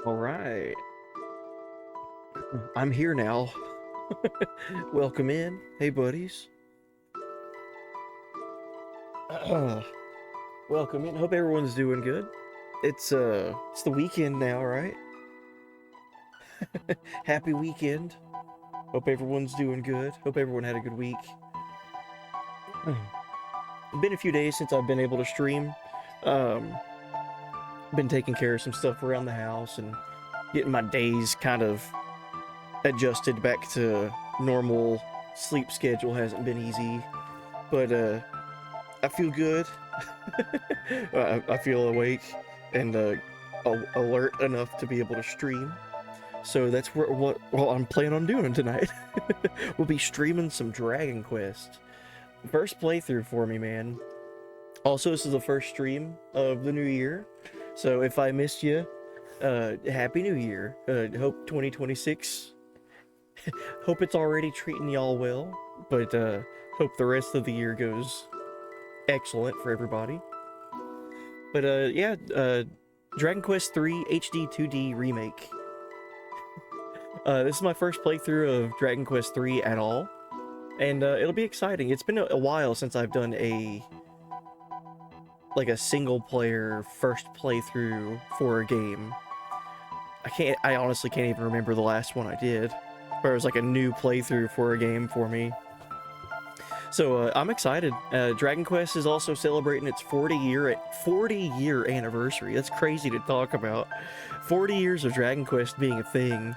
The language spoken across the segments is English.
All right, I'm here now. Welcome in. Hey, buddies. Welcome in. Hope everyone's doing good. It's the weekend now, right? Happy weekend. Hope everyone's doing good. Hope everyone had a good week. It's been a few days since I've been able to stream. Um, been taking care of some stuff around the house and getting my days kind of adjusted back to normal. Sleep schedule hasn't been easy, but I feel good. I feel awake and alert enough to be able to stream. So that's what I'm planning on doing tonight. We'll be streaming some Dragon Quest. First playthrough for me, man. Also, this is the first stream of the new year. So if I missed you, Happy New Year. Hope 2026. Hope it's already treating y'all well. But hope the rest of the year goes excellent for everybody. But yeah, Dragon Quest III HD-2D remake. This is my first playthrough of Dragon Quest III at all, and it'll be exciting. It's been a while since I've done a single player first playthrough for a game. I honestly can't even remember the last one I did, where it was like a new playthrough for a game for me. So I'm excited. Dragon Quest is also celebrating its 40-year anniversary. That's crazy to talk about. 40 years of Dragon Quest being a thing.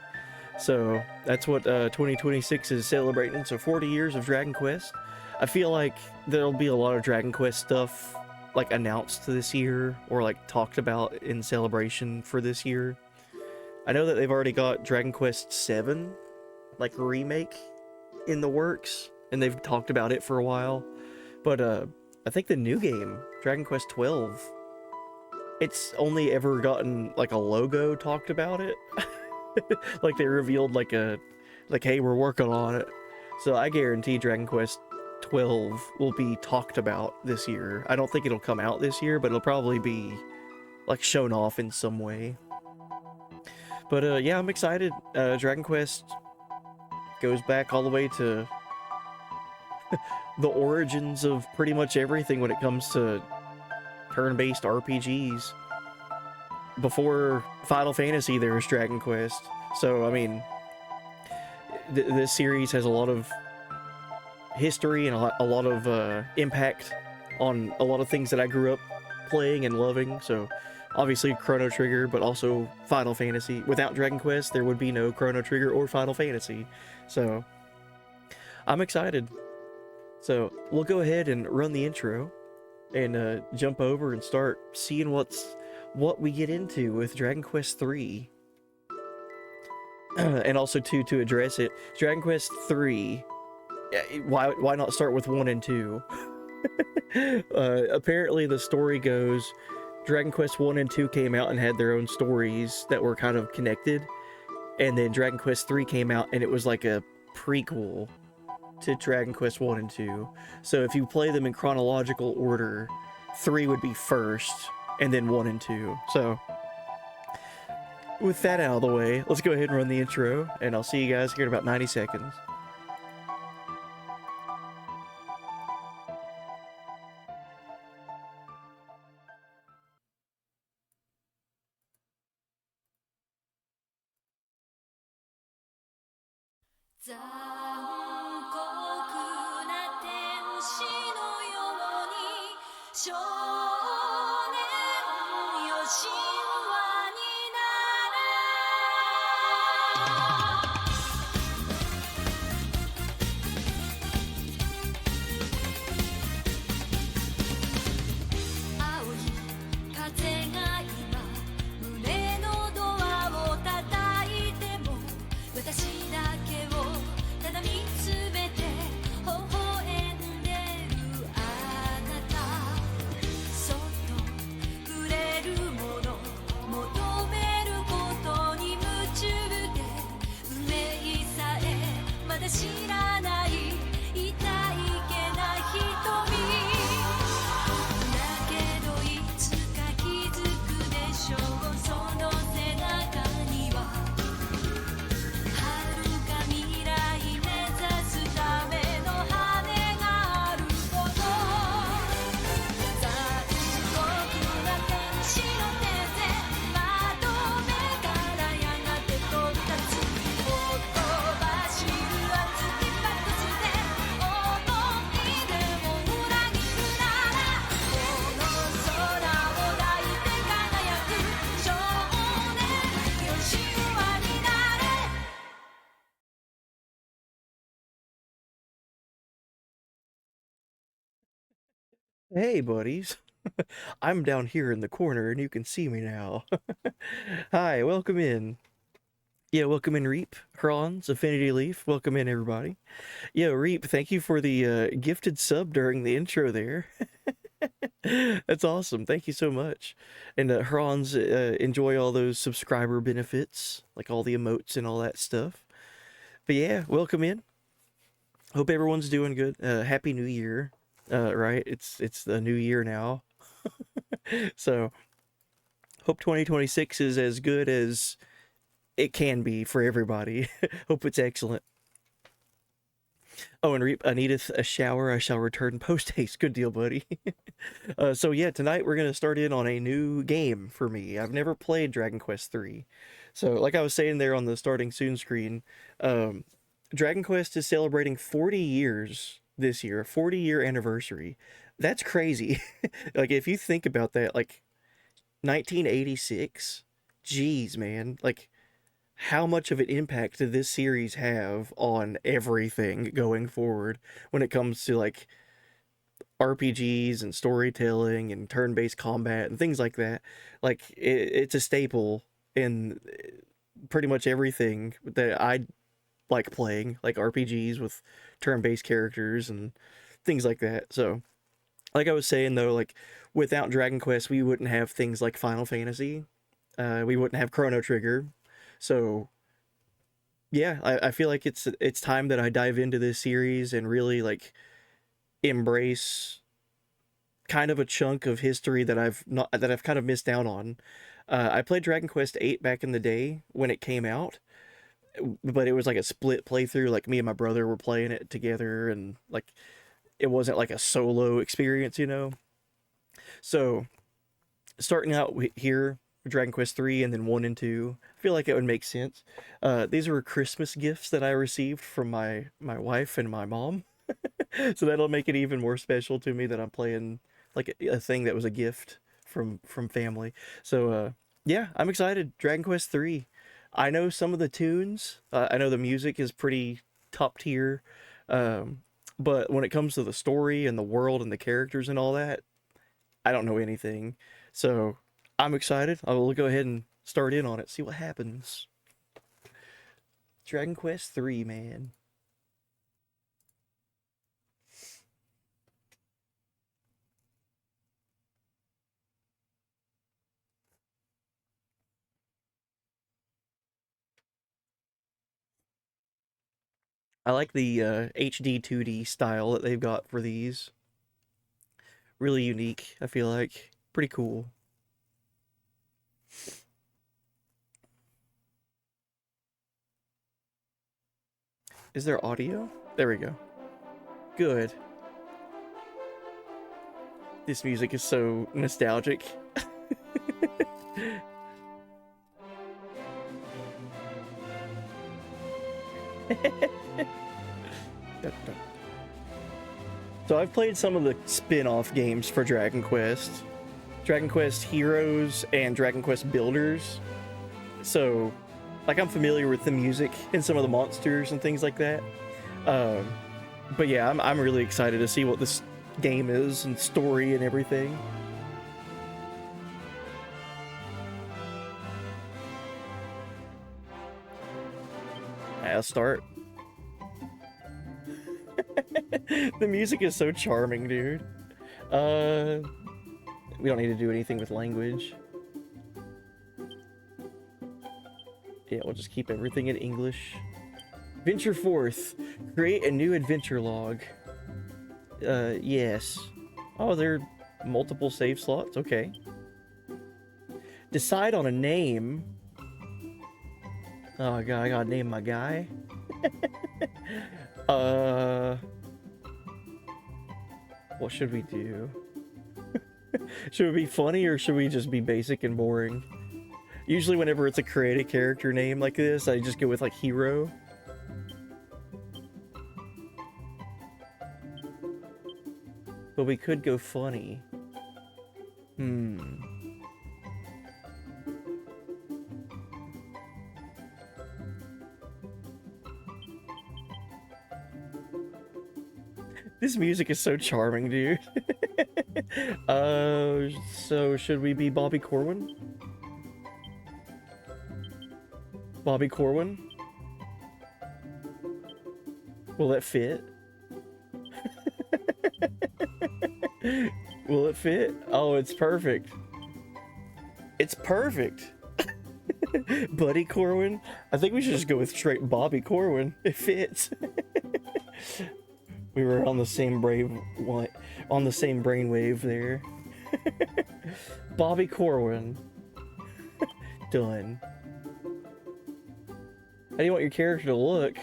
So that's what 2026 is celebrating. So 40 years of Dragon Quest. I feel like there'll be a lot of Dragon Quest stuff like announced this year or like talked about in celebration for this year. I know that they've already got Dragon Quest VII like remake in the works, and they've talked about it for a while. But I think the new game, Dragon Quest XII, it's only ever gotten like a logo talked about it. Like they revealed like hey, we're working on it. So I guarantee Dragon Quest XII will be talked about this year. I don't think it'll come out this year, but it'll probably be like shown off in some way. But yeah, I'm excited. Dragon Quest goes back all the way to the origins of pretty much everything when it comes to turn-based RPGs. Before Final Fantasy, there was Dragon Quest. So, I mean, this series has a lot of history and a lot of impact on a lot of things that I grew up playing and loving. So, obviously Chrono Trigger, but also Final Fantasy. Without Dragon Quest, there would be no Chrono Trigger or Final Fantasy. So, I'm excited. So, we'll go ahead and run the intro and jump over and start seeing what we get into with Dragon Quest III. And also to address it, Dragon Quest III, why not start with 1 and 2? Apparently the story goes, Dragon Quest 1 and 2 came out and had their own stories that were kind of connected, and then Dragon Quest 3 came out and it was like a prequel to Dragon Quest 1 and 2. So if you play them in chronological order, 3 would be first, and then 1 and 2. So, with that out of the way, let's go ahead and run the intro, and I'll see you guys here in about 90 seconds. Hey, buddies. I'm down here in the corner and you can see me now. Hi, welcome in. Yeah, welcome in, Reap, Franz, Affinity Leaf. Welcome in, everybody. Yeah, Reap, thank you for the gifted sub during the intro there. That's awesome. Thank you so much. And Franz, enjoy all those subscriber benefits, like all the emotes and all that stuff. But yeah, welcome in. Hope everyone's doing good. Happy New Year. Right? It's the new year now. So hope 2026 is as good as it can be for everybody. Hope it's excellent. Oh, and I needeth a shower. I shall return post haste. Good deal, buddy. So yeah, tonight we're gonna start in on a new game for me. I've never played Dragon Quest III. So like I was saying there on the starting soon screen, um, Dragon Quest is celebrating 40 years this year, a 40-year anniversary. That's crazy. Like if you think about that, like 1986. Jeez, man. Like how much of an impact did this series have on everything going forward when it comes to like RPGs and storytelling and turn-based combat and things like that? Like it's a staple in pretty much everything that I like playing, like RPGs with turn-based characters and things like that. So, like I was saying though, like without Dragon Quest, we wouldn't have things like Final Fantasy. We wouldn't have Chrono Trigger. So yeah, I feel like it's time that I dive into this series and really like embrace kind of a chunk of history that I've kind of missed out on. I played Dragon Quest VIII back in the day when it came out, but it was like a split playthrough. Like me and my brother were playing it together, and like it wasn't like a solo experience, you know. So starting out here, Dragon Quest 3 and then 1 and 2, I feel like it would make sense. These were Christmas gifts that I received from my wife and my mom. So that'll make it even more special to me that I'm playing like a thing that was a gift from family. So yeah, I'm excited. Dragon Quest 3. I know some of the tunes. I know the music is pretty top tier. Um, but when it comes to the story and the world and the characters and all that, I don't know anything. So I'm excited. I will go ahead and start in on it, see what happens. Dragon Quest 3, man. I like the HD-2D style that they've got for these. Really unique, I feel like. Pretty cool. Is there audio? There we go. Good. This music is so nostalgic. So I've played some of the spin-off games for Dragon Quest. Dragon Quest Heroes and Dragon Quest Builders. So, like, I'm familiar with the music and some of the monsters and things like that. Um, but yeah, I'm really excited to see what this game is and story and everything. I'll start. The music is so charming, dude. Uh, we don't need to do anything with language. Yeah, we'll just keep everything in English. Venture forth. Create a new adventure log. Yes. Oh, there are multiple save slots. Okay. Decide on a name. Oh god, I gotta name my guy. uh, what should we do? Should we be funny or should we just be basic and boring? Usually, whenever it's a creative character name like this, I just go with like hero. But we could go funny. Hmm. This music is so charming, dude. So should we be Bobby Corwin? Bobby Corwin? Will it fit? Will it fit? Oh, it's perfect. It's perfect. Buddy Corwin? I think we should just go with straight Bobby Corwin. It fits. We were on the same brainwave there. Bobby Corwin. Done. How do you want your character to look?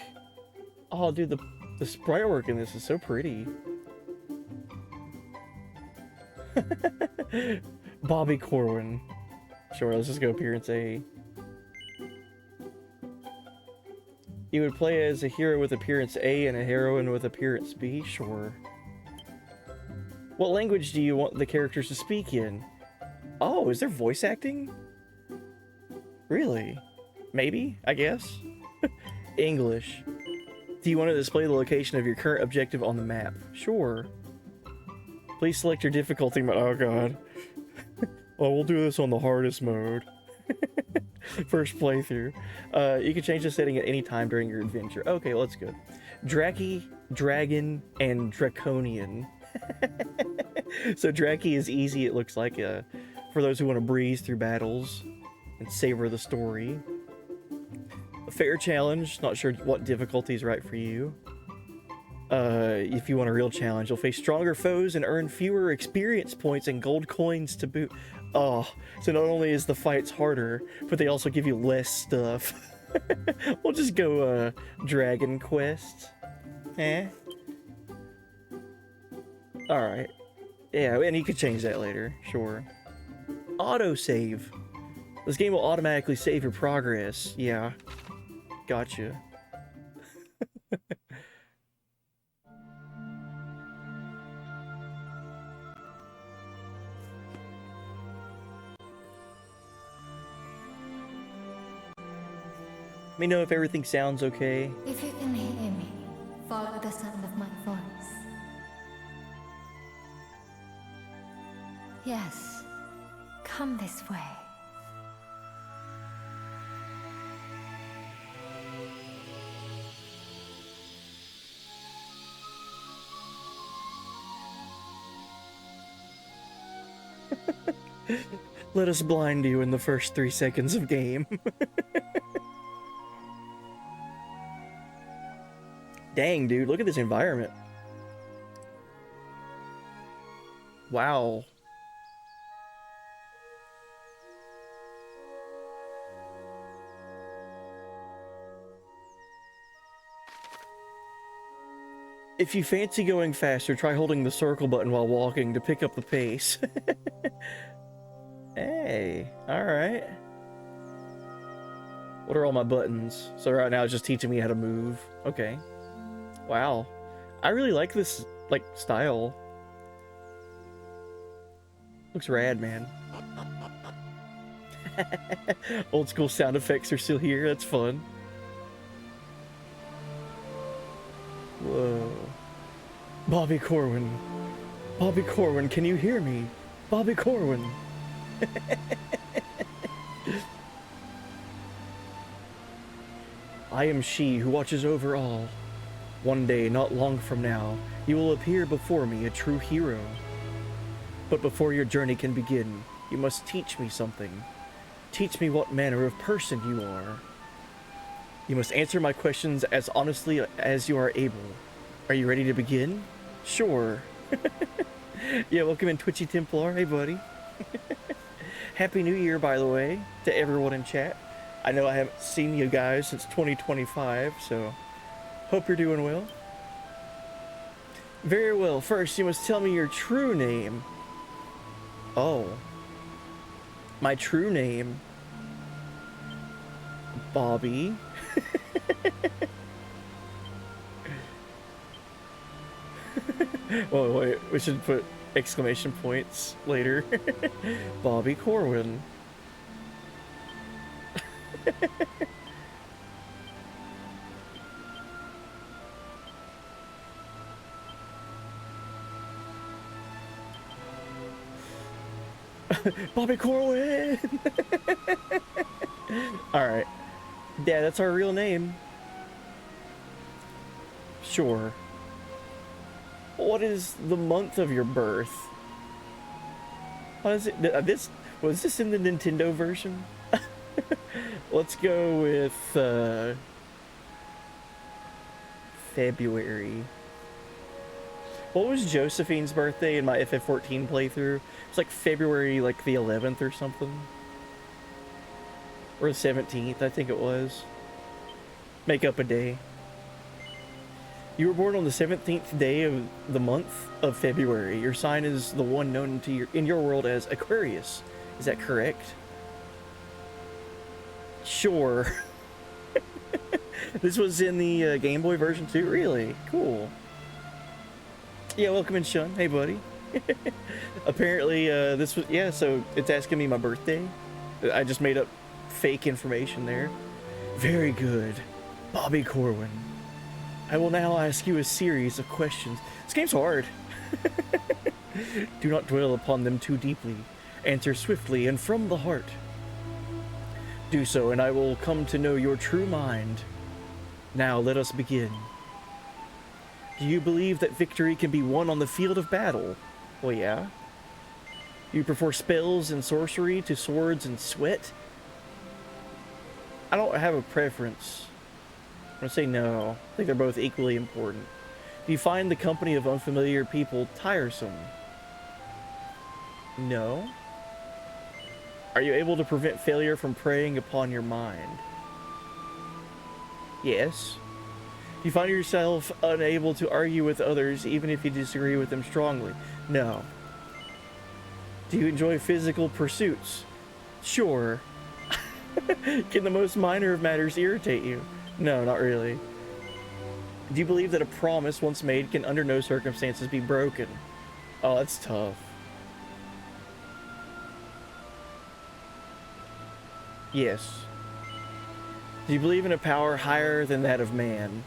Oh, dude, the sprite work in this is so pretty. Bobby Corwin. Sure, let's just go appearance A. You would play as a hero with appearance A and a heroine with appearance B? Sure. What language do you want the characters to speak in? Oh, is there voice acting? Really? Maybe, I guess. English. Do you want to display the location of your current objective on the map? Sure. Please select your difficulty mode. Oh god. Oh, we'll do this on the hardest mode. First playthrough. You can change the setting at any time during your adventure. Okay, well, that's good. Draki, Dragon, and Draconian. So Draki is easy, it looks like, for those who want to breeze through battles and savor the story. A fair challenge, not sure what difficulty is right for you. If you want a real challenge, you'll face stronger foes and earn fewer experience points and gold coins to boot. Oh, so not only is the fights harder, but they also give you less stuff. We'll just go, Dragon Quest. Eh? Alright. Yeah, and you could change that later, sure. Autosave. This game will automatically save your progress. Yeah. Gotcha. Let me know if everything sounds okay. If you can hear me, follow the sound of my voice. Yes, come this way. Let us blind you in the first 3 seconds of game. Dang, dude, look at this environment. Wow. If you fancy going faster, try holding the circle button while walking to pick up the pace. Hey, alright. What are all my buttons? So right now it's just teaching me how to move. Okay. Wow. I really like this, like, style. Looks rad, man. Old school sound effects are still here. That's fun. Whoa. Bobby Corwin. Bobby Corwin, can you hear me? Bobby Corwin. I am she who watches over all. One day, not long from now, you will appear before me, a true hero. But before your journey can begin, you must teach me something. Teach me what manner of person you are. You must answer my questions as honestly as you are able. Are you ready to begin? Sure. Yeah, welcome in, Twitchy Templar. Hey, buddy. Happy New Year, by the way, to everyone in chat. I know I haven't seen you guys since 2025, so hope you're doing well. Very well. First, you must tell me your true name. Oh. My true name. Bobby. Oh, wait. We should put exclamation points later. Bobby Corwin. Bobby Corwin! Alright. Yeah, that's our real name. Sure. What is the month of your birth? What is it? Was this in the Nintendo version? Let's go with February. What was Josephine's birthday in my FF14 playthrough? It's like February like the 11th or something. Or the 17th, I think it was. Make up a day. You were born on the 17th day of the month of February. Your sign is the one known to in your world as Aquarius. Is that correct? Sure. This was in the Game Boy version too? Really? Cool. Yeah, welcome in, Sean. Hey, buddy. Apparently, this was... Yeah, so it's asking me my birthday. I just made up fake information there. Very good. Bobby Corwin. I will now ask you a series of questions. This game's hard. Do not dwell upon them too deeply. Answer swiftly and from the heart. Do so, and I will come to know your true mind. Now, let us begin. Do you believe that victory can be won on the field of battle? Well, yeah. Do you prefer spells and sorcery to swords and sweat? I don't have a preference. I'm gonna say no. I think they're both equally important. Do you find the company of unfamiliar people tiresome? No. Are you able to prevent failure from preying upon your mind? Yes. Do you find yourself unable to argue with others even if you disagree with them strongly? No. Do you enjoy physical pursuits? Sure. Can the most minor of matters irritate you? No, not really. Do you believe that a promise once made can under no circumstances be broken? Oh, that's tough. Yes. Do you believe in a power higher than that of man?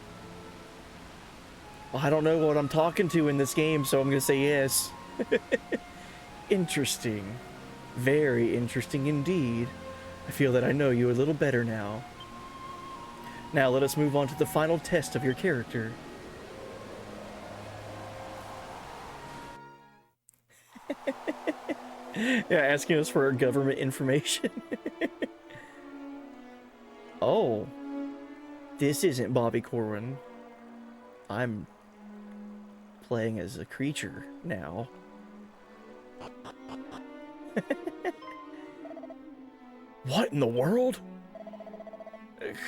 Well, I don't know what I'm talking to in this game, so I'm gonna say yes. Interesting. Very interesting indeed. I feel that I know you a little better now. Now let us move on to the final test of your character. Yeah, asking us for our government information. Oh. This isn't Bobby Corwin. I'm playing as a creature now. What in the world?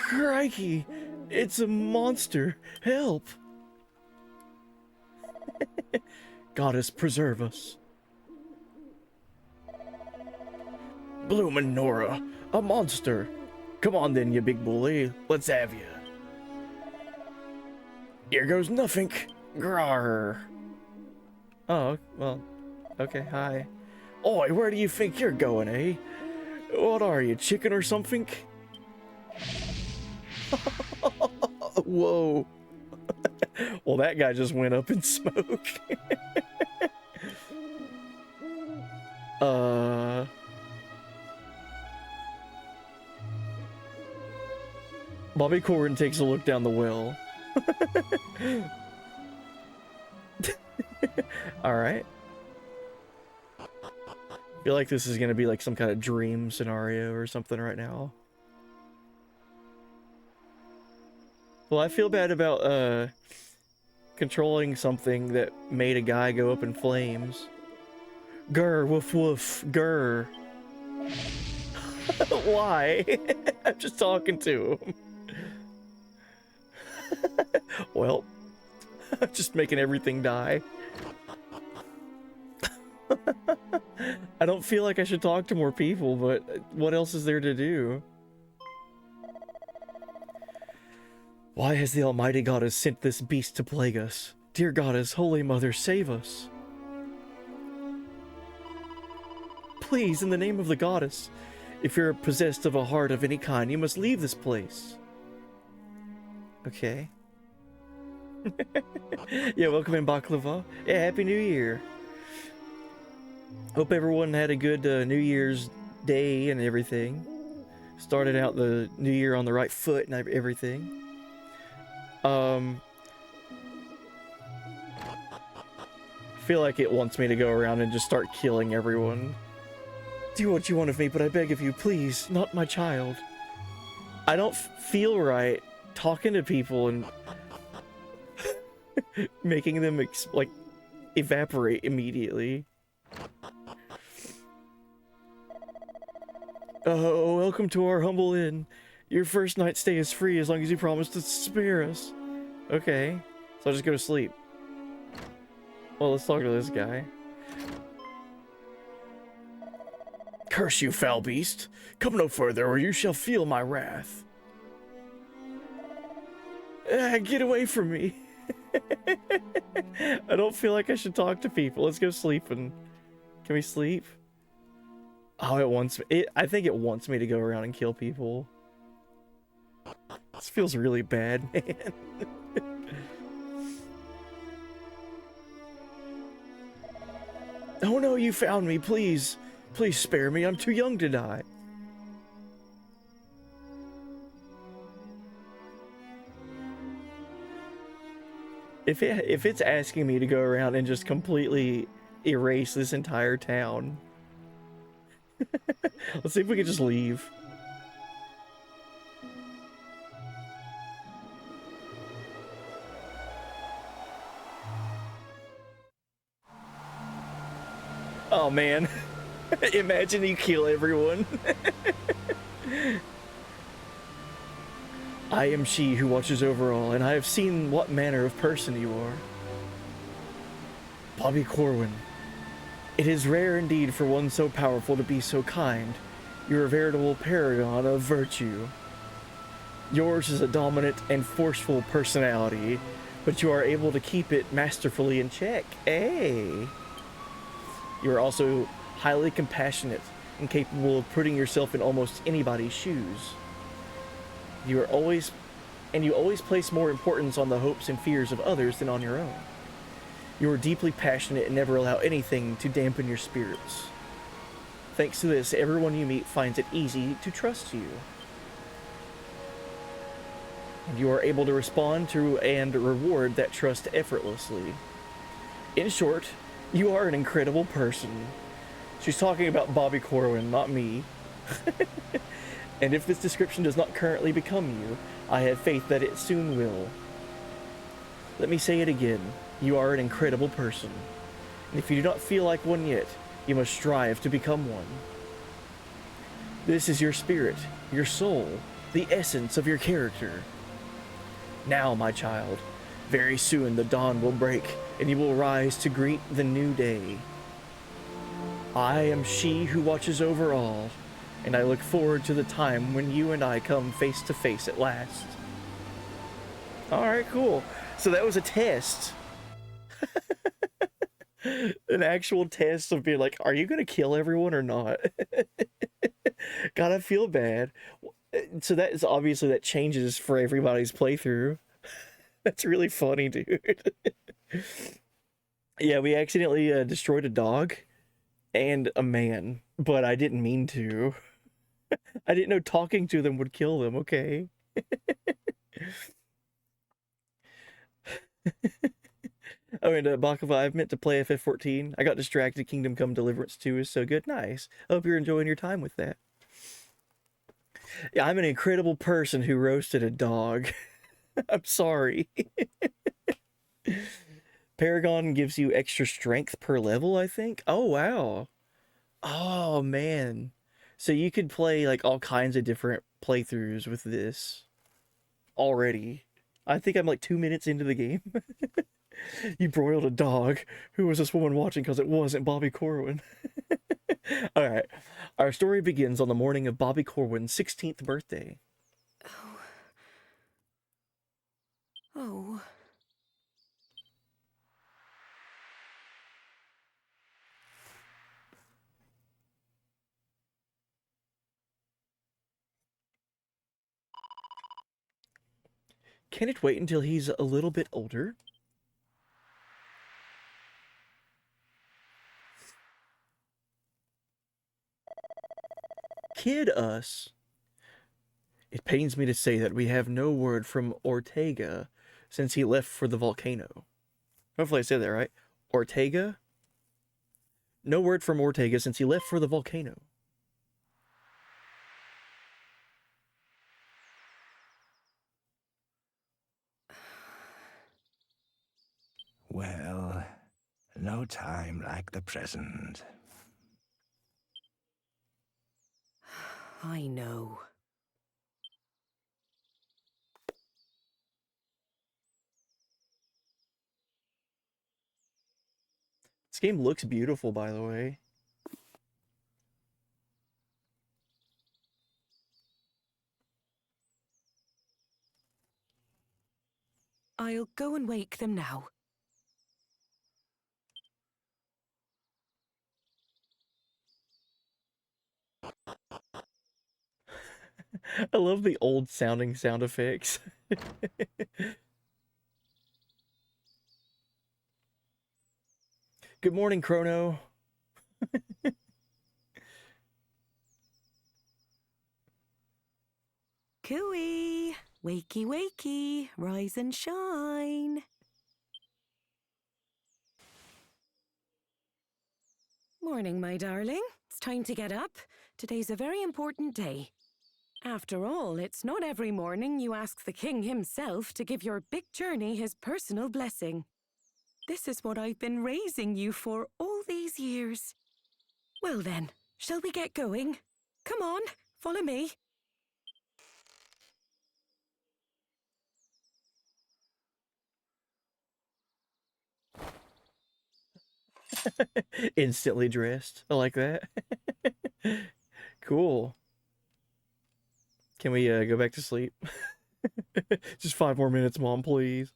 Crikey, it's a monster. Help. Goddess, preserve us. Bloomin' Nora, a monster. Come on then, you big bully. Let's have you. Here goes nothing. Grar. Oh, well, okay, hi. Oi, where do you think you're going, eh? What are you, chicken or something? Whoa. Well, that guy just went up in smoke. Bobby Corwin takes a look down the well. Alright. I feel like this is gonna be like some kind of dream scenario or something right now. Well, I feel bad about, controlling something that made a guy go up in flames. Grr, woof woof, grr. Why? I'm just talking to him. Well, I'm just making everything die. I don't feel like I should talk to more people, but what else is there to do? Why has the Almighty Goddess sent this beast to plague us? Dear Goddess, Holy Mother, save us. Please, in the name of the Goddess, if you're possessed of a heart of any kind, you must leave this place. Okay. Yeah, welcome in, Baklava. Yeah, Happy New Year. Hope everyone had a good New Year's Day and everything. Started out the new year on the right foot and everything. I feel like it wants me to go around and just start killing everyone. Do what you want of me, but I beg of you, please, not my child. I don't feel right talking to people and making them like evaporate immediately. Oh, welcome to our humble inn. Your first night's stay is free as long as you promise to spare us. Okay, so I'll just go to sleep. Well, let's talk to this guy. Curse you, foul beast! Come no further, or you shall feel my wrath. Get away from me! I don't feel like I should talk to people. Let's go sleep and... Can we sleep? Oh, it wants me. I think it wants me to go around and kill people. This feels really bad, man. Oh no, you found me, please. Please spare me, I'm too young to die. If it's asking me to go around and just completely erase this entire town. Let's see if we can just leave. Oh man. Imagine you kill everyone. I am she who watches over all, and I have seen what manner of person you are. Bobby Corwin. It is rare indeed for one so powerful to be so kind. You're a veritable paragon of virtue. Yours is a dominant and forceful personality, but you are able to keep it masterfully in check. Hey! You are also highly compassionate and capable of putting yourself in almost anybody's shoes. You always place more importance on the hopes and fears of others than on your own. You are deeply passionate and never allow anything to dampen your spirits. Thanks to this, everyone you meet finds it easy to trust you. And you are able to respond to and reward that trust effortlessly. In short, you are an incredible person. She's talking about Bobby Corwin, not me. And if this description does not currently become you, I have faith that it soon will. Let me say it again. You are an incredible person. And if you do not feel like one yet, you must strive to become one. This is your spirit, your soul, the essence of your character. Now, my child, very soon the dawn will break, and you will rise to greet the new day. I am she who watches over all, and I look forward to the time when you and I come face to face at last. Alright, cool. So that was a test. An actual test of being like, are you gonna kill everyone or not? God, I feel bad. So that is obviously that changes for everybody's playthrough. That's really funny, dude. Yeah, we accidentally destroyed a dog and a man, but I didn't mean to. I didn't know talking to them would kill them, okay? Oh, and Bakava, I've meant to play FF14. I got distracted. Kingdom Come Deliverance 2 is so good. Nice. I hope you're enjoying your time with that. Yeah, I'm an incredible person who roasted a dog. I'm sorry. Paragon gives you extra strength per level, I think. Oh, wow. Oh, man. So you could play like all kinds of different playthroughs with this already. I think I'm like 2 minutes into the game. You broiled a dog. Who was this woman watching? Because it wasn't Bobby Corwin. Alright. Our story begins on the morning of Bobby Corwin's 16th birthday. Oh. Can it wait until he's a little bit older? kid us. It pains me to say that we have no word from Ortega since he left for the volcano. Hopefully I said that right. Ortega? No word from Ortega since he left for the volcano. Well, no time like the present. I know. This game looks beautiful, by the way. I'll go and wake them now. I love the old sounding sound effects. Good morning, Chrono. Cooey! Wakey, wakey! Rise and shine! Morning, my darling. It's time to get up. Today's a very important day. After all, it's not every morning you ask the king himself to give your big journey his personal blessing. This is what I've been raising you for all these years. Well then, shall we get going? Come on, follow me. Instantly dressed. I like that. Cool. Can we go back to sleep? Just 5 more minutes, Mom, please.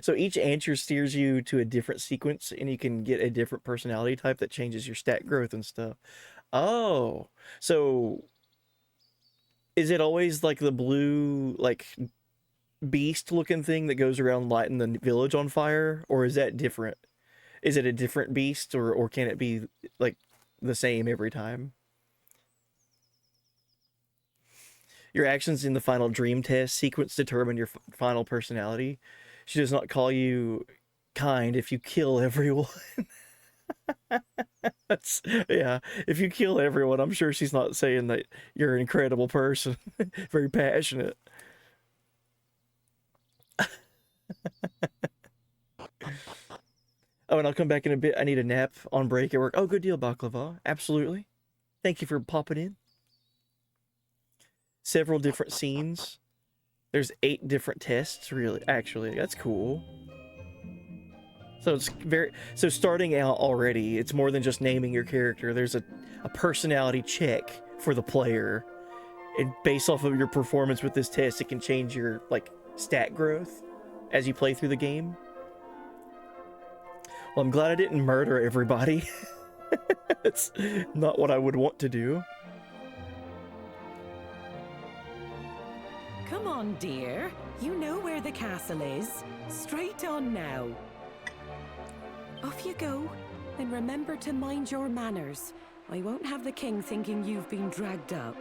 So each answer steers you to a different sequence, and you can get a different personality type that changes your stat growth and stuff. Oh, so is it always like the blue, like beast looking thing that goes around lighting the village on fire, or is that different? Is it a different beast, or can it be like the same every time? Your actions in the final dream test sequence determine your final personality. She does not call you kind if you kill everyone. That's, yeah, if you kill everyone, I'm sure she's not saying that you're an incredible person. Very passionate. Oh, and I'll come back in a bit. I need a nap on break at work. Oh, good deal, Baklava. Absolutely. Thank you for popping in. Several different scenes. There's 8 different tests, really. Actually, that's cool. So it's so starting out already, it's more than just naming your character. There's a personality check for the player. And based off of your performance with this test, it can change your like stat growth as you play through the game. Well, I'm glad I didn't murder everybody. It's not what I would want to do. Come on, dear. You know where the castle is. Straight on now. Off you go. And remember to mind your manners. I won't have the king thinking you've been dragged up.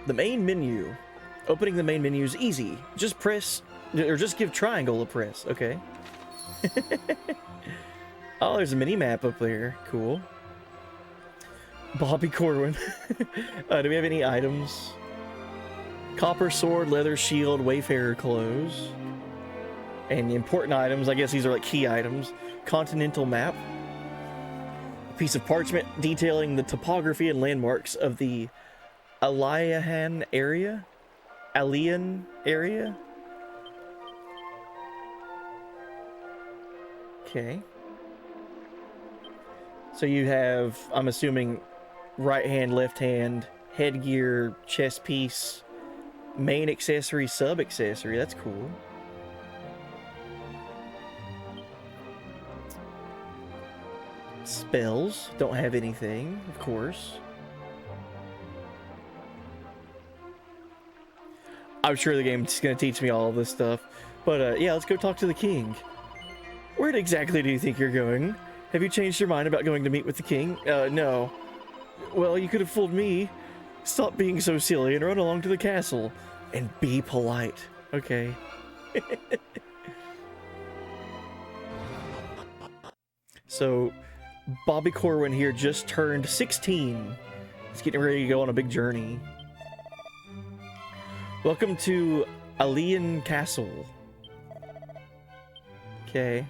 The main menu. Opening the main menu is easy. Just press, or just give triangle a press, okay? Oh, there's a mini map up there. Cool. Bobby Corwin. Do we have any items? Copper sword, leather shield, wayfarer clothes. And important items, I guess these are like key items. Continental map. A piece of parchment detailing the topography and landmarks of the Alian area. Alien area. Okay. So you have, I'm assuming, right hand, left hand, headgear, chest piece, main accessory, sub accessory. That's cool. Spells. Don't have anything, of course. I'm sure the game's going to teach me all of this stuff. But yeah, let's go talk to the king. Where exactly do you think you're going? Have you changed your mind about going to meet with the king? No. Well, you could have fooled me. Stop being so silly and run along to the castle. And be polite. Okay. So, Bobby Corwin here just turned 16. He's getting ready to go on a big journey. Welcome to Alian Castle. Okay.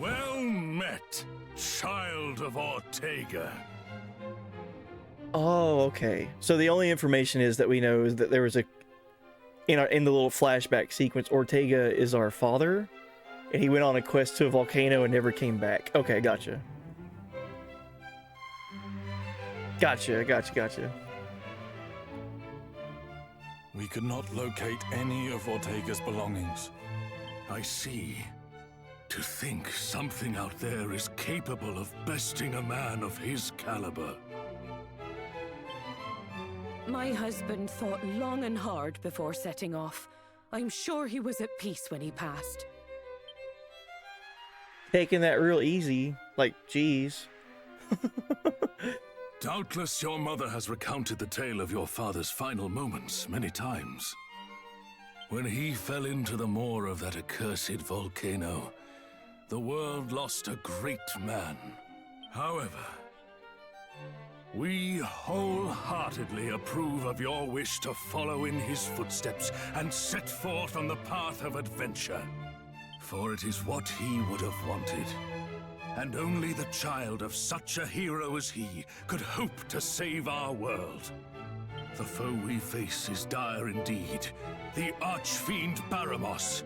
Well met, child of Ortega. Oh, okay. So the only information is that we know is that there was a in the little flashback sequence, Ortega is our father, and he went on a quest to a volcano and never came back. Okay, gotcha. Gotcha. We could not locate any of Ortega's belongings. I see. To think something out there is capable of besting a man of his caliber. My husband thought long and hard before setting off. I'm sure he was at peace when he passed. Taking that real easy. Like, geez. Doubtless your mother has recounted the tale of your father's final moments many times. When he fell into the maw of that accursed volcano, the world lost a great man. However, we wholeheartedly approve of your wish to follow in his footsteps and set forth on the path of adventure. For it is what he would have wanted. And only the child of such a hero as he could hope to save our world. The foe we face is dire indeed, the archfiend Baramos.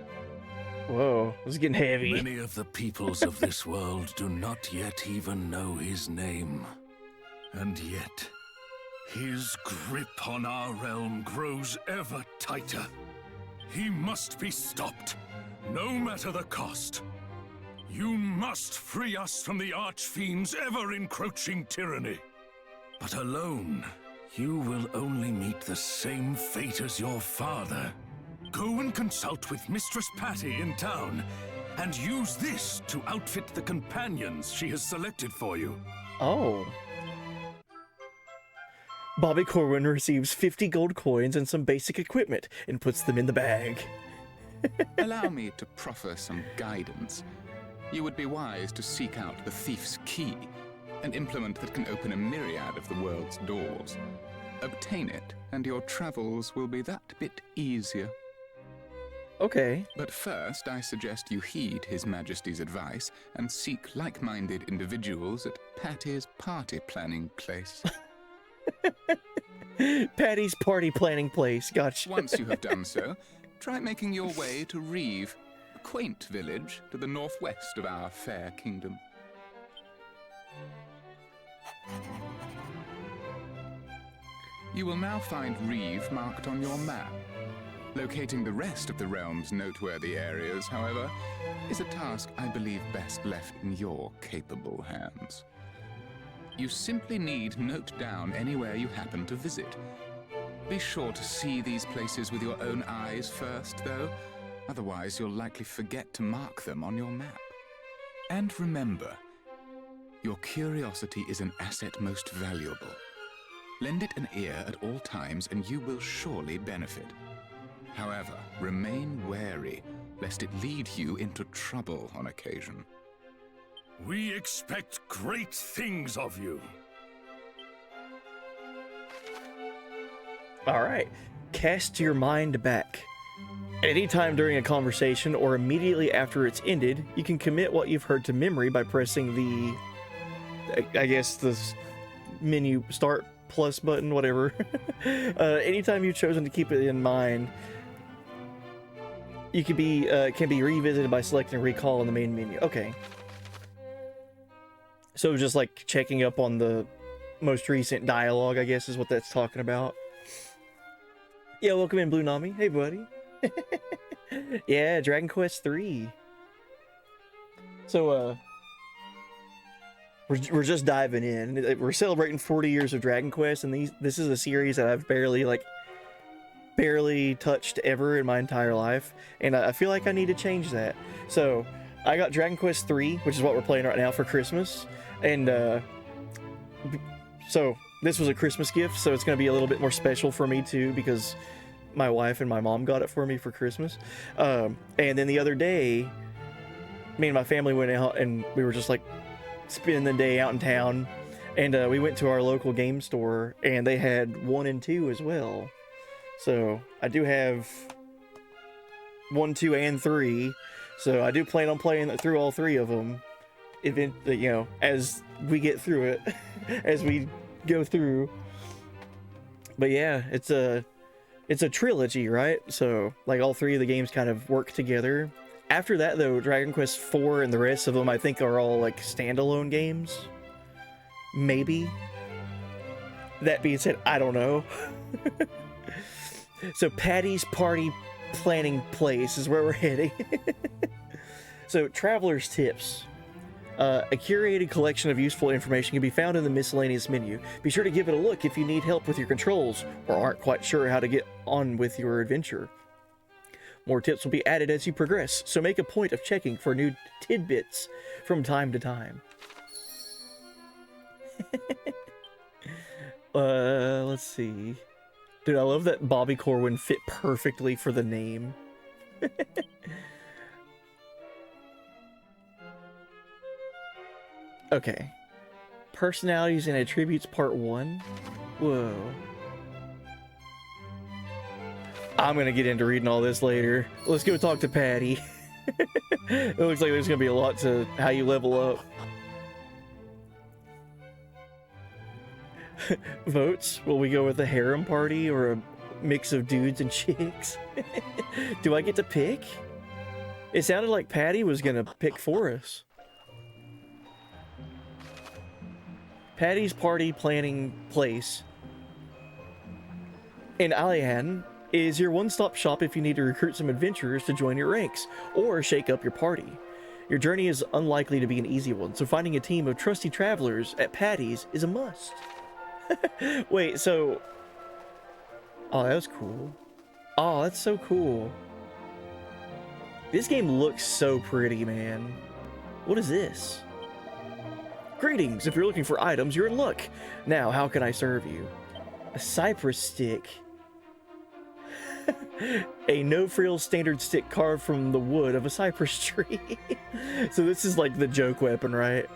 Whoa, this is getting heavy. Many of the peoples of this world do not yet even know his name. And yet, his grip on our realm grows ever tighter. He must be stopped, no matter the cost. You must free us from the Archfiend's ever-encroaching tyranny. But alone, you will only meet the same fate as your father. Go and consult with Mistress Patty in town, and use this to outfit the companions she has selected for you. Oh. Bobby Corwin receives 50 gold coins and some basic equipment and puts them in the bag. Allow me to proffer some guidance. You would be wise to seek out the thief's key, an implement that can open a myriad of the world's doors. Obtain it, and your travels will be that bit easier. Okay. But first, I suggest you heed His Majesty's advice and seek like-minded individuals at Patty's party planning place. Patty's party planning place, gotcha. Once you have done so, try making your way to Reeve, a quaint village to the northwest of our fair kingdom. You will now find Reeve marked on your map. Locating the rest of the realm's noteworthy areas, however, is a task I believe best left in your capable hands. You simply need note down anywhere you happen to visit. Be sure to see these places with your own eyes first, though. Otherwise, you'll likely forget to mark them on your map. And remember, your curiosity is an asset most valuable. Lend it an ear at all times, and you will surely benefit. However, remain wary, lest it lead you into trouble on occasion. We expect great things of you. Alright. Cast your mind back. At any time during a conversation or immediately after it's ended, you can commit what you've heard to memory by pressing the, I guess, the menu start plus button, whatever. Anytime you've chosen to keep it in mind, you can be revisited by selecting recall in the main menu. Okay. So just like checking up on the most recent dialogue, I guess, is what that's talking about. Yeah, welcome in, Blue Nami. Hey, buddy. Yeah, Dragon Quest 3. So, we're just diving in. We're celebrating 40 years of Dragon Quest, and this is a series that I've barely touched ever in my entire life, and I feel like I need to change that. So I got Dragon Quest 3, which is what we're playing right now, for Christmas, and so this was a Christmas gift, so it's going to be a little bit more special for me too, because my wife and my mom got it for me for Christmas. And then the other day, me and my family went out, and we were just like spending the day out in town, and we went to our local game store, and they had 1 and 2 as well. So I do have 1, 2, and 3. So I do plan on playing through all 3 of them, as we get through it, as we go through. But yeah, it's a trilogy, right? So like all 3 of the games kind of work together. After that, though, Dragon Quest 4 and the rest of them, I think, are all like standalone games. Maybe. That being said, I don't know. So Patty's Party Planning Place is where we're heading. So Traveler's Tips. A curated collection of useful information can be found in the miscellaneous menu. Be sure to give it a look if you need help with your controls or aren't quite sure how to get on with your adventure. More tips will be added as you progress, so make a point of checking for new tidbits from time to time. Let's see. Dude, I love that Bobby Corwin fit perfectly for the name. Okay. Personalities and Attributes Part 1. Whoa. I'm gonna get into reading all this later. Let's go talk to Patty. It looks like there's gonna be a lot to how you level up. Votes? Will we go with a harem party or a mix of dudes and chicks? Do I get to pick? It sounded like Patty was gonna pick for us. Patty's Party Planning Place in Alian is your one-stop shop if you need to recruit some adventurers to join your ranks or shake up your party. Your journey is unlikely to be an easy one, so finding a team of trusty travelers at Patty's is a must. Wait, so... Oh, that was cool. Oh, that's so cool. This game looks so pretty, man. What is this? Greetings! If you're looking for items, you're in luck. Now, how can I serve you? A cypress stick. A no-frill standard stick carved from the wood of a cypress tree. So this is like the joke weapon, right?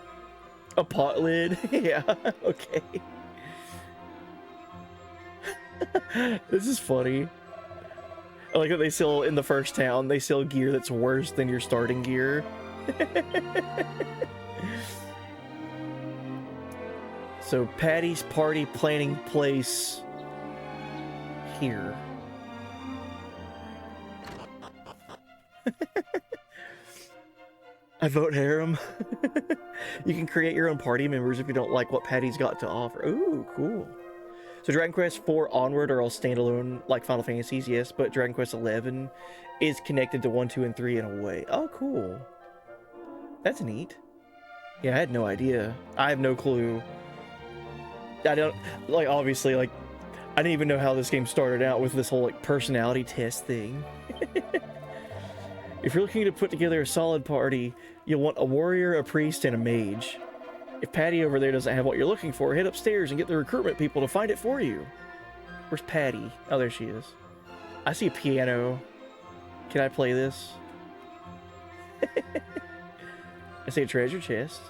A pot lid? Yeah, okay. This is funny. I like that they sell in the first town, they sell gear that's worse than your starting gear. So Patty's Party Planning Place here. I vote harem. You can create your own party members if you don't like what Patty's got to offer. Ooh, cool. So Dragon Quest 4 onward are all standalone, like Final Fantasies, yes, but Dragon Quest 11 is connected to 1, 2, and 3 in a way. Oh, cool. That's neat. Yeah, I had no idea. I have no clue. I don't, like, obviously, like, I didn't even know how this game started out with this whole, like, personality test thing. If you're looking to put together a solid party, you'll want a warrior, a priest, and a mage. If Patty over there doesn't have what you're looking for, head upstairs and get the recruitment people to find it for you. Where's Patty? Oh, there she is. I see a piano. Can I play this? I see a treasure chest.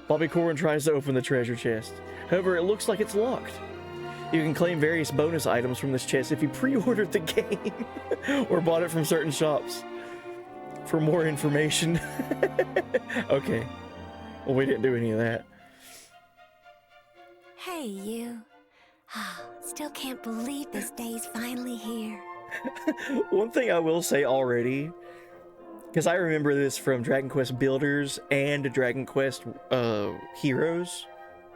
Bobby Corwin tries to open the treasure chest. However, it looks like it's locked. You can claim various bonus items from this chest if you pre-ordered the game or bought it from certain shops. For more information. Okay. Well, we didn't do any of that. Hey, you. Still can't believe this day's finally here. One thing I will say already, because I remember this from Dragon Quest Builders and Dragon Quest Heroes,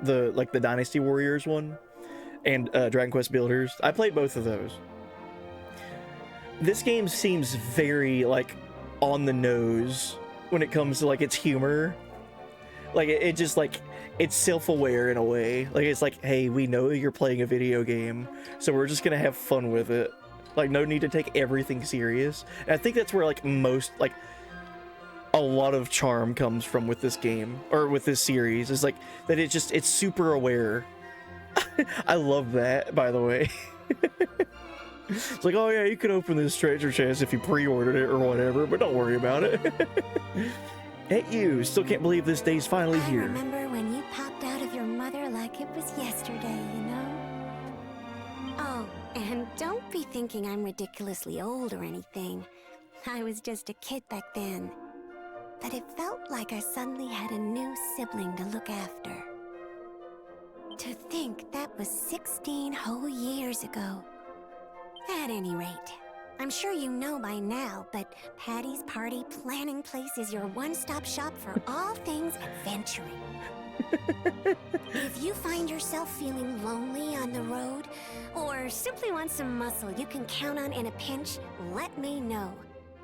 the Dynasty Warriors one, and Dragon Quest Builders. I played both of those. This game seems very, like, on the nose when it comes to like its humor. Like it just like it's self-aware in a way. Like it's like, hey, we know you're playing a video game, so we're just gonna have fun with it. Like no need to take everything serious. And I think that's where like most like a lot of charm comes from with this game or with this series is like that it's super aware. I love that, by the way. It's like, oh yeah, you can open this treasure chest if you pre-ordered it or whatever, but don't worry about it. Hey, you still can't believe this day's finally here. I remember when you popped out of your mother like it was yesterday, you know? Oh, and don't be thinking I'm ridiculously old or anything. I was just a kid back then. But it felt like I suddenly had a new sibling to look after. To think that was 16 whole years ago. At any rate, I'm sure you know by now, but Patty's Party Planning Place is your one-stop shop for all things adventuring. If you find yourself feeling lonely on the road, or simply want some muscle you can count on in a pinch, let me know.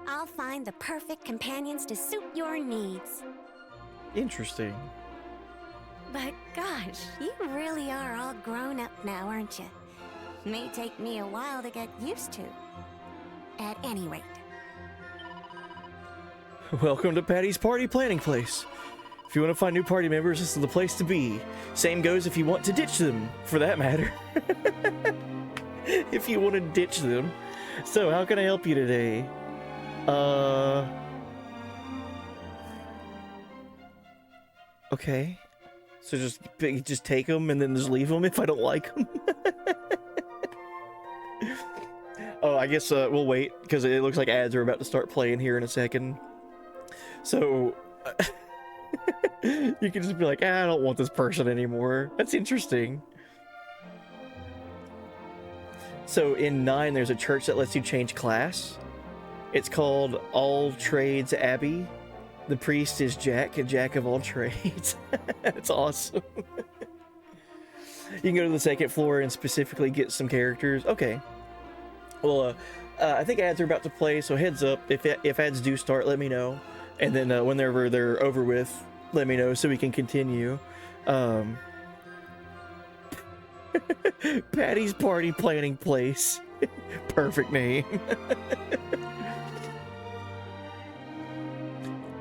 I'll find the perfect companions to suit your needs. Interesting. But gosh, you really are all grown up now, aren't you? May take me a while to get used to. At any rate. Welcome to Patty's Party Planning Place. If you want to find new party members, this is the place to be. Same goes if you want to ditch them, for that matter. If you want to ditch them. So, how can I help you today? Okay. So just take them and then just leave them if I don't like them. Oh, I guess we'll wait because it looks like ads are about to start playing here in a second. So you can just be like, I don't want this person anymore. That's interesting. So in 9, there's a church that lets you change class. It's called All Trades Abbey. The priest is Jack, a jack of all trades. That's awesome. You can go to the 2nd floor and specifically get some characters. Okay. Well, I think ads are about to play, so heads up. If ads do start, let me know. And then whenever they're over with, let me know so we can continue. Patty's Party Planning Place. Perfect name.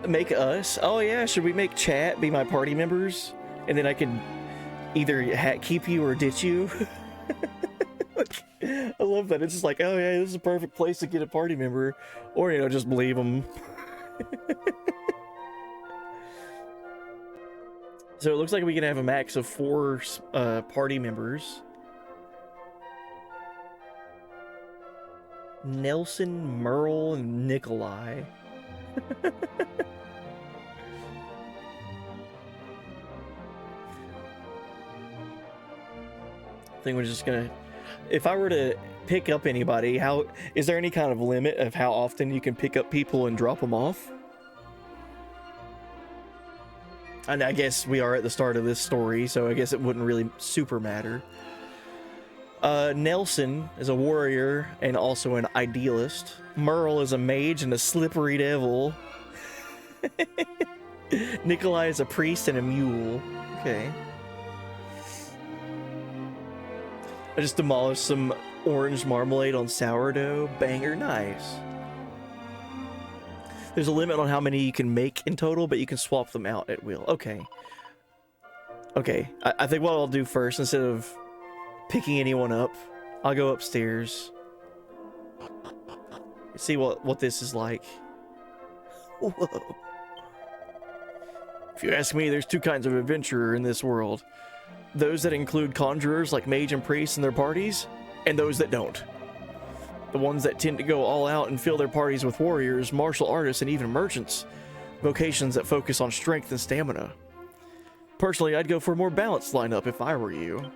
Make us? Oh yeah, should we make chat be my party members? And then I can either keep you or ditch you? I love that. It's just like, oh yeah, this is a perfect place to get a party member. Or, you know, just leave them. So it looks like we can have a max of 4 party members. Nelson, Merle, and Nikolai. I think we're just gonna... If I were to pick up anybody, is there any kind of limit of how often you can pick up people and drop them off? And I guess we are at the start of this story, so I guess it wouldn't really super matter. Nelson is a warrior and also an idealist. Merle is a mage and a slippery devil. Nikolai is a priest and a mule. Okay. I just demolished some orange marmalade on sourdough. Banger, nice. There's a limit on how many you can make in total, but you can swap them out at will. Okay. Okay, I think what I'll do first, instead of picking anyone up, I'll go upstairs. See what this is like. Whoa. If you ask me, there's 2 kinds of adventurer in this world. Those that include conjurers like mage and priests in their parties, and those that don't. The ones that tend to go all out and fill their parties with warriors, martial artists, and even merchants. Vocations that focus on strength and stamina. Personally, I'd go for a more balanced lineup if I were you.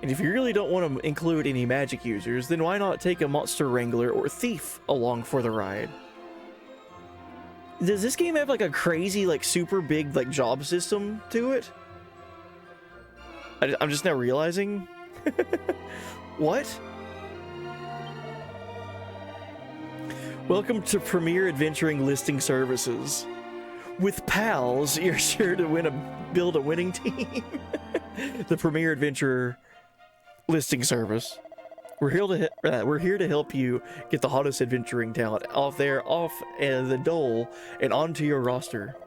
And if you really don't want to include any magic users, then why not take a monster wrangler or thief along for the ride? Does this game have like a crazy, like super big, like job system to it? I'm just now realizing. What? Welcome to Premier Adventuring Listing Services. With pals, you're sure to build a winning team. The Premier Adventurer Listing Service. We're here to help you get the hottest adventuring talent off the dole and onto your roster.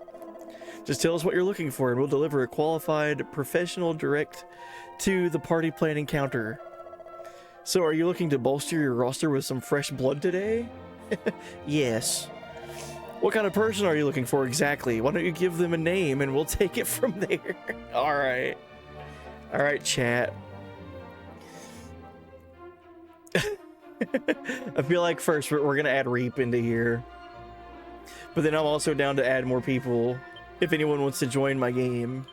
Just tell us what you're looking for, and we'll deliver a qualified professional direct to the party planning counter. So, are you looking to bolster your roster with some fresh blood today? Yes. What kind of person are you looking for exactly? Why don't you give them a name and we'll take it from there? Alright. Alright, chat. I feel like first we're gonna add Reap into here. But then I'm also down to add more people if anyone wants to join my game.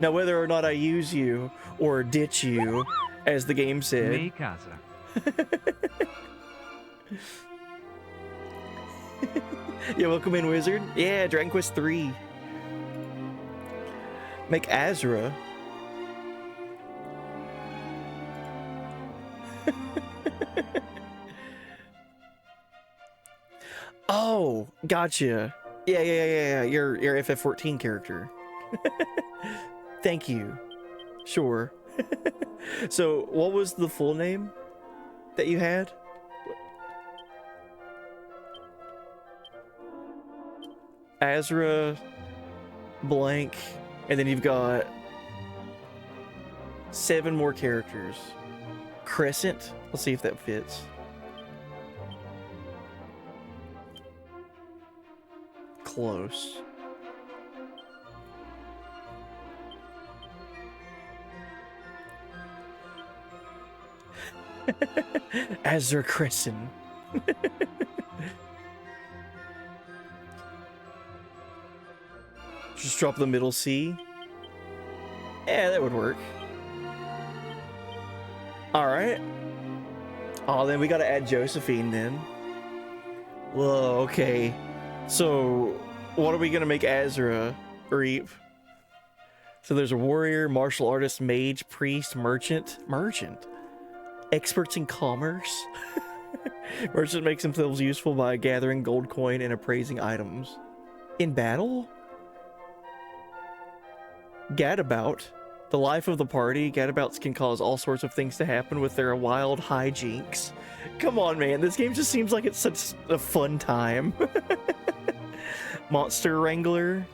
Now, whether or not I use you or ditch you, as the game said. Mi casa. Yeah, welcome in, Wizard. Yeah, Dragon Quest 3. Make Azra. Oh, gotcha. Yeah. Your FF14 character. Thank you. Sure. So, what was the full name that you had? Azra blank, and then you've got 7 more characters. Crescent. Let's see if that fits. Close. Azra Crescent. Just drop the middle C. Yeah, that would work. Alright. Oh, then we gotta add Josephine then. Whoa, okay. So, what are we gonna make Azra Reap? So there's a warrior, martial artist, mage, priest, merchant. Experts in commerce. Merchant makes themselves useful by gathering gold coin and appraising items. In battle? Gadabout. The life of the party. Gadabouts can cause all sorts of things to happen with their wild hijinks. Come on, man. This game just seems like it's such a fun time. Monster Wrangler.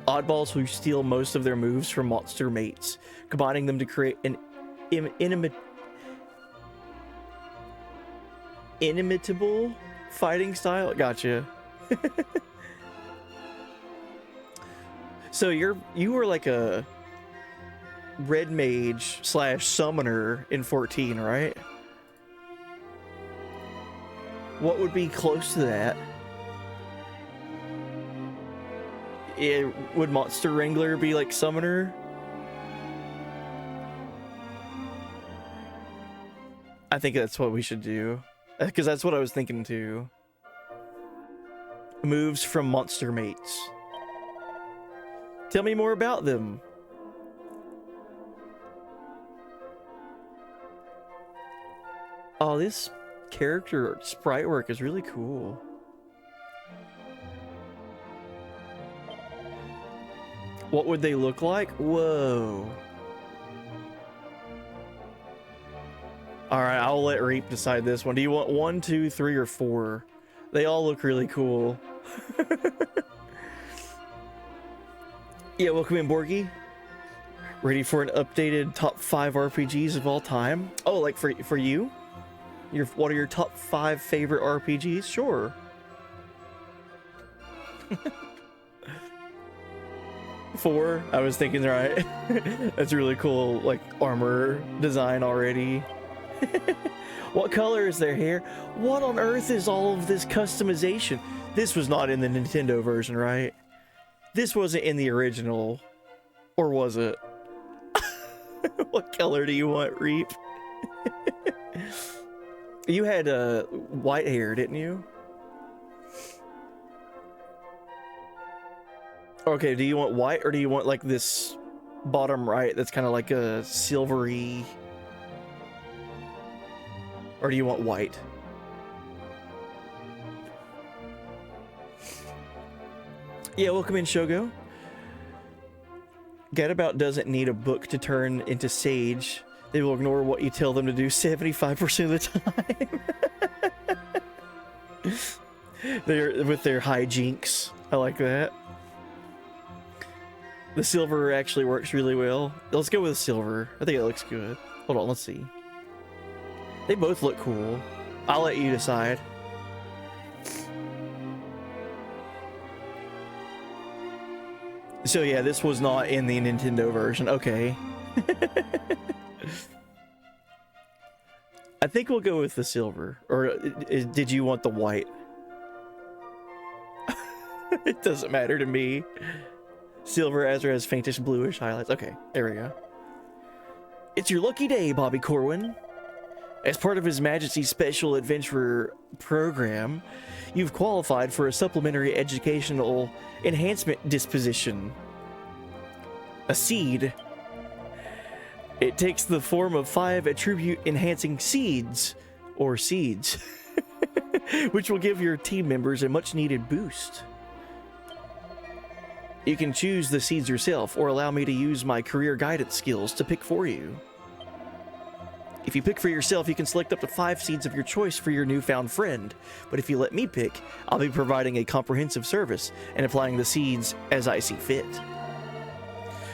Oddballs who steal most of their moves from monster mates, combining them to create an inimitable fighting style. Gotcha. So you were like a red mage / summoner in 14, right? What would be close to that? Would Monster Wrangler be like summoner? I think that's what we should do, because that's what I was thinking too. Moves from monster mates. Tell me more about them. Oh, this character sprite work is really cool. What would they look like? Whoa. Alright, I'll let Reap decide this one. Do you want 1, 2, 3, or 4? They all look really cool. Yeah, welcome in, Borgie. Ready for an updated top 5 RPGs of all time? Oh, like for you? What are your top 5 favorite RPGs? Sure. 4? I was thinking, right. That's really cool, like armor design already. What color is their hair? What on earth is all of this customization? This was not in the Nintendo version, right? This wasn't in the original. Or was it? What color do you want, Reap? You had white hair, didn't you? Okay, do you want white or do you want like this bottom right that's kind of like a silvery? Or do you want white? Yeah, welcome in, Shogo. Gadabout doesn't need a book to turn into sage. They will ignore what you tell them to do 75% of the time. They're with their hijinks. I like that. The silver actually works really well. Let's go with the silver. I think it looks good. Hold on, let's see. They both look cool. I'll let you decide. So yeah, this was not in the Nintendo version. Okay. I think we'll go with the silver. Or did you want the white? It doesn't matter to me. Silver Azra has faintish bluish highlights. Okay, there we go. It's your lucky day, Bobby Corwin. As part of His Majesty's Special Adventurer program, you've qualified for a supplementary educational enhancement disposition. A seed. It takes the form of 5 attribute enhancing seeds, or seeds, which will give your team members a much needed boost. You can choose the seeds yourself, or allow me to use my career guidance skills to pick for you. If you pick for yourself, you can select up to 5 seeds of your choice for your newfound friend. But if you let me pick, I'll be providing a comprehensive service and applying the seeds as I see fit.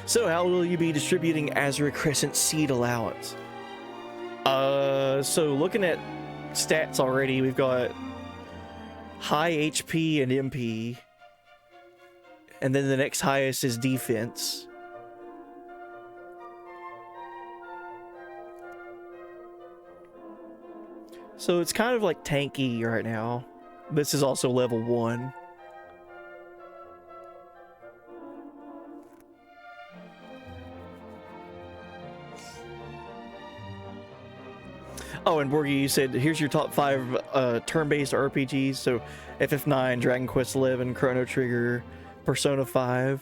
So how will you be distributing Azra Crescent seed allowance? So looking at stats already, we've got high HP and MP. And then the next highest is defense. So it's kind of like tanky right now. This is also level 1. Oh, and Borgie, you said, here's your top 5 turn-based RPGs. So FF9, Dragon Quest XI, Chrono Trigger, Persona 5.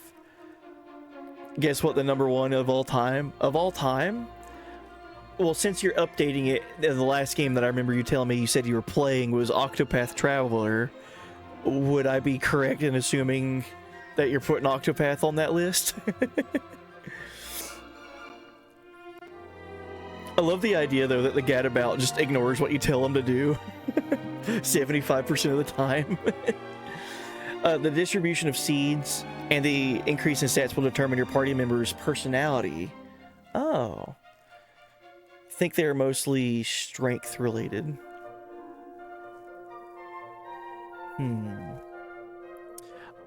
Guess what the number 1 of all time? Of all time? Well, since you're updating it, the last game that I remember you telling me you said you were playing was Octopath Traveler. Would I be correct in assuming that you're putting Octopath on that list? I love the idea, though, that the Gadabout just ignores what you tell him to do 75% of the time. The distribution of seeds and the increase in stats will determine your party member's personality. Oh. I think they're mostly strength related.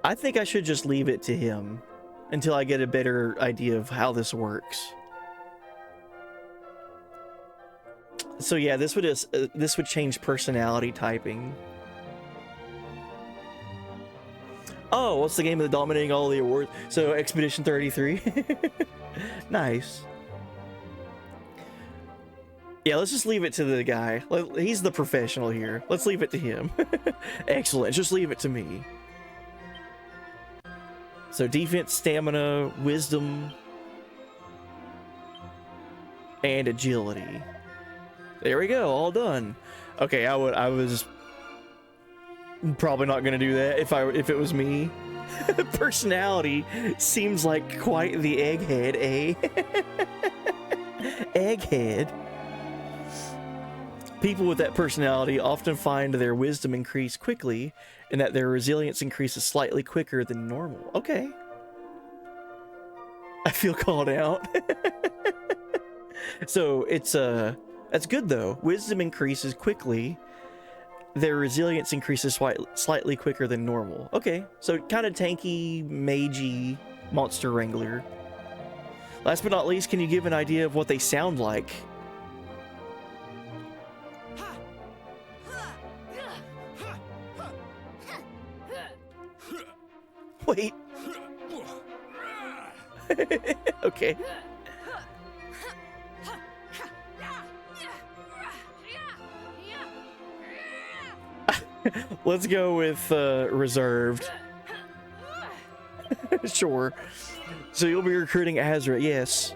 I think I should just leave it to him until I get a better idea of how this works. So yeah, this would change personality typing. Oh, what's the game of the dominating all the awards? So Expedition 33. Nice. Yeah, let's just leave it to the guy. He's the professional here. Let's leave it to him. Excellent. Just leave it to me. So defense, stamina, wisdom, and agility. There we go. All done. Okay, I was probably not gonna do that if it was me. Personality seems like quite the egghead, eh? Egghead. People with that personality often find their wisdom increase quickly and that their resilience increases slightly quicker than normal. Okay. I feel called out. So it's that's good though. Wisdom increases quickly. Their resilience increases slightly quicker than normal. Okay, so kind of tanky, magey monster wrangler. Last but not least, can you give an idea of what they sound like? Wait. Okay. Let's go with reserved. Sure. So you'll be recruiting Azra, yes.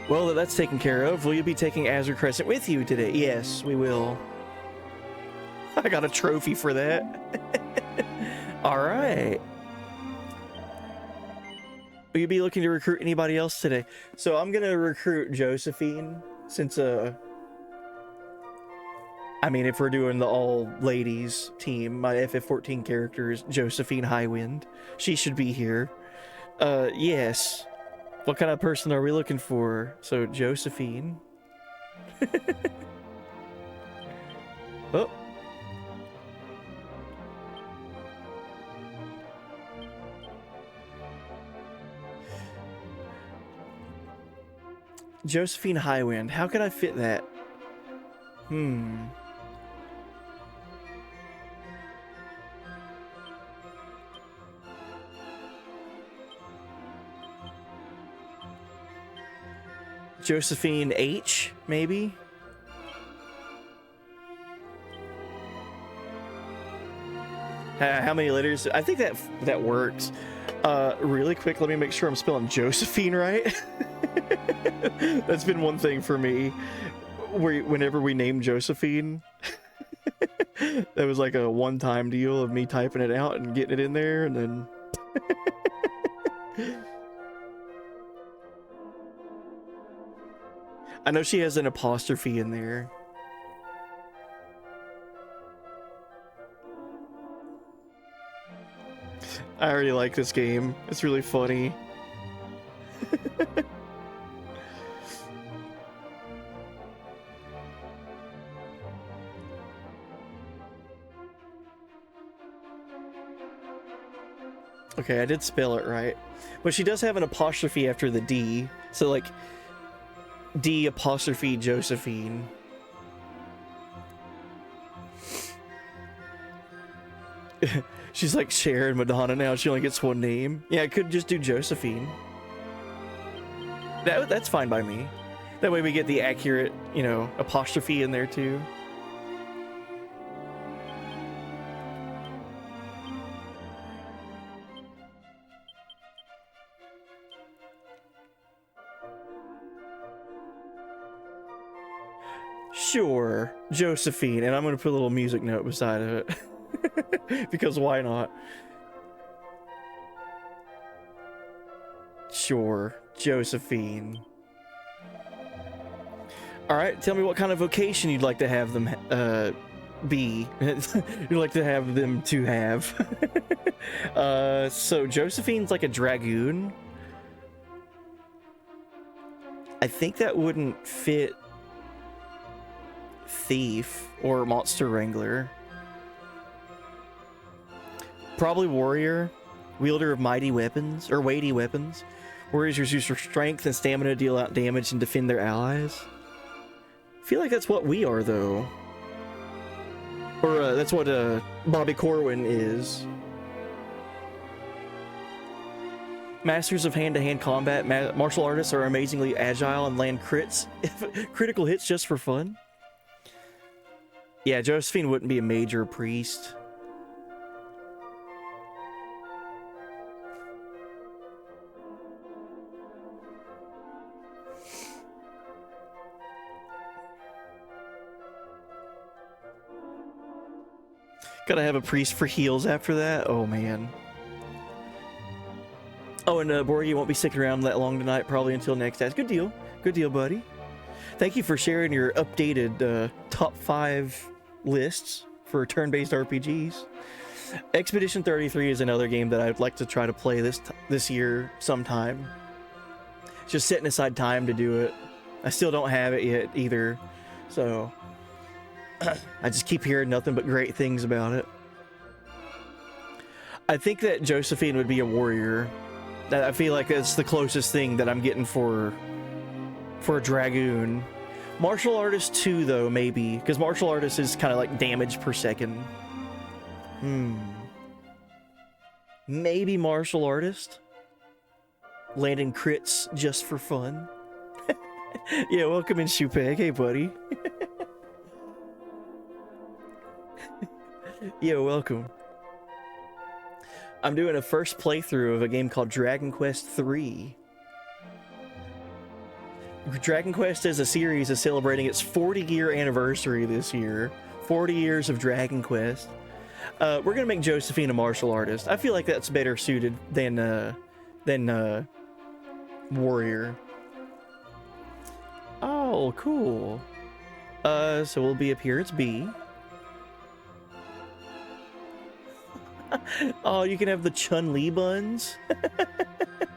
Well, that's taken care of. Will you be taking Azra Crescent with you today? Yes, we will. I got a trophy for that. All right. Will you be looking to recruit anybody else today? So I'm gonna recruit Josephine since I mean, if we're doing the all ladies team, my FF14 character is Josephine Highwind. She should be here. Yes. What kind of person are we looking for? So Josephine. Oh. Josephine Highwind. How can I fit that? Josephine H, maybe? How many letters? I think that works. Really quick, let me make sure I'm spelling Josephine right. That's been one thing for me. Whenever we named Josephine, that was like a one-time deal of me typing it out and getting it in there, and then... I know she has an apostrophe in there. I already like this game. It's really funny. Okay, I did spell it right. But she does have an apostrophe after the D. So like D apostrophe Josephine. She's like Cher and Madonna now. She only gets one name. Yeah, I could just do Josephine. That's fine by me. That way we get the accurate, you know, apostrophe in there too. Sure, Josephine, and I'm gonna put a little music note beside it. Because why not? Sure, Josephine. Alright, tell me what kind of vocation you'd like to have them be. You'd like to have them to have. So Josephine's like a dragoon. I think that wouldn't fit thief or monster wrangler. Probably warrior, wielder of mighty weapons or weighty weapons. Warriors use their strength and stamina to deal out damage and defend their allies. I feel like that's what we are, though. Or that's what Bobby Corwin is. Masters of hand-to-hand combat, martial artists are amazingly agile and land critical hits just for fun. Yeah, Josephine wouldn't be a major priest. Gotta have a priest for heals after that? Oh, man. Oh, and Borgie won't be sticking around that long tonight, probably until next task. Good deal. Good deal, buddy. Thank you for sharing your updated top 5 lists for turn-based RPGs. Expedition 33 is another game that I'd like to try to play this year sometime. Just setting aside time to do it. I still don't have it yet either, so I just keep hearing nothing but great things about it. I think that Josephine would be a warrior. I feel like that's the closest thing that I'm getting for a dragoon. Martial artist too, though, maybe, because martial artist is kind of like damage per second. Maybe martial artist. Landing crits just for fun. Yeah, welcome in, Shupeg. Hey, buddy. Yeah, welcome. I'm doing a first playthrough of a game called Dragon Quest III. Dragon Quest as a series is celebrating its 40-year anniversary this year. 40 years of Dragon Quest. We're gonna make Josephine a martial artist. I feel like that's better suited than warrior. Oh, cool. So we'll be appearance B. Oh, you can have the Chun-Li buns.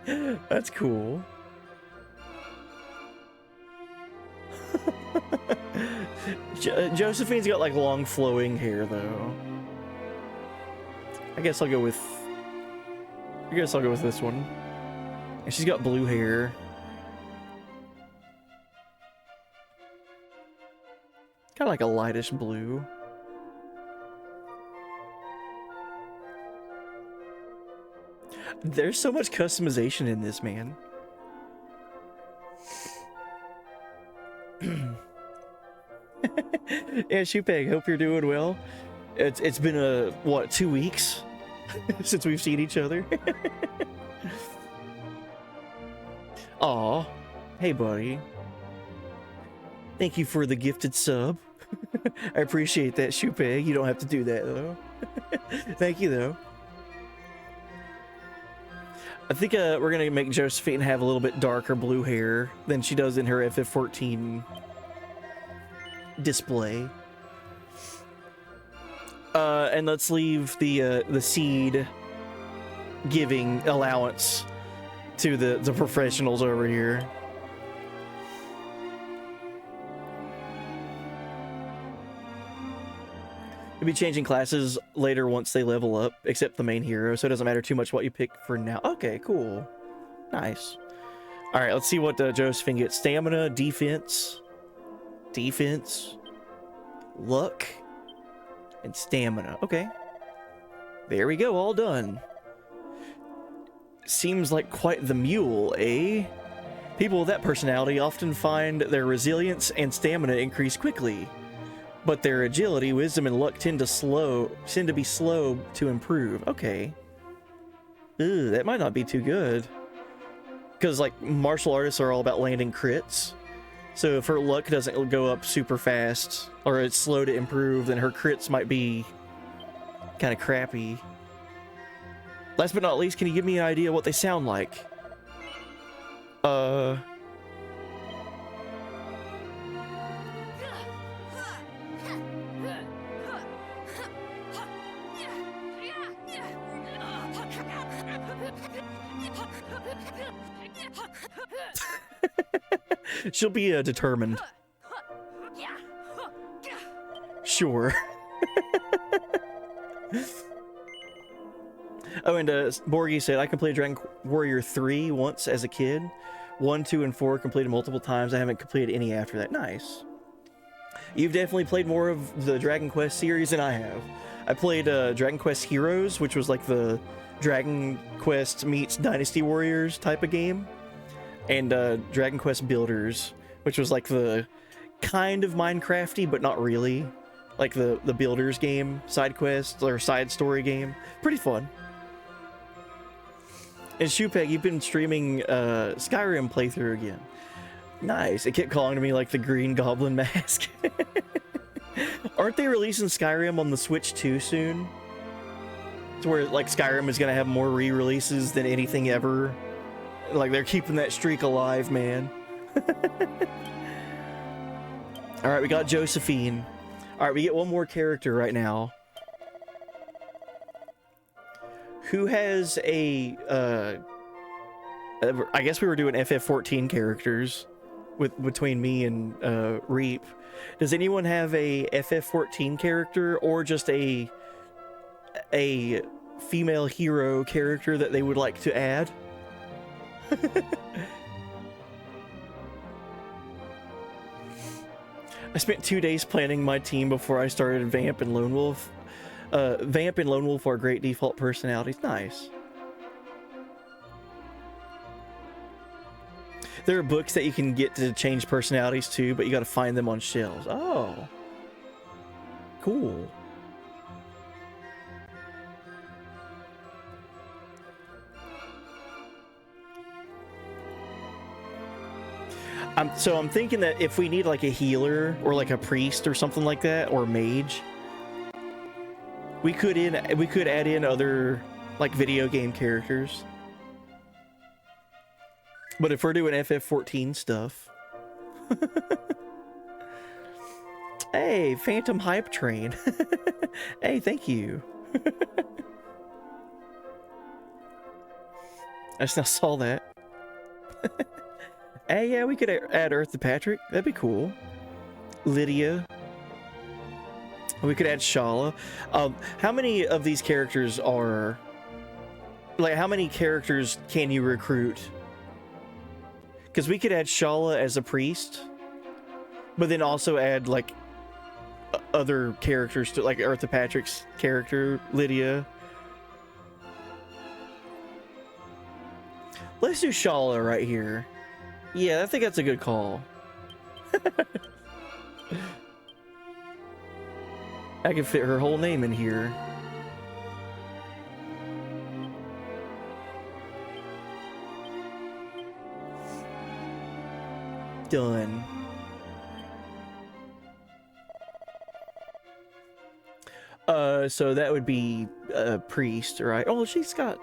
That's cool. Josephine's got like long flowing hair though. I guess I'll go with this one. And she's got blue hair. Kind of like a lightish blue. There's so much customization in this, man. Yeah, Shoepeg, hope you're doing well. It's been what, 2 weeks since we've seen each other. Aw, hey buddy. Thank you for the gifted sub. I appreciate that, Shoepeg. You don't have to do that though. Thank you though. I think we're gonna make Josephine have a little bit darker blue hair than she does in her FF14 display. And let's leave the seed giving allowance to the professionals over here. You'll be changing classes later once they level up, except the main hero, so it doesn't matter too much what you pick for now. Okay, cool. Nice. Alright, let's see what Josephine gets. Stamina, defense, luck, and stamina. Okay. There we go, all done. Seems like quite the mule, eh? People with that personality often find their resilience and stamina increase quickly, but their agility, wisdom, and luck tend to be slow to improve. Okay. Ooh, that might not be too good. Because, like, martial artists are all about landing crits. So if her luck doesn't go up super fast, or it's slow to improve, then her crits might be kind of crappy. Last but not least, can you give me an idea what they sound like? She'll be determined. Sure. Oh, and Borgie said, I completed Dragon Warrior 3 once as a kid. 1, 2, and 4 completed multiple times. I haven't completed any after that. Nice. You've definitely played more of the Dragon Quest series than I have. I played Dragon Quest Heroes, which was like the Dragon Quest meets Dynasty Warriors type of game. And Dragon Quest Builders, which was like the kind of Minecrafty, but not really. Like the Builders game, side quest, or side story game. Pretty fun. And Shoepeg, you've been streaming Skyrim playthrough again. Nice. It kept calling to me like the Green Goblin mask. Aren't they releasing Skyrim on the Switch 2 soon? To where like Skyrim is gonna have more re-releases than anything ever. Like they're keeping that streak alive, man. Alright, we got Josephine. Alright, we get one more character right now. Who has a, I guess we were doing FF14 characters between me and Reap. Does anyone have a FF14 character or just a female hero character that they would like to add? I spent 2 days planning my team before I started Vamp and Lone Wolf. Vamp and Lone Wolf are great default personalities. Nice. There are books that you can get to change personalities too, but you gotta find them on shelves. Oh. Cool. So I'm thinking that if we need like a healer or like a priest or something like that, or mage, we could add in other like video game characters. But if we're doing FF14 stuff... Hey, Phantom Hype Train. Hey, thank you. I just now saw that. Hey, yeah, we could add Earth to Patrick. That'd be cool. Lydia. We could add Shala. How many of these characters are... Like, how many characters can you recruit? Because we could add Shala as a priest, but then also add, like, other characters to, like, Eartha Patrick's character, Lydia. Let's do Shala right here. Yeah, I think that's a good call. I can fit her whole name in here. Done. So that would be a priest, right? Oh, she's got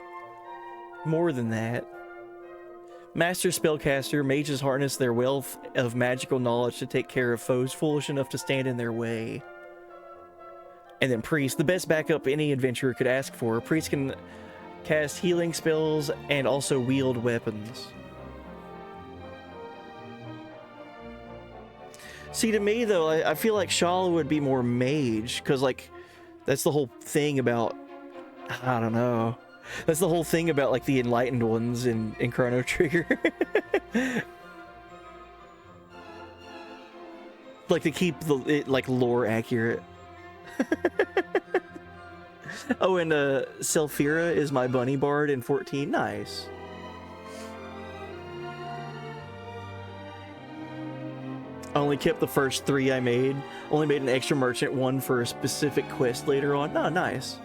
more than that. Master spellcaster, mages harness their wealth of magical knowledge to take care of foes foolish enough to stand in their way. And then priest, the best backup any adventurer could ask for. Priest can cast healing spells and also wield weapons. See, to me though, I feel like Shala would be more mage, because like that's the whole thing about, I don't know. That's the whole thing about like the enlightened ones in Chrono Trigger. Like to keep it like lore accurate. Oh, and Selphira is my bunny bard in 14. Nice. I only kept the first 3 I made. Only made an extra merchant one for a specific quest later on. Oh, nice.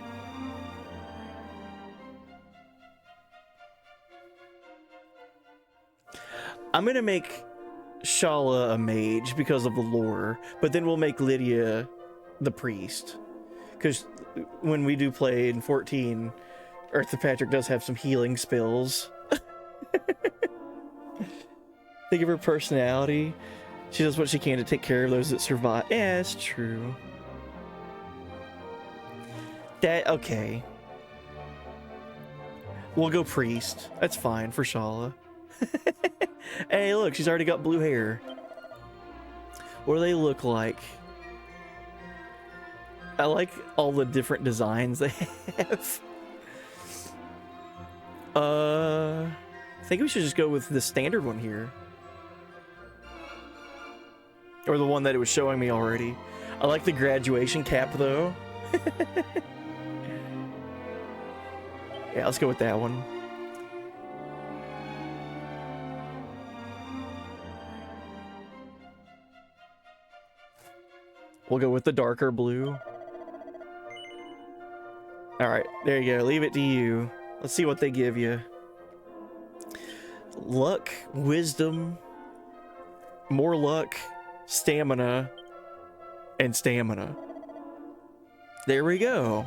I'm gonna make Shala a mage because of the lore, but then we'll make Lydia the priest. Because when we do play in 14, Eartha Patrick does have some healing spells. Think of her personality. She does what she can to take care of those that survive. Yeah, it's true. Okay. We'll go priest. That's fine for Shala. Hey, look, she's already got blue hair. What do they look like? I like all the different designs they have. I think we should just go with the standard one here. Or the one that it was showing me already. I like the graduation cap, though. Yeah, let's go with that one. We'll go with the darker blue. Alright, there you go. Leave it to you. Let's see what they give you. Luck, wisdom, more luck, stamina, and stamina. There we go.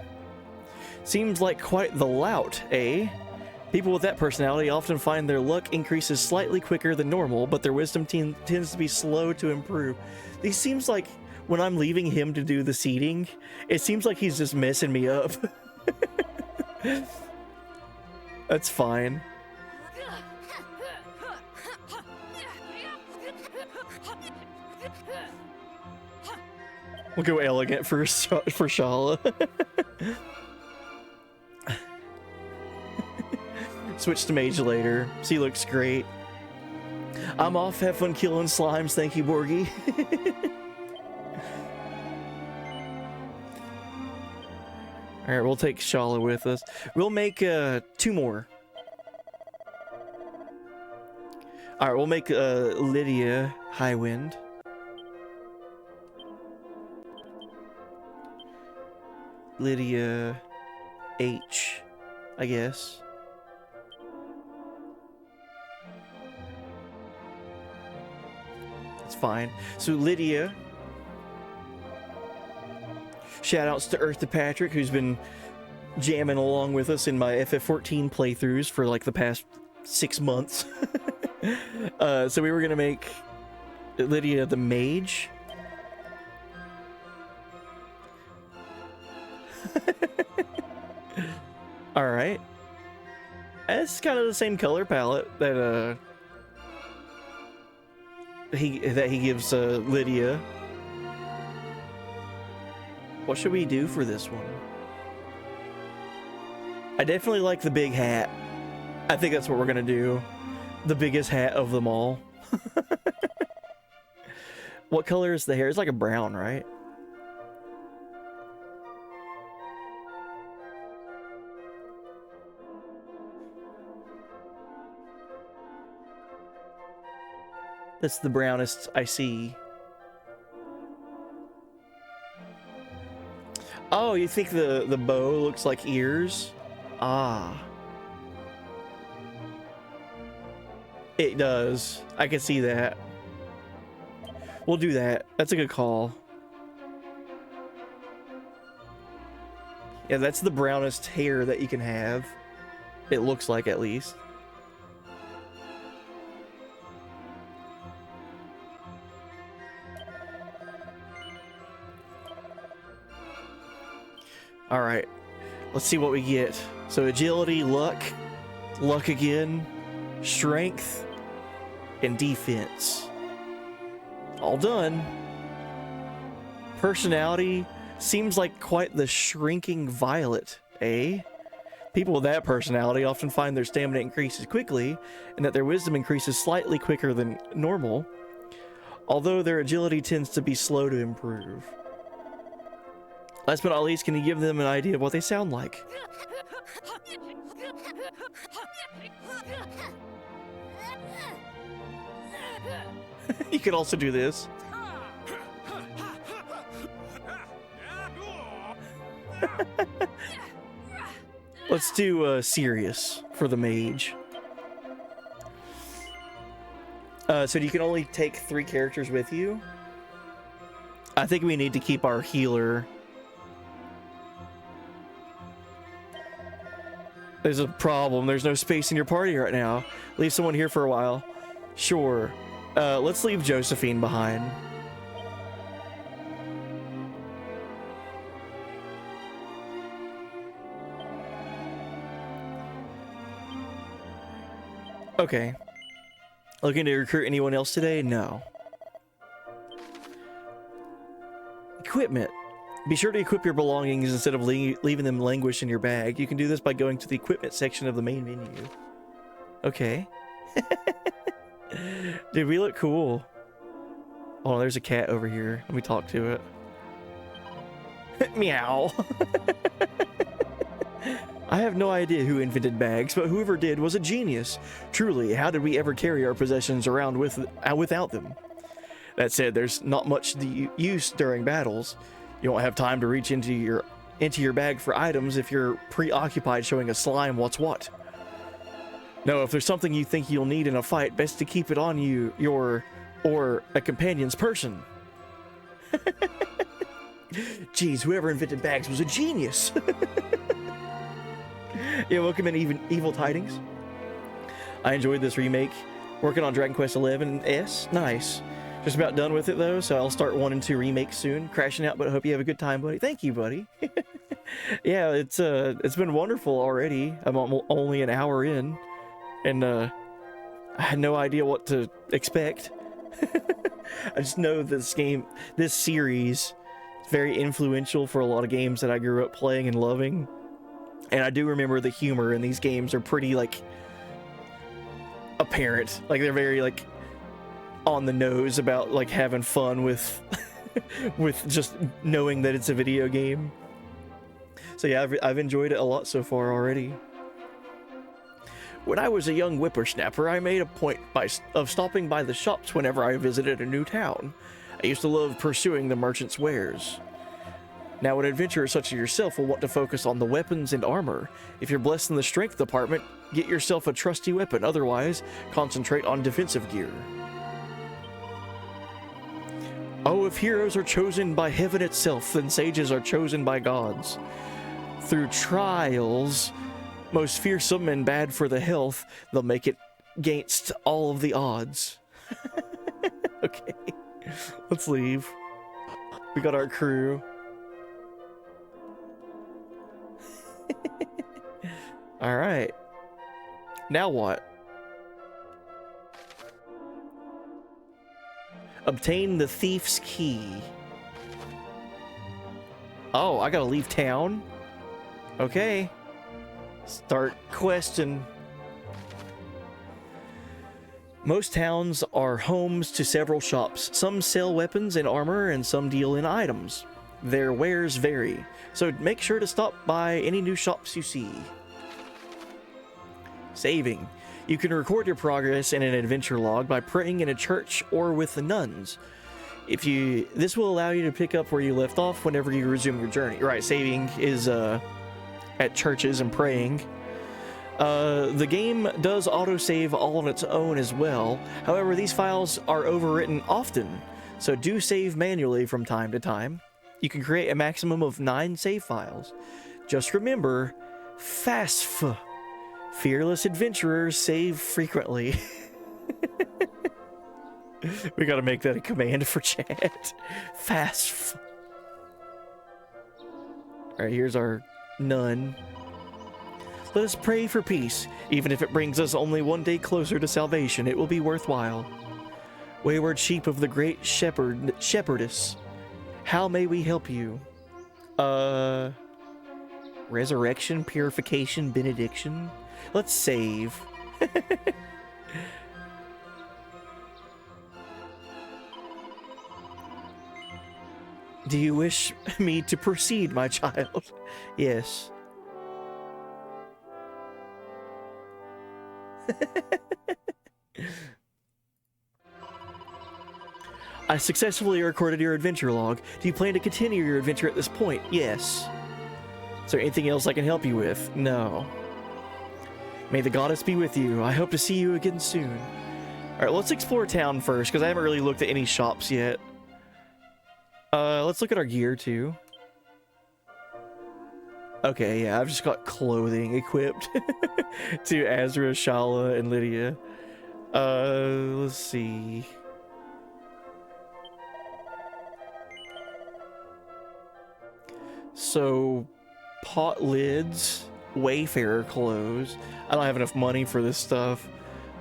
Seems like quite the lout, eh? People with that personality often find their luck increases slightly quicker than normal, but their wisdom tends to be slow to improve. These seems like when I'm leaving him to do the seeding, it seems like he's just messing me up. That's fine. We'll go elegant for Shala. Switch to mage later. She looks great. I'm off. Have fun killing slimes. Thank you, Borgie. Alright, we'll take Shala with us. We'll make 2 more. Alright, we'll make Lydia Highwind. Lydia H, I guess. That's fine. So Lydia. Shoutouts to Eartha Patrick, who's been jamming along with us in my FF14 playthroughs for like the past 6 months. So we were gonna make Lydia the mage. All right. It's kind of the same color palette that he gives Lydia. What should we do for this one? I definitely like the big hat. I think that's what we're gonna do. The biggest hat of them all. What color is the hair? It's like a brown, right? That's the brownest I see. Oh, you think the bow looks like ears? Ah. It does. I can see that. We'll do that. That's a good call. Yeah, that's the brownest hair that you can have. It looks like, at least. All right, let's see what we get. So agility, luck again, strength, and defense. All done. Personality seems like quite the shrinking violet, eh? People with that personality often find their stamina increases quickly and that their wisdom increases slightly quicker than normal, although their agility tends to be slow to improve. Last but not least, can you give them an idea of what they sound like? You could also do this. Let's do Sirius for the mage. So you can only take 3 characters with you. I think we need to keep our healer. There's a problem. There's no space in your party right now. Leave someone here for a while. Sure. Let's leave Josephine behind. Okay. Looking to recruit anyone else today? No. Equipment. Be sure to equip your belongings instead of leaving them languish in your bag. You can do this by going to the equipment section of the main menu. Okay. Dude, we look cool. Oh, there's a cat over here. Let me talk to it. Meow. I have no idea who invented bags, but whoever did was a genius. Truly, how did we ever carry our possessions around without them? That said, there's not much use during battles. You won't have time to reach into your bag for items if you're preoccupied showing a slime what's what. No, if there's something you think you'll need in a fight, best to keep it on you, or a companion's person. Geez, whoever invented bags was a genius. Yeah, welcome in Evil Tidings. I enjoyed this remake. Working on Dragon Quest XI-S. Nice. Just about done with it though, so I'll start 1 and 2 remakes soon. Crashing out, but I hope you have a good time, buddy. Thank you, buddy. Yeah, it's been wonderful already. I'm only an hour in, and I had no idea what to expect. I just know this series is very influential for a lot of games that I grew up playing and loving. And I do remember the humor in these games are pretty, like, apparent. Like, they're very, like, on the nose about, like, having fun with with just knowing that it's a video game. So yeah, I've enjoyed it a lot so far already. When I was a young whippersnapper, I made a point of stopping by the shops whenever I visited a new town. I used to love pursuing the merchant's wares. Now, an adventurer such as yourself will want to focus on the weapons and armor. If you're blessed in the strength department, get yourself a trusty weapon. Otherwise, concentrate on defensive gear. Oh, if heroes are chosen by heaven itself, then sages are chosen by gods. Through trials, most fearsome and bad for the health, they'll make it against all of the odds. Okay, let's leave. We got our crew. All right. Now what? Obtain the thief's key. Oh, I gotta leave town? Okay. Start questing. Most towns are homes to several shops. Some sell weapons and armor, and some deal in items. Their wares vary, so make sure to stop by any new shops you see. Saving. You can record your progress in an adventure log by praying in a church or with the nuns. This will allow you to pick up where you left off whenever you resume your journey. Right, saving is at churches and praying. The game does autosave all on its own as well. However, these files are overwritten often, so do save manually from time to time. You can create a maximum of 9 save files. Just remember, FASF. Fearless adventurers save frequently. We gotta make that a command for chat. FASF. Alright, here's our nun. Let us pray for peace. Even if it brings us only one day closer to salvation, it will be worthwhile. Wayward sheep of the great shepherdess, how may we help you? Resurrection, purification, benediction. Let's save. Do you wish me to proceed, my child? Yes. I successfully recorded your adventure log. Do you plan to continue your adventure at this point? Yes. Is there anything else I can help you with? No. May the goddess be with you. I hope to see you again soon. Alright, let's explore town first, because I haven't really looked at any shops yet. Let's look at our gear, too. Okay, yeah, I've just got clothing equipped to Azra, Shala, and Lydia. Let's see. So, pot lids, Wayfarer clothes. I don't have enough money for this stuff.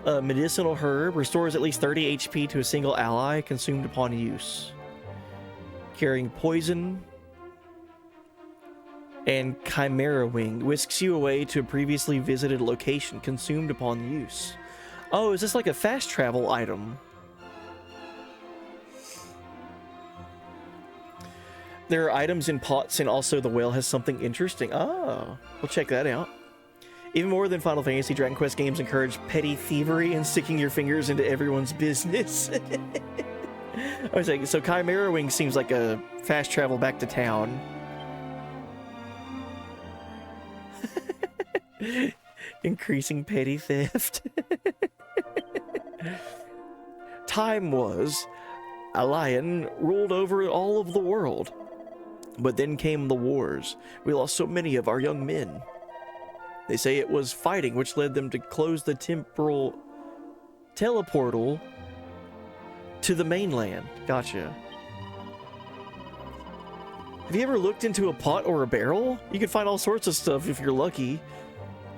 Medicinal herb restores at least 30 HP to a single ally consumed upon use. Carrying poison. And Chimera Wing whisks you away to a previously visited location consumed upon use. Oh, is this like a fast travel item? There are items in pots, and also the whale has something interesting. Oh, we'll check that out. Even more than Final Fantasy, Dragon Quest games encourage petty thievery and sticking your fingers into everyone's business. I was like, so Chimera Wing seems like a fast travel back to town. Increasing petty theft. Time was, a lion ruled over all of the world. But then came the wars. We lost so many of our young men. They say it was fighting which led them to close the temporal teleportal to the mainland. Gotcha. Have you ever looked into a pot or a barrel? You can find all sorts of stuff if you're lucky.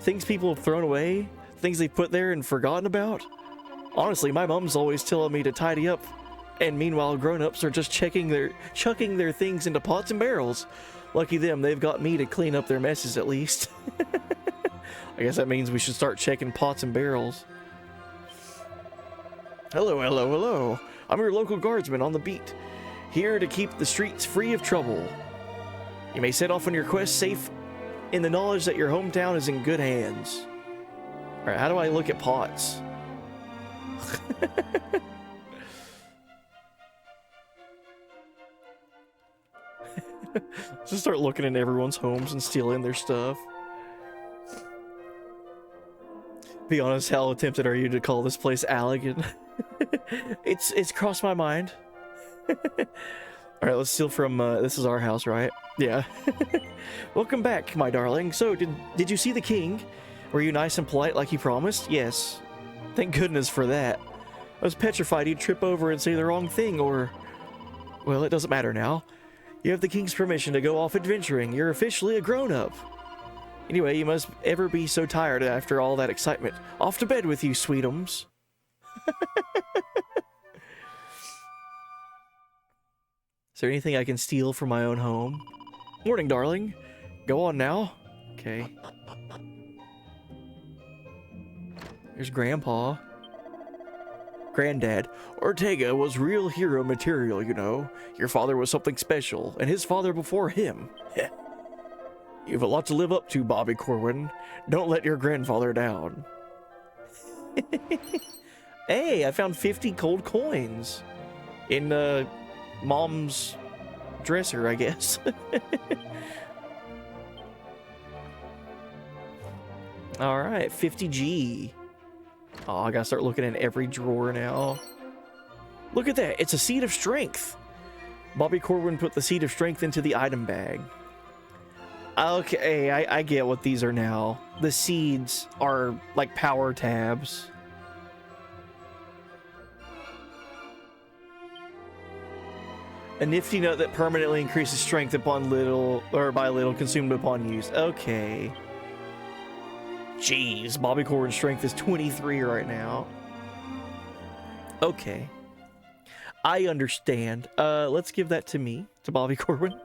Things people have thrown away, things they put there and forgotten about. Honestly, my mom's always telling me to tidy up, and meanwhile grown-ups are just chucking their things into pots and barrels. Lucky them, they've got me to clean up their messes at least. I guess that means we should start checking pots and barrels. Hello, hello, hello. I'm your local guardsman on the beat, here to keep the streets free of trouble. You may set off on your quest safe in the knowledge that your hometown is in good hands. Alright, how do I look at pots? Just start looking in everyone's homes and stealing their stuff. Be honest, how tempted are you to call this place Allegan? It's crossed my mind. Alright, let's steal from, this is our house, right? Yeah. Welcome back, my darling. So, did you see the king? Were you nice and polite like you promised? Yes. Thank goodness for that. I was petrified he'd trip over and say the wrong thing, or... Well, it doesn't matter now. You have the king's permission to go off adventuring. You're officially a grown-up. Anyway, you must ever be so tired after all that excitement. Off to bed with you, sweetums. Is there anything I can steal from my own home? Morning, darling. Go on now. Okay. There's Grandpa. Granddad. Ortega was real hero material, you know. Your father was something special, and his father before him. You've a lot to live up to, Bobby Corwin. Don't let your grandfather down. Hey, I found 50 gold coins. In, Mom's dresser, I guess. Alright, 50G. Oh, I gotta start looking in every drawer now. Look at that, it's a seed of strength. Bobby Corwin put the seed of strength into the item bag. Okay, I get what these are now. The seeds are like power tabs. A nifty note that permanently increases strength upon little, or by little consumed upon use. Okay. Jeez, Bobby Corwin's strength is 23 right now. Okay. I understand. Let's give that to me, to Bobby Corwin.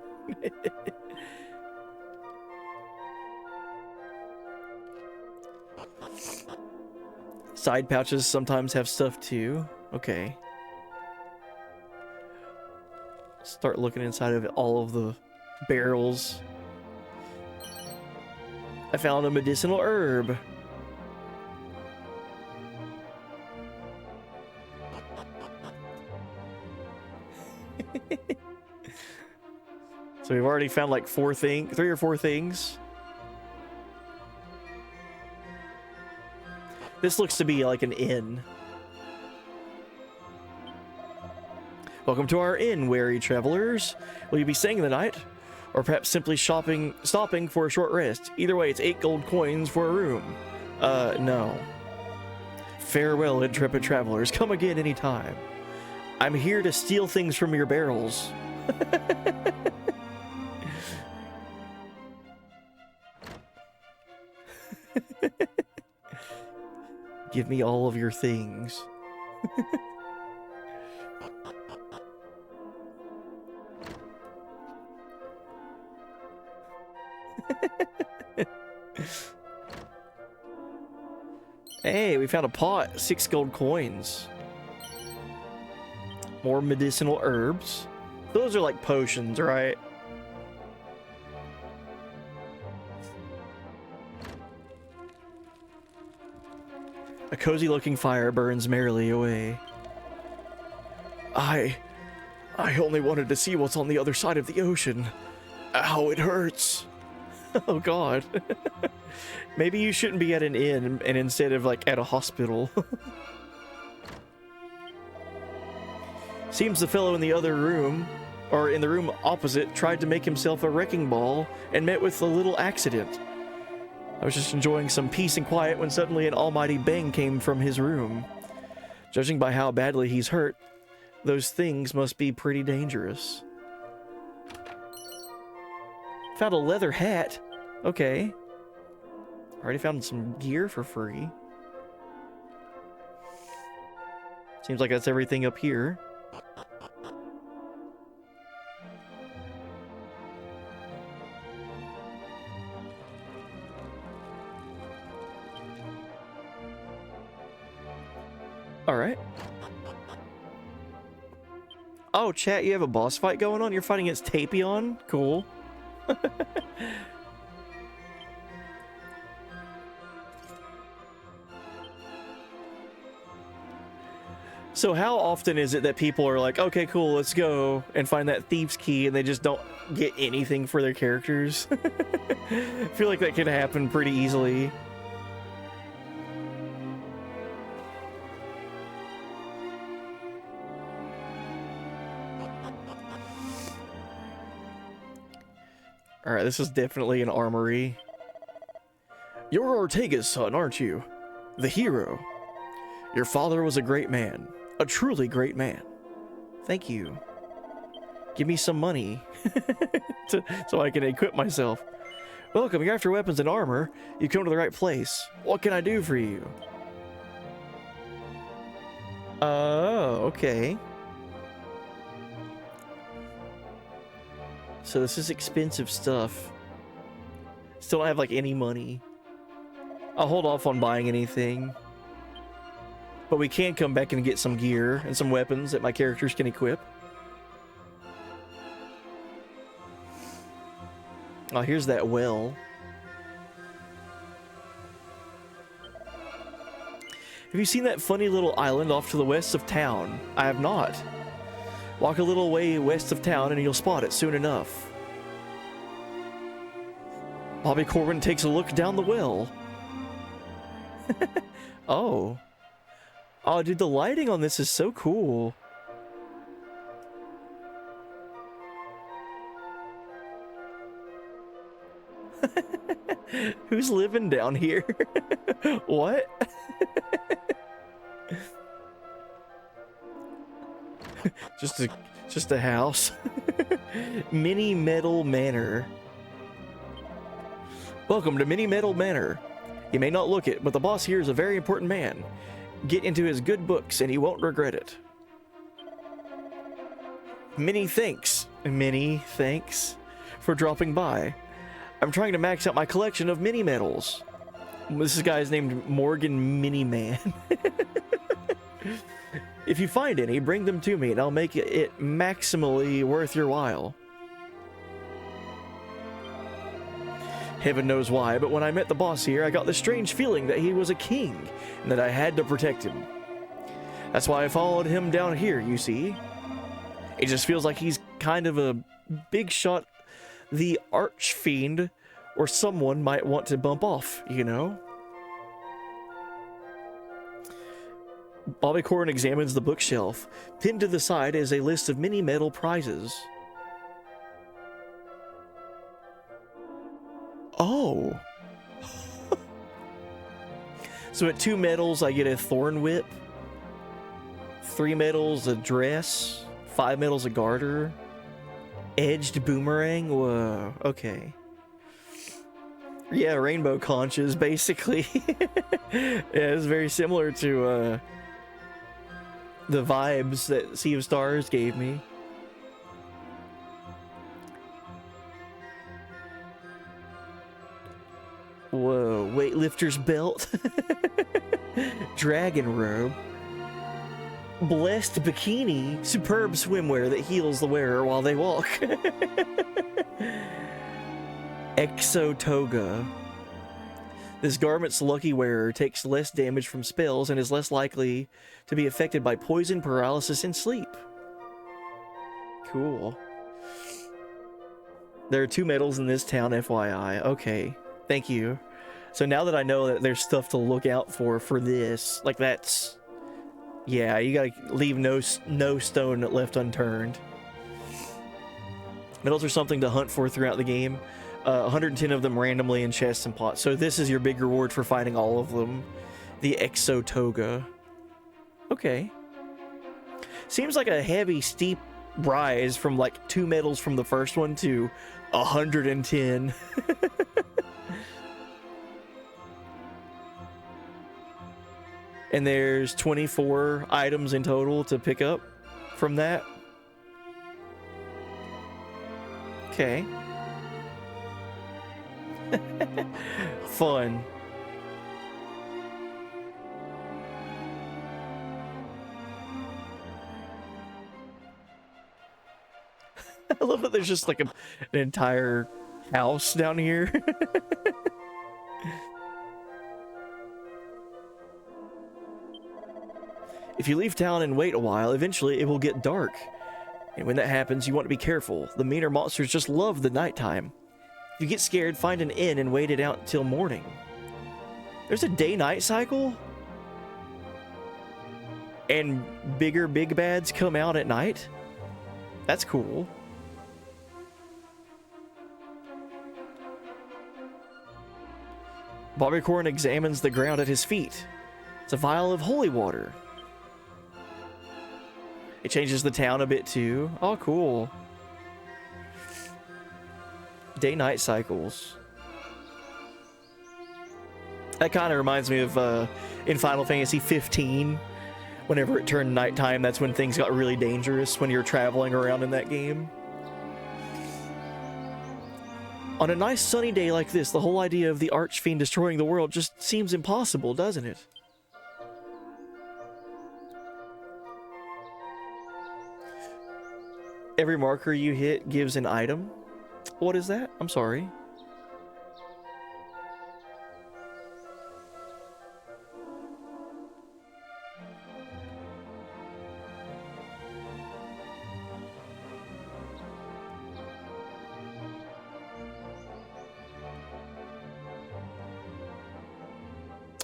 Side pouches sometimes have stuff too. Okay. Start looking inside of all of the barrels. I found a medicinal herb. So we've already found like 3 or 4 things. This looks to be like an inn. Welcome to our inn, wary travelers. Will you be staying the night? Or perhaps simply stopping for a short rest? Either way, it's 8 gold coins for a room. No. Farewell, intrepid travelers. Come again anytime. I'm here to steal things from your barrels. Give me all of your things. Hey, we found a pot. 6 gold coins. More medicinal herbs. Those are like potions, right? A cozy looking fire burns merrily away. I only wanted to see what's on the other side of the ocean. Ow, it hurts. Oh god. Maybe you shouldn't be at an inn and instead of like at a hospital. Seems the fellow in the other room, or in the room opposite, tried to make himself a wrecking ball and met with a little accident. I was just enjoying some peace and quiet when suddenly an almighty bang came from his room. Judging by how badly he's hurt, those things must be pretty dangerous. Found a leather hat. Okay. Already found some gear for free. Seems like that's everything up here. Alright. Oh, chat, you have a boss fight going on? You're fighting against Tapion? Cool. So how often is it that people are like, okay, cool, let's go and find that thief's key, and they just don't get anything for their characters? I feel like that could happen pretty easily. Alright, this is definitely an armory. You're Ortega's son, aren't you? The hero. Your father was a great man. A truly great man. Thank you. Give me some money so I can equip myself. Welcome, you're after weapons and armor. You come to the right place. What can I do for you? Oh, okay. So this is expensive stuff. Still don't have like any money. I'll hold off on buying anything. But we can come back and get some gear and some weapons that my characters can equip. Oh, here's that well. Have you seen that funny little island off to the west of town? I have not. Walk a little way west of town and you'll spot it soon enough. Bobby Corbin takes a look down the well. Oh. Oh, dude, the lighting on this is so cool. Who's living down here? What? just a house. Mini Metal Manor. Welcome to Mini Metal Manor. You may not look it, but the boss here is a very important man. Get into his good books and he won't regret it. Many thanks for dropping by. I'm trying to max out my collection of mini medals. This guy's named Morgan Miniman. If you find any, bring them to me and I'll make it maximally worth your while. Heaven knows why, but when I met the boss here, I got this strange feeling that he was a king and that I had to protect him. That's why I followed him down here, you see. It just feels like he's kind of a big shot, the archfiend, or someone might want to bump off, you know? Bobby Corbin examines the bookshelf. Pinned to the side is a list of mini metal prizes. Oh. So at 2 medals, I get a thorn whip. 3 medals, a dress. 5 medals, a garter. Edged boomerang. Whoa. Okay. Yeah, rainbow conches, basically. Yeah, it's very similar to the vibes that Sea of Stars gave me. Whoa, weightlifter's belt. Dragon robe. Blessed bikini. Superb swimwear that heals the wearer while they walk. Exo toga. This garment's lucky wearer takes less damage from spells and is less likely to be affected by poison, paralysis, and sleep. Cool. There are 2 medals in this town, FYI. Okay. Thank you. So now that I know that there's stuff to look out for this, like that's... Yeah, you gotta leave no stone left unturned. Medals are something to hunt for throughout the game. 110 of them randomly in chests and pots. So this is your big reward for finding all of them. The Exo Toga. Okay. Seems like a heavy, steep rise from like 2 medals from the first one to 110. And there's 24 items in total to pick up from that. Okay. Fun. I love that there's just like an entire house down here. If you leave town and wait a while, eventually it will get dark. And when that happens, you want to be careful. The meaner monsters just love the nighttime. If you get scared, find an inn and wait it out until morning. There's a day-night cycle? And bigger big bads come out at night? That's cool. Bobby Corbin examines the ground at his feet. It's a vial of holy water. It changes the town a bit too. Oh, cool. Day-night cycles. That kind of reminds me of in Final Fantasy 15. Whenever it turned nighttime, that's when things got really dangerous when you're traveling around in that game. On a nice sunny day like this, the whole idea of the Archfiend destroying the world just seems impossible, doesn't it? Every marker you hit gives an item. What is that? I'm sorry.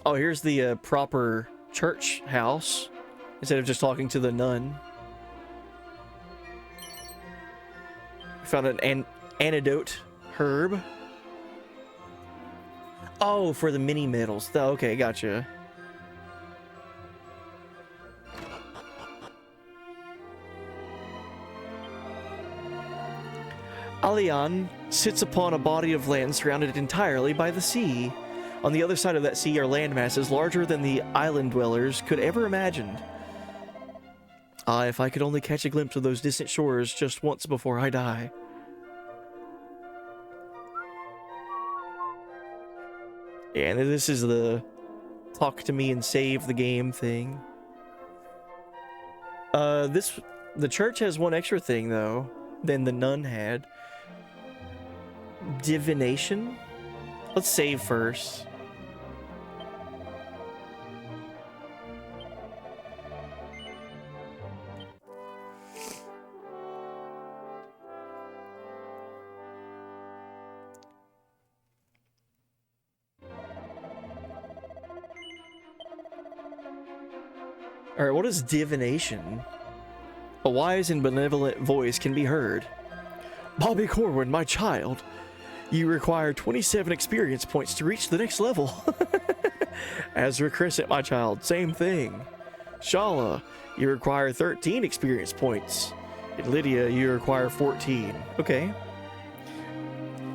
Oh, here's the proper church house, instead of just talking to the nun. Found an antidote herb. Oh, for the mini medals. Oh, okay, gotcha. Alian sits upon a body of land surrounded entirely by the sea. On the other side of that sea are land masses larger than the island dwellers could ever imagine. Ah, if I could only catch a glimpse of those distant shores just once before I die. Yeah, and this is the talk to me and save the game thing. The church has one extra thing though than the nun had. Divination? Let's save first. Alright, what is divination? A wise and benevolent voice can be heard. Bobby Corwin, my child. You require 27 experience points to reach the next level. Ezra Crescent, my child, same thing. Shala, you require 13 experience points. And Lydia, you require 14. Okay.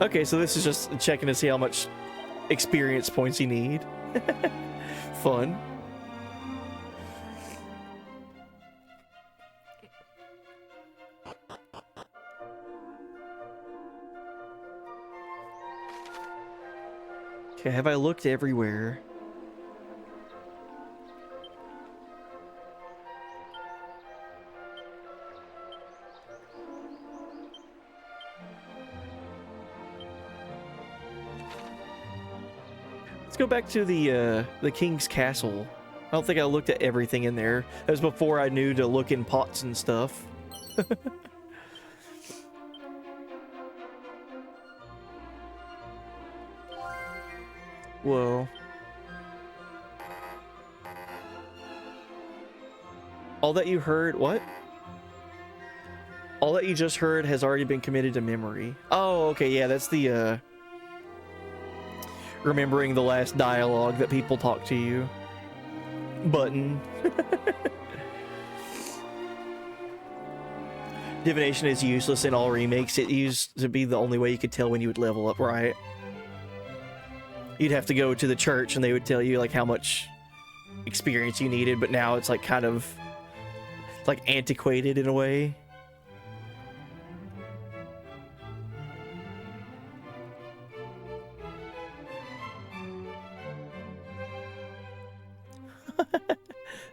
Okay, so this is just checking to see how much experience points you need. Fun. Okay, have I looked everywhere? Let's go back to the King's Castle. I don't think I looked at everything in there. That was before I knew to look in pots and stuff. Whoa. All that you heard, what? All that you just heard has already been committed to memory. Oh, okay, yeah, that's the, remembering the last dialogue that people talk to you button. Divination is useless in all remakes. It used to be the only way you could tell when you would level up, right? You'd have to go to the church and they would tell you like how much experience you needed, but now it's like kind of like antiquated in a way.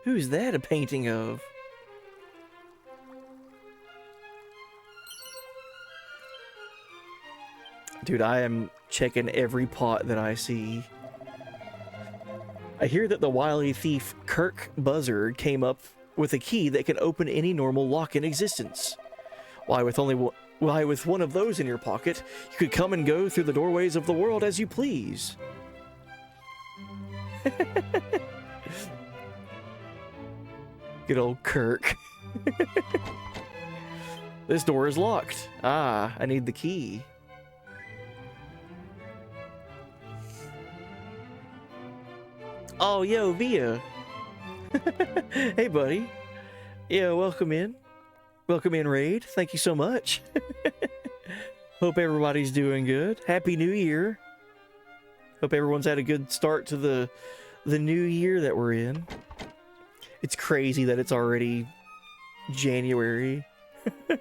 Who's that a painting of? Dude, I am checking every pot that I see. I hear that the wily thief Kirk Buzzard came up with a key that can open any normal lock in existence. Why, with one of those in your pocket, you could come and go through the doorways of the world as you please. Good old Kirk. This door is locked. Ah, I need the key. Oh, yo, Via. Hey, buddy. Yeah, welcome in. Welcome in, Raid. Thank you so much. Hope everybody's doing good. Happy New Year. Hope everyone's had a good start to the new year that we're in. It's crazy that it's already January. But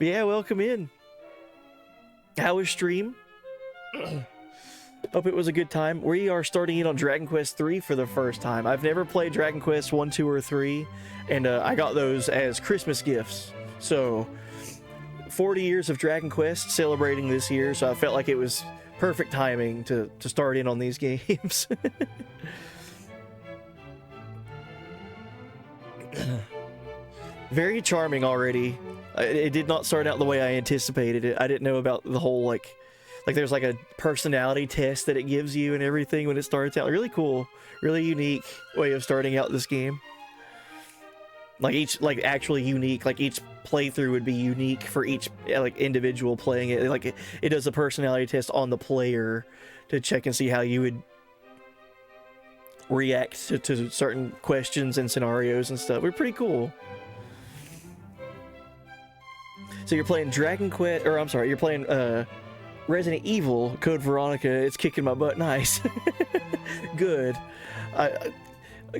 yeah, welcome in. How was stream? Hope it was a good time. We are starting in on Dragon Quest 3 for the first time. I've never played Dragon Quest 1, 2, or 3, and I got those as Christmas gifts. So, 40 years of Dragon Quest celebrating this year, so I felt like it was perfect timing to start in on these games. Very charming already. It did not start out the way I anticipated it. I didn't know about the whole, like there's like a personality test that it gives you and everything when it starts out. Really cool, really unique way of starting out this game. Like actually unique, like each playthrough would be unique for each like individual playing it. Like it does a personality test on the player to check and see how you would react to certain questions and scenarios and stuff. We're pretty cool. So you're playing you're playing Resident Evil Code Veronica. It's kicking my butt. Nice. Good.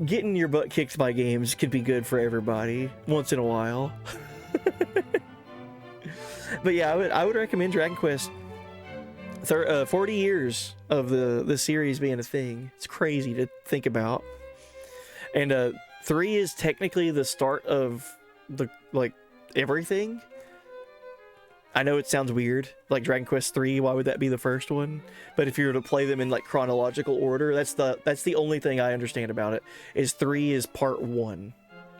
Getting your butt kicked by games could be good for everybody once in a while. But yeah, I would recommend Dragon Quest. 40 years of the series being a thing. It's crazy to think about. And 3 is technically the start of the everything. I know it sounds weird, like Dragon Quest 3, why would that be the first one? But if you were to play them in like chronological order, that's the only thing I understand about it, is 3 is part 1.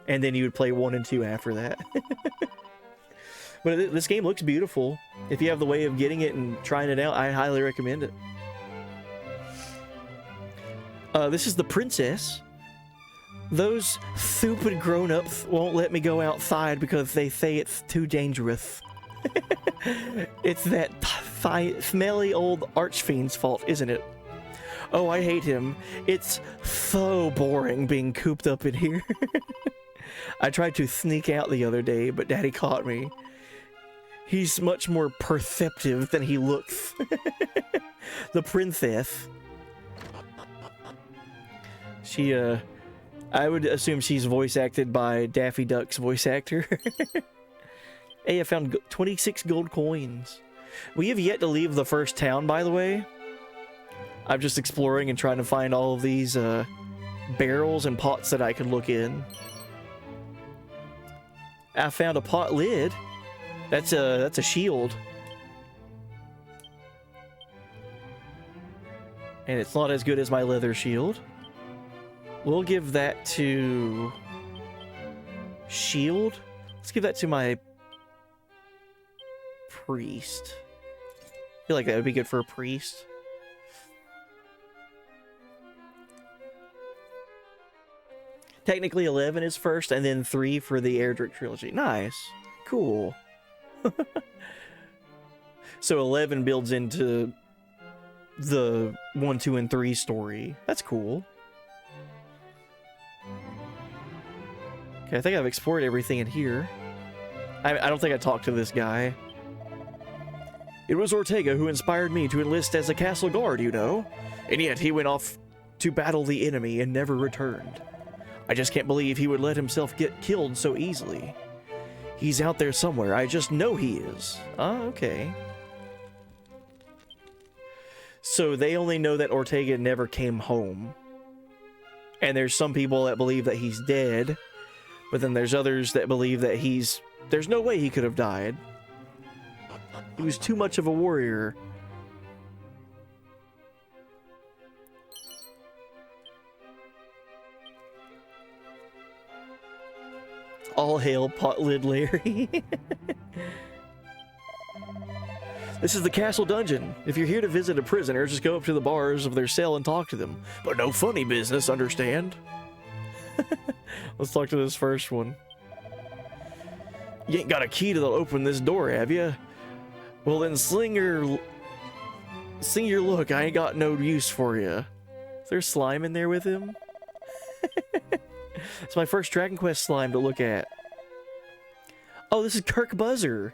And then you would play 1 and 2 after that. But this game looks beautiful. If you have the way of getting it and trying it out, I highly recommend it. This is the princess. Those stupid grown-ups won't let me go outside because they say it's too dangerous. It's that smelly old archfiend's fault, isn't it? Oh, I hate him. It's so boring being cooped up in here. I tried to sneak out the other day, but Daddy caught me. He's much more perceptive than he looks. The princess. She, I would assume she's voice acted by Daffy Duck's voice actor. Hey, I found 26 gold coins. We have yet to leave the first town, by the way. I'm just exploring and trying to find all of these barrels and pots that I can look in. I found a pot lid. That's a shield. And it's not as good as my leather shield. We'll give that to shield. Let's give that to my priest. I feel like that would be good for a priest. Technically 11 is first, and then 3 for the Erdrick trilogy. Nice. Cool. So 11 builds into the 1, 2, and 3 story. That's cool. Okay, I think I've explored everything in here. I don't think I talked to this guy. It was Ortega who inspired me to enlist as a castle guard, you know. And yet he went off to battle the enemy and never returned. I just can't believe he would let himself get killed so easily. He's out there somewhere. I just know he is. Ah, okay. So they only know that Ortega never came home. And there's some people that believe that he's dead. But then there's others that believe that there's no way he could have died. He was too much of a warrior. All hail Pot Lid Larry. This is the castle dungeon. If you're here to visit a prisoner, just go up to the bars of their cell and talk to them. But no funny business, understand? Let's talk to this first one. You ain't got a key to open this door, have you? Well then sling your look. I ain't got no use for you. Is there slime in there with him? It's my first Dragon Quest slime to look at. Oh, this is Kirk Buzzer,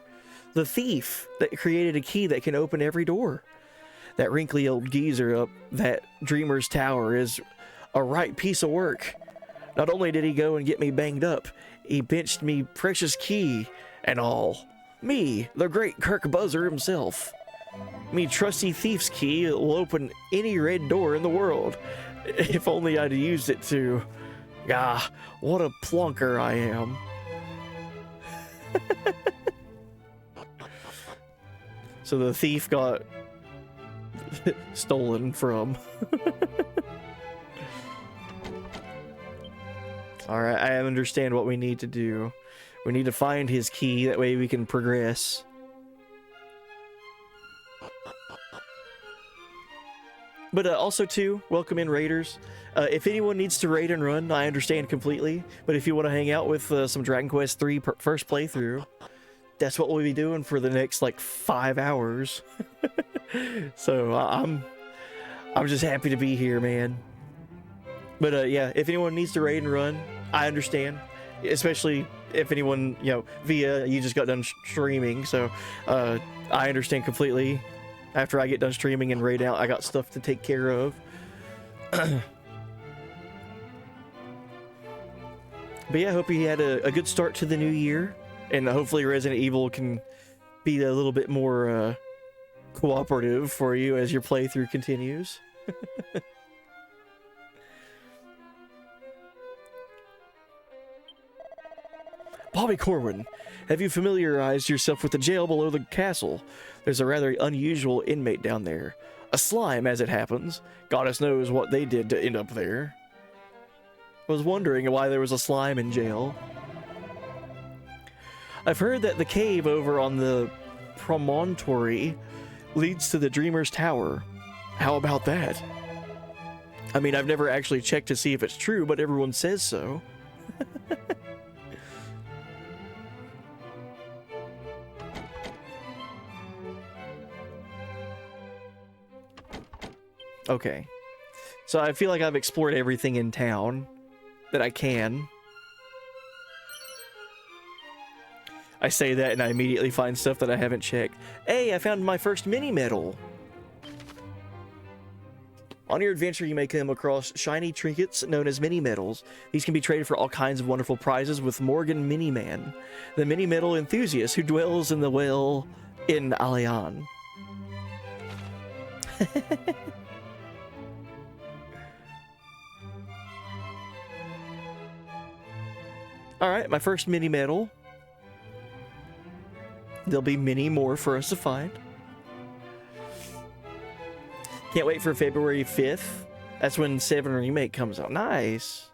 the thief that created a key that can open every door. That wrinkly old geezer up that Dreamer's Tower is a right piece of work. Not only did he go and get me banged up, he benched me precious key and all. Me, the great Kirk Buzzer himself. Me trusty thief's key will open any red door in the world. If only I'd used it to. Ah, what a plonker I am. So the thief got stolen from. Alright, I understand what we need to do. We need to find his key, that way we can progress. But also, too, welcome in raiders. If anyone needs to raid and run, I understand completely. But if you want to hang out with some Dragon Quest III first playthrough, that's what we'll be doing for the next, like, 5 hours. So, I'm just happy to be here, man. But, yeah, if anyone needs to raid and run, I understand. Especially if anyone, you know, you just got done streaming. So, I understand completely. After I get done streaming and raid out, I got stuff to take care of. But yeah, I hope you had a good start to the new year. And hopefully Resident Evil can be a little bit more cooperative for you as your playthrough continues. Bobby Corwin, have you familiarized yourself with the jail below the castle? There's a rather unusual inmate down there. A slime, as it happens. Goddess knows what they did to end up there. I was wondering why there was a slime in jail. I've heard that the cave over on the promontory leads to the Dreamer's Tower. How about that? I mean, I've never actually checked to see if it's true, but everyone says so. Okay. So I feel like I've explored everything in town that I can. I say that and I immediately find stuff that I haven't checked. Hey, I found my first mini medal. On your adventure, you may come across shiny trinkets known as mini medals. These can be traded for all kinds of wonderful prizes with Morgan Miniman, the mini medal enthusiast who dwells in the well in Alian. Alright, my first mini medal. There'll be many more for us to find. Can't wait for February 5th. That's when 7 Remake comes out. Nice.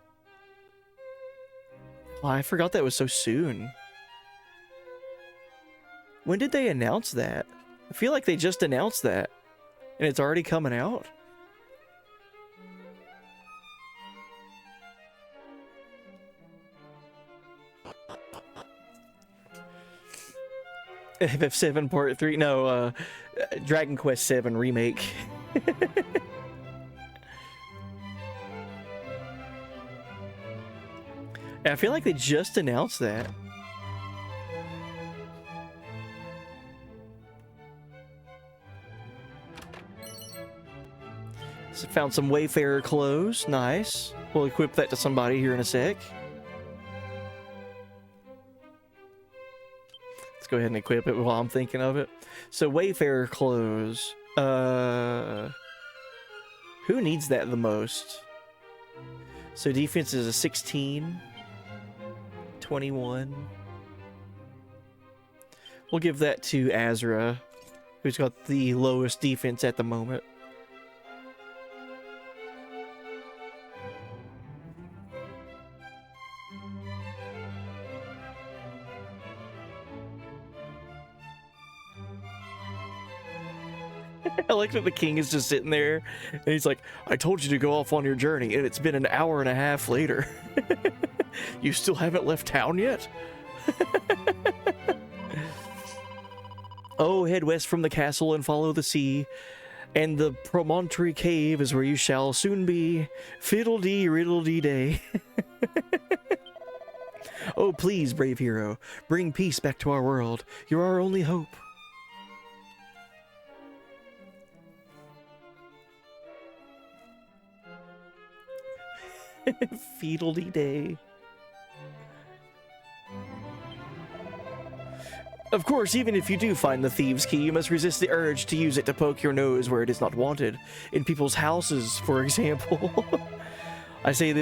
Well, I forgot that was so soon. When did they announce that? I feel like they just announced that. And it's already coming out. FF7 Part 3. No, Dragon Quest 7 Remake. I feel like they just announced that. So found some Wayfarer clothes. Nice. We'll equip that to somebody here in a sec. Let's go ahead and equip it while I'm thinking of it. So Wayfarer clothes. Who needs that the most? So defense is a 16. 21. We'll give that to Azra, who's got the lowest defense at the moment. I like that the king is just sitting there and he's like, I told you to go off on your journey and it's been an hour and a half later. You still haven't left town yet? Oh, head west from the castle and follow the sea, and the promontory cave is where you shall soon be. Fiddle-dee, riddle-dee-day. Oh, please, brave hero, bring peace back to our world. You're our only hope. Feedledy day. Of course, even if you do find the thieves' key, you must resist the urge to use it to poke your nose where it is not wanted. In people's houses, for example. I say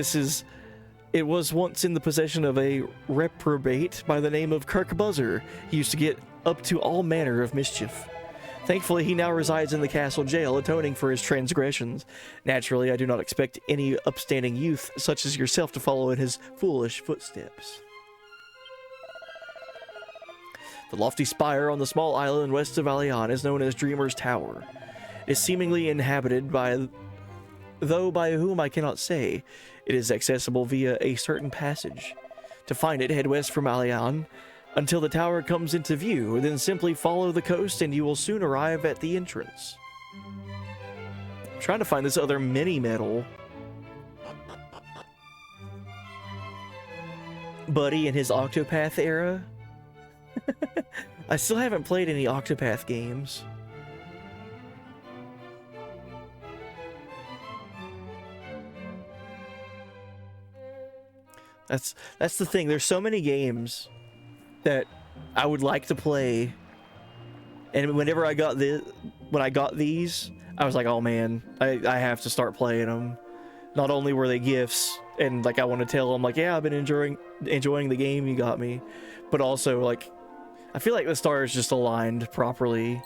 it was once in the possession of a reprobate by the name of Kirk Buzzer. He used to get up to all manner of mischief. Thankfully, he now resides in the castle jail, atoning for his transgressions. Naturally, I do not expect any upstanding youth such as yourself to follow in his foolish footsteps. The lofty spire on the small island west of Alian is known as Dreamer's Tower. It is seemingly inhabited by whom I cannot say. It is accessible via a certain passage. To find it, head west from Alian until the tower comes into view, then simply follow the coast and you will soon arrive at the entrance. I'm trying to find this other mini-medal. Buddy in his Octopath era. I still haven't played any Octopath games. That's the thing. There's so many games that I would like to play, and whenever I got these, I was like, oh man, I have to start playing them. Not only were they gifts, and like I want to tell them like, yeah, I've been enjoying the game you got me, but also like I feel like the stars just aligned properly.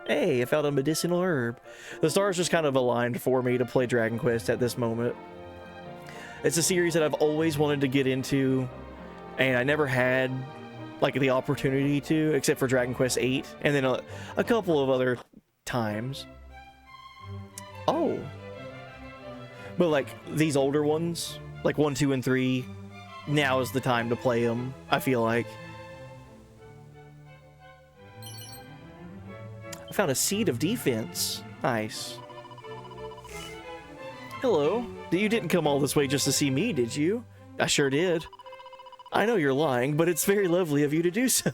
Hey, I found a medicinal herb. The stars just kind of aligned for me to play Dragon Quest at this moment. It's a series that I've always wanted to get into, and I never had like the opportunity to, except for Dragon Quest VIII, and then a couple of other times. Oh. But like these older ones, like 1, 2, and 3, now is the time to play them, I feel like. I found a seed of defense. Nice. Hello. You didn't come all this way just to see me, did you? I sure did. I know you're lying, but it's very lovely of you to do so.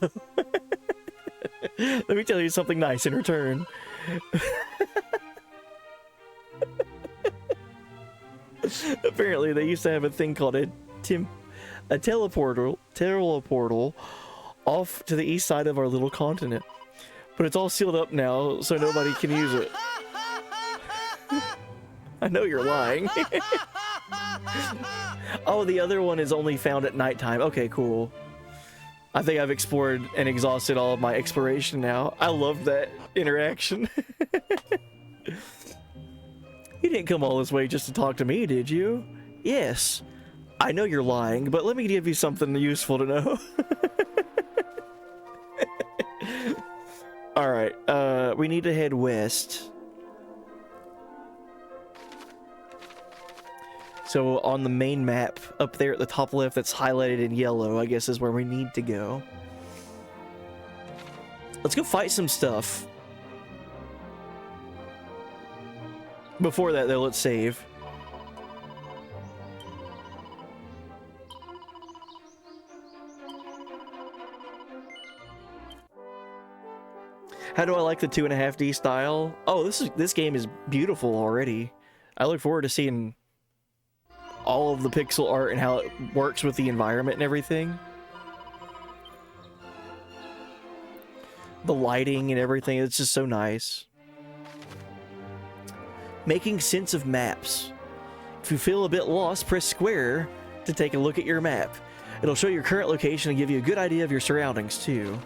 Let me tell you something nice in return. Apparently, they used to have a thing called a teleportal off to the east side of our little continent. But it's all sealed up now, so nobody can use it. I know you're lying. Oh, the other one is only found at nighttime. Okay, cool. I think I've explored and exhausted all of my exploration now. I love that interaction. You didn't come all this way just to talk to me, did you? Yes. I know you're lying, but let me give you something useful to know. Alright, we need to head west. So on the main map, up there at the top left that's highlighted in yellow, I guess is where we need to go. Let's go fight some stuff. Before that, though, let's save. How do I like the 2.5D style? Oh, this game is beautiful already. I look forward to seeing all of the pixel art and how it works with the environment and everything. The lighting and everything, it's just so nice. Making sense of maps. If you feel a bit lost, press square to take a look at your map. It'll show your current location and give you a good idea of your surroundings too.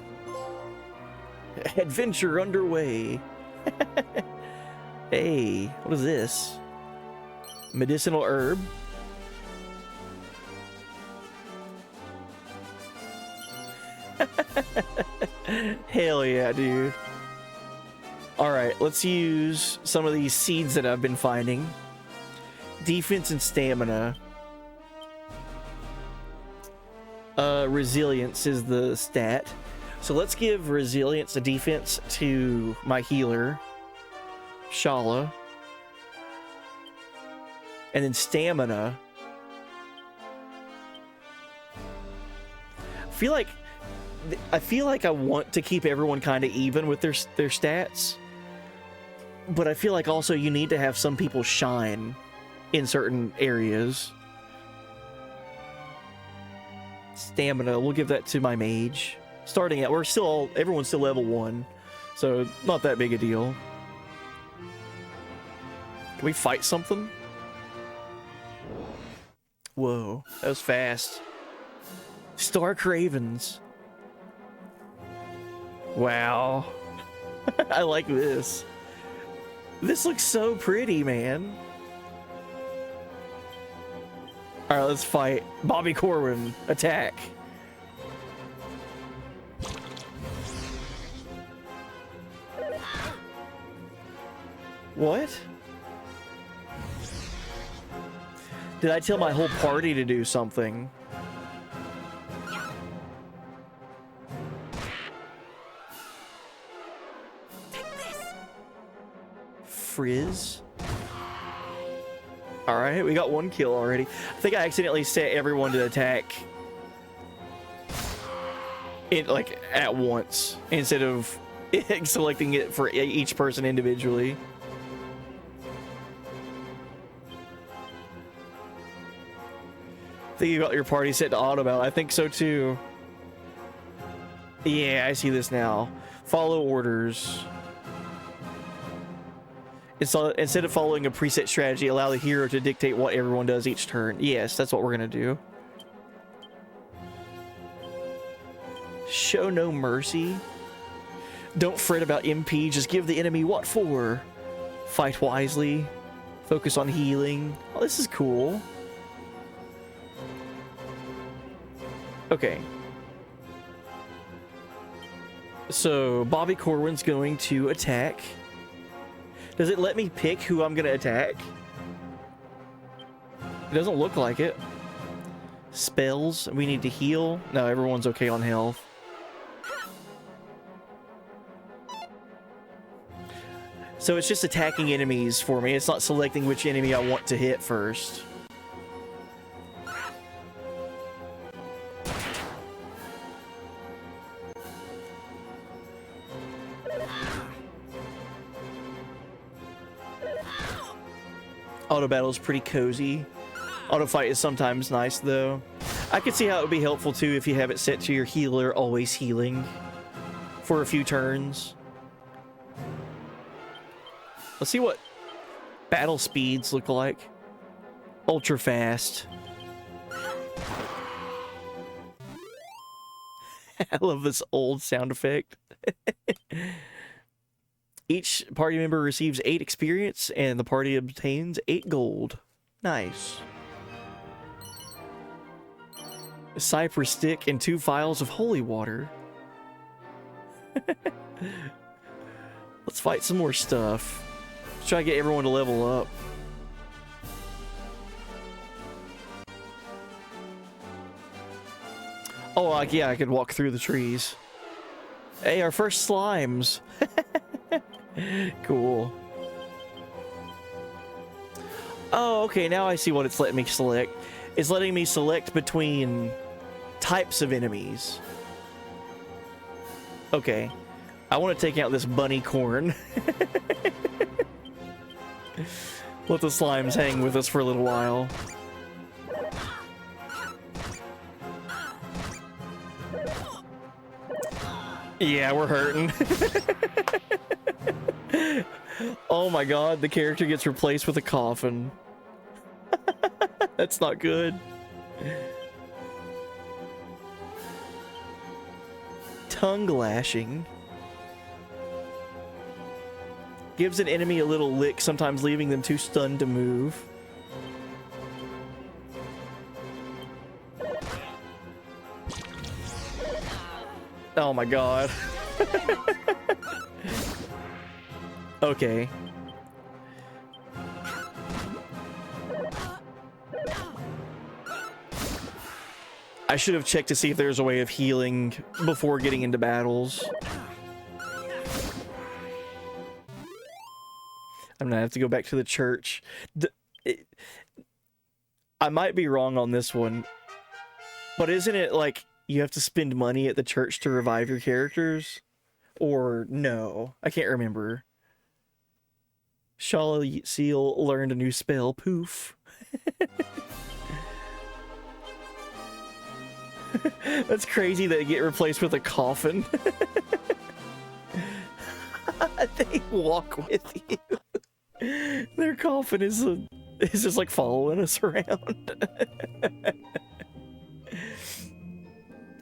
Adventure underway. Hey, what is this? Medicinal herb. Hell yeah, dude. Alright, let's use some of these seeds that I've been finding. Defense and stamina. Resilience is the stat. So let's give resilience and defense to my healer, Shala. And then stamina. I feel like I want to keep everyone kind of even with their stats, but I feel like also you need to have some people shine in certain areas. Stamina, we'll give that to my mage. Starting at, everyone's still level 1, so not that big a deal. Can we fight something? Whoa, that was fast. Stark Ravens. Wow. I like this. This looks so pretty, man. Alright, let's fight. Bobby Corwin, attack. What? Did I tell my whole party to do something? Frizz? Alright, we got 1 kill already. I think I accidentally set everyone to attack like at once instead of selecting it for each person individually. I think you got your party set to auto battle. I think so too. Yeah, I see this now. Follow orders. Instead of following a preset strategy, allow the hero to dictate what everyone does each turn. Yes, that's what we're gonna do. Show no mercy. Don't fret about MP, just give the enemy what for. Fight wisely. Focus on healing. Oh, this is cool. Okay. So, Bobby Corwin's going to attack. Does it let me pick who I'm gonna attack? It doesn't look like it. Spells, we need to heal. No, everyone's okay on health. So it's just attacking enemies for me. It's not selecting which enemy I want to hit first. Auto battle is pretty cozy. Auto fight is sometimes nice though. I could see how it would be helpful too if you have it set to your healer always healing for a few turns. Let's see what battle speeds look like. Ultra fast. I love this old sound effect. Each party member receives 8 experience, and the party obtains 8 gold. Nice. A cypress stick and 2 vials of holy water. Let's fight some more stuff. Let's try to get everyone to level up. Oh, like, yeah, I could walk through the trees. Hey, our first slimes. Cool. Oh, okay, now I see what it's letting me select. It's letting me select between types of enemies. Okay. I want to take out this bunny corn. Let the slimes hang with us for a little while. Yeah, we're hurting. Oh my god, the character gets replaced with a coffin. That's not good. Tongue lashing. Gives an enemy a little lick, sometimes leaving them too stunned to move. Oh my god. Okay. I should have checked to see if there's a way of healing before getting into battles. I'm gonna have to go back to the church. I might be wrong on this one, but isn't it like You have to spend money at the church to revive your characters? Or no? I can't remember. Shala Seal learned a new spell. Poof. That's crazy that they get replaced with a coffin. They walk with you. Their coffin is just like following us around.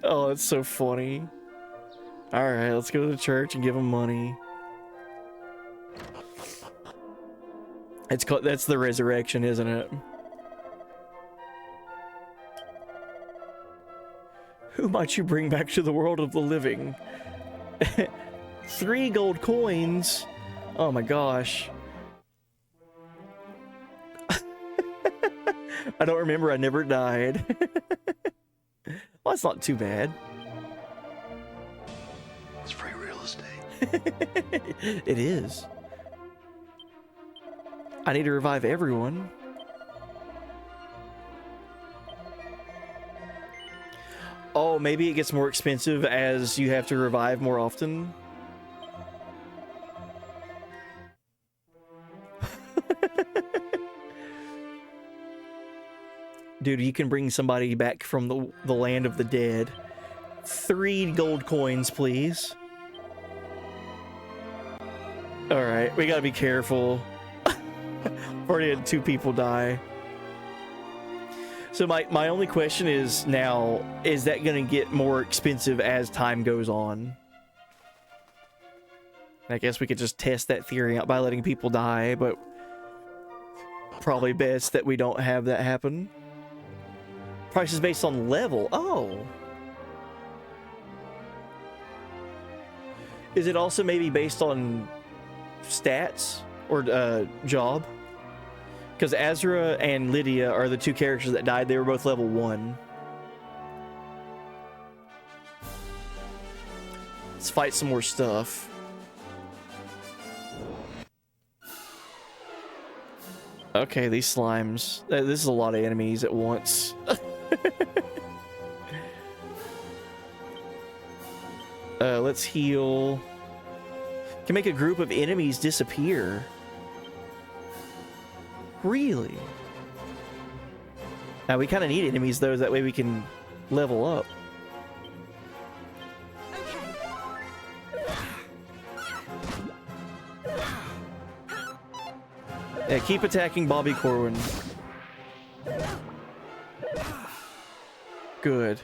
Oh, it's so funny. Alright, let's go to the church and give them money. That's the resurrection, isn't it? Who might you bring back to the world of the living? 3 gold coins? Oh my gosh. I don't remember, I never died. Well, that's not too bad. It's free real estate. It is. I need to revive everyone. Oh, maybe it gets more expensive as you have to revive more often. Dude, you can bring somebody back from the land of the dead. 3 gold coins, please. Alright, we gotta be careful. Already had 2 people die. So my only question is now, is that gonna get more expensive as time goes on? I guess we could just test that theory out by letting people die, but probably best that we don't have that happen. Price is based on level. Oh. Is it also maybe based on stats or job? Because Azra and Lydia are the 2 characters that died. They were both level 1. Let's fight some more stuff. Okay, these slimes. This is a lot of enemies at once. Let's heal. Can make a group of enemies disappear. Really? Now we kind of need enemies though, that way we can level up. Yeah, keep attacking Bobby Corwin. Good.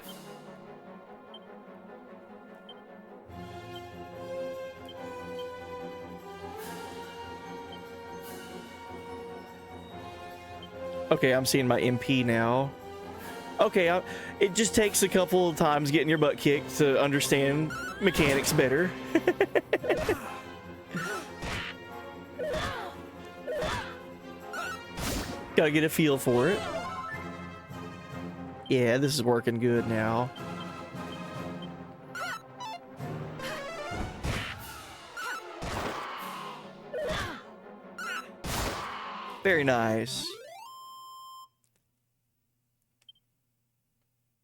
Okay, I'm seeing my MP now. Okay, it just takes a couple of times getting your butt kicked to understand mechanics better. Gotta get a feel for it. Yeah, this is working good now. Very nice.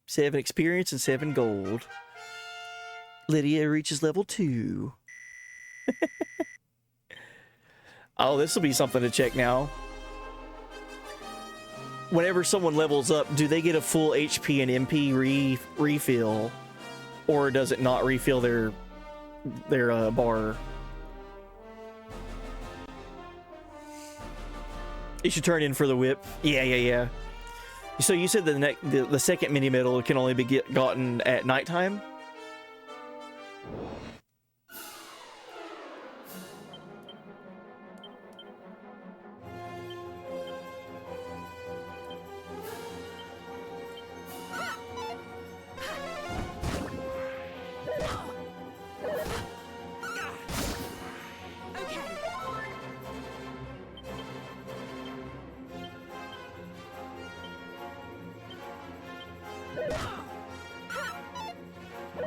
7 experience and 7 gold. Lydia reaches level 2. Oh, this will be something to check now. Whenever someone levels up, do they get a full HP and MP refill? Or does it not refill their bar? You should turn in for the whip. Yeah. So you said the second mini medal can only be gotten at nighttime?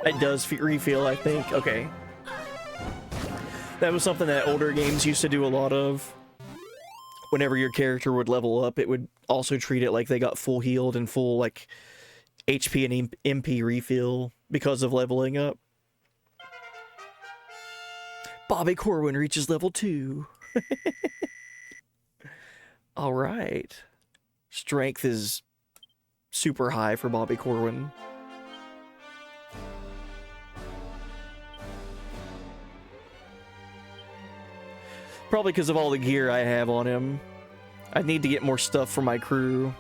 It does refill, I think. Okay. That was something that older games used to do a lot of. Whenever your character would level up, it would also treat it like they got full healed and full, like, HP and MP refill because of leveling up. Bobby Corwin reaches level 2. All right. Strength is super high for Bobby Corwin. Probably because of all the gear I have on him. I need to get more stuff for my crew.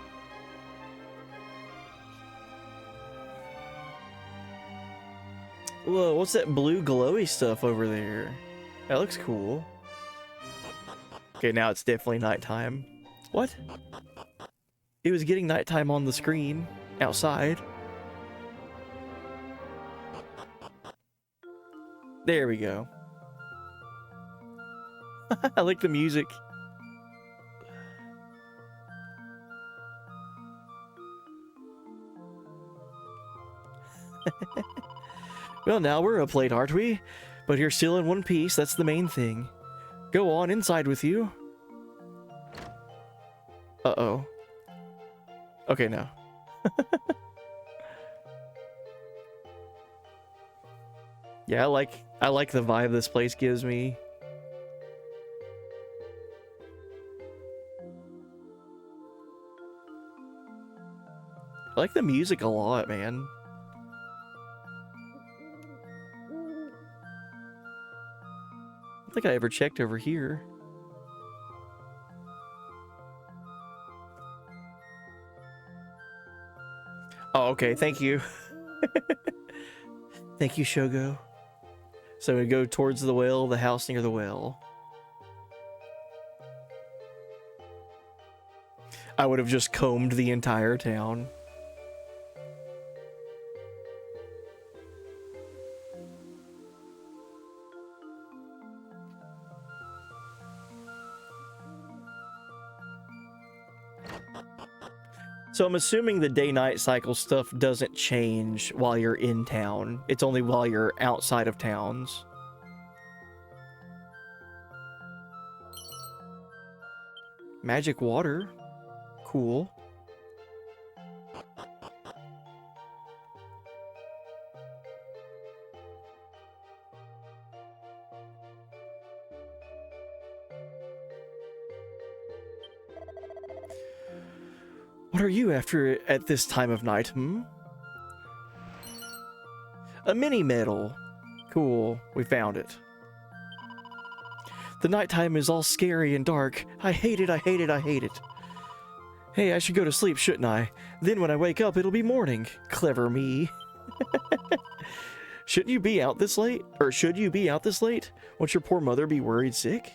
Whoa, what's that blue glowy stuff over there? That looks cool. Okay, now it's definitely nighttime. What? It was getting nighttime on the screen outside. There we go. I like the music. Well, now we're a plate, aren't we? But you're still in one piece, that's the main thing. Go on, inside with you. Uh-oh. Okay, no. Yeah, I like the vibe this place gives me. I like the music a lot, man. I don't think I ever checked over here. Oh, okay, thank you. Thank you, Shogo. So we go towards the well, the house near the well. I would have just combed the entire town. So I'm assuming the day-night cycle stuff doesn't change while you're in town. It's only while you're outside of towns. Magic water. Cool. What are you after at this time of night, hmm? A mini medal. Cool, we found it. The nighttime is all scary and dark. I hate it, I hate it, I hate it. Hey, I should go to sleep, shouldn't I? Then when I wake up, it'll be morning. Clever me. Shouldn't you be out this late? Or should you be out this late? Won't your poor mother be worried sick?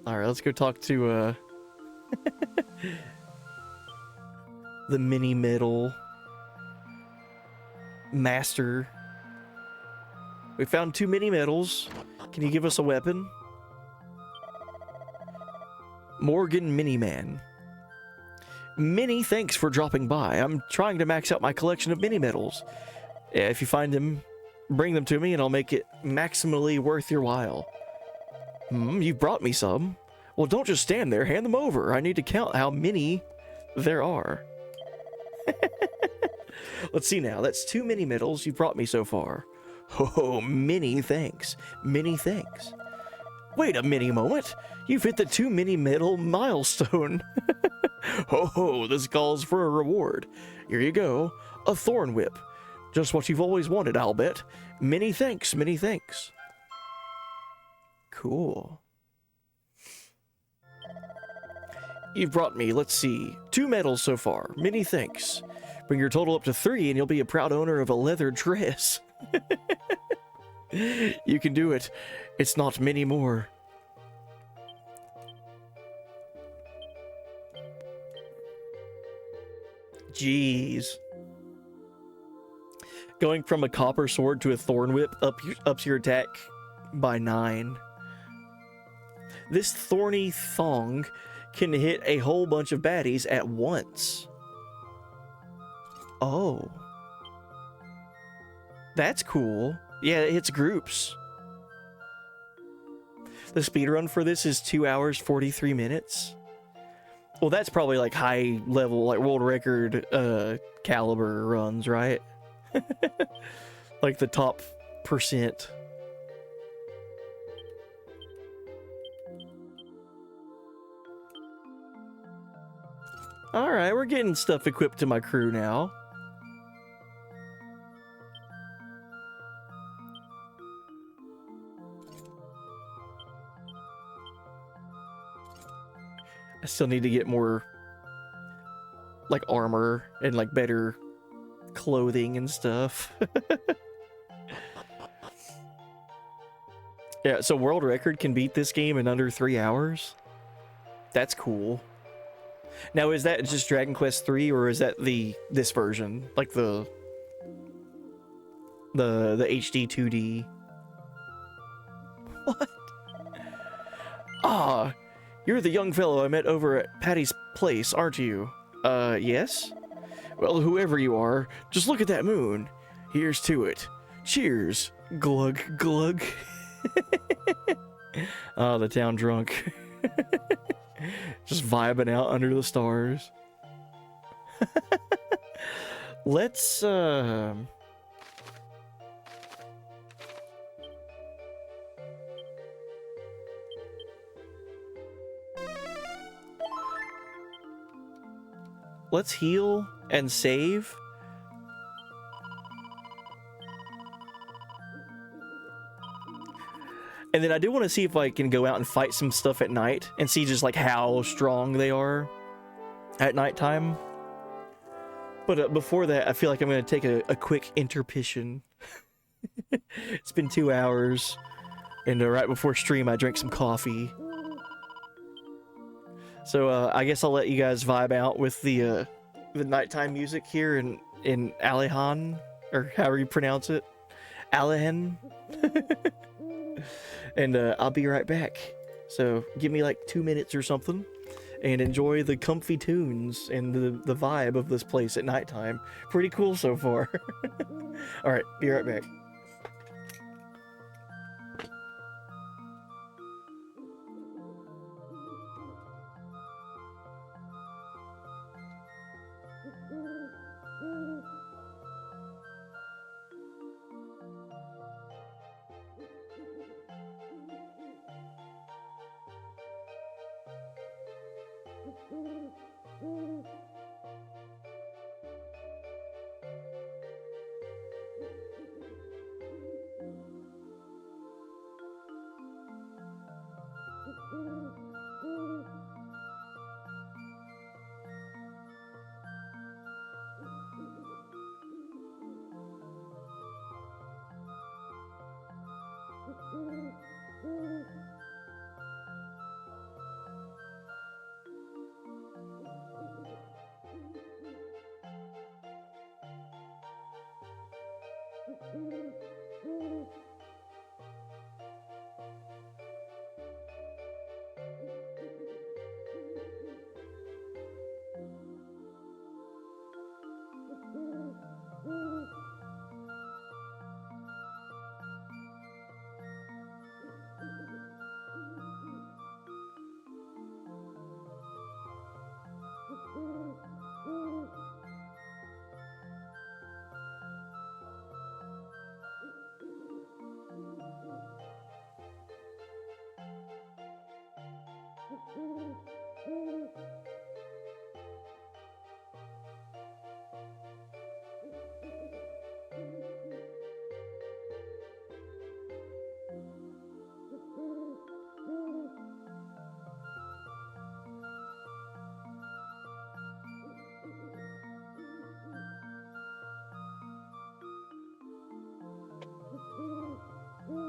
Alright, let's go talk to, the mini medal master. We found 2 mini medals. Can you give us a weapon? Morgan Miniman. Many thanks for dropping by. I'm trying to max out my collection of mini medals. Yeah, if you find them, bring them to me and I'll make it maximally worth your while. You brought me some. Well, don't just stand there. Hand them over. I need to count how many there are. Let's see now. That's 2 mini medals you've brought me so far. Oh, many thanks. Many thanks. Wait a mini moment. You've hit the 2 mini medal milestone. Oh, this calls for a reward. Here you go. A thorn whip. Just what you've always wanted, I'll bet. Many thanks. Many thanks. Cool. You've brought me, let's see, 2 medals so far. Many thanks. Bring your total up to 3 and you'll be a proud owner of a leather dress. You can do it. It's not many more. Jeez. Going from a copper sword to a thorn whip ups your attack by 9. This thorny thong can hit a whole bunch of baddies at once. Oh. That's cool. Yeah, it hits groups. The speedrun for this is 2 hours, 43 minutes. Well, that's probably like high level, like world record caliber runs, right? Like the top percent. Alright, we're getting stuff equipped to my crew now. I still need to get more, like, armor and, like, better clothing and stuff. Yeah, so world record can beat this game in under 3 hours? That's cool. Now, is that just Dragon Quest 3, or is that this version? Like the HD-2D? What? Ah, you're the young fellow I met over at Patty's place, aren't you? Yes? Well, whoever you are, just look at that moon. Here's to it. Cheers. Glug, glug. Oh, the town drunk. Just vibing out under the stars. Let's, let's heal and save. And then I do want to see if I can go out and fight some stuff at night and see just like how strong they are at nighttime. But before that, I feel like I'm going to take a quick intermission. It's been 2 hours, and right before stream I drank some coffee. So I guess I'll let you guys vibe out with the nighttime music here in Alehan, or however you pronounce it. Alehan. And I'll be right back. So give me like 2 minutes or something, and enjoy the comfy tunes and the vibe of this place at nighttime. Pretty cool so far. Alright, be right back.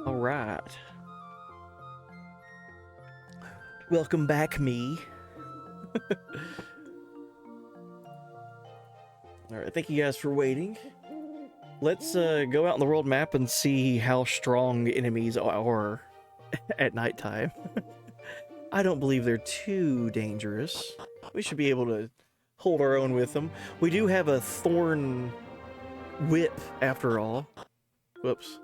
All right. Welcome back, me. All right, thank you guys for waiting. Let's go out on the world map and see how strong the enemies are at nighttime. I don't believe they're too dangerous. We should be able to hold our own with them. We do have a thorn whip after all. Whoops.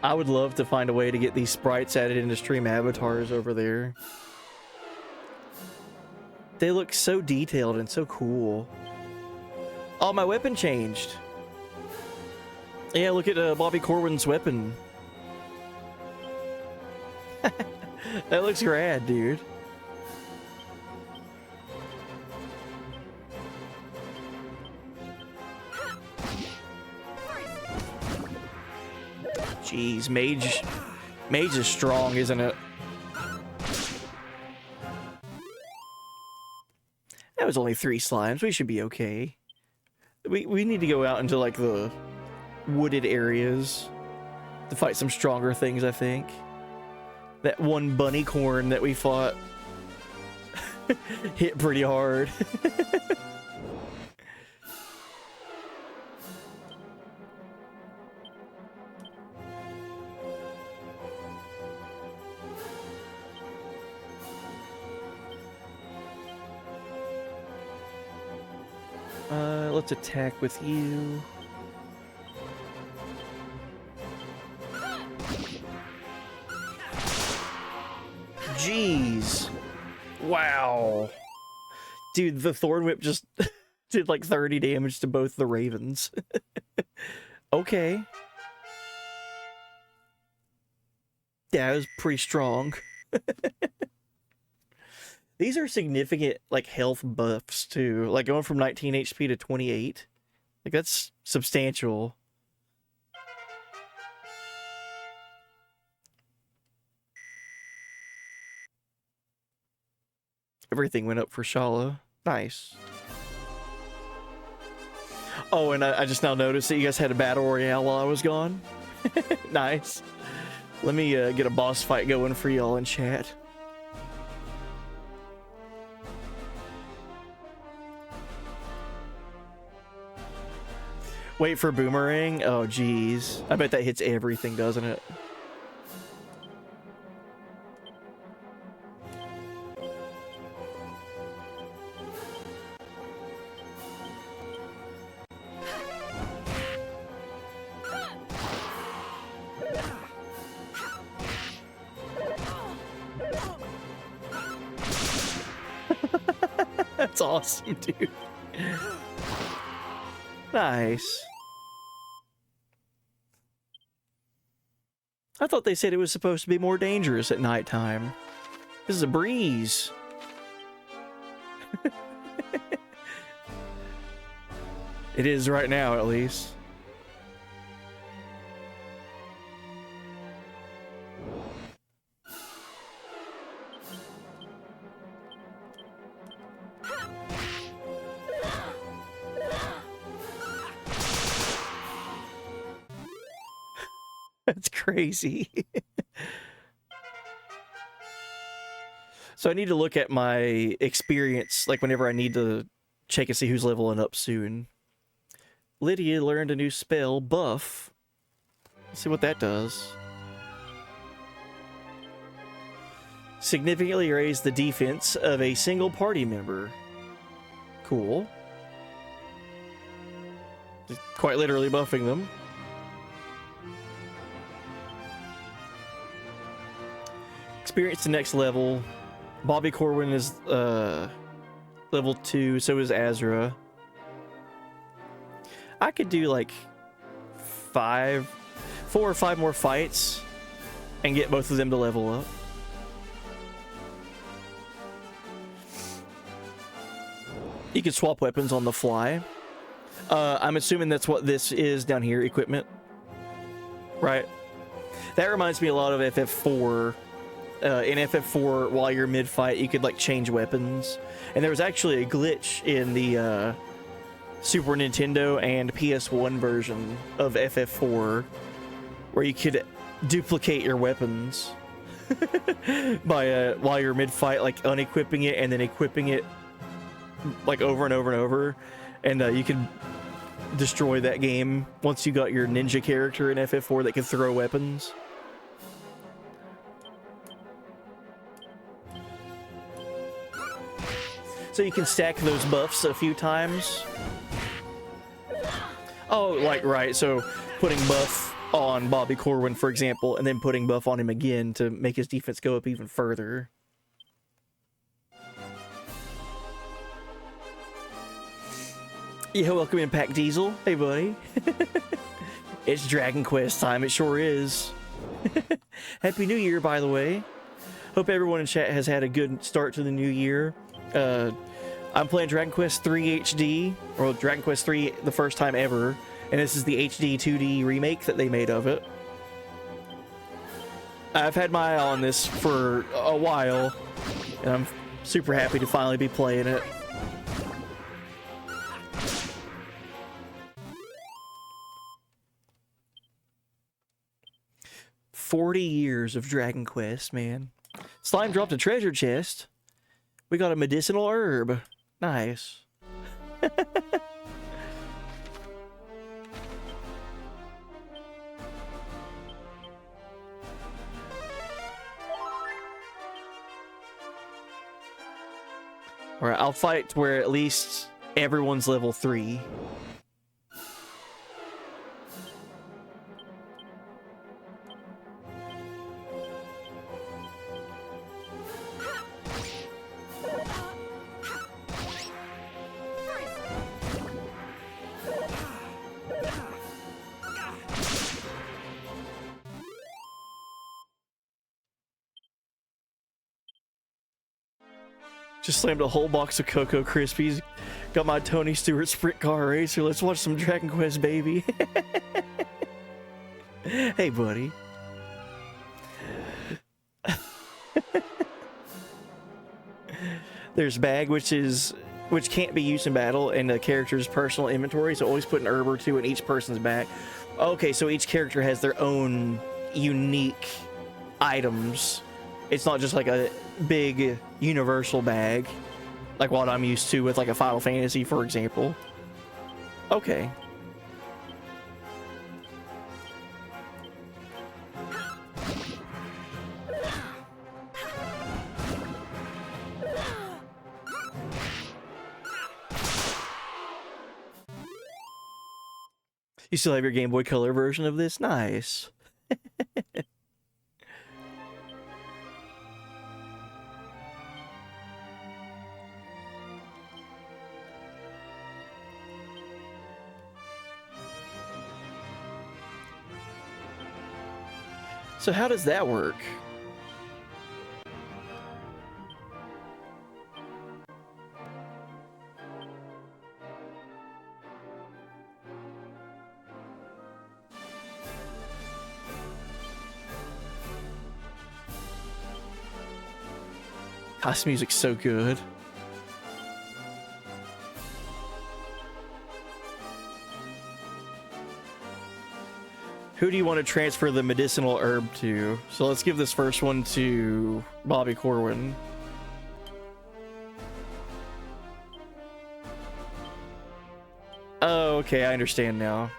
I would love to find a way to get these sprites added into stream avatars over there. They look so detailed and so cool. Oh, my weapon changed. Yeah, look at Bobby Corwin's weapon. That looks rad, dude. Jeez, Mage is strong, isn't it? That was only 3 slimes. We should be okay. We need to go out into like the wooded areas to fight some stronger things, I think. That one bunny corn that we fought hit pretty hard. Let's attack with you. Jeez. Wow. Dude, the Thorn Whip just did like 30 damage to both the ravens. Okay. Yeah, it was pretty strong. These are significant, like, health buffs, too. Like, going from 19 HP to 28. Like, that's substantial. Everything went up for Shala. Nice. Oh, and I just now noticed that you guys had a battle royale while I was gone. Nice. Let me get a boss fight going for y'all in chat. Wait for Boomerang? Oh, geez. I bet that hits everything, doesn't it? That's awesome, dude. Nice. I thought they said it was supposed to be more dangerous at nighttime. This is a breeze. It is right now, at least. That's crazy. So I need to look at my experience, like whenever I need to check and see who's leveling up soon. Lydia learned a new spell, Buff. Let's see what that does. Significantly raise the defense of a single party member. Cool. Just quite literally buffing them. Experience the next level. Bobby Corwin is level 2, so is Azra. I could do like 4 or 5 more fights and get both of them to level up. You can swap weapons on the fly. I'm assuming that's what this is down here, equipment. Right? That reminds me a lot of FF4. In FF4, while you're mid-fight, you could like change weapons. And there was actually a glitch in the Super Nintendo and PS1 version of FF4 where you could duplicate your weapons by while you're mid-fight, like unequipping it and then equipping it like over and over and over. And you could destroy that game once you got your ninja character in FF4 that could throw weapons. So you can stack those buffs a few times. Oh, like, right, so putting buff on Bobby Corwin, for example, and then putting buff on him again to make his defense go up even further. Yeah, welcome in, Pack Diesel. Hey, buddy. It's Dragon Quest time, it sure is. Happy New Year, by the way. Hope everyone in chat has had a good start to the new year. I'm playing Dragon Quest 3 HD, or Dragon Quest 3 the first time ever, and this is the HD-2D remake that they made of it. I've had my eye on this for a while, and I'm super happy to finally be playing it. "40 years of Dragon Quest, man." Slime dropped a treasure chest. We got a medicinal herb. Nice. Alright, I'll fight to where at least everyone's level 3. Just slammed a whole box of Cocoa Krispies. Got my Tony Stewart Sprint Car Racer. Let's watch some Dragon Quest, baby. Hey, buddy. There's bag, which can't be used in battle, and the character's personal inventory. So always put an herb or two in each person's bag. Okay, so each character has their own unique items. It's not just like a big universal bag, like what I'm used to with like a Final Fantasy, for example. Okay. You still have your Game Boy Color version of this? Nice. So how does that work? This music's so good. Who do you want to transfer the medicinal herb to? So let's give this first one to Bobby Corwin. Oh, okay, I understand now.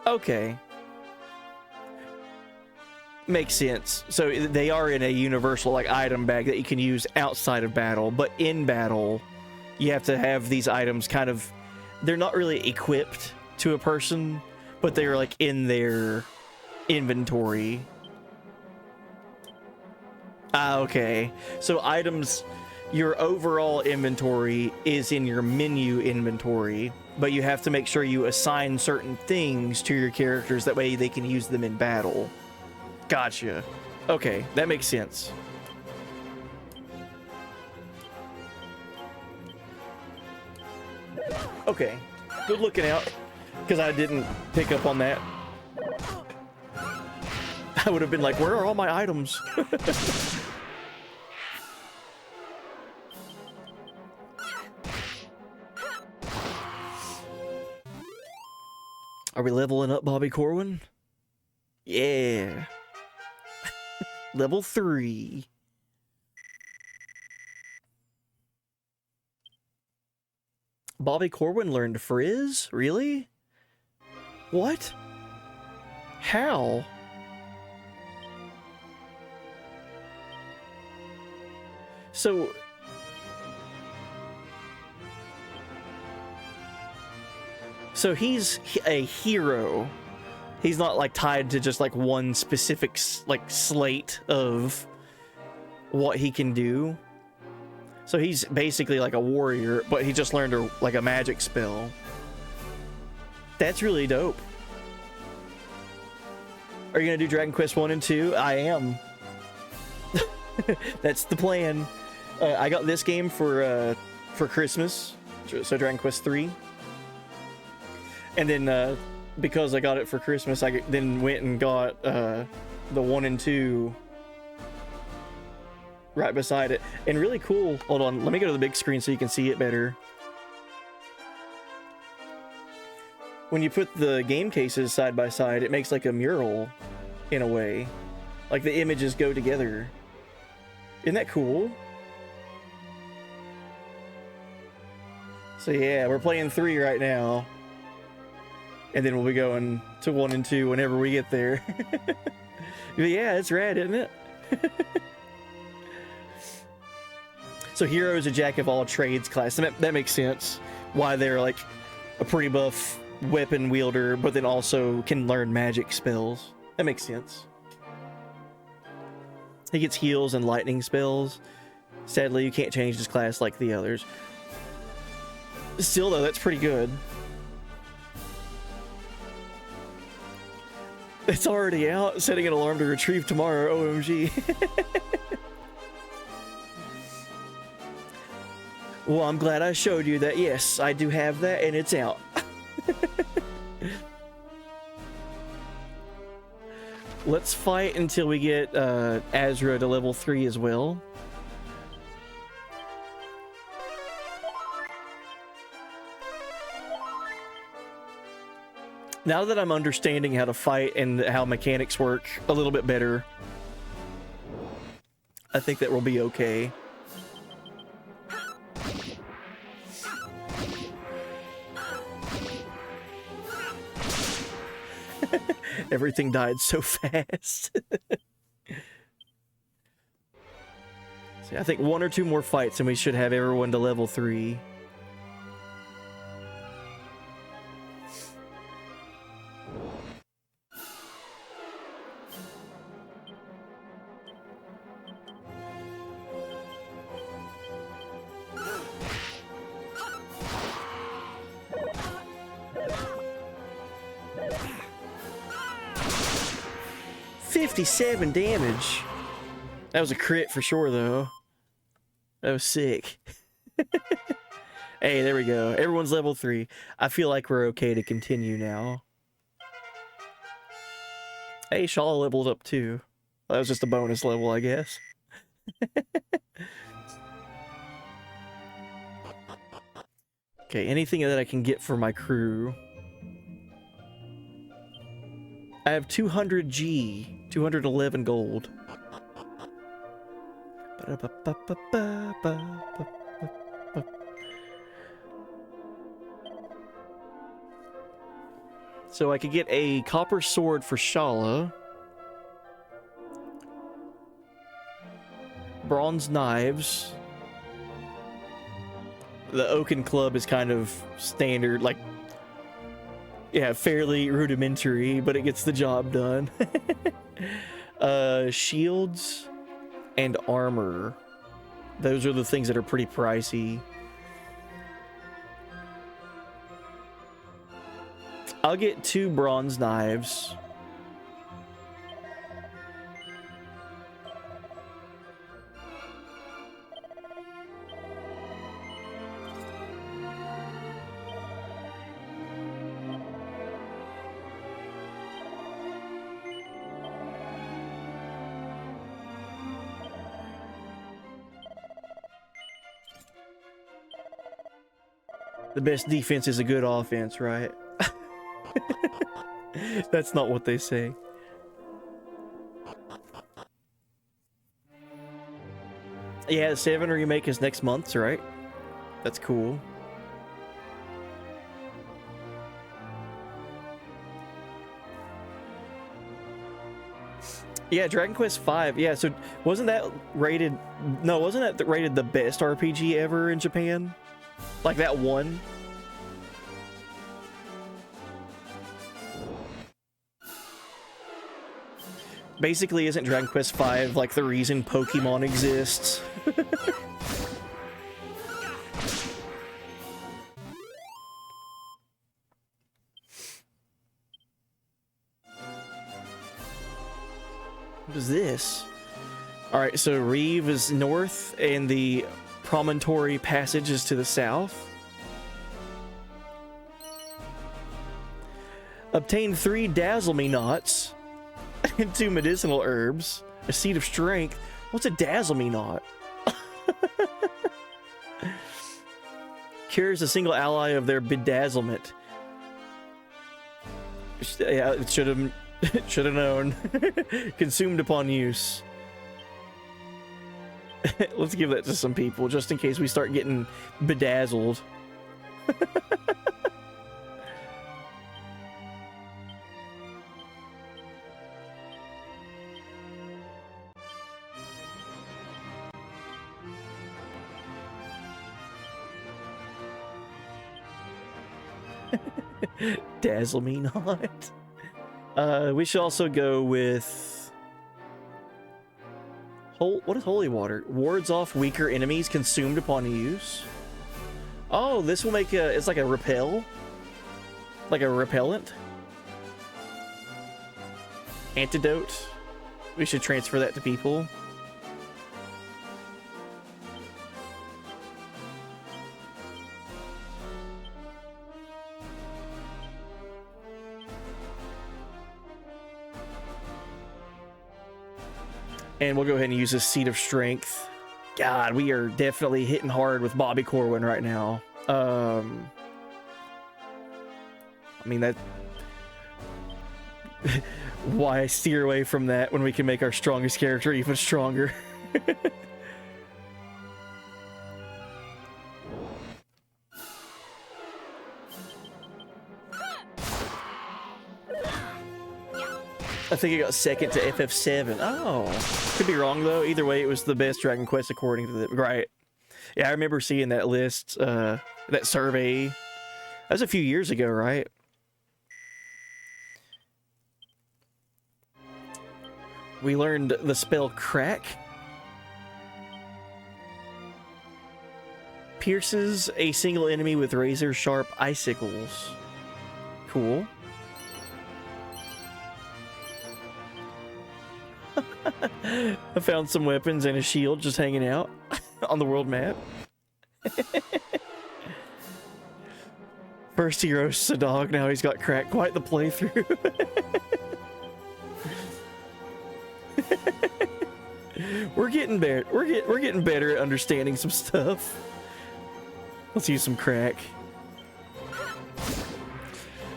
Okay. Makes sense. So they are in a universal like item bag that you can use outside of battle, but in battle you have to have these items kind of, they're not really equipped to a person, but they're like in their inventory. Ah, okay. So items, your overall inventory is in your menu inventory, but you have to make sure you assign certain things to your characters, that way they can use them in battle. Gotcha. Okay, that makes sense. Okay, good looking out, because I didn't pick up on that. I would have been like, where are all my items? Are we leveling up Bobby Corwin? Yeah. Level 3. Bobby Corwin learned Frizz? Really? What? How? So he's a hero. He's not like tied to just like one specific like slate of what he can do. So he's basically like a warrior, but he just learned like a magic spell. That's really dope. Are you gonna do Dragon Quest 1 and 2? I am. That's the plan. I got this game for Christmas, so Dragon Quest 3. And then because I got it for Christmas, I then went and got the 1 and 2 right beside it. And really cool. Hold on, let me go to the big screen so you can see it better. When you put the game cases side by side, it makes like a mural in a way. Like the images go together. Isn't that cool? So yeah, we're playing 3 right now. And then we'll be going to 1 and 2 whenever we get there. But yeah, it's rad, isn't it? So hero is a jack of all trades class. That makes sense. Why they're like a pretty buff weapon wielder, but then also can learn magic spells. That makes sense. He gets heals and lightning spells. Sadly, you can't change his class like the others. Still though, that's pretty good. It's already out. Setting an alarm to retrieve tomorrow. OMG. Well, I'm glad I showed you that. Yes, I do have that, and it's out. Let's fight until we get Azra to level 3 as well. Now that I'm understanding how to fight and how mechanics work a little bit better, I think that we'll be okay. Everything died so fast. See, I think 1 or 2 more fights and we should have everyone to level 3. $57 damage. That was a crit for sure, though. That was sick. Hey, there we go. Everyone's level 3. I feel like we're okay to continue now. Hey, Shala leveled up too. That was just a bonus level, I guess. Okay, anything that I can get for my crew. I have 200 G, 211 gold. So I could get a copper sword for Shala. Bronze knives. The oaken club is kind of standard, like, yeah, fairly rudimentary, but it gets the job done. Shields and armor. Those are the things that are pretty pricey. I'll get 2 bronze knives. The best defense is a good offense, right? That's not what they say. Yeah, the 7 remake is next month, right? That's cool. Yeah, Dragon Quest V. Yeah, so wasn't that rated? No, wasn't that rated the best RPG ever in Japan? Like that one? Basically, isn't Dragon Quest V like the reason Pokemon exists? What is this? Alright, so Reeve is north, and the Promontory Passage is to the south. Obtain 3 Dazzle Me Knots and 2 medicinal herbs. A Seed of Strength. What's a Dazzle Me Knot? Cures a single ally of their bedazzlement. Yeah, it should have known. Consumed upon use. Let's give that to some people, just in case we start getting bedazzled. Dazzle me not. We should also go with... What is holy water? Wards off weaker enemies consumed upon use. Oh, this will make a... It's like a repel? Like a repellent? Antidote? We should transfer that to people. And we'll go ahead and use this Seed of Strength. God, we are definitely hitting hard with Bobby Corwin right now. I mean, that... Why steer away from that when we can make our strongest character even stronger? I think it got second to FF7. Oh, could be wrong though. Either way, it was the best Dragon Quest according to the... Right. Yeah, I remember seeing that list, that survey. That was a few years ago, right? We learned the spell Crack. Pierces a single enemy with razor-sharp icicles. Cool. I found some weapons and a shield just hanging out on the world map. First he roasts a dog, now he's got Crack. Quite the playthrough. We're getting better. We're getting better at understanding some stuff. Let's use some Crack.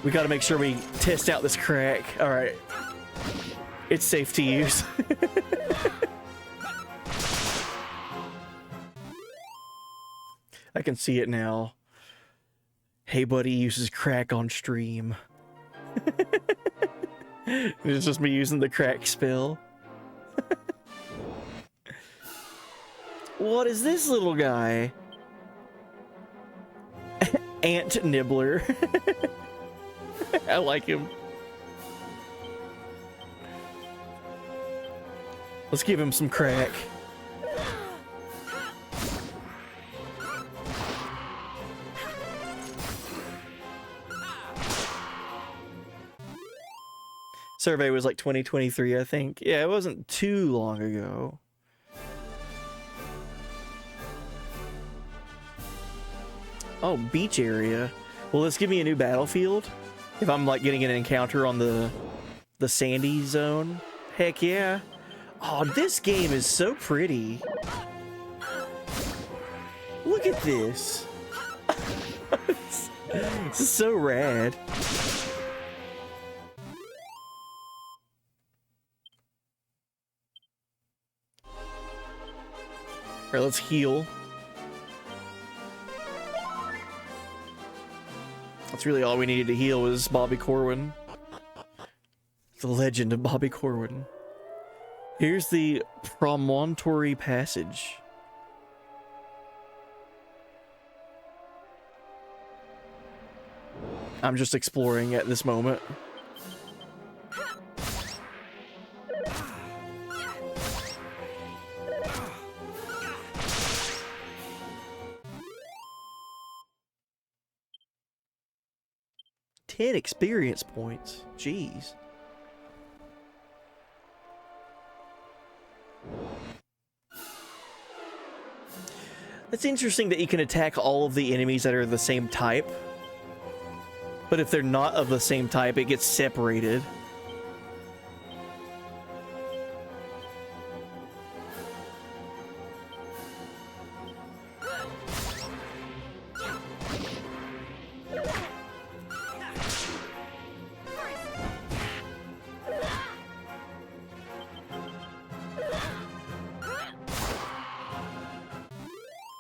We got to make sure we test out this Crack. All right. It's safe to use. I can see it now. Hey buddy uses Crack on stream. It's just me using the Crack spell. What is this little guy? Ant Nibbler. I like him. Let's give him some Crack. Survey was like 2023, I think. Yeah, it wasn't too long ago. Oh, beach area. Will this give me a new battlefield? If I'm like getting an encounter on the sandy zone? Heck yeah. Oh, this game is so pretty. Look at this. This is so rad. Alright, let's heal. That's really all we needed to heal was Bobby Corwin. The legend of Bobby Corwin. Here's the Promontory Passage. I'm just exploring at this moment. Ten experience points. Jeez. It's interesting that you can attack all of the enemies that are the same type. But if they're not of the same type, it gets separated.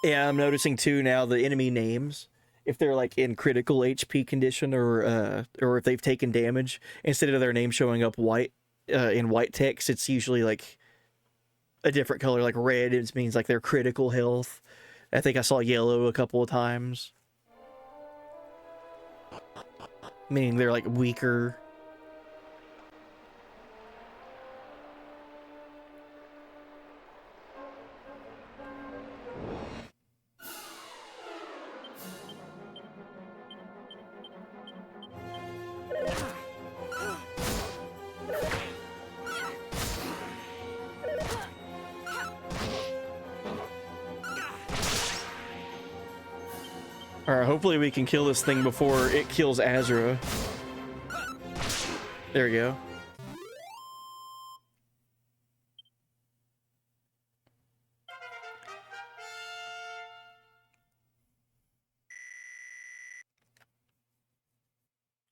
Yeah, I'm noticing too now the enemy names, if they're like in critical HP condition or if they've taken damage, instead of their name showing up white in white text, it's usually like a different color, like red. It means like their critical health. I think I saw yellow a couple of times, meaning they're like weaker. Alright, hopefully we can kill this thing before it kills Azra. There we go.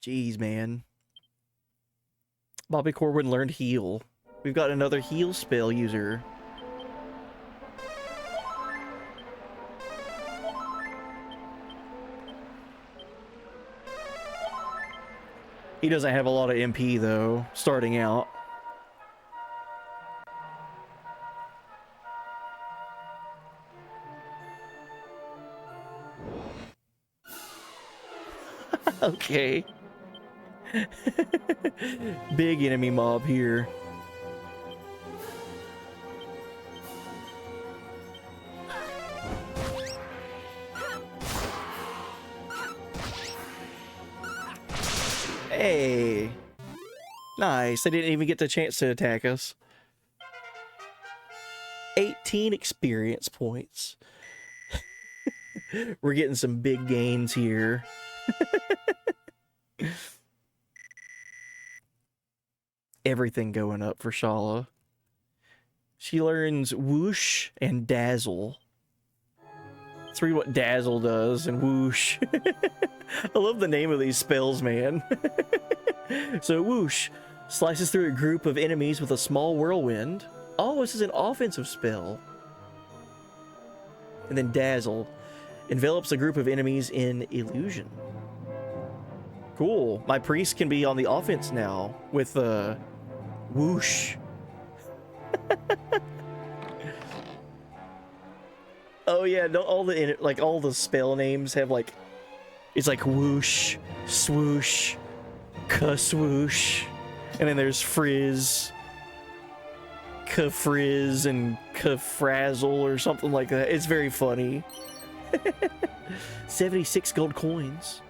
Jeez, man. Bobby Corwin learned heal. We've got another heal spell user. He doesn't have a lot of MP, though, starting out. Okay. Big enemy mob here. Hey, nice. They didn't even get the chance to attack us. 18 experience points. We're getting some big gains here. Everything going up for Shala. She learns Whoosh and Dazzle. Let's read what Dazzle does and Whoosh. I love the name of these spells, man. So Whoosh slices through a group of enemies with a small whirlwind. Oh, this is an offensive spell. And then Dazzle envelops a group of enemies in illusion. Cool. My priest can be on the offense now with Whoosh. Oh yeah, don't all the spell names have like, it's like whoosh, swoosh, ka-swoosh, and then there's frizz, ka-frizz, and ka-frazzle or something like that. It's very funny. 76 gold coins.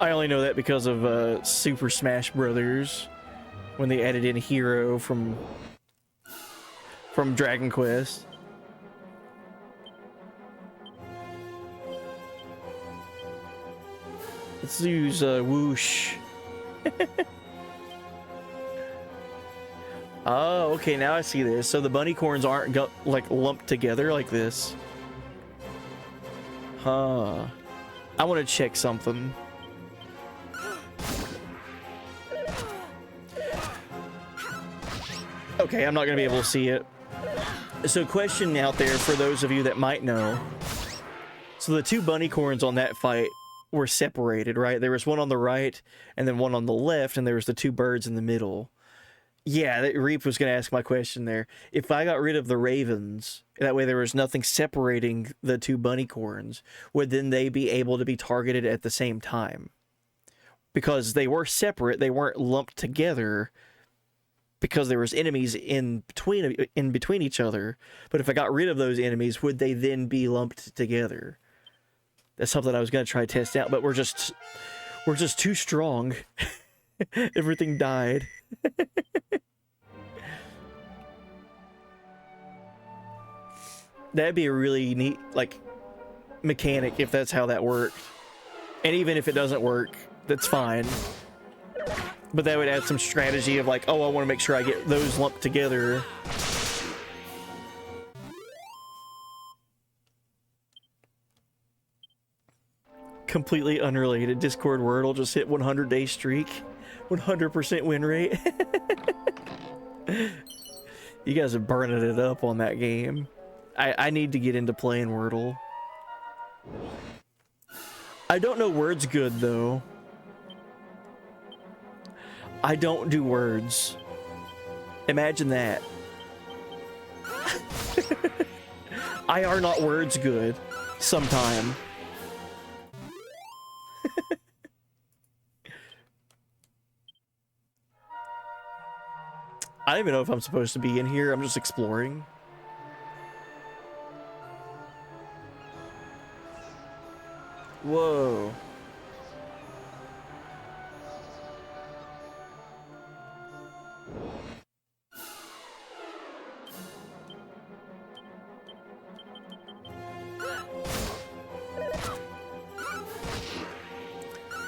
I only know that because of Super Smash Brothers, when they added in Hero from Dragon Quest. Let's use Whoosh. Oh, okay, now I see this. So the bunny corns aren't like lumped together like this. Huh. I want to check something. Okay, I'm not going to be able to see it. So question out there for those of you that might know. So the two bunny corns on that fight were separated, right? There was one on the right and then one on the left, and there was the two birds in the middle. Yeah, Reap was going to ask my question there. If I got rid of the ravens, that way there was nothing separating the two bunnycorns, would then they be able to be targeted at the same time? Because they were separate, they weren't lumped together because there was enemies in between each other. But if I got rid of those enemies, would they then be lumped together? That's something I was going to try to test out, but we're just too strong. Everything died. That'd be a really neat, like, mechanic if that's how that worked. And even if it doesn't work, that's fine. But that would add some strategy of like, oh, I want to make sure I get those lumped together. Completely unrelated. Discord Wordle just hit 100-day streak. 100% win rate. You guys are burning it up on that game. I need to get into playing Wordle. I don't know words good, though. I don't do words. Imagine that. I are not words good. Sometime. I don't even know if I'm supposed to be in here. I'm just exploring. Whoa.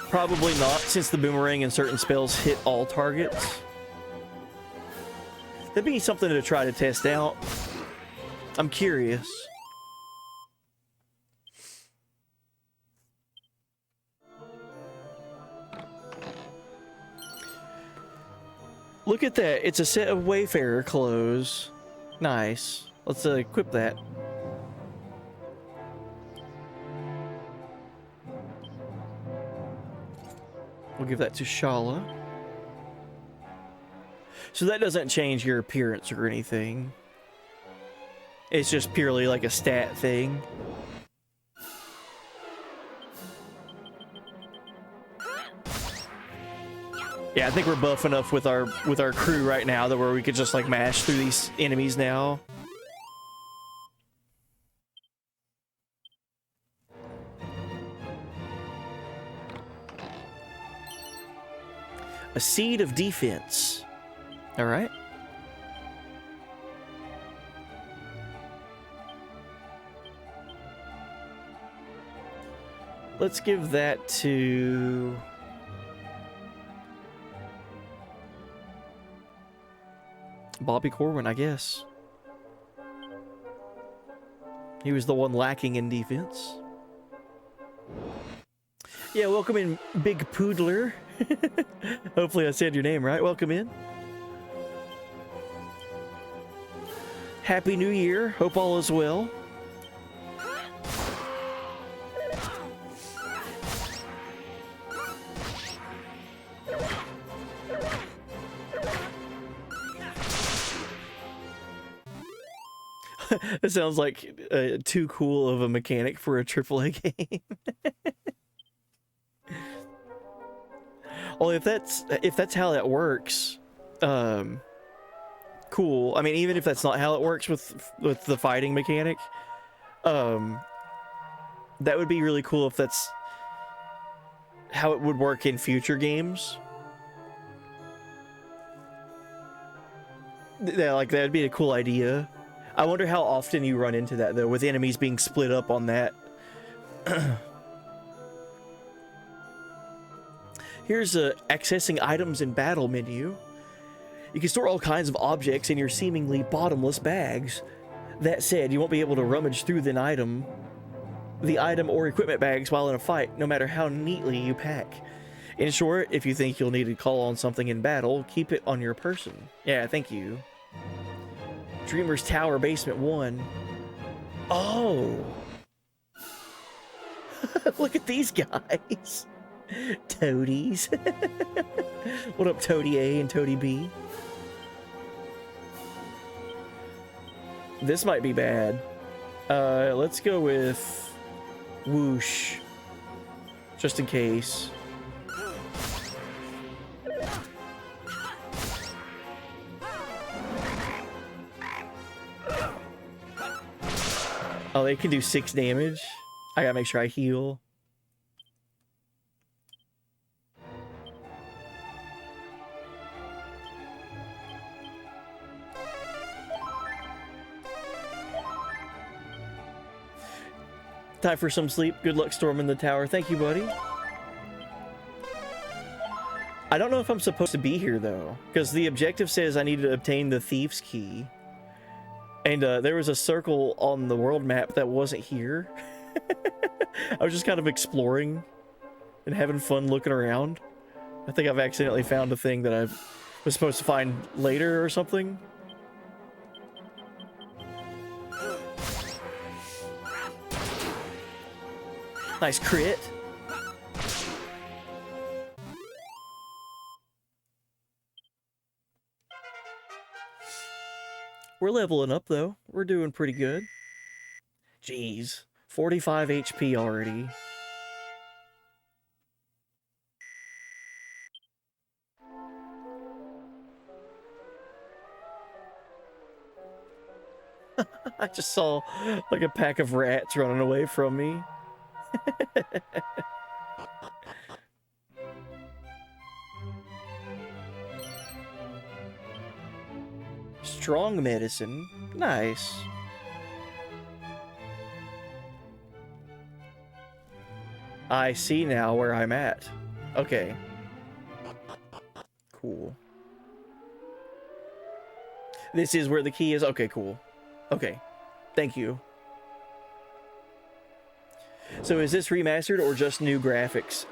Probably not, since the boomerang and certain spells hit all targets. That'd be something to try to test out. I'm curious. Look at that. It's a set of Wayfarer clothes. Nice. Let's equip that. We'll give that to Shala. So that doesn't change your appearance or anything. It's just purely like a stat thing. Yeah, I think we're buff enough with our crew right now that where we could just like mash through these enemies now. A seed of defense. All right. Let's give that to Bobby Corwin, I guess. He was the one lacking in defense. Yeah, welcome in, Big Poodler. Hopefully I said your name right. Welcome in. Happy New Year. Hope all is well. It sounds like too cool of a mechanic for a AAA game. Well, if that's how that works, cool. I mean, even if that's not how it works with the fighting mechanic, that would be really cool if that's how it would work in future games. Yeah, like that'd be a cool idea. I wonder how often you run into that though, with enemies being split up on that. Here's accessing items in battle menu. You can store all kinds of objects in your seemingly bottomless bags. That said, you won't be able to rummage through the item or equipment bags while in a fight, no matter how neatly you pack. In short, if you think you'll need to call on something in battle, keep it on your person. Yeah, thank you. Dreamer's Tower Basement 1. Oh! Look at these guys! Toadies. What up, Toady A and Toady B? This might be bad. Let's go with whoosh, just in case. Oh, they can do 6 damage. I gotta make sure I heal. Time for some sleep. Good luck storming the tower. Thank you, buddy. I don't know if I'm supposed to be here, though, because the objective says I need to obtain the Thief's Key. And there was a circle on the world map that wasn't here. I was just kind of exploring and having fun looking around. I think I've accidentally found a thing that I was supposed to find later or something. Nice crit. We're leveling up, though. We're doing pretty good. Jeez. 45 HP already. I just saw like a pack of rats running away from me. Strong medicine. Nice. I see now where I'm at. Okay. Cool. This is where the key is? Okay, cool. Okay. Thank you. So is this remastered or just new graphics?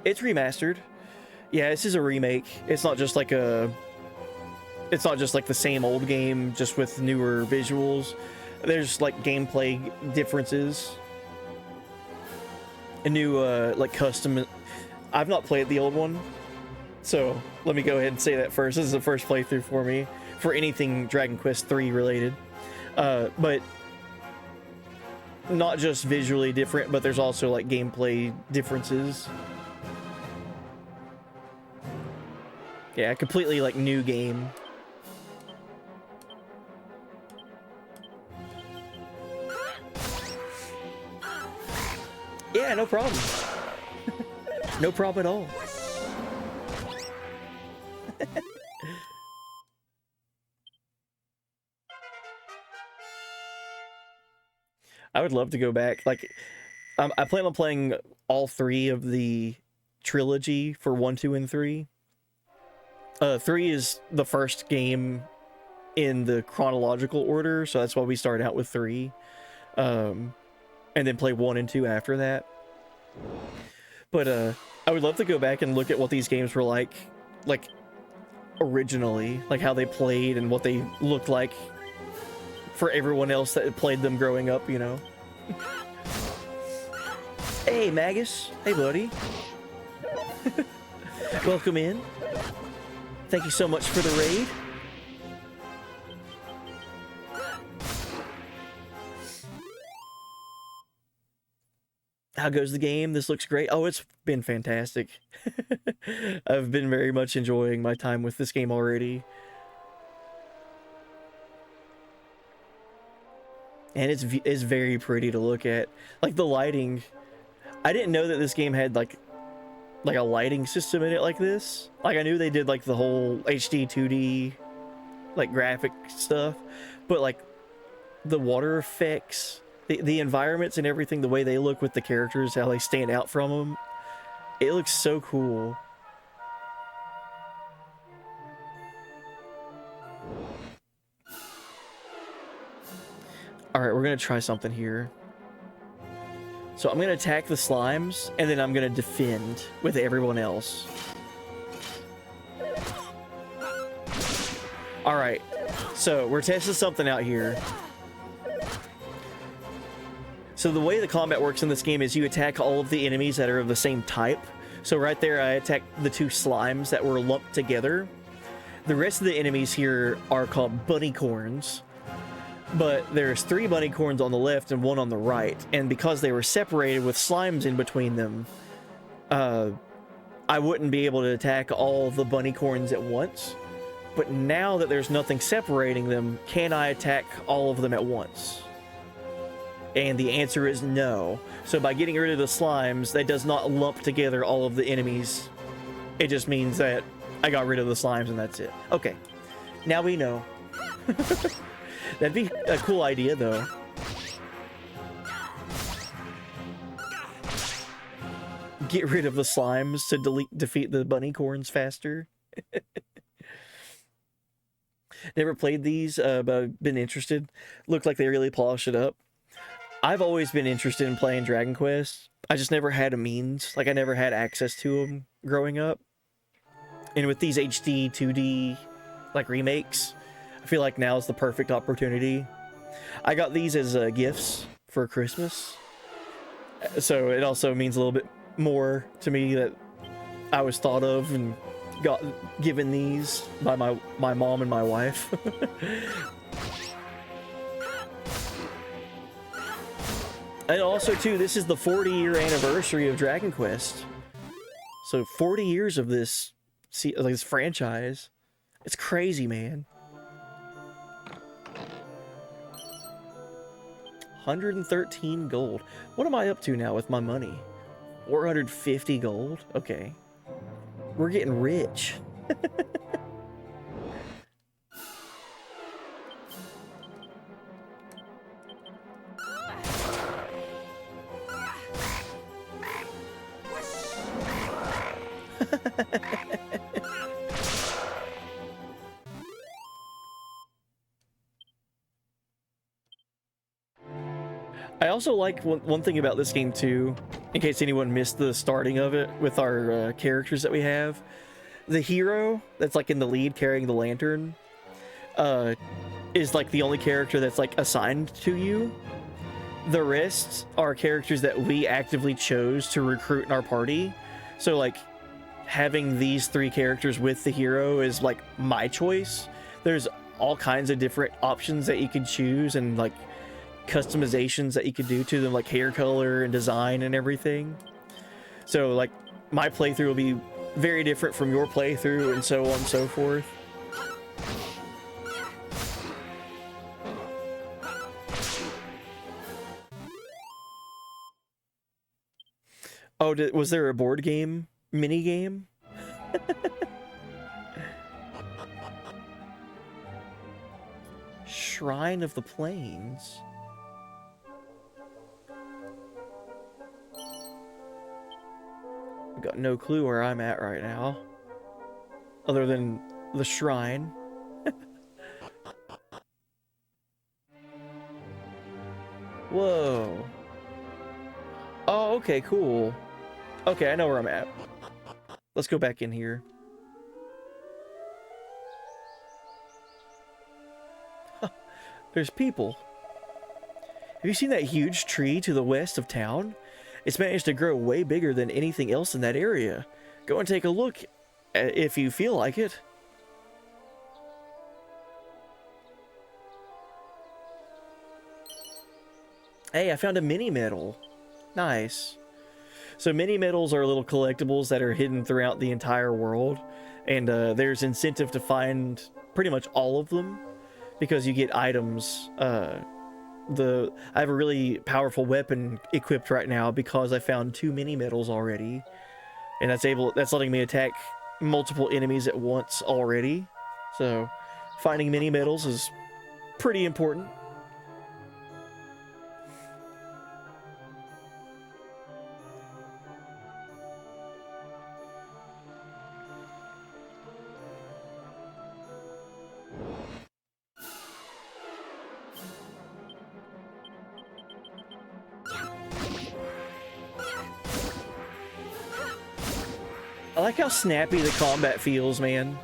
It's remastered. Yeah, this is a remake. It's not just like a... It's not just like the same old game, just with newer visuals. There's like gameplay differences. A new, like custom... I've not played the old one. So let me go ahead and say that first. This is the first playthrough for me. For anything Dragon Quest III related. But... Not just visually different, but there's also like gameplay differences. Yeah, completely like new game. Yeah, no problem. No problem at all. I would love to go back. Like, I plan on playing all 3 of the trilogy for 1, 2, and 3. 3 is the first game in the chronological order, so that's why we start out with 3. And then play 1 and 2 after that. But I would love to go back and look at what these games were like originally, like how they played and what they looked like for everyone else that had played them growing up, you know. Hey, Magus. Hey, buddy. Welcome in. Thank you so much for the raid. How goes the game? This looks great. Oh, it's been fantastic. I've been very much enjoying my time with this game already. And it's very pretty to look at. Like the lighting. I didn't know that this game had like a lighting system in it like this. Like I knew they did like the whole HD-2D like graphic stuff, but like the water effects, the environments and everything, the way they look with the characters, how they stand out from them. It looks so cool. Alright, we're going to try something here. So I'm going to attack the slimes, and then I'm going to defend with everyone else. Alright, so we're testing something out here. So the way the combat works in this game is you attack all of the enemies that are of the same type. So right there I attacked the 2 slimes that were lumped together. The rest of the enemies here are called bunnycorns. but there's 3 bunny corns on the left and 1 on the right, and because they were separated with slimes in between them, I wouldn't be able to attack all the bunny corns at once. But now that there's nothing separating them, can I attack all of them at once? And the answer is no. So by getting rid of the slimes, that does not lump together all of the enemies. It just means that I got rid of the slimes and that's it. Okay, now we know. That'd be a cool idea, though. Get rid of the slimes to defeat the bunny corns faster. Never played these, but I've been interested. Looked like they really polished it up. I've always been interested in playing Dragon Quest. I just never had a means. Like, I never had access to them growing up. And with these HD-2D, like, remakes, I feel like now is the perfect opportunity. I got these as gifts for Christmas. So it also means a little bit more to me that I was thought of and got given these by my mom and my wife. And also, too, this is the 40-year anniversary of Dragon Quest. So 40 years of this franchise. It's crazy, man. 113 gold. What am I up to now with my money? 450 gold? Okay. We're getting rich. I also like one thing about this game too, in case anyone missed the starting of it with our characters that we have. The hero that's like in the lead carrying the lantern is like the only character that's like assigned to you. The rest are characters that we actively chose to recruit in our party. So like having these 3 characters with the hero is like my choice. There's all kinds of different options that you can choose and like customizations that you could do to them, like hair color and design and everything. So like my playthrough will be very different from your playthrough and so on and so forth. Oh, was there a board game mini game? Shrine of the Plains. I've got no clue where I'm at right now, other than the shrine. Whoa. Oh, okay, cool. Okay, I know where I'm at. Let's go back in here. There's people. Have you seen that huge tree to the west of town? It's managed to grow way bigger than anything else in that area. Go and take a look if you feel like it. Hey, I found a mini medal. Nice. So mini medals are little collectibles that are hidden throughout the entire world, and there's incentive to find pretty much all of them because you get items. I have a really powerful weapon equipped right now because I found 2 mini medals already, and that's letting me attack multiple enemies at once already. So finding mini medals is pretty important. I like how snappy the combat feels, man.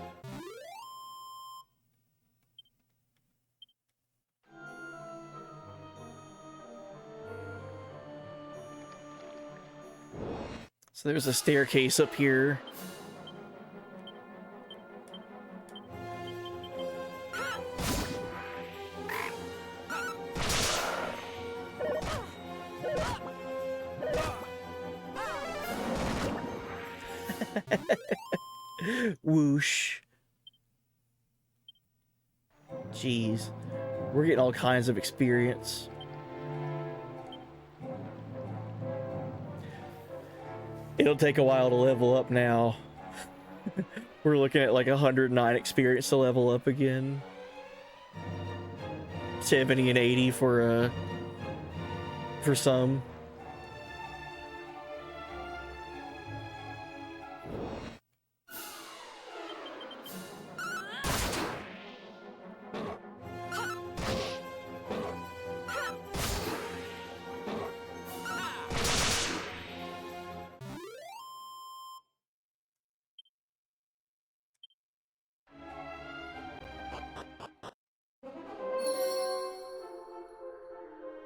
So there's a staircase up here. Whoosh. Jeez. We're getting all kinds of experience. It'll take a while to level up now. We're looking at like 109 experience to level up again. 70 and 80 for some.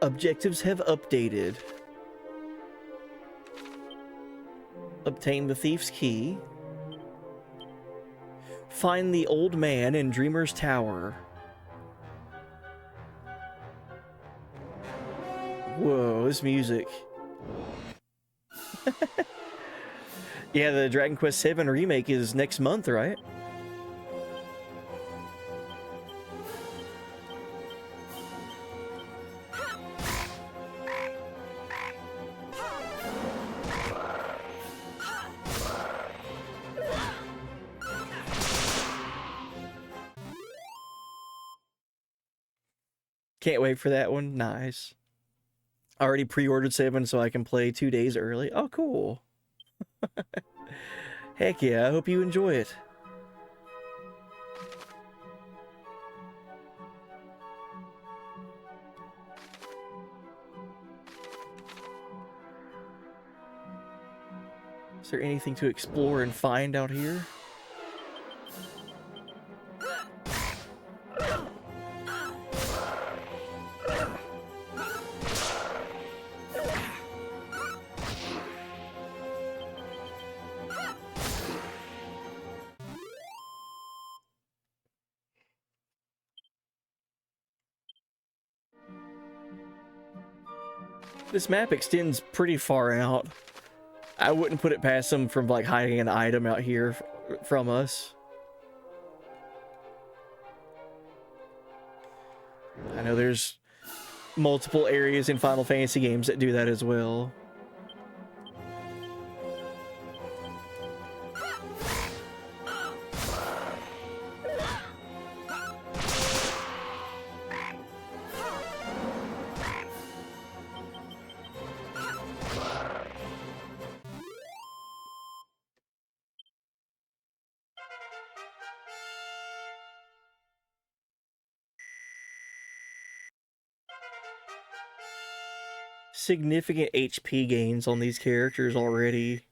Objectives have updated. Obtain the thief's key. Find the old man in Dreamer's Tower. Whoa, this music. Yeah, the Dragon Quest VII remake is next month, right? Can't wait for that one. Nice. I already pre-ordered 7 so I can play 2 days early. Oh, cool. Heck yeah, I hope you enjoy it. Is there anything to explore and find out here? This map extends pretty far out. I wouldn't put it past them from like hiding an item out here from us. I know there's multiple areas in Final Fantasy games that do that as well. Significant HP gains on these characters already.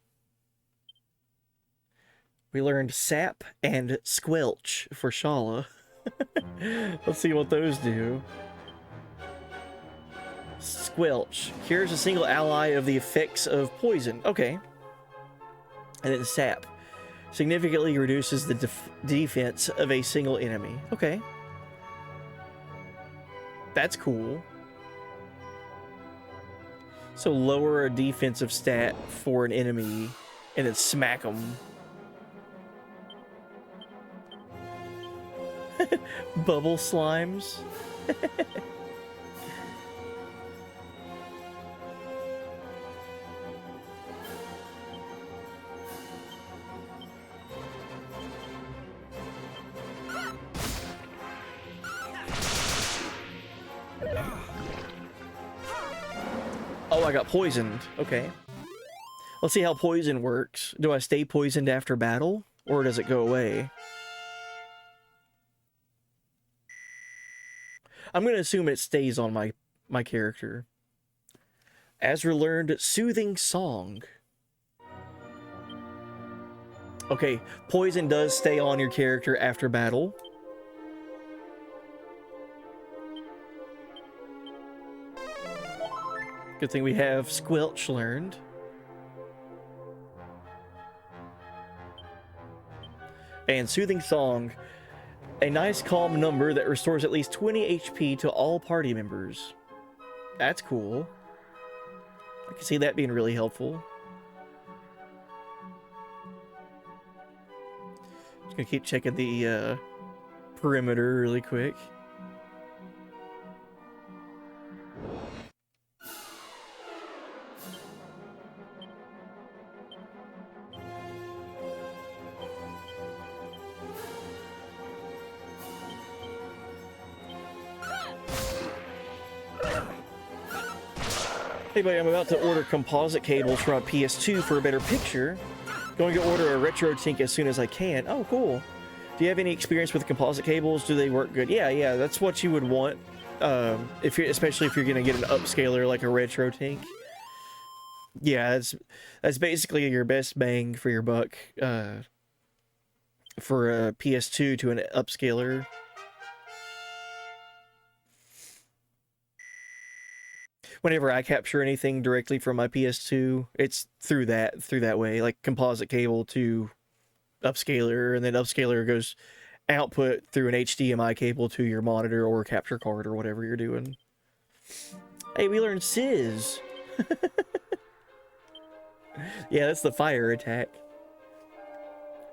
We learned Sap and Squelch for Shala. Let's see what those do. Squelch cures a single ally of the effects of poison. Okay. And then Sap significantly reduces the defense of a single enemy. Okay. That's cool. So lower a defensive stat for an enemy and then smack them. Bubble slimes. Oh, I got poisoned. Okay. Let's see how poison works. Do I stay poisoned after battle, or does it go away? I'm going to assume it stays on my character. Azra learned Soothing Song. Okay, poison does stay on your character after battle. Good thing we have Squelch learned. And Soothing Song. A nice calm number that restores at least 20 HP to all party members. That's cool. I can see that being really helpful. Just gonna keep checking the perimeter really quick. Hey buddy, I'm about to order composite cables for my PS2 for a better picture. Going to order a retro tink as soon as I can. Oh, cool. Do you have any experience with composite cables? Do they work good? Yeah, that's what you would want. Especially if you're gonna get an upscaler like a retro tink. Yeah, that's basically your best bang for your buck. For a PS2 to an upscaler. Whenever I capture anything directly from my PS2, it's through that way, like composite cable to upscaler, and then upscaler goes output through an HDMI cable to your monitor or capture card or whatever you're doing. Hey, we learned Sizz. Yeah, that's the fire attack.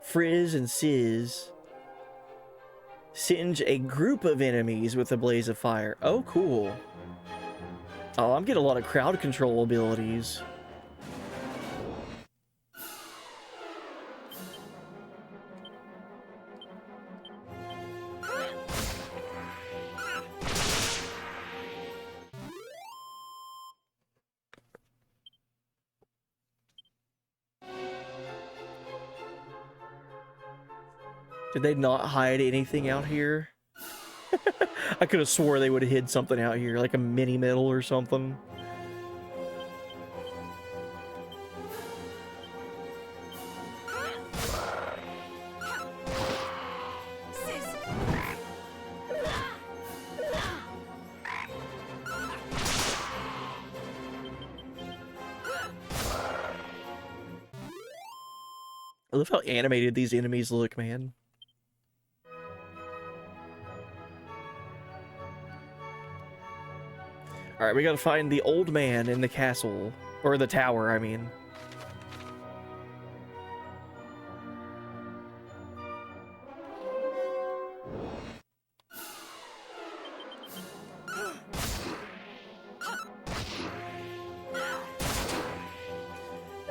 Frizz and Sizz. Singe a group of enemies with a blaze of fire. Oh, cool. Oh, I'm getting a lot of crowd control abilities. Did they not hide anything out here? I could have swore they would have hid something out here, like a mini medal or something. I love how animated these enemies look, man. Alright, we gotta find the old man in the castle. Or the tower, I mean.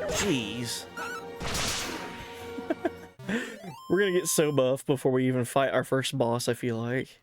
Jeez. We're gonna get so buff before we even fight our first boss, I feel like.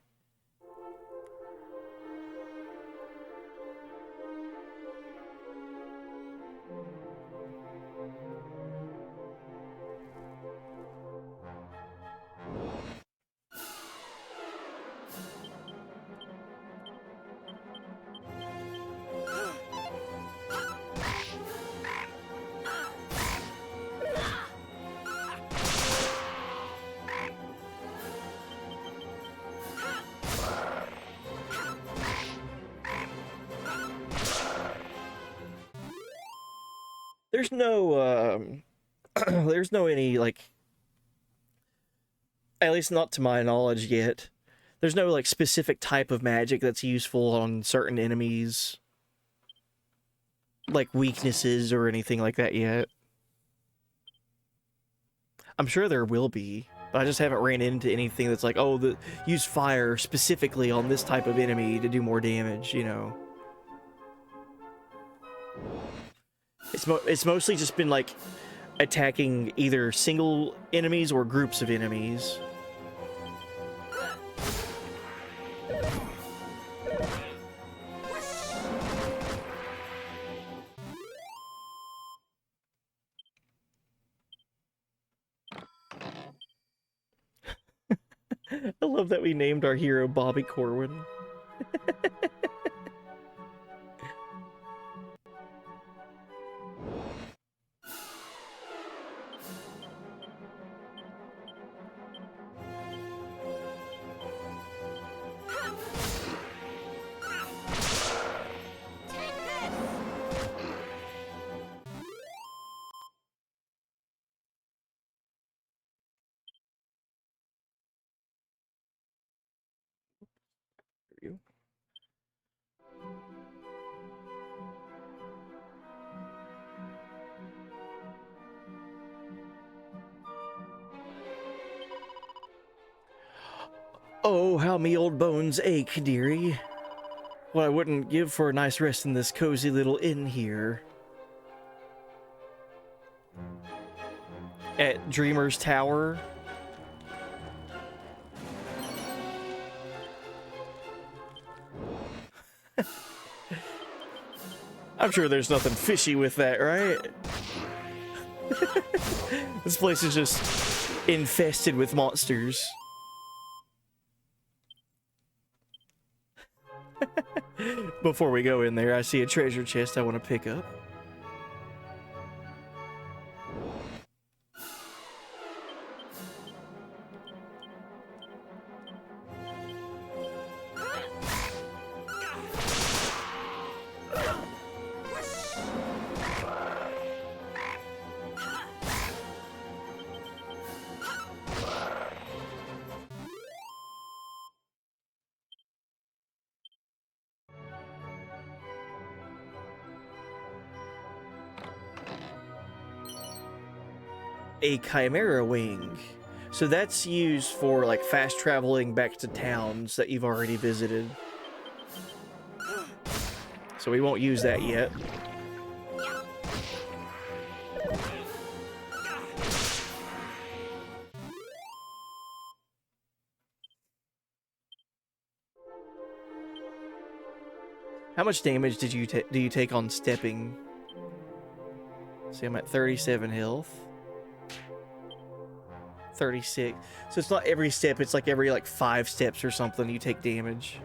There's no, there's no any, like, at least not to my knowledge yet, there's no, like, specific type of magic that's useful on certain enemies, like weaknesses or anything like that yet. I'm sure there will be, but I just haven't ran into anything that's like, oh, use fire specifically on this type of enemy to do more damage, you know? It's mostly just been, like, attacking either single enemies or groups of enemies. I love that we named our hero Bobby Corwin. Oh, how me old bones ache, dearie. What I wouldn't give for a nice rest in this cozy little inn here. At Dreamer's Tower. I'm sure there's nothing fishy with that, right? This place is just infested with monsters. Before we go in there, I see a treasure chest I want to pick up. A chimera wing. So that's used for like fast traveling back to towns that you've already visited. So we won't use that yet. How much damage do you take on stepping? See, I'm at 37 health. 36. So it's not every step, it's like every like 5 steps or something you take damage.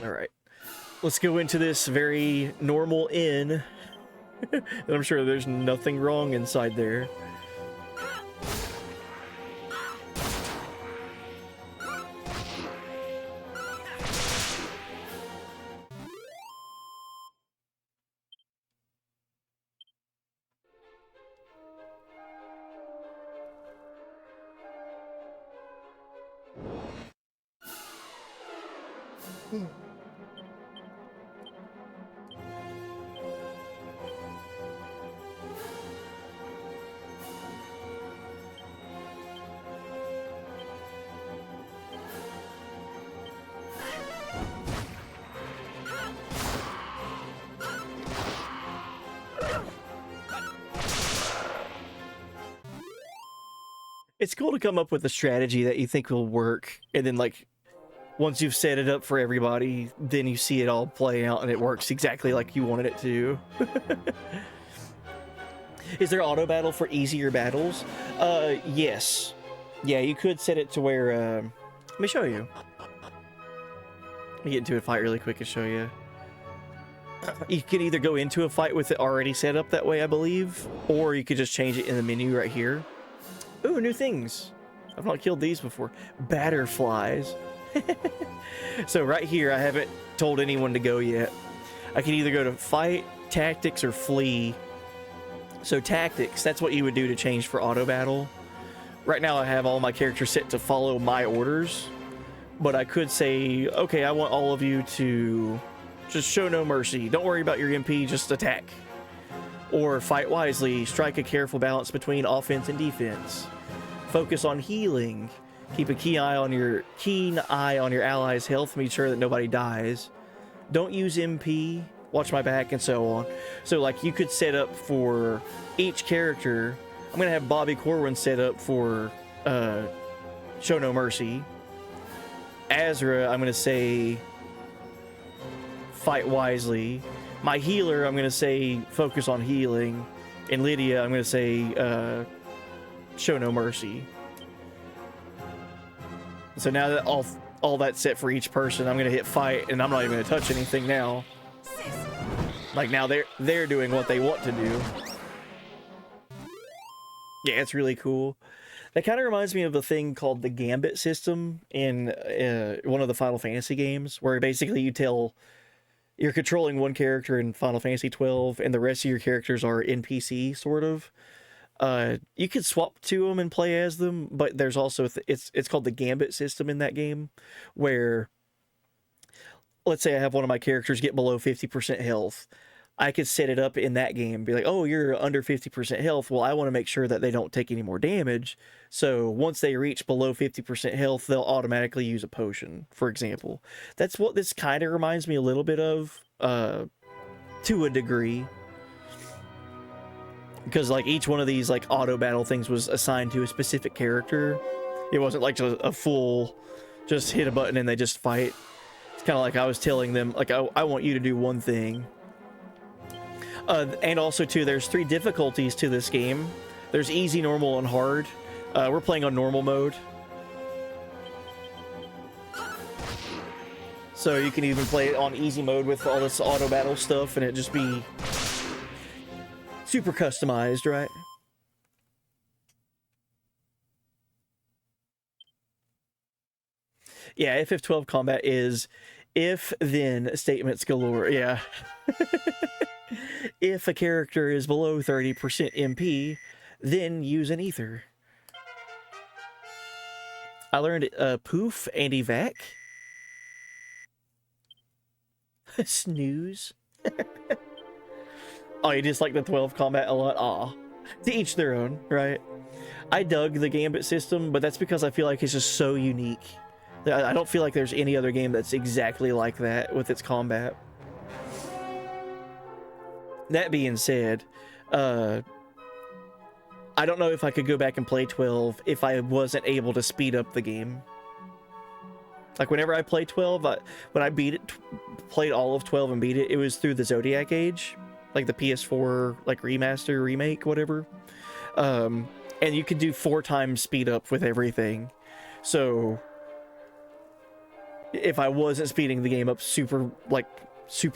All right. Let's go into this very normal inn. And I'm sure there's nothing wrong inside there. It's cool to come up with a strategy that you think will work, and then like once you've set it up for everybody, then you see it all play out and it works exactly like you wanted it to. Is there auto battle for easier battles? Yes. Yeah, you could set it to where let me show you. Let me get into a fight really quick and show you. You can either go into a fight with it already set up that way, I believe, or you could just change it in the menu right here. Ooh, new things. I've not killed these before. Batterflies. So right here, I haven't told anyone to go yet. I can either go to fight, tactics, or flee. So tactics, that's what you would do to change for auto battle. Right now I have all my characters set to follow my orders, but I could say, okay, I want all of you to just show no mercy. Don't worry about your MP, just attack. Or fight wisely, strike a careful balance between offense and defense. Focus on healing. Keep a keen eye on your allies' health. Make sure that nobody dies. Don't use MP. Watch my back, and so on. So, like, you could set up for each character. I'm gonna have Bobby Corwin set up for show no mercy. Azra, I'm gonna say fight wisely. My healer, I'm gonna say focus on healing. And Lydia, I'm gonna say show no mercy. So now that all that's set for each person, I'm gonna hit fight, and I'm not even gonna touch anything now. Like now they're doing what they want to do. Yeah, it's really cool. That kind of reminds me of a thing called the Gambit system in one of the Final Fantasy games, where basically you tell You're controlling one character in Final Fantasy 12, and the rest of your characters are NPC, sort of. You can swap to them and play as them, but there's also it's called the Gambit system in that game, where let's say I have one of my characters get below 50% health. I could set it up in that game, be like, oh, you're under 50% health. Well, I want to make sure that they don't take any more damage. So once they reach below 50% health, they'll automatically use a potion, for example. That's what this kind of reminds me a little bit of, to a degree. Because like each one of these like auto battle things was assigned to a specific character. It wasn't like just a full, just hit a button and they just fight. It's kind of like I was telling them, like, I want you to do one thing. And also, too, there's 3 difficulties to this game. There's easy, normal, and hard. We're playing on normal mode. So you can even play it on easy mode with all this auto battle stuff, and it just be super customized, right? Yeah, FF12 combat is if-then statements galore. Yeah. If a character is below 30% MP, then use an ether. I learned poof and evac. Snooze. Oh, you just like the 12 combat a lot? Aw. To each their own, right? I dug the Gambit system, but that's because I feel like it's just so unique. I don't feel like there's any other game that's exactly like that with its combat. That being said, I don't know if I could go back and play 12 if I wasn't able to speed up the game. Like, whenever I play 12, when I beat it, played all of 12 and beat it, it was through the Zodiac Age, like the PS4, like remaster, remake, whatever. And you could do 4 times speed up with everything. So if I wasn't speeding the game up super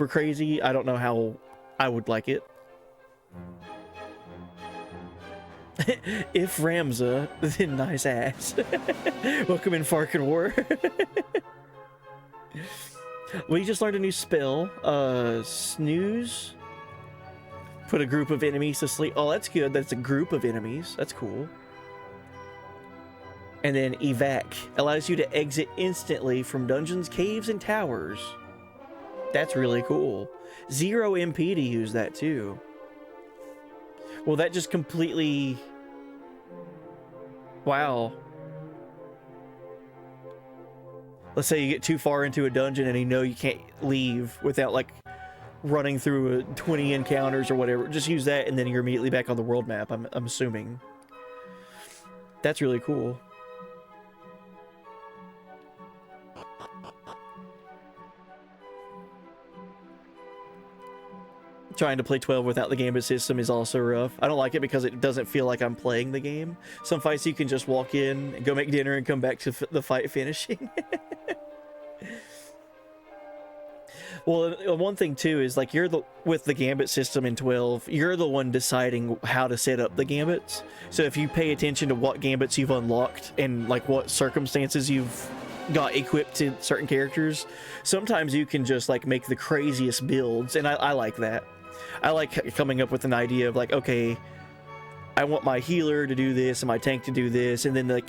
crazy, I don't know how I would like it. If Ramza, then nice ass. Welcome in Farkin War. We just learned a new spell. Snooze. Put a group of enemies to sleep. Oh, that's good. That's a group of enemies. That's cool. And then evac allows you to exit instantly from dungeons, caves, and towers. That's really cool. 0 MP to use that too. Well, that just completely... Wow. Let's say you get too far into a dungeon and you know you can't leave without, like, running through 20 encounters or whatever. Just use that and then you're immediately back on the world map, I'm assuming. That's really cool. Trying to play 12 without the Gambit system is also rough. I don't like it because it doesn't feel like I'm playing the game. Some fights you can just walk in and go make dinner and come back to the fight finishing. Well, one thing too is, like, with the Gambit system in 12, you're the one deciding how to set up the Gambits. So if you pay attention to what Gambits you've unlocked and like what circumstances you've got equipped to certain characters, sometimes you can just like make the craziest builds, and I like that. I like coming up with an idea of like, okay, I want my healer to do this and my tank to do this, and then like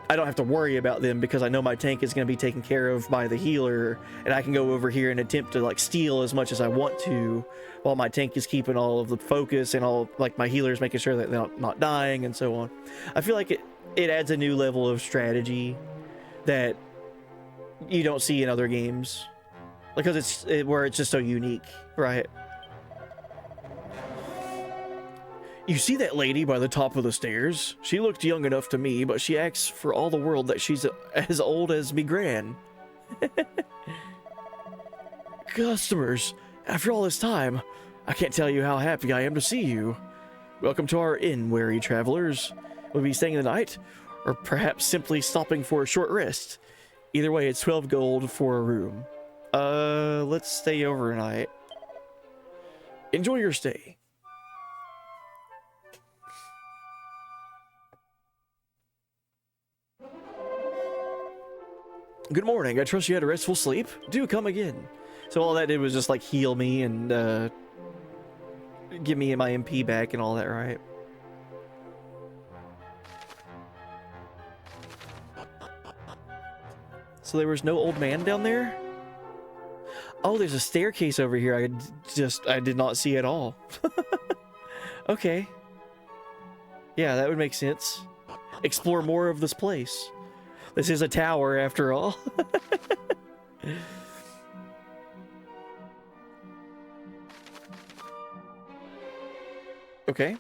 I don't have to worry about them because I know my tank is going to be taken care of by the healer, and I can go over here and attempt to like steal as much as I want to while my tank is keeping all of the focus, and all like my healer is making sure that they're not dying and so on. I feel like it adds a new level of strategy that you don't see in other games because where it's just so unique, right? You see that lady by the top of the stairs? She looked young enough to me, but she acts for all the world that she's as old as me gran. Customers, after all this time, I can't tell you how happy I am to see you. Welcome to our inn, weary travelers. Will you be staying the night, or perhaps simply stopping for a short rest? Either way, it's 12 gold for a room. Let's stay overnight. Enjoy your stay. Good morning. I trust you had a restful sleep. Do come again. So all that did was just like heal me and give me my MP back and all that, right? So there was no old man down there? Oh, there's a staircase over here I did not see at all. Okay. Yeah, that would make sense. Explore more of this place. This is a tower after all. Okay.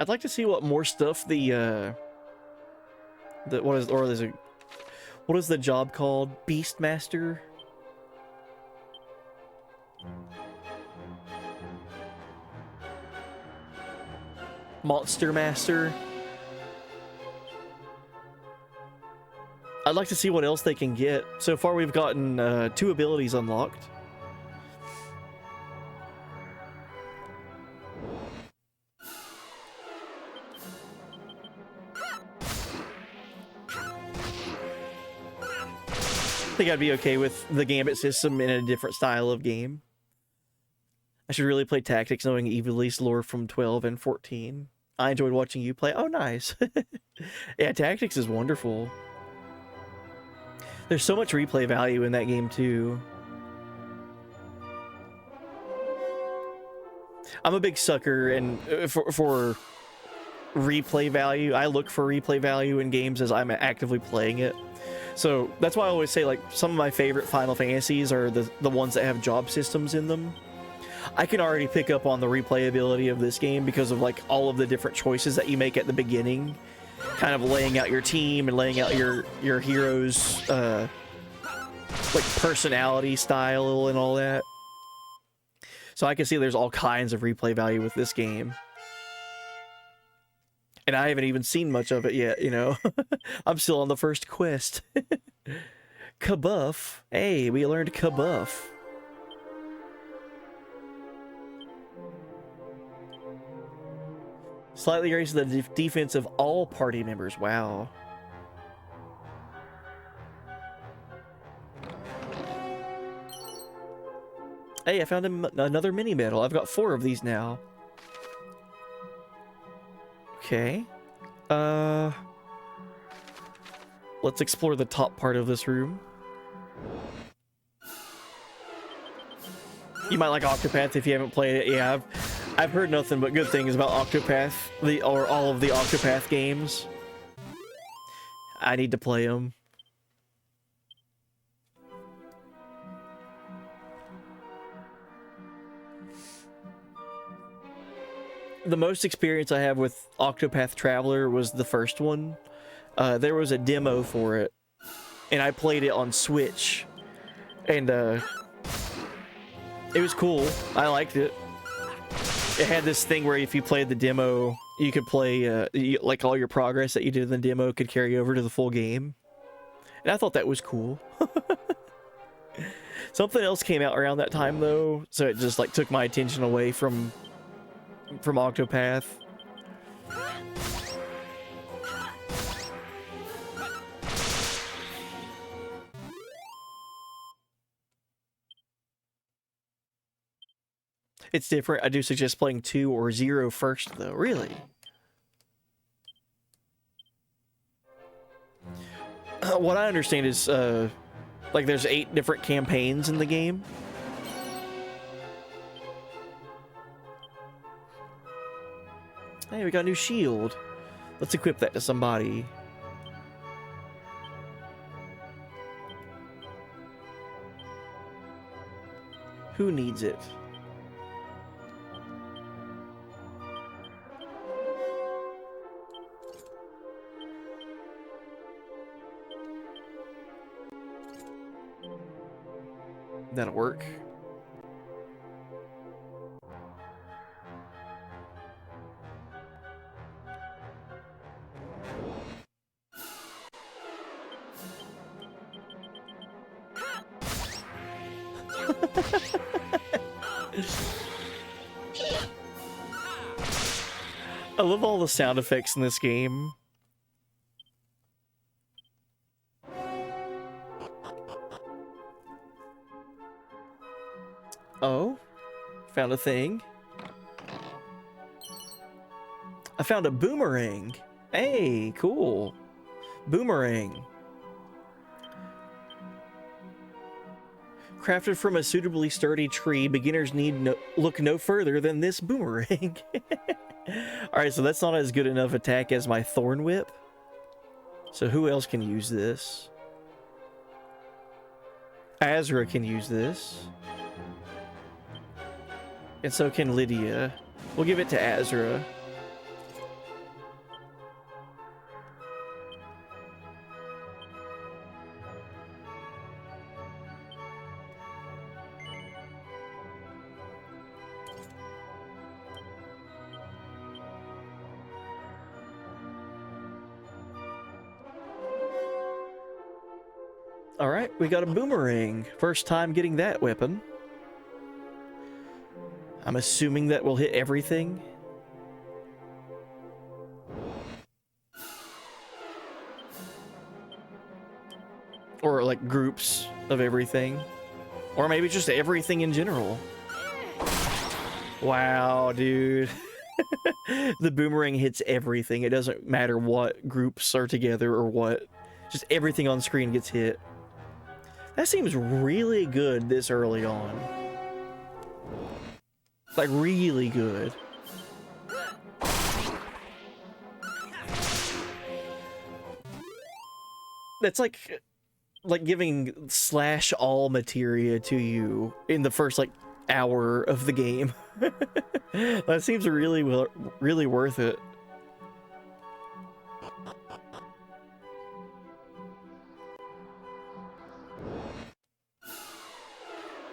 I'd like to see what more stuff what is the job called? Beastmaster? Monster Master? I'd like to see what else they can get. So far we've gotten 2 abilities unlocked. I think I'd be okay with the Gambit system in a different style of game. I should really play Tactics knowing you've released lore from 12 and 14. I enjoyed watching you play. Oh, nice. Yeah, Tactics is wonderful. There's so much replay value in that game, too. I'm a big sucker and for replay value. I look for replay value in games as I'm actively playing it. So that's why I always say, like, some of my favorite Final Fantasies are the ones that have job systems in them. I can already pick up on the replayability of this game because of, like, all of the different choices that you make at the beginning. Kind of laying out your team and laying out your hero's, like, personality style and all that. So I can see there's all kinds of replay value with this game. And I haven't even seen much of it yet, you know? I'm still on the first quest. Kabuff. Hey, we learned Kabuff. Slightly raises the defense of all party members. Wow. Hey, I found another mini medal. I've got 4 of these now. Okay. Let's explore the top part of this room. You might like Octopath if you haven't played it. Yeah, I've heard nothing but good things about Octopath, or all of the Octopath games. I need to play them. The most experience I have with Octopath Traveler was the first one. There was a demo for it, and I played it on Switch, and it was cool. I liked it. It had this thing where if you played the demo, you could play, like, all your progress that you did in the demo could carry over to the full game. And I thought that was cool. Something else came out around that time, though, so it just, like, took my attention away from Octopath. It's different. I do suggest playing 2 or 0 first, though. Really? What I understand is, like, there's 8 different campaigns in the game. Hey, we got a new shield. Let's equip that to somebody. Who needs it? That'll work. I love all the sound effects in this game. Oh, found a thing. I found a boomerang. Hey, cool. Boomerang. Crafted from a suitably sturdy tree, beginners need look no further than this boomerang. Alright, so that's not as good enough attack as my Thorn Whip. So who else can use this? Azra can use this. And so can Lydia. We'll give it to Azra. Alright, we got a boomerang. First time getting that weapon. I'm assuming that will hit everything. Or like groups of everything. Or maybe just everything in general. Wow, dude. The boomerang hits everything. It doesn't matter what groups are together or what. Just everything on screen gets hit. That seems really good this early on. Like, really good. That's like giving slash all materia to you in the first, like, hour of the game. That seems really worth it.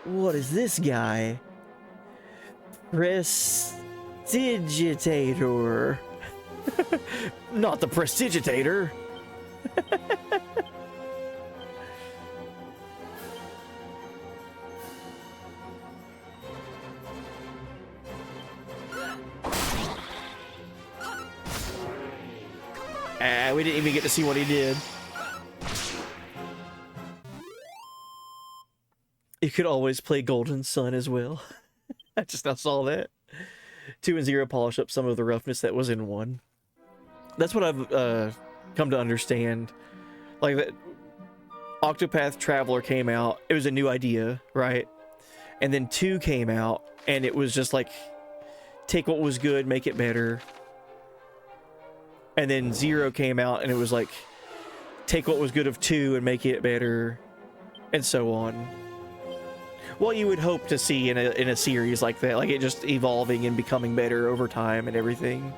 What is this guy? Prestidigitator. Not the Prestidigitator. We didn't even get to see what he did. You could always play Golden Sun as well. I just now saw that. 2 and 0 polish up some of the roughness that was in 1. That's what I've come to understand. Like, that Octopath Traveler came out. It was a new idea, right? And then 2 came out, and it was just like, take what was good, make it better. And then 0 came out, and it was like, take what was good of 2 and make it better, and so on. What you would hope to see in a series like that, like it just evolving and becoming better over time and everything.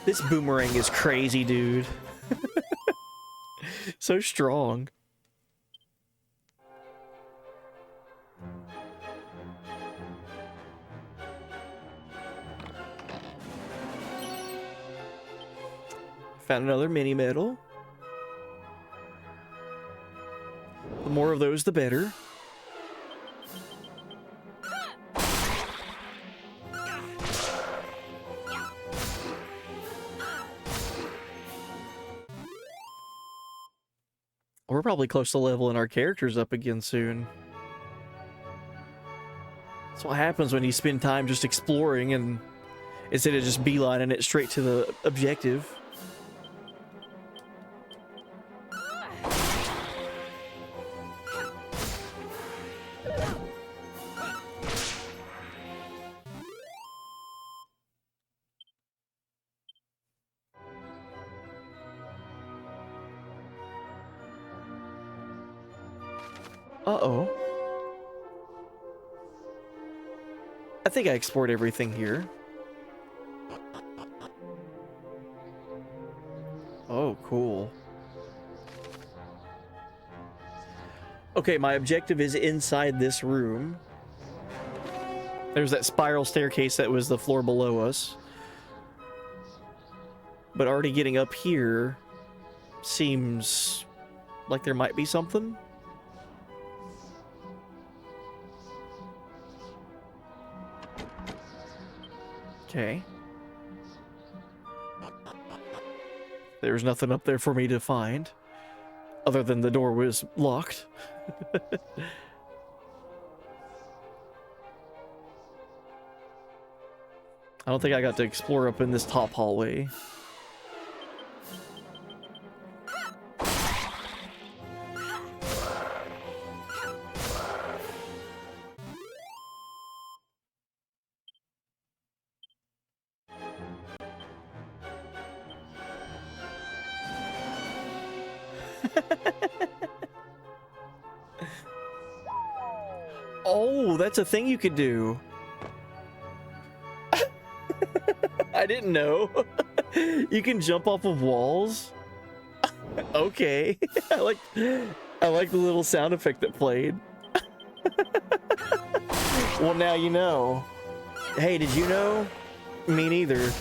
This boomerang is crazy, dude. So strong. Found another mini medal. The more of those, the better. We're probably close to leveling our characters up again soon. That's what happens when you spend time just exploring and instead of just beelining it straight to the objective. Uh-oh. I think I explored everything here. Oh, cool. Okay, my objective is inside this room. There's that spiral staircase that was the floor below us. But already getting up here seems like there might be something. Okay. There's nothing up there for me to find, other than the door was locked. I don't think I got to explore up in this top hallway. Oh, that's a thing you could do. I didn't know. You can jump off of walls. Okay. I like the little sound effect that played. Well, now you know. Hey, did you know? Me neither.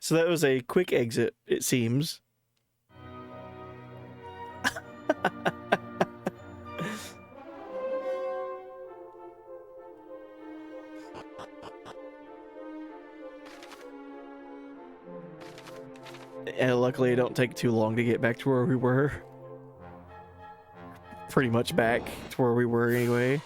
So that was a quick exit, it seems. And luckily, it don't take too long to get back to where we were. Pretty much back to where we were anyway.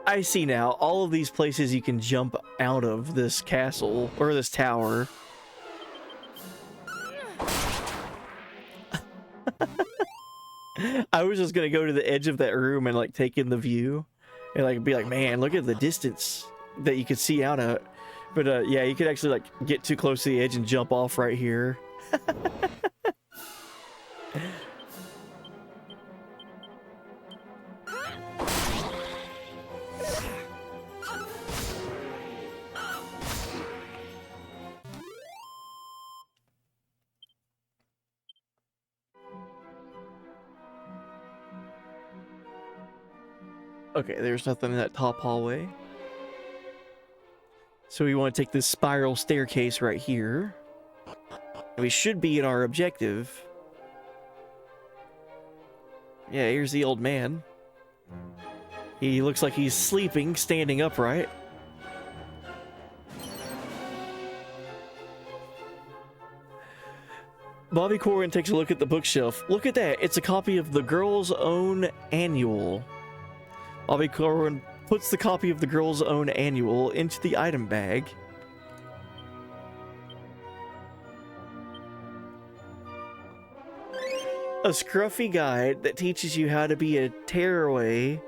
I see now. All of these places you can jump out of this castle, or this tower. I was just gonna go to the edge of that room and like take in the view. And like be like, man, look at the distance that you could see out of it. But yeah, you could actually like get too close to the edge and jump off right here. Okay, there's nothing in that top hallway. So we want to take this spiral staircase right here. We should be in our objective. Yeah, here's the old man. He looks like he's sleeping, standing upright. Bobby Corwin takes a look at the bookshelf. Look at that, it's a copy of the Girl's Own Annual. Bobby Corwin puts the copy of the Girl's Own Annual into the item bag. A scruffy guide that teaches you how to be a tearaway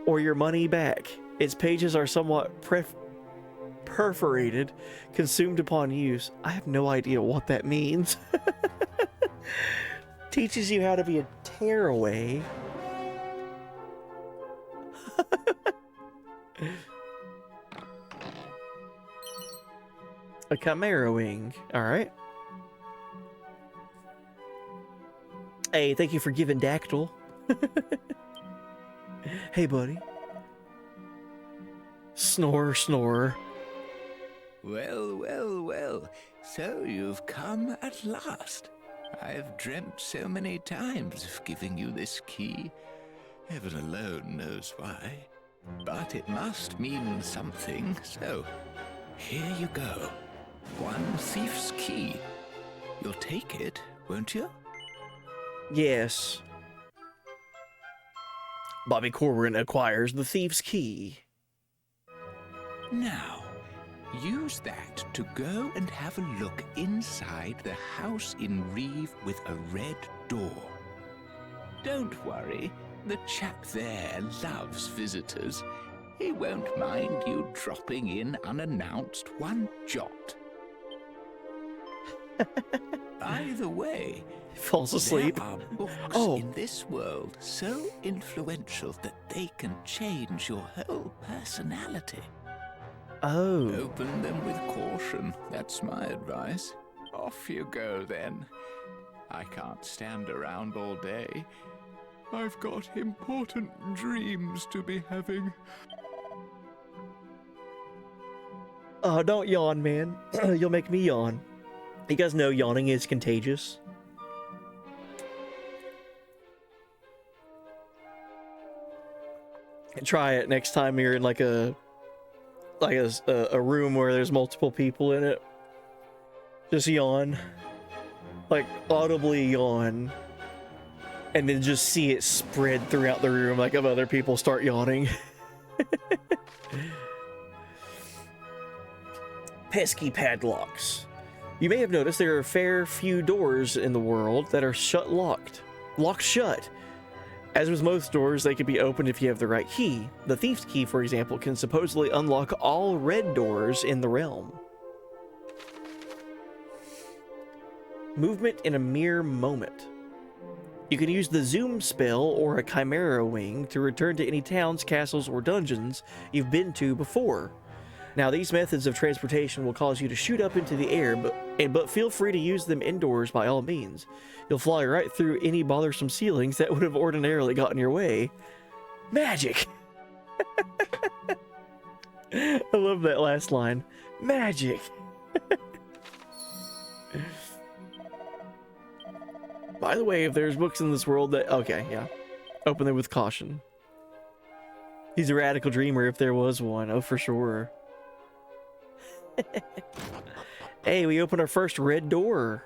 or your money back. Its pages are somewhat perforated, consumed upon use. I have no idea what that means. Teaches you how to be a tearaway. A chimera wing. Alright. Hey, thank you for giving Dactyl. Hey, buddy. Snore, snore. Well, well, well. So you've come at last. I've dreamt so many times of giving you this key. Heaven alone knows why. But it must mean something, so here you go. One thief's key. You'll take it, won't you? Yes. Bobby Corwin acquires the thief's key. Now, use that to go and have a look inside the house in Reeve with a red door. Don't worry, the chap there loves visitors. He won't mind you dropping in unannounced one jot. By the way, Falls asleep. there are books in this world so influential that they can change your whole personality. Oh. Open them with caution. That's my advice. Off you go, then. I can't stand around all day. I've got important dreams to be having. Oh, don't yawn, man. You'll make me yawn. You guys know yawning is contagious. Try it next time you're in like a room where there's multiple people in it. Just yawn. Like audibly yawn. And then just see it spread throughout the room like if other people start yawning. Pesky padlocks. You may have noticed there are a fair few doors in the world that are locked shut. As with most doors, they can be opened if you have the right key. The thief's key, for example, can supposedly unlock all red doors in the realm. Movement in a mere moment. You can use the zoom spell or a chimera wing to return to any towns, castles, or dungeons you've been to before. Now, these methods of transportation will cause you to shoot up into the air, but feel free to use them indoors by all means. You'll fly right through any bothersome ceilings that would have ordinarily gotten your way. Magic! I love that last line. Magic! By the way, if there's books in this world that... Okay, yeah. Open them with caution. He's a radical dreamer if there was one. Oh, for sure. Hey, we opened our first red door.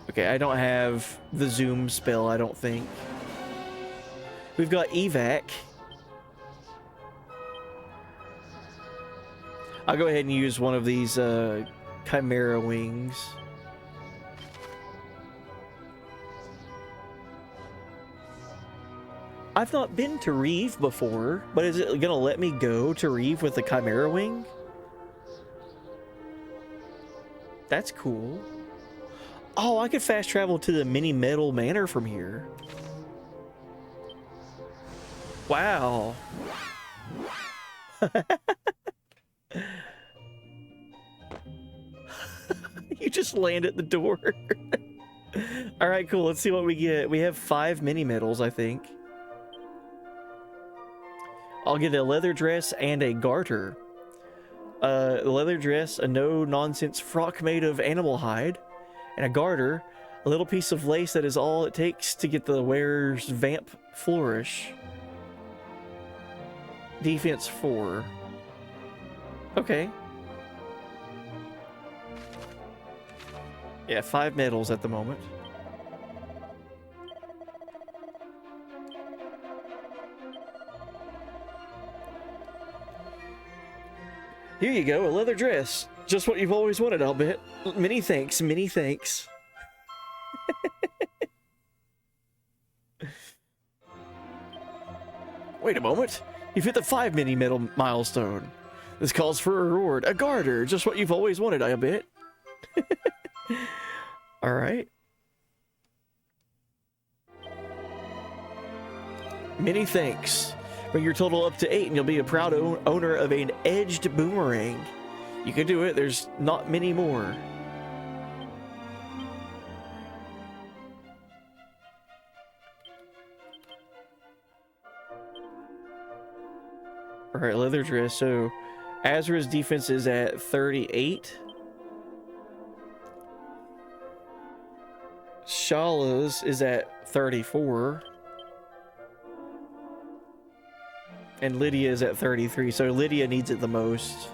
Okay, I don't have the zoom spell, I don't think. We've got evac. I'll go ahead and use one of these chimera wings. I've not been to Reeve before, but is it gonna let me go to Reeve with the chimera wing? That's cool. Oh, I could fast travel to the mini metal manor from here. Wow. You just land at the door. All right, cool. Let's see what we get. We have 5 mini medals, I think. I'll get a leather dress and a garter. A leather dress, a no-nonsense frock made of animal hide, and a garter, a little piece of lace that is all it takes to get the wearer's vamp flourish. Defense 4. Okay. Yeah, 5 medals at the moment. Here you go, a leather dress. Just what you've always wanted, I'll bet. Many thanks, many thanks. Wait a moment. You've hit the 5 mini medal milestone. This calls for a reward. A garter, just what you've always wanted, I bet. Alright. Many thanks. Bring your total up to 8 and you'll be a proud owner of an edged boomerang. You can do it, there's not many more. Alright, leather dress. So, Azra's defense is at 38. Shala's is at 34. And Lydia is at 33, so Lydia needs it the most.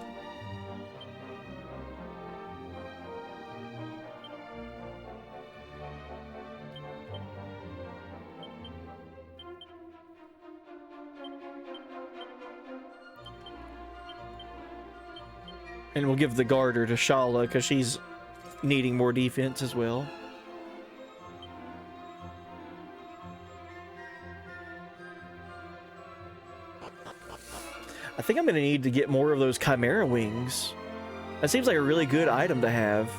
And we'll give the garter to Shala because she's needing more defense as well. I think I'm going to need to get more of those chimera wings. That seems like a really good item to have.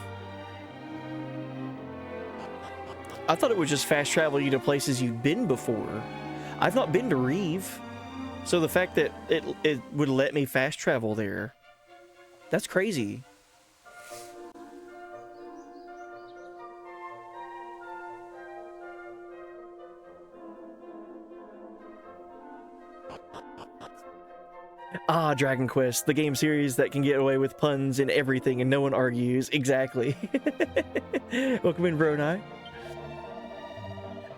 I thought it would just fast travel you to places you've been before. I've not been to Reeve. So the fact that it would let me fast travel there, that's crazy. Ah, Dragon Quest, the game series that can get away with puns and everything and no one argues. Exactly. Welcome in, Bronai.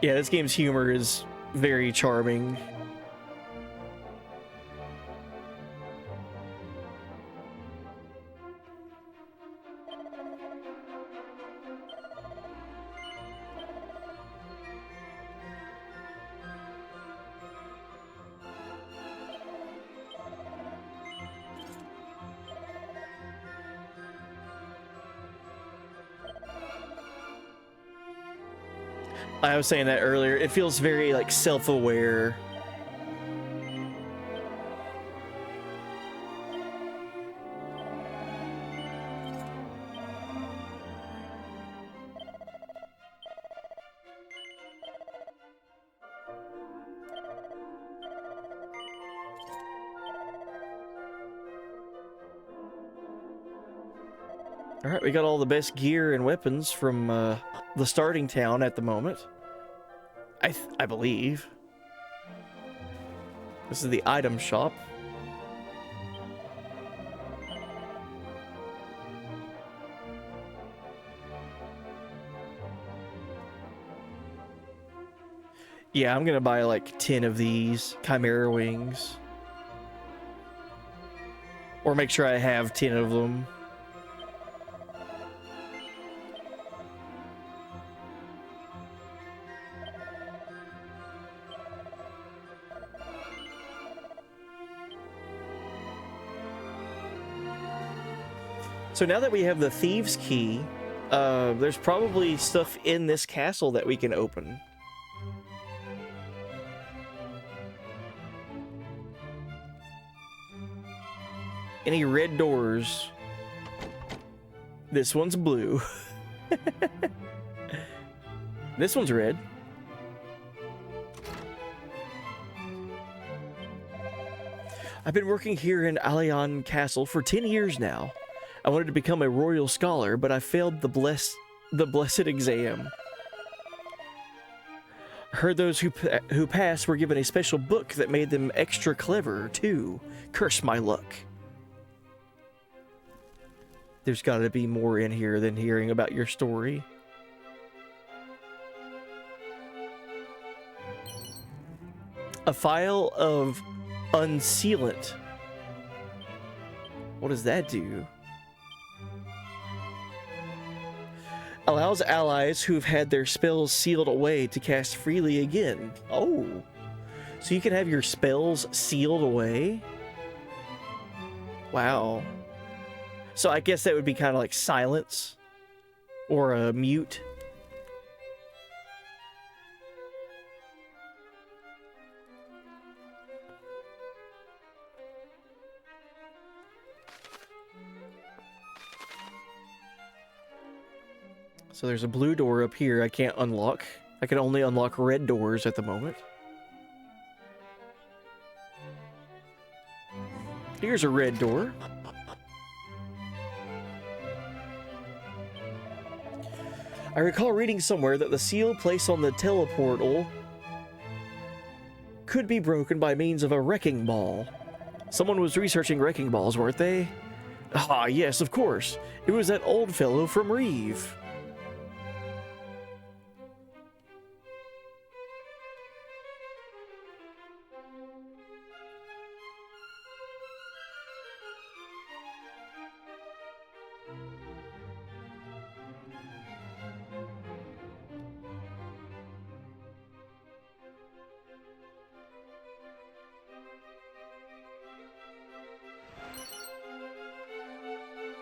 Yeah, this game's humor is very charming. I was saying that earlier. It feels very like self-aware. All right, we got all the best gear and weapons from the starting town at the moment. I believe. This is the item shop. Yeah, I'm gonna buy like 10 of these Chimera wings. Or make sure I have 10 of them. So now that we have the Thieves' Key, there's probably stuff in this castle that we can open. Any red doors? This one's blue. This one's red. I've been working here in Alion Castle for 10 years now. I wanted to become a royal scholar, but I failed the blessed exam. I heard those who passed were given a special book that made them extra clever, too. Curse my luck. There's got to be more in here than hearing about your story. A file of unsealant. What does that do? Allows allies who've had their spells sealed away to cast freely again. Oh, so you can have your spells sealed away? Wow. So I guess that would be kind of like silence or a mute. So there's a blue door up here I can't unlock. I can only unlock red doors at the moment. Here's a red door. I recall reading somewhere that the seal placed on the teleportal could be broken by means of a wrecking ball. Someone was researching wrecking balls, weren't they? Ah, yes, of course. It was that old fellow from Reeve.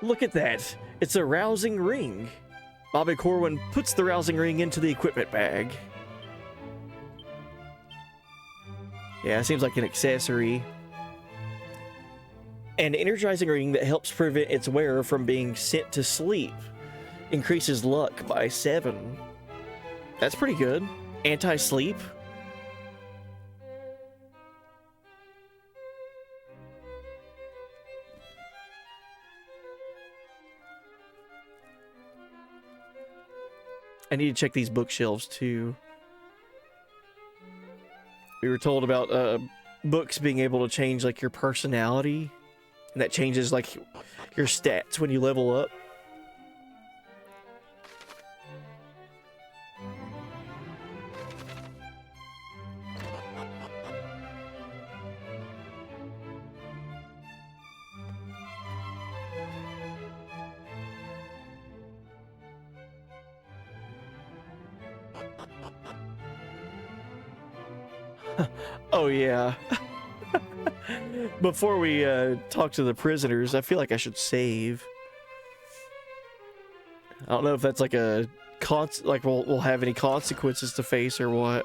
Look at that. It's a rousing ring. Bobby Corwin puts the rousing ring into the equipment bag. Yeah, it seems like an accessory. An energizing ring that helps prevent its wearer from being sent to sleep. Increases luck by 7. That's pretty good. Anti-sleep. I need to check these bookshelves too. We were told about books being able to change like your personality, and that changes like your stats when you level up. Oh yeah. Before we talk to the prisoners, I feel like I should save. I don't know if that's like a like we'll have any consequences to face or what.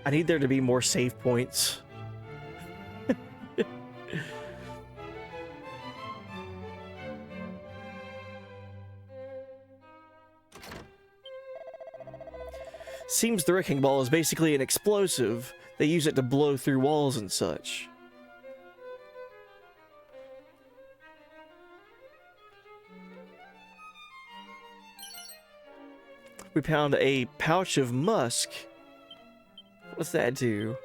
I need there to be more save points. Seems the wrecking ball is basically an explosive. They use it to blow through walls and such. We found a pouch of musk. What's that do?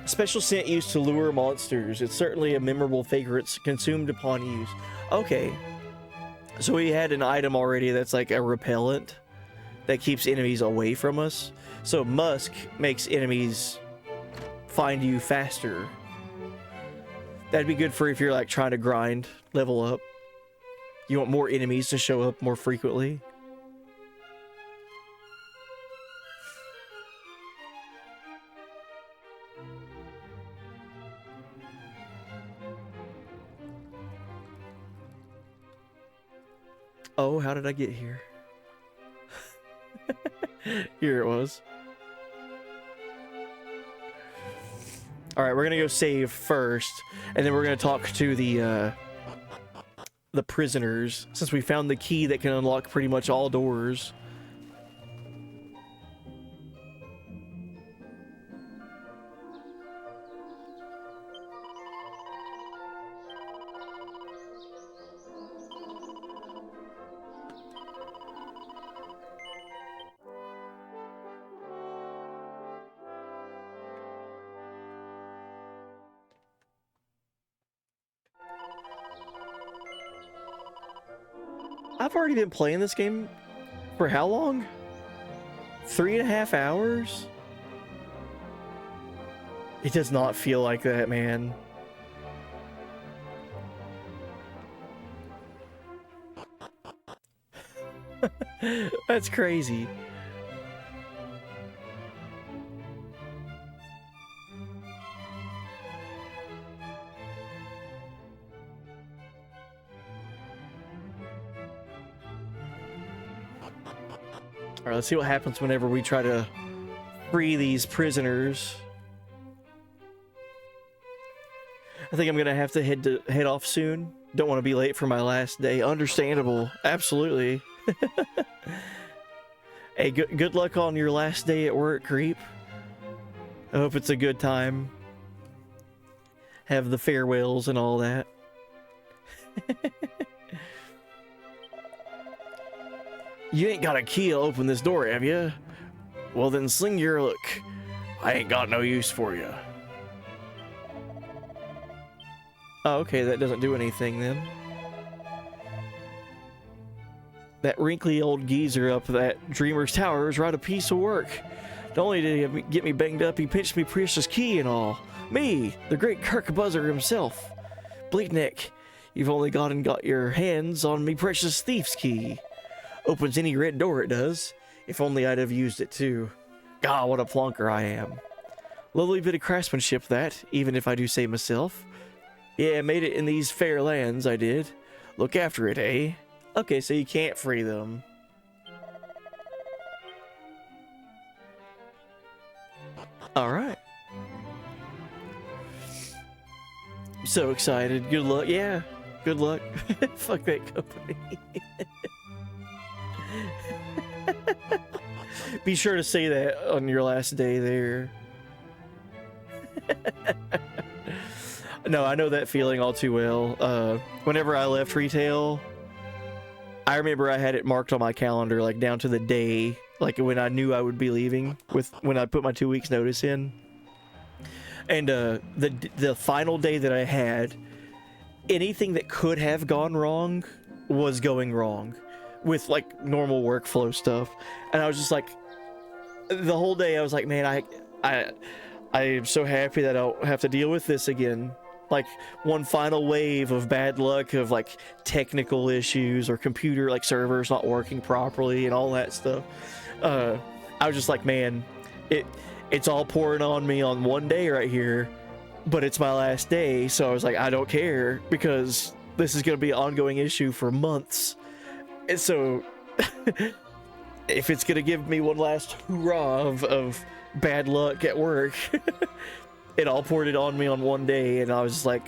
A special scent used to lure monsters. It's certainly a memorable fragrance consumed upon use. Okay. So we had an item already that's like a repellent that keeps enemies away from us. So musk makes enemies find you faster. That'd be good for if you're like trying to grind, level up. You want more enemies to show up more frequently. Oh, how did I get here? Here it was. Alright, we're gonna go save first, and then we're gonna talk to the prisoners, since we found the key that can unlock pretty much all doors. I've already been playing this game for how long? 3.5 hours? It does not feel like that, man. That's crazy. Alright, let's see what happens whenever we try to free these prisoners. I think I'm gonna have to head off soon. Don't want to be late for my last day. Understandable. Absolutely. Hey, good luck on your last day at work, creep. I hope it's a good time. Have the farewells and all that. You ain't got a key to open this door, have you? Well then sling your look. I ain't got no use for you. Oh, okay, that doesn't do anything then. That wrinkly old geezer up that Dreamer's Tower is right a piece of work. Not only did he get me banged up, he pinched me precious key and all. Me, the great Kirk Buzzer himself. Bleakneck, you've only got your hands on me precious thief's key. Opens any red door it does. If only I'd have used it too. God, what a plonker I am. Lovely bit of craftsmanship, that, even if I do say myself. Yeah, made it in these fair lands, I did. Look after it, eh? Okay, so you can't free them. Alright. So excited. Good luck. Yeah, good luck. Fuck that company. Be sure to say that on your last day there. No, I know that feeling all too well. Whenever I left retail, I remember I had it marked on my calendar, like down to the day, like when I knew I would be leaving, when I put my 2 weeks notice in. And the final day that I had, anything that could have gone wrong was going wrong with like normal workflow stuff. And I was just like, the whole day I was like, man, I am so happy that I don't have to deal with this again. Like one final wave of bad luck of like technical issues or computer like servers not working properly and all that stuff. I was just like, man, it's all pouring on me on one day right here, but it's my last day. So I was like, I don't care, because this is going to be an ongoing issue for months. And so if it's going to give me one last hurrah of bad luck at work, it all poured it on me on one day, and I was just like,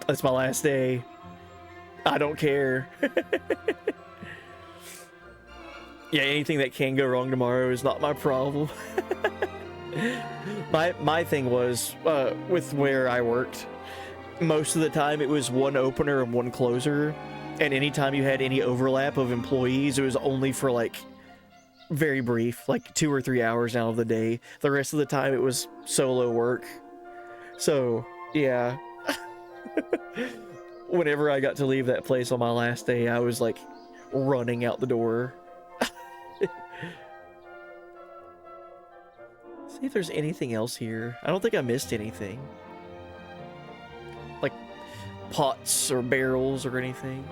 that's my last day. I don't care. Yeah, anything that can go wrong tomorrow is not my problem. My thing was, with where I worked, most of the time it was one opener and one closer, and anytime you had any overlap of employees, it was only for like very brief, like 2 or 3 hours out of the day. The rest of the time it was solo work. So, yeah. Whenever I got to leave that place on my last day, I was like running out the door. See if there's anything else here. I don't think I missed anything. Like pots or barrels or anything.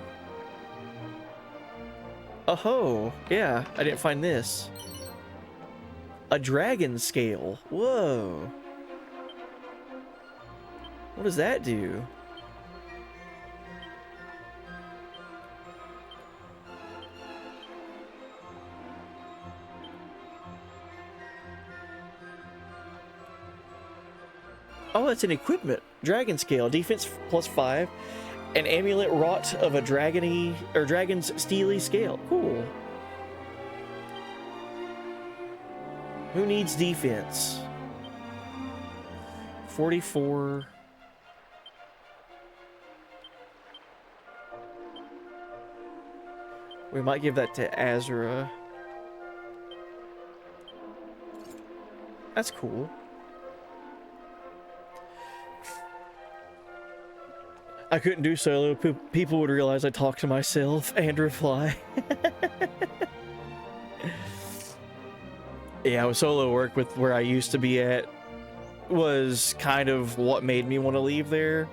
Oh, yeah, I didn't find this. A dragon scale. Whoa. What does that do? Oh, it's an equipment. Dragon scale. Defense +5. An amulet wrought of a dragon's steely scale. Cool. Who needs defense? 44. We might give that to Azura. That's cool. I couldn't do solo. People would realize I talk to myself and reply. Yeah, with solo work with where I used to be at was kind of what made me want to leave there.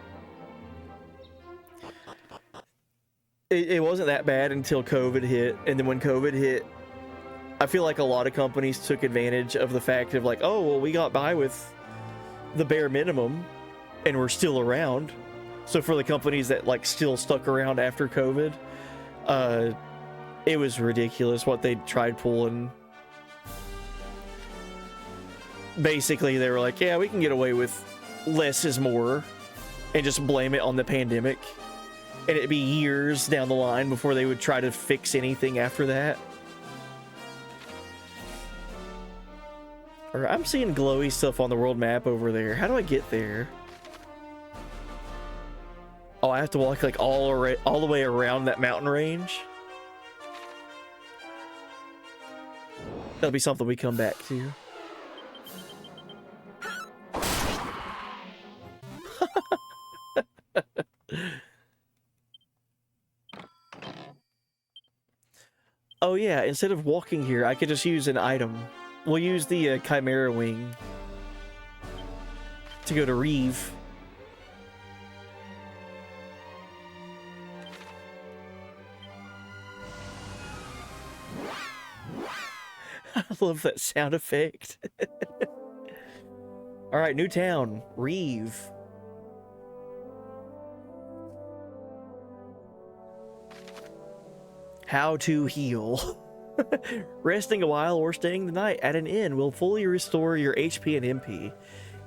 It wasn't that bad until COVID hit, and then when COVID hit, I feel like a lot of companies took advantage of the fact of like, oh, well, we got by with the bare minimum, and we're still around. So for the companies that like still stuck around after COVID, it was ridiculous what they tried pulling. Basically, they were like, yeah, we can get away with less is more, and just blame it on the pandemic. And it'd be years down the line before they would try to fix anything after that. Alright, I'm seeing glowy stuff on the world map over there. How do I get there? Oh, I have to walk like all the way around that mountain range? That'll be something we come back to. Oh yeah, instead of walking here, I could just use an item. We'll use the Chimera Wing to go to Reeve. I love that sound effect. All right, new town, Reeve. How to heal. Resting a while or staying the night at an inn will fully restore your HP and MP.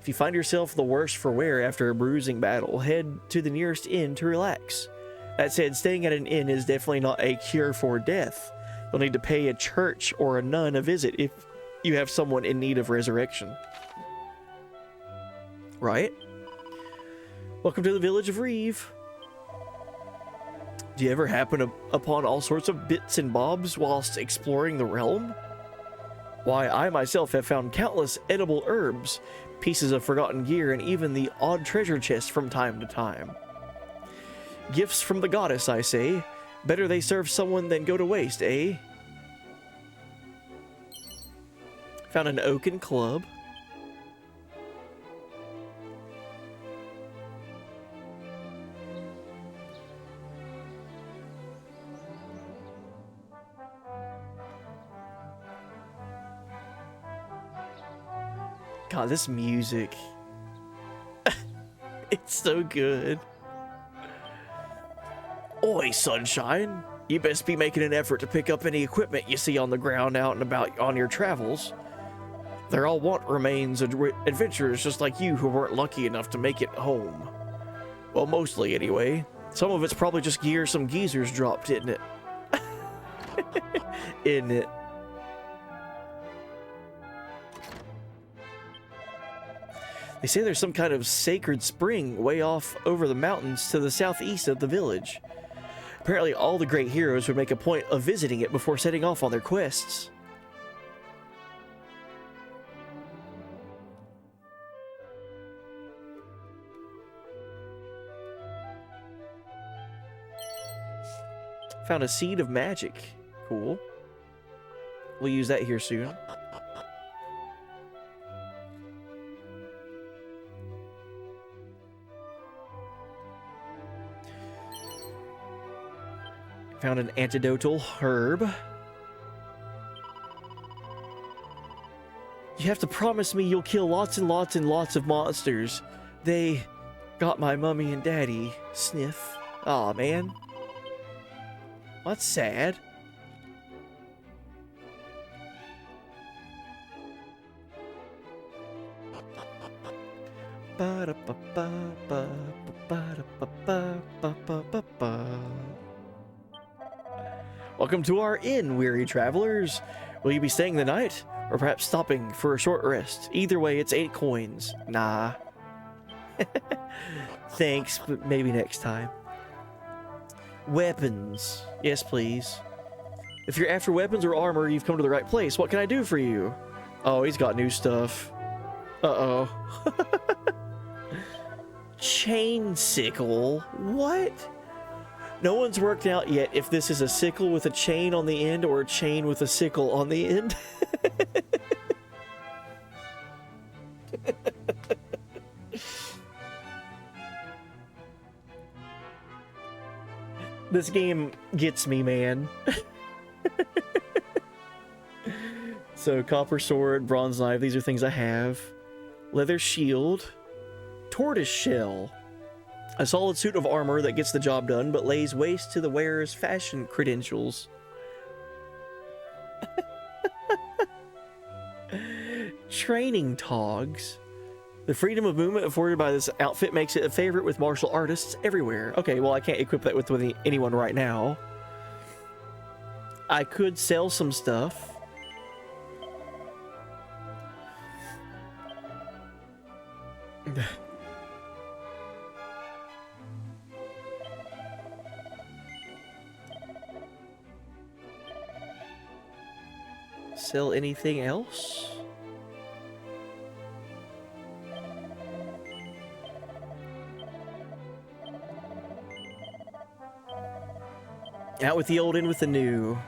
If you find yourself the worse for wear after a bruising battle, head to the nearest inn to relax. That said, staying at an inn is definitely not a cure for death. You'll need to pay a church or a nun a visit if you have someone in need of resurrection. Right? Welcome to the village of Reeve. Do you ever happen upon all sorts of bits and bobs whilst exploring the realm? Why, I myself have found countless edible herbs, pieces of forgotten gear, and even the odd treasure chest from time to time. Gifts from the goddess, I say. Better they serve someone than go to waste, eh? Found an oaken club. God, this music. It's so good. Oi, sunshine. You best be making an effort to pick up any equipment you see on the ground out and about on your travels. They're all want remains of adventurers just like you who weren't lucky enough to make it home. Well, mostly anyway. Some of it's probably just gear some geezers dropped, isn't it? Isn't it? They say there's some kind of sacred spring way off over the mountains to the southeast of the village. Apparently all the great heroes would make a point of visiting it before setting off on their quests. Found a seed of magic. Cool. We'll use that here soon. Found an antidotal herb. You have to promise me you'll kill lots and lots and lots of monsters. They got my mummy and daddy. Sniff. Aw, man. That's sad. Welcome to our inn, weary travelers. Will you be staying the night, or perhaps stopping for a short rest? Either way, it's 8 coins. Nah. Thanks, but maybe next time. Weapons. Yes, please. If you're after weapons or armor, you've come to the right place. What can I do for you? Oh, he's got new stuff. Uh-oh. Chain sickle? What? No one's worked out yet if this is a sickle with a chain on the end or a chain with a sickle on the end. This game gets me, man. So, copper sword, bronze knife, these are things I have. Leather shield. Tortoise shell. A solid suit of armor that gets the job done, but lays waste to the wearer's fashion credentials. Training togs. The freedom of movement afforded by this outfit makes it a favorite with martial artists everywhere. Okay, well, I can't equip that with anyone right now. I could sell some stuff. Sell anything else? Out with the old, in with the new.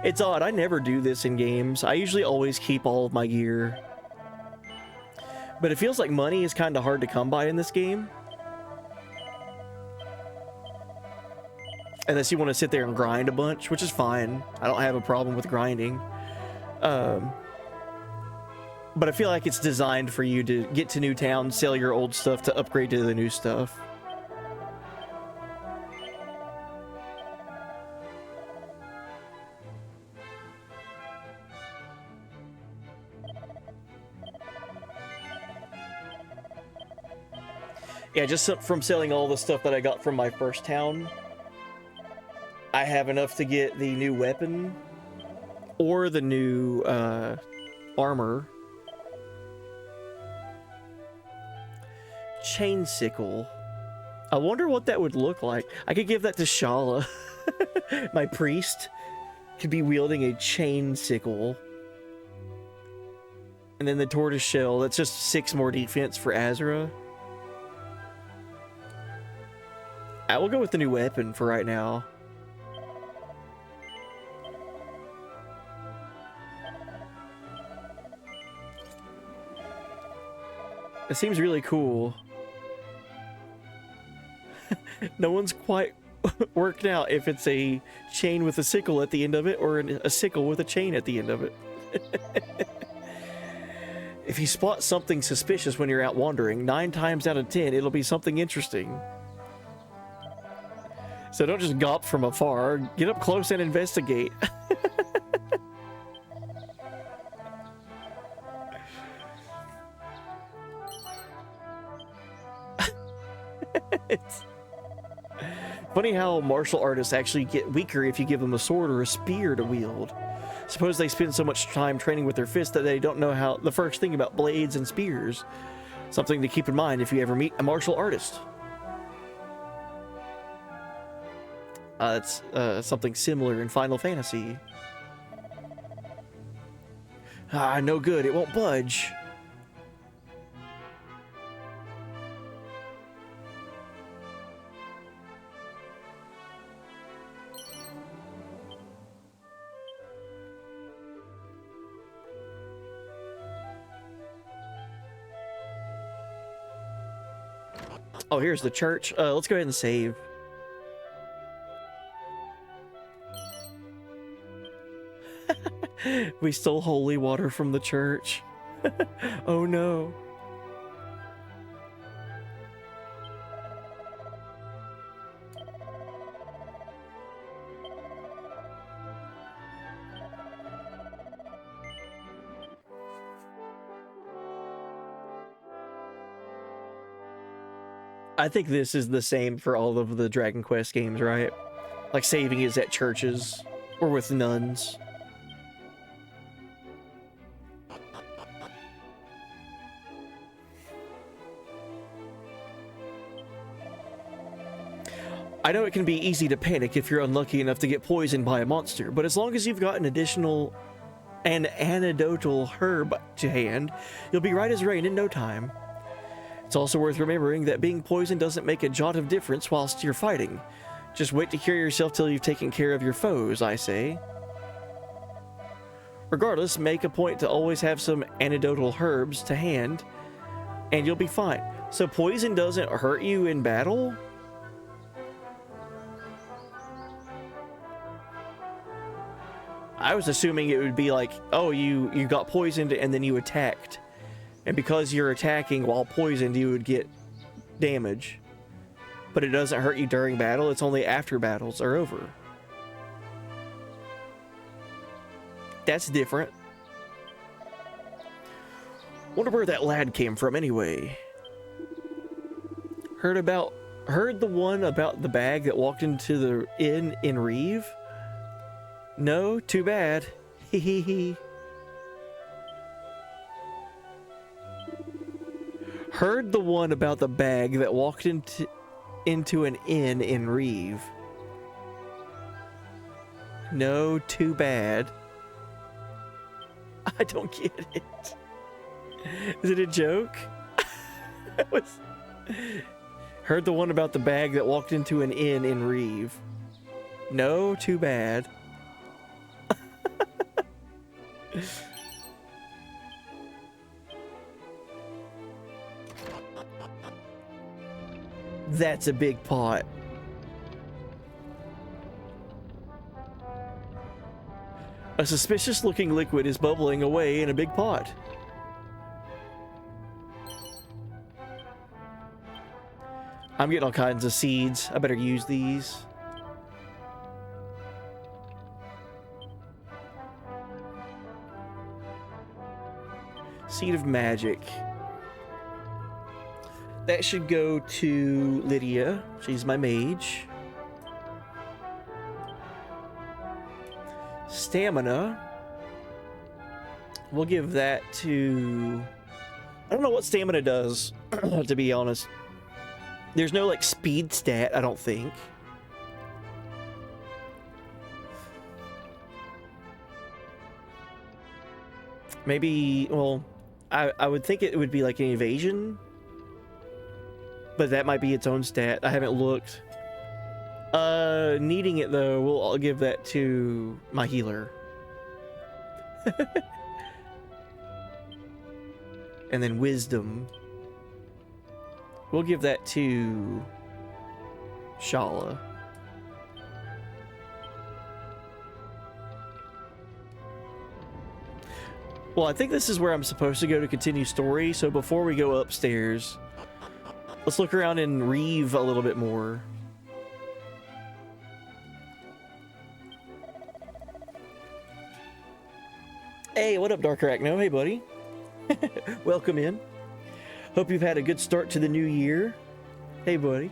It's odd, I never do this in games. I usually always keep all of my gear. But it feels like money is kind of hard to come by in this game. Unless you want to sit there and grind a bunch, which is fine. I don't have a problem with grinding. But But I feel like it's designed for you to get to new towns, sell your old stuff to upgrade to the new stuff. Yeah, just from selling all the stuff that I got from my first town, I have enough to get the new weapon or the new armor. Chain sickle. I wonder what that would look like. I could give that to Shala. My priest could be wielding a chain sickle. And then the tortoise shell, that's just 6 more defense for Azra. I will go with the new weapon for right now. It seems really cool. No one's quite worked out if it's a chain with a sickle at the end of it or a sickle with a chain at the end of it. If you spot something suspicious when you're out wandering, 9 times out of 10 it'll be something interesting. So don't just gawp from afar, get up close and investigate. It's funny how martial artists actually get weaker if you give them a sword or a spear to wield. Suppose they spend so much time training with their fists that they don't know the first thing about blades and spears. Something to keep in mind if you ever meet a martial artist. It's something similar in Final Fantasy. Ah, no good, it won't budge. Oh, here's the church. Let's go ahead and save. We stole holy water from the church. Oh no. I think this is the same for all of the Dragon Quest games, right? Like saving is at churches or with nuns. I know it can be easy to panic if you're unlucky enough to get poisoned by a monster, but as long as you've got an antidotal herb to hand, you'll be right as rain in no time. It's also worth remembering that being poisoned doesn't make a jot of difference whilst you're fighting. Just wait to cure yourself till you've taken care of your foes, I say. Regardless, make a point to always have some antidotal herbs to hand, and you'll be fine. So poison doesn't hurt you in battle? I was assuming it would be like, oh, you got poisoned and then you attacked. And because you're attacking while poisoned, you would get damage. But it doesn't hurt you during battle, it's only after battles are over. That's different. Wonder where that lad came from anyway. Heard the one about the bag that walked into the inn in Reeve? No, too bad. Hee hee hee. Heard the one about the bag that walked into an inn in Reeve. No, too bad. I don't get it. Is it a joke? Heard the one about the bag that walked into an inn in Reeve. No, too bad. That's a big pot. A suspicious looking liquid is bubbling away in a big pot. I'm getting all kinds of seeds. I better use these. Seed of Magic. That should go to Lydia. She's my mage. Stamina. We'll give that to... I don't know what stamina does, to be honest. There's no, like, speed stat, I don't think. Maybe, well, I would think it would be like an evasion. But that might be its own stat. I haven't looked. Needing it, though, I'll give that to my healer. And then wisdom. We'll give that to Shala. Well, I think this is where I'm supposed to go to continue story, so before we go upstairs, let's look around and Reeve a little bit more. Hey, what up, Dark Arachno? Hey, buddy. Welcome in. Hope you've had a good start to the new year. Hey, buddy.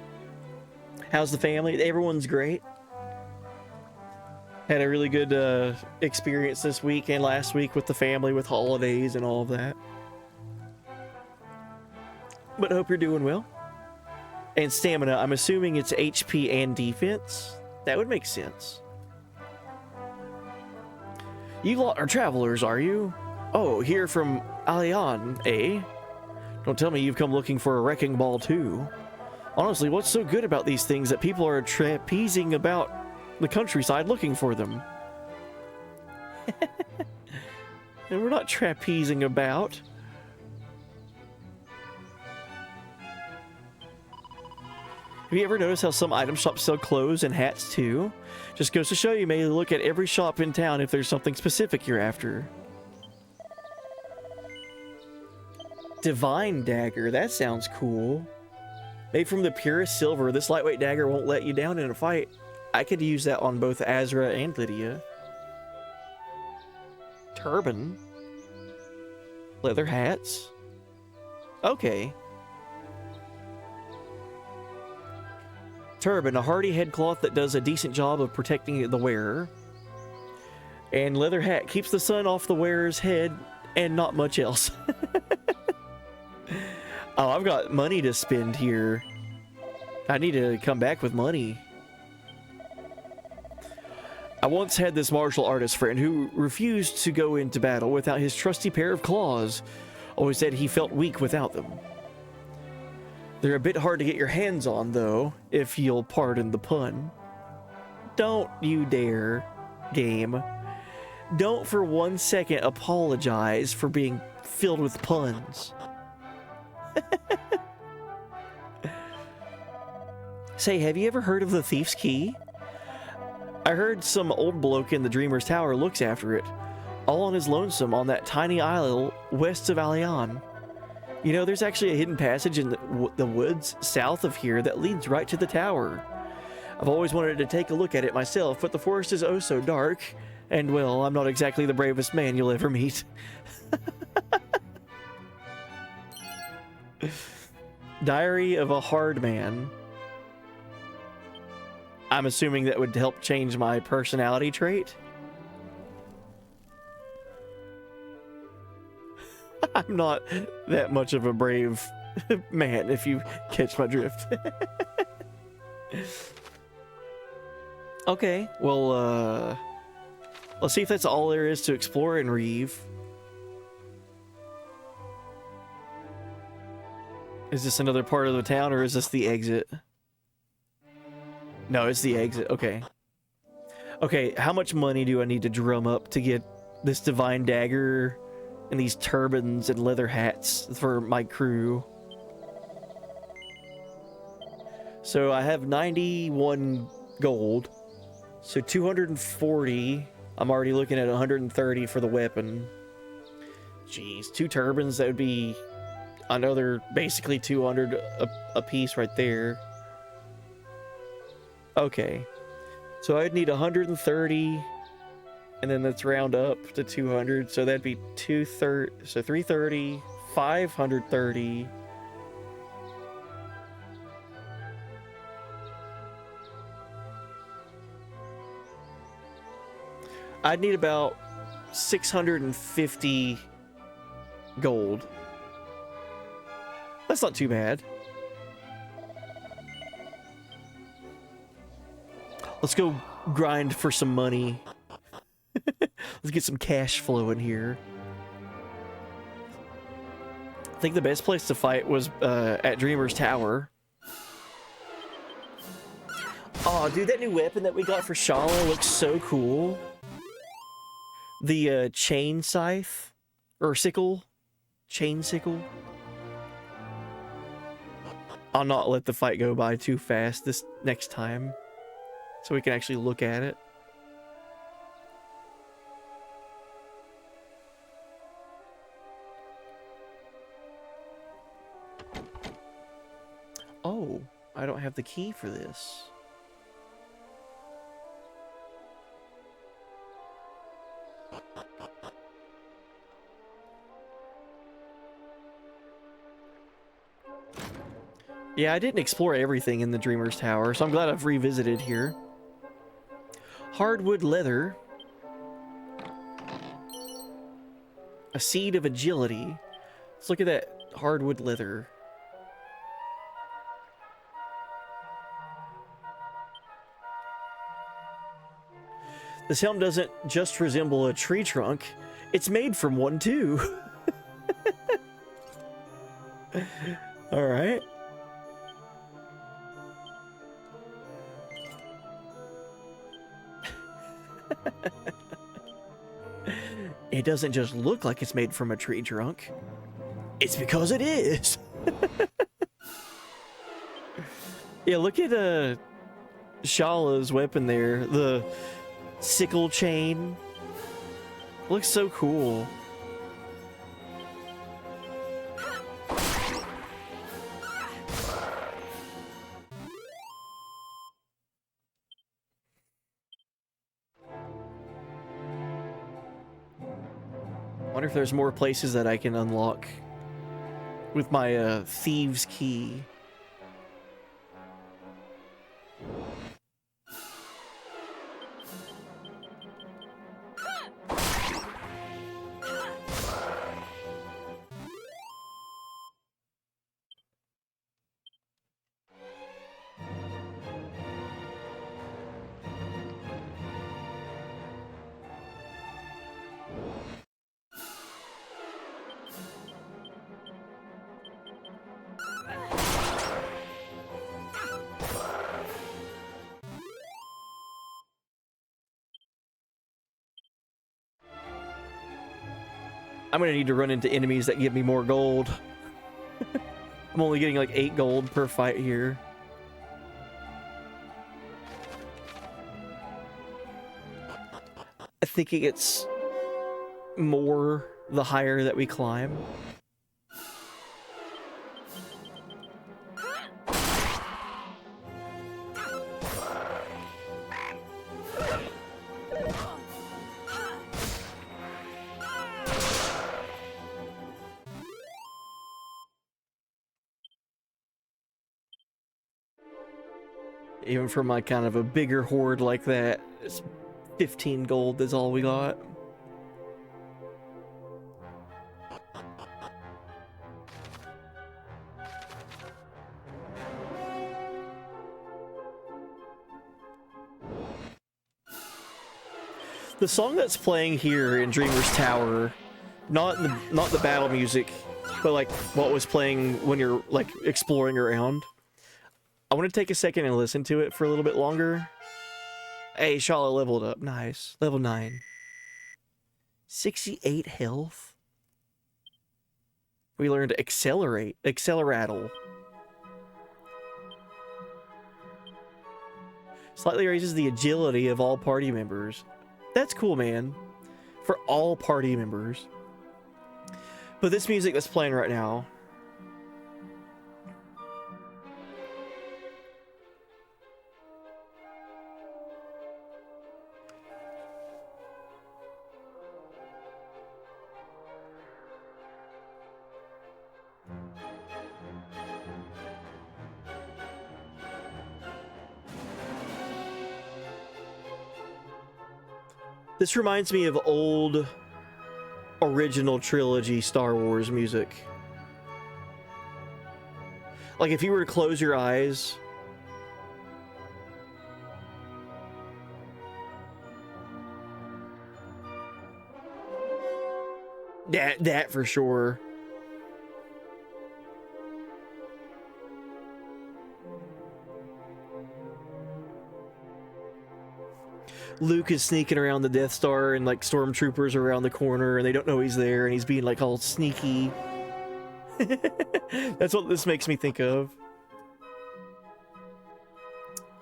How's the family? Everyone's great. Had a really good experience this week and last week with the family, with holidays and all of that. But hope you're doing well. And stamina, I'm assuming it's HP and defense. That would make sense. You lot are travelers, are you? Oh, here from Alian, eh? Don't tell me you've come looking for a wrecking ball too. Honestly, what's so good about these things that people are trapezing about the countryside looking for them? And we're not trapezing about. Have you ever noticed how some item shops sell clothes and hats too? Just goes to show you may look at every shop in town if there's something specific you're after. Divine Dagger, that sounds cool. Made from the purest silver, this lightweight dagger won't let you down in a fight. I could use that on both Azra and Lydia. Turban. Leather hats. Okay. Turban, a hardy headcloth that does a decent job of protecting the wearer. And leather hat keeps the sun off the wearer's head and not much else. Oh, I've got money to spend here. I need to come back with money. I once had this martial artist friend who refused to go into battle without his trusty pair of claws. Always said he felt weak without them. They're a bit hard to get your hands on, though, if you'll pardon the pun. Don't you dare, game. Don't for 1 second apologize for being filled with puns. Say, have you ever heard of the Thief's Key? I heard some old bloke in the Dreamer's Tower looks after it, all on his lonesome on that tiny isle west of Alian. You know, there's actually a hidden passage in the woods south of here that leads right to the tower. I've always wanted to take a look at it myself, but the forest is oh so dark, and well, I'm not exactly the bravest man you'll ever meet. Diary of a Hard Man. I'm assuming that would help change my personality trait. I'm not that much of a brave man, if you catch my drift. Okay, well, let's see if that's all there is to explore in Reeve. Is this another part of the town, or is this the exit? No, it's the exit. Okay. Okay, how much money do I need to drum up to get this divine dagger and these turbans and leather hats for my crew? So I have 91 gold. So 240. I'm already looking at 130 for the weapon. Jeez, 2 turbans, that would be another basically 200 a piece right there. Okay. So I'd need 130, and then let's round up to 200. So that'd be 230, so 330, 530. I'd need about 650 gold. That's not too bad. Let's go grind for some money. Let's get some cash flow in here. I think the best place to fight was at Dreamer's Tower. Oh, dude, that new weapon that we got for Shala looks so cool. The chain scythe or sickle, chain sickle. I'll not let the fight go by too fast this next time, so we can actually look at it. Oh, I don't have the key for this. Yeah, I didn't explore everything in the Dreamer's Tower, so I'm glad I've revisited here. Hardwood leather. A seed of agility. Let's look at that hardwood leather. This helm doesn't just resemble a tree trunk, it's made from one too. Alright. It doesn't just look like it's made from a tree trunk. It's because it is. Yeah, look at Shala's weapon there. The sickle chain. Looks so cool. Wonder if there's more places that I can unlock with my thieves key. I'm gonna need to run into enemies that give me more gold. I'm only getting like 8 gold per fight here. I think it gets more the higher that we climb. Even for my kind of a bigger horde like that, it's 15 gold is all we got. The song that's playing here in Dreamer's Tower, not the battle music, but like what was playing when you're like exploring around. I want to take a second and listen to it for a little bit longer. Hey, Shala leveled up. Nice. Level 9. 68 health. We learned accelerate. Acceleraddle. Slightly raises the agility of all party members. That's cool, man. For all party members. But this music that's playing right now, This reminds me of old original trilogy Star Wars music. Like if you were to close your eyes, that for sure. Luke is sneaking around the Death Star and like stormtroopers around the corner and they don't know he's there and he's being like all sneaky. That's what this makes me think of.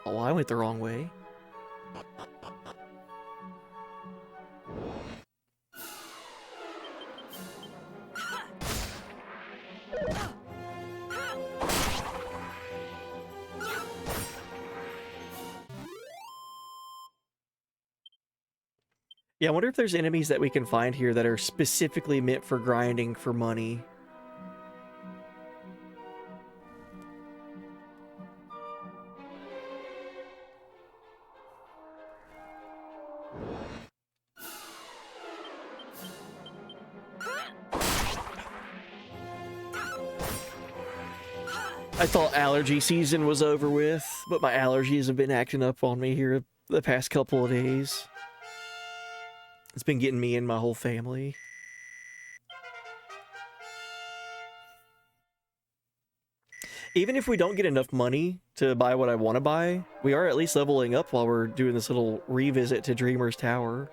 Oh, I went the wrong way. Yeah, I wonder if there's enemies that we can find here that are specifically meant for grinding for money. I thought allergy season was over with, but my allergies have been acting up on me here the past couple of days. It's been getting me and my whole family. Even if we don't get enough money to buy what I want to buy, we are at least leveling up while we're doing this little revisit to Dreamer's Tower.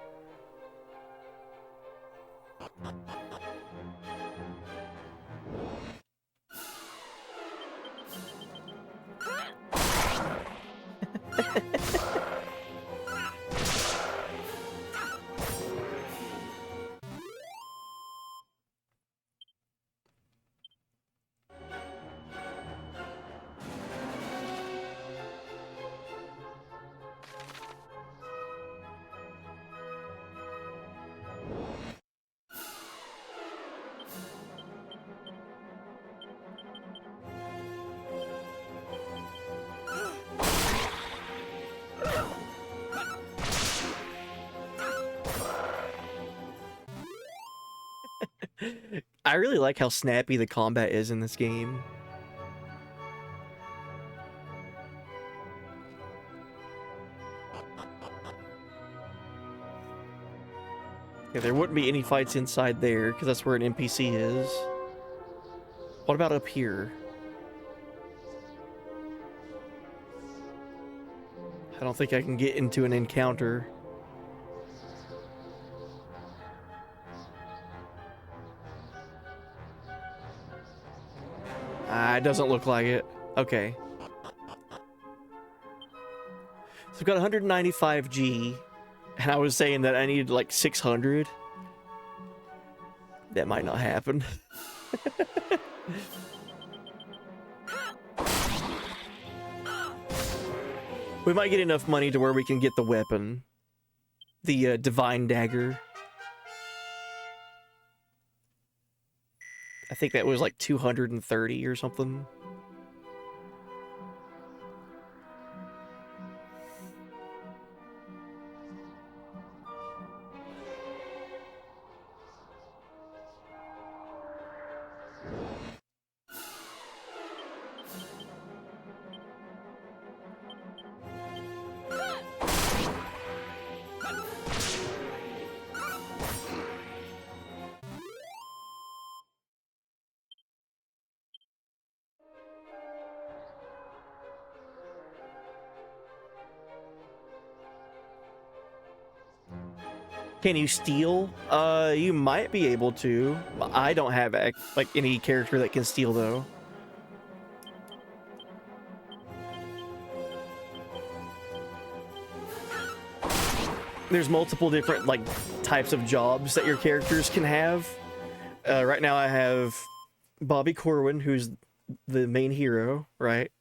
I really like how snappy the combat is in this game. Yeah, there wouldn't be any fights inside there, because that's where an NPC is. What about up here? I don't think I can get into an encounter. It doesn't look like it. Okay. So I've got 195G, and I was saying that I need like 600. That might not happen. We might get enough money to where we can get the weapon. The Divine Dagger. I think that was like 230 or something. Can you steal? You might be able to. I don't have like any character that can steal though. There's multiple different like types of jobs that your characters can have. Right now I have Bobby Corwin, who's the main hero, right?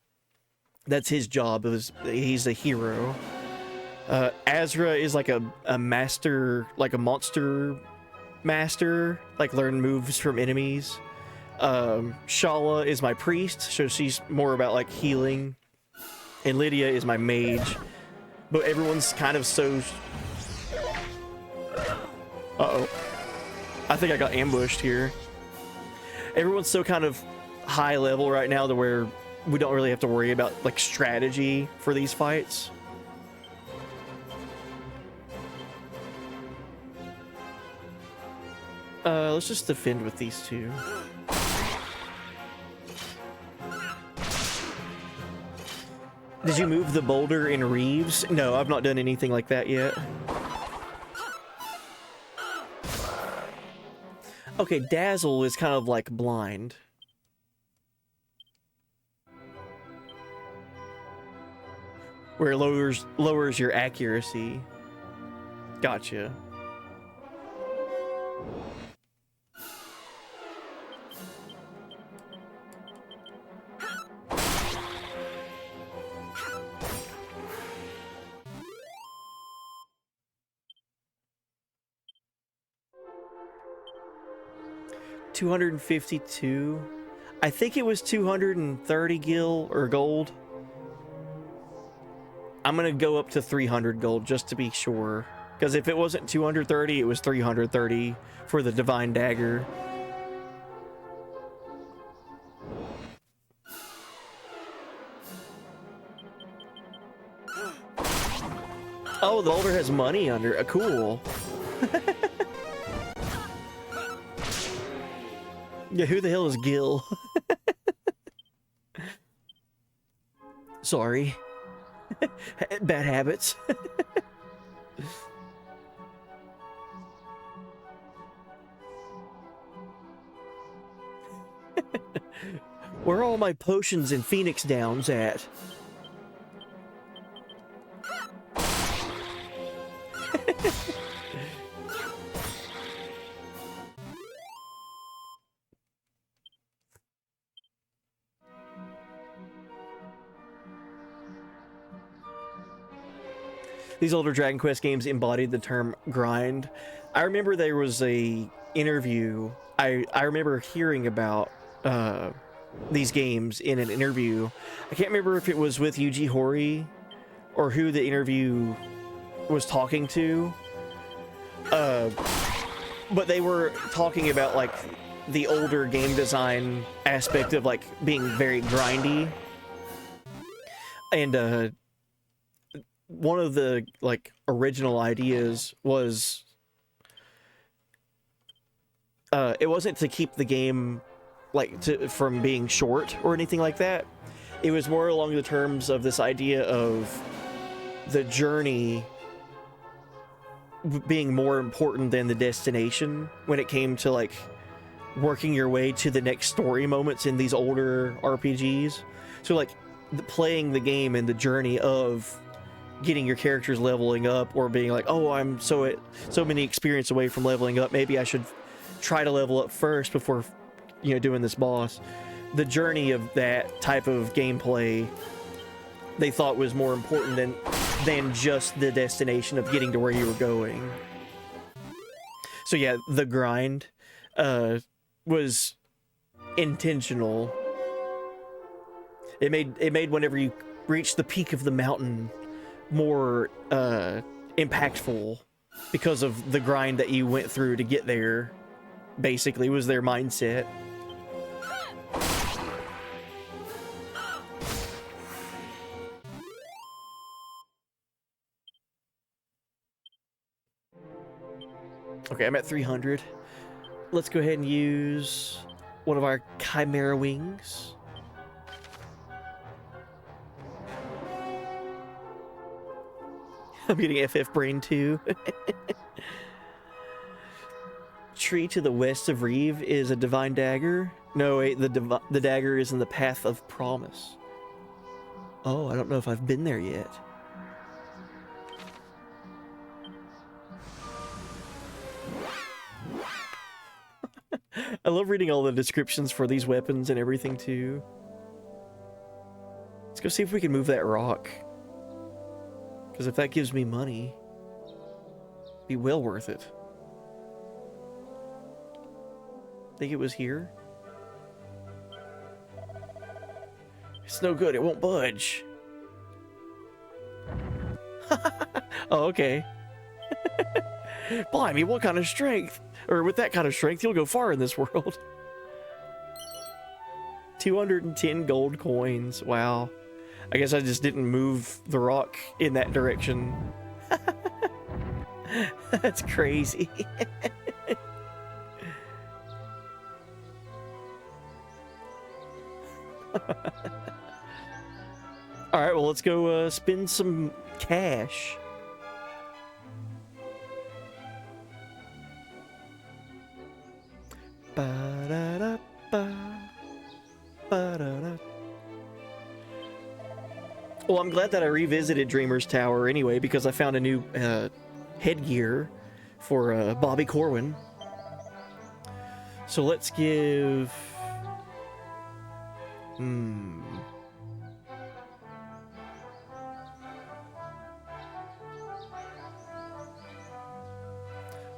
That's his job. He's a hero. Azra is like a master, like a monster master, like learn moves from enemies. Shala is my priest, so she's more about like healing. And Lydia is my mage. But everyone's kind of so... Uh-oh. I think I got ambushed here. Everyone's so kind of high level right now to where we don't really have to worry about like strategy for these fights. Let's just defend with these two. Did you move the boulder in Reeves? No, I've not done anything like that yet. Okay, Dazzle is kind of like blind. Where it lowers your accuracy. Gotcha. $252. I think it was 230 gil or gold. I'm gonna go up to 300 gold just to be sure. Because if it wasn't 230, it was 330 for the Divine Dagger. Oh, the boulder has money under it. Cool. Yeah, who the hell is Gil? Sorry. Bad habits. Where are all my potions and Phoenix Downs at? These older Dragon Quest games embodied the term grind. I remember there was a interview. I remember hearing about these games in an interview. I can't remember if it was with Yuji Horii or who the interview was talking to. But they were talking about like the older game design aspect of like being very grindy. And one of the like original ideas was it wasn't to keep the game like from being short or anything like that. It was more along the terms of this idea of the journey being more important than the destination when it came to like working your way to the next story moments in these older RPGs. So like playing the game and the journey of getting your characters leveling up, or being like, oh, I'm so many experience away from leveling up, maybe I should try to level up first before, you know, doing this boss. The journey of that type of gameplay they thought was more important than just the destination of getting to where you were going. So yeah, the grind was intentional. It made whenever you reach the peak of the mountain more impactful because of the grind that you went through to get there. Basically, was their mindset. Okay, I'm at 300. Let's go ahead and use one of our Chimera Wings. I'm getting FF Brain too. Tree to the west of Reeve is a Divine Dagger. No, wait, the dagger is in the Path of Promise. Oh, I don't know if I've been there yet. I love reading all the descriptions for these weapons and everything too. Let's go see if we can move that rock. Because if that gives me money, it'd be well worth it. Think it was here? It's no good, it won't budge. Oh, okay. Blimey, what kind of strength? Or with that kind of strength, you'll go far in this world. 210 gold coins. Wow. I guess I just didn't move the rock in that direction. That's crazy. Alright, well, let's go spend some cash. Ba-da-da-ba, ba-da-da. Well, I'm glad that I revisited Dreamer's Tower anyway, because I found a new headgear for Bobby Corwin. So let's give...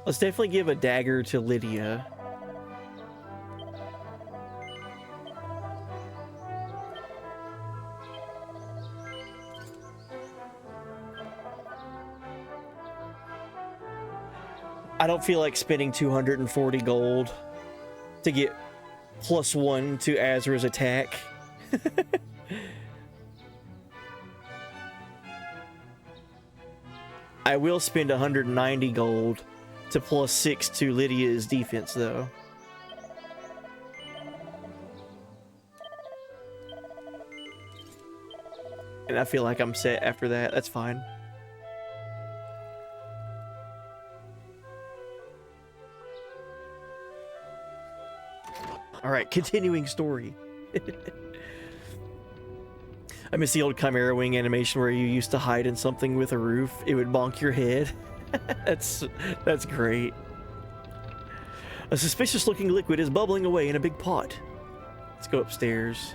Let's definitely give a dagger to Lydia. I don't feel like spending 240 gold to get +1 to Azra's attack. I will spend 190 gold to +6 to Lydia's defense, though. And I feel like I'm set after that. That's fine. Alright, continuing story. I miss the old Chimera Wing animation where you used to hide in something with a roof. It would bonk your head. That's great. A suspicious looking liquid is bubbling away in a big pot. Let's go upstairs.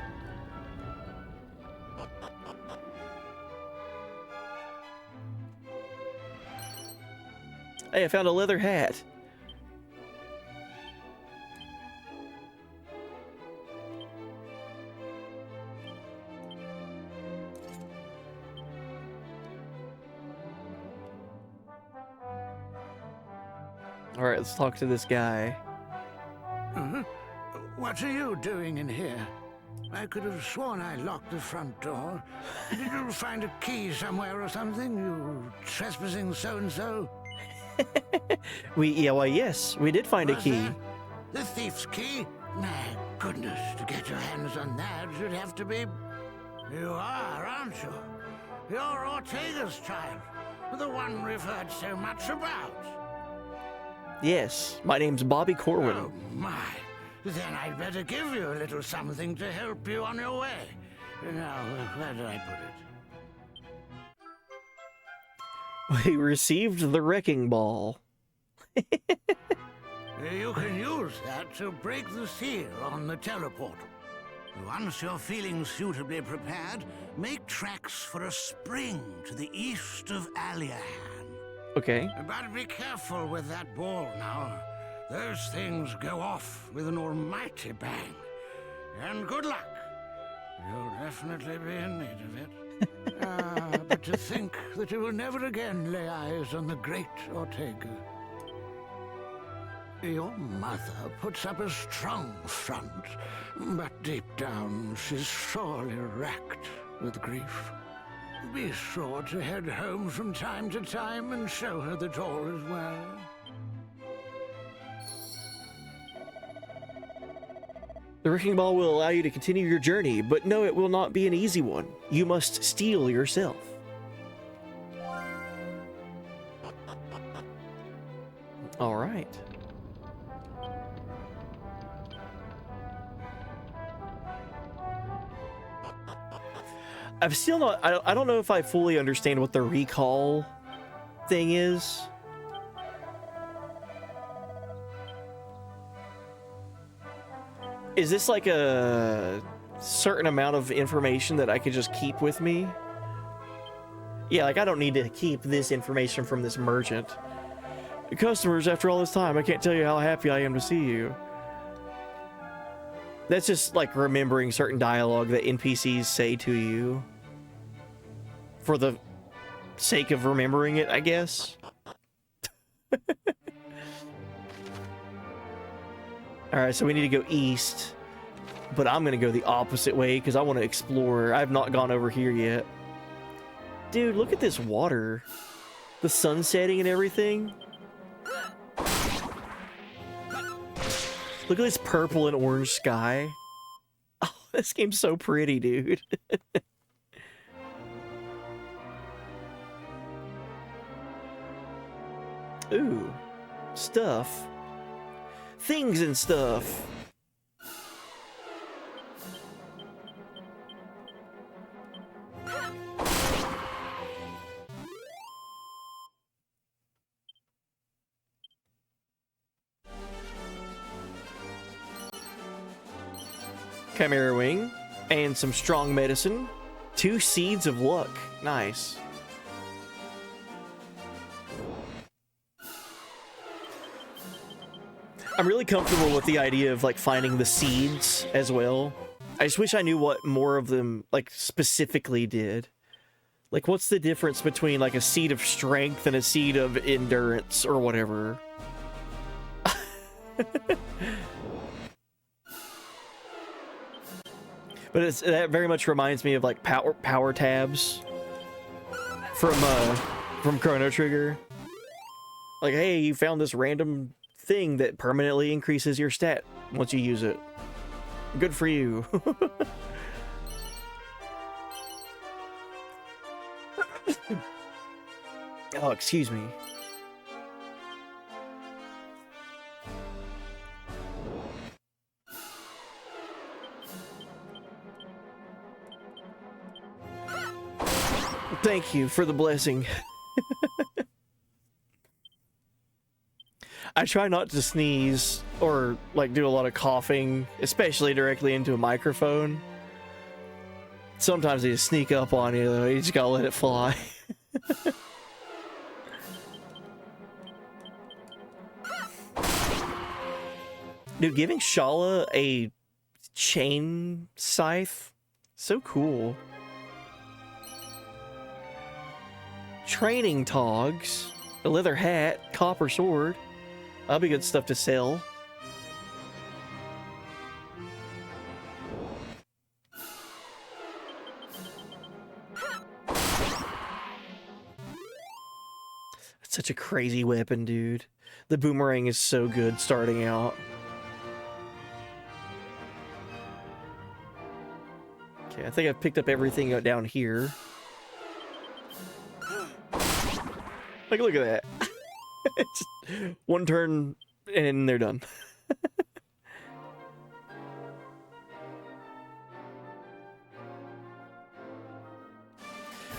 Hey, I found a leather hat. Alright, let's talk to this guy. What are you doing in here? I could have sworn I locked the front door. Did you find a key somewhere or something? You trespassing so-and-so? Why, yes, we did find a key. That the thief's key? My goodness, to get your hands on that, you'd have to be... You are, aren't you? You're Ortega's child, the one we've heard so much about. Yes, my name's Bobby Corwin. Oh, my. Then I'd better give you a little something to help you on your way. Now, where did I put it? We received the wrecking ball. You can use that to break the seal on the teleportal. Once you're feeling suitably prepared, make tracks for a spring to the east of Aliahan. Okay. But be careful with that ball now. Those things go off with an almighty bang. And good luck. You'll definitely be in need of it. But to think that you will never again lay eyes on the great Ortega. Your mother puts up a strong front, but deep down she's sorely racked with grief. Be sure to head home from time to time and show her that all is well. The wrecking ball will allow you to continue your journey, but no, it will not be an easy one. You must steel yourself. All right. I'm still not... I don't know if I fully understand what the recall thing is. Is this like a certain amount of information that I could just keep with me? Yeah, like I don't need to keep this information from this merchant. Customers, after all this time, I can't tell you how happy I am to see you. That's just like remembering certain dialogue that NPCs say to you. For the sake of remembering it, I guess. Alright, so we need to go east. But I'm gonna go the opposite way because I want to explore. I've not gone over here yet. Dude, look at this water. The sun setting and everything. Look at this purple and orange sky. Oh, this game's so pretty, dude. Ooh. Stuff. Things and stuff. Chimera wing, and some strong medicine. 2 seeds of luck. Nice. I'm really comfortable with the idea of like finding the seeds as well. I just wish I knew what more of them like specifically did. Like what's the difference between like a seed of strength and a seed of endurance or whatever? But that very much reminds me of like power tabs from Chrono Trigger. Like, hey, you found this random thing that permanently increases your stat once you use it. Good for you. Oh, excuse me. Thank you for the blessing. I try not to sneeze or like do a lot of coughing, especially directly into a microphone. Sometimes they just sneak up on you though, you just gotta let it fly. Dude, giving Shala a chain scythe, so cool. Training togs, a leather hat, copper sword. That'll be good stuff to sell. That's such a crazy weapon, dude. The boomerang is so good starting out. Okay, I think I've picked up everything down here. Like, look at that. Just one turn and they're done.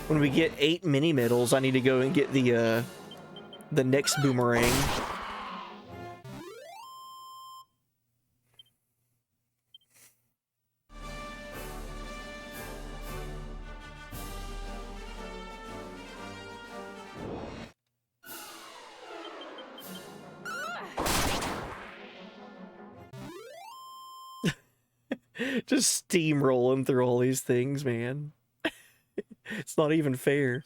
When we get 8 mini medals, I need to go and get the next boomerang. Just steamrolling through all these things, man. It's not even fair.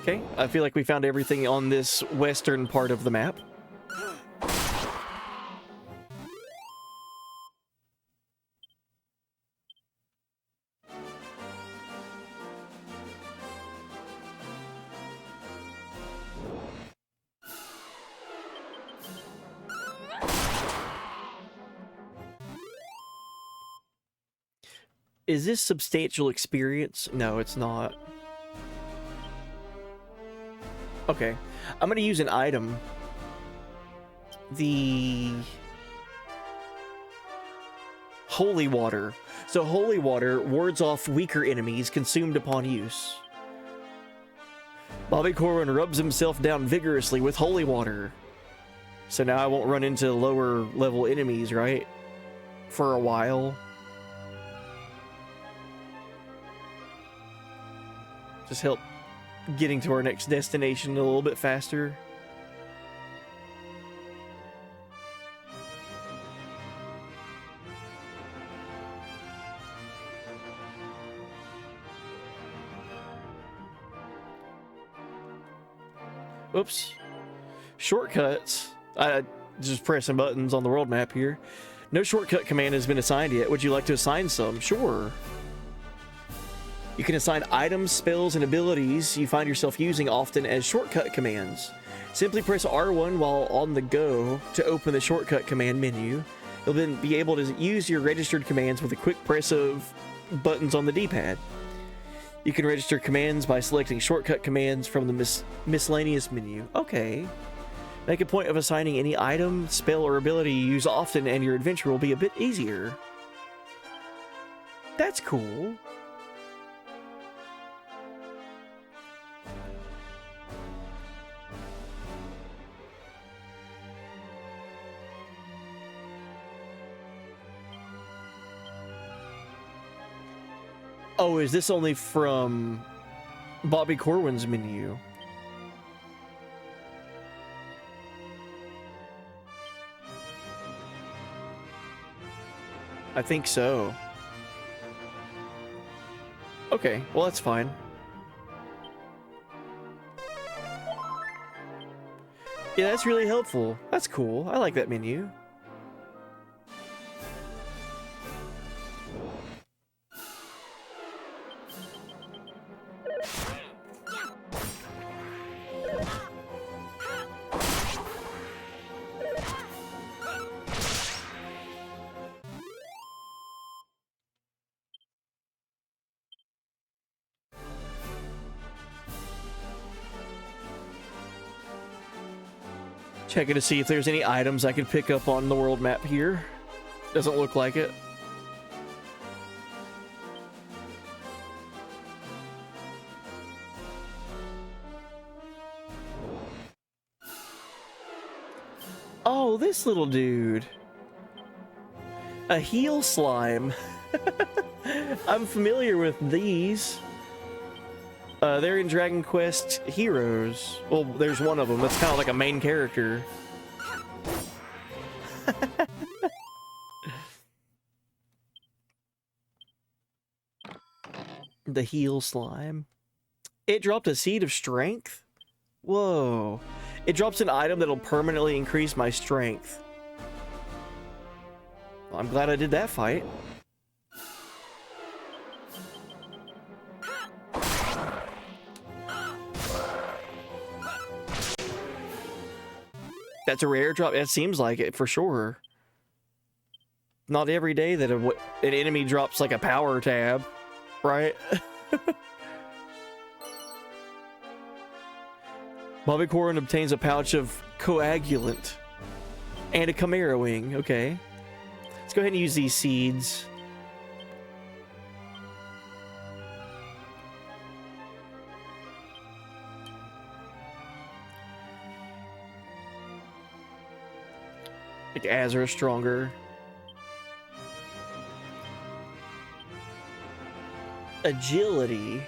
Okay, I feel like we found everything on this western part of the map. Is this substantial experience? No, it's not. Okay. I'm gonna use an item. The holy water. So holy water wards off weaker enemies consumed upon use. Bobby Corwin rubs himself down vigorously with holy water. So now I won't run into lower level enemies, right? For a while. Just help getting to our next destination a little bit faster. Oops. Shortcuts. Just pressing buttons on the world map here. No shortcut command has been assigned yet. Would you like to assign some? Sure. You can assign items, spells, and abilities you find yourself using often as shortcut commands. Simply press R1 while on the go to open the shortcut command menu. You'll then be able to use your registered commands with a quick press of buttons on the D-pad. You can register commands by selecting shortcut commands from the miscellaneous menu. Okay. Make a point of assigning any item, spell, or ability you use often, and your adventure will be a bit easier. That's cool. Oh, is this only from Bobby Corwin's menu? I think so. Okay, well that's fine. Yeah, that's really helpful. That's cool. I like that menu. Checking to see if there's any items I could pick up on the world map here. Doesn't look like it. Oh, this little dude. A heel slime. I'm familiar with these. They're in Dragon Quest Heroes. Well, there's one of them that's kind of like a main character. The heel slime. It dropped a seed of strength? Whoa. It drops an item that'll permanently increase my strength. Well, I'm glad I did that fight. That's a rare drop. It seems like it, for sure. Not every day that an enemy drops like a power tab, right? Bobby Corwin obtains a pouch of coagulant and a chimera wing. Okay. Let's go ahead and use these seeds. Like Azra stronger. Agility.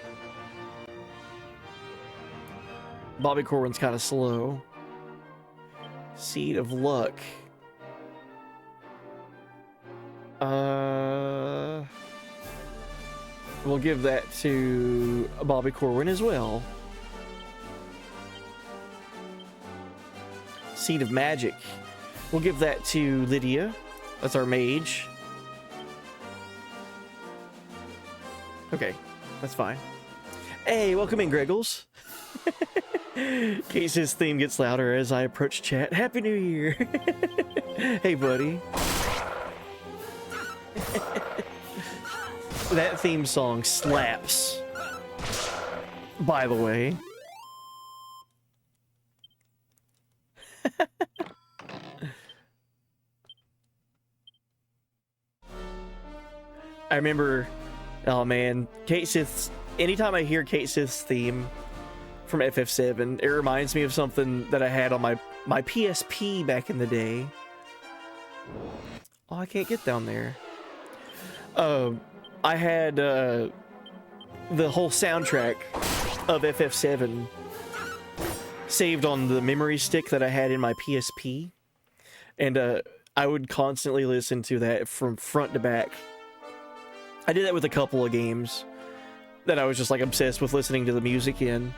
Bobby Corwin's kind of slow. Seed of luck. We'll give that to Bobby Corwin as well. Seed of magic. We'll give that to Lydia. That's our mage. Okay, that's fine. Hey, welcome in, Greggles. Case's theme gets louder as I approach chat. Happy New Year. Hey, buddy. That theme song slaps. By the way. I remember, oh man, Kate Sith's, anytime I hear Kate Sith's theme from FF7, it reminds me of something that I had on my PSP back in the day. Oh, I can't get down there. I had the whole soundtrack of FF7 saved on the memory stick that I had in my PSP, and I would constantly listen to that from front to back. I did that with a couple of games that I was just like obsessed with listening to the music in.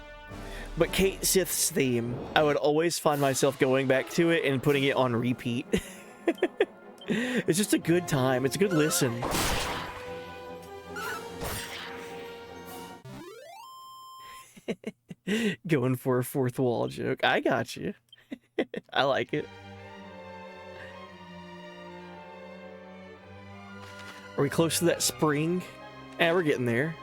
But Kate Sith's theme, I would always find myself going back to it and putting it on repeat. It's just a good time. It's a good listen. Going for a fourth wall joke. I got you. I like it. Are we close to that spring? Eh, we're getting there.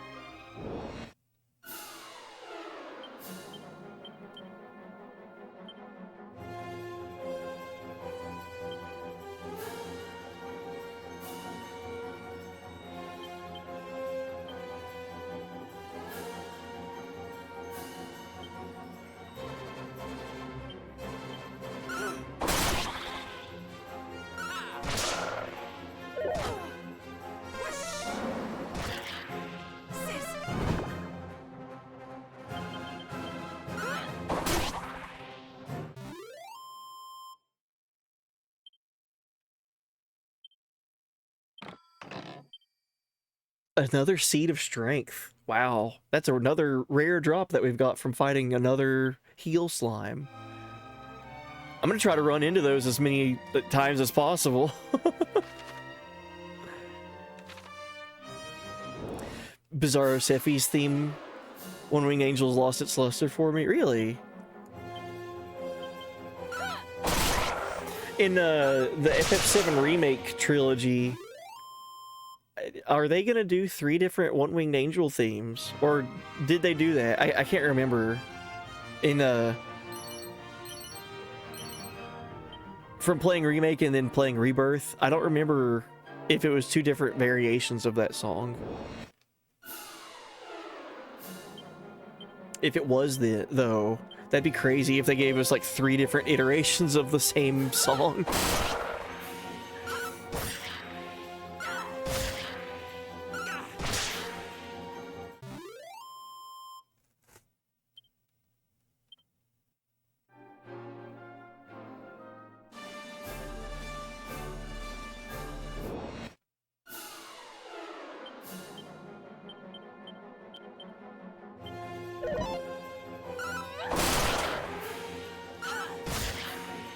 Another Seed of Strength. Wow. That's another rare drop that we've got from fighting another heal slime. I'm going to try to run into those as many times as possible. Bizarro Sephi's theme. One Winged Angel's lost its luster for me. Really? In the FF7 Remake trilogy, are they gonna do 3 different One Winged Angel themes, or did they do that? I can't remember. In from playing Remake and then playing Rebirth, I don't remember if it was 2 different variations of that song. If it was though, that'd be crazy if they gave us like 3 different iterations of the same song.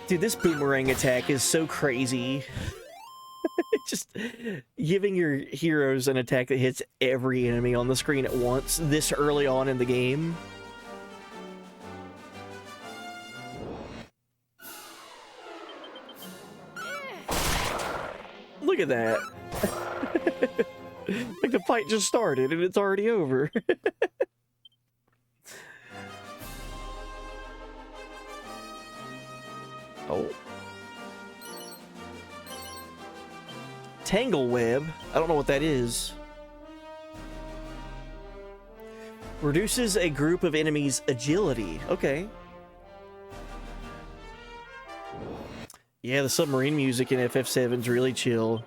Dude, this boomerang attack is so crazy. Just giving your heroes an attack that hits every enemy on the screen at once this early on in the game. Look at that. Like the fight just started and it's already over. Oh. Tangle Web? I don't know what that is. Reduces a group of enemies' agility. Okay. Yeah, the submarine music in FF7's really chill.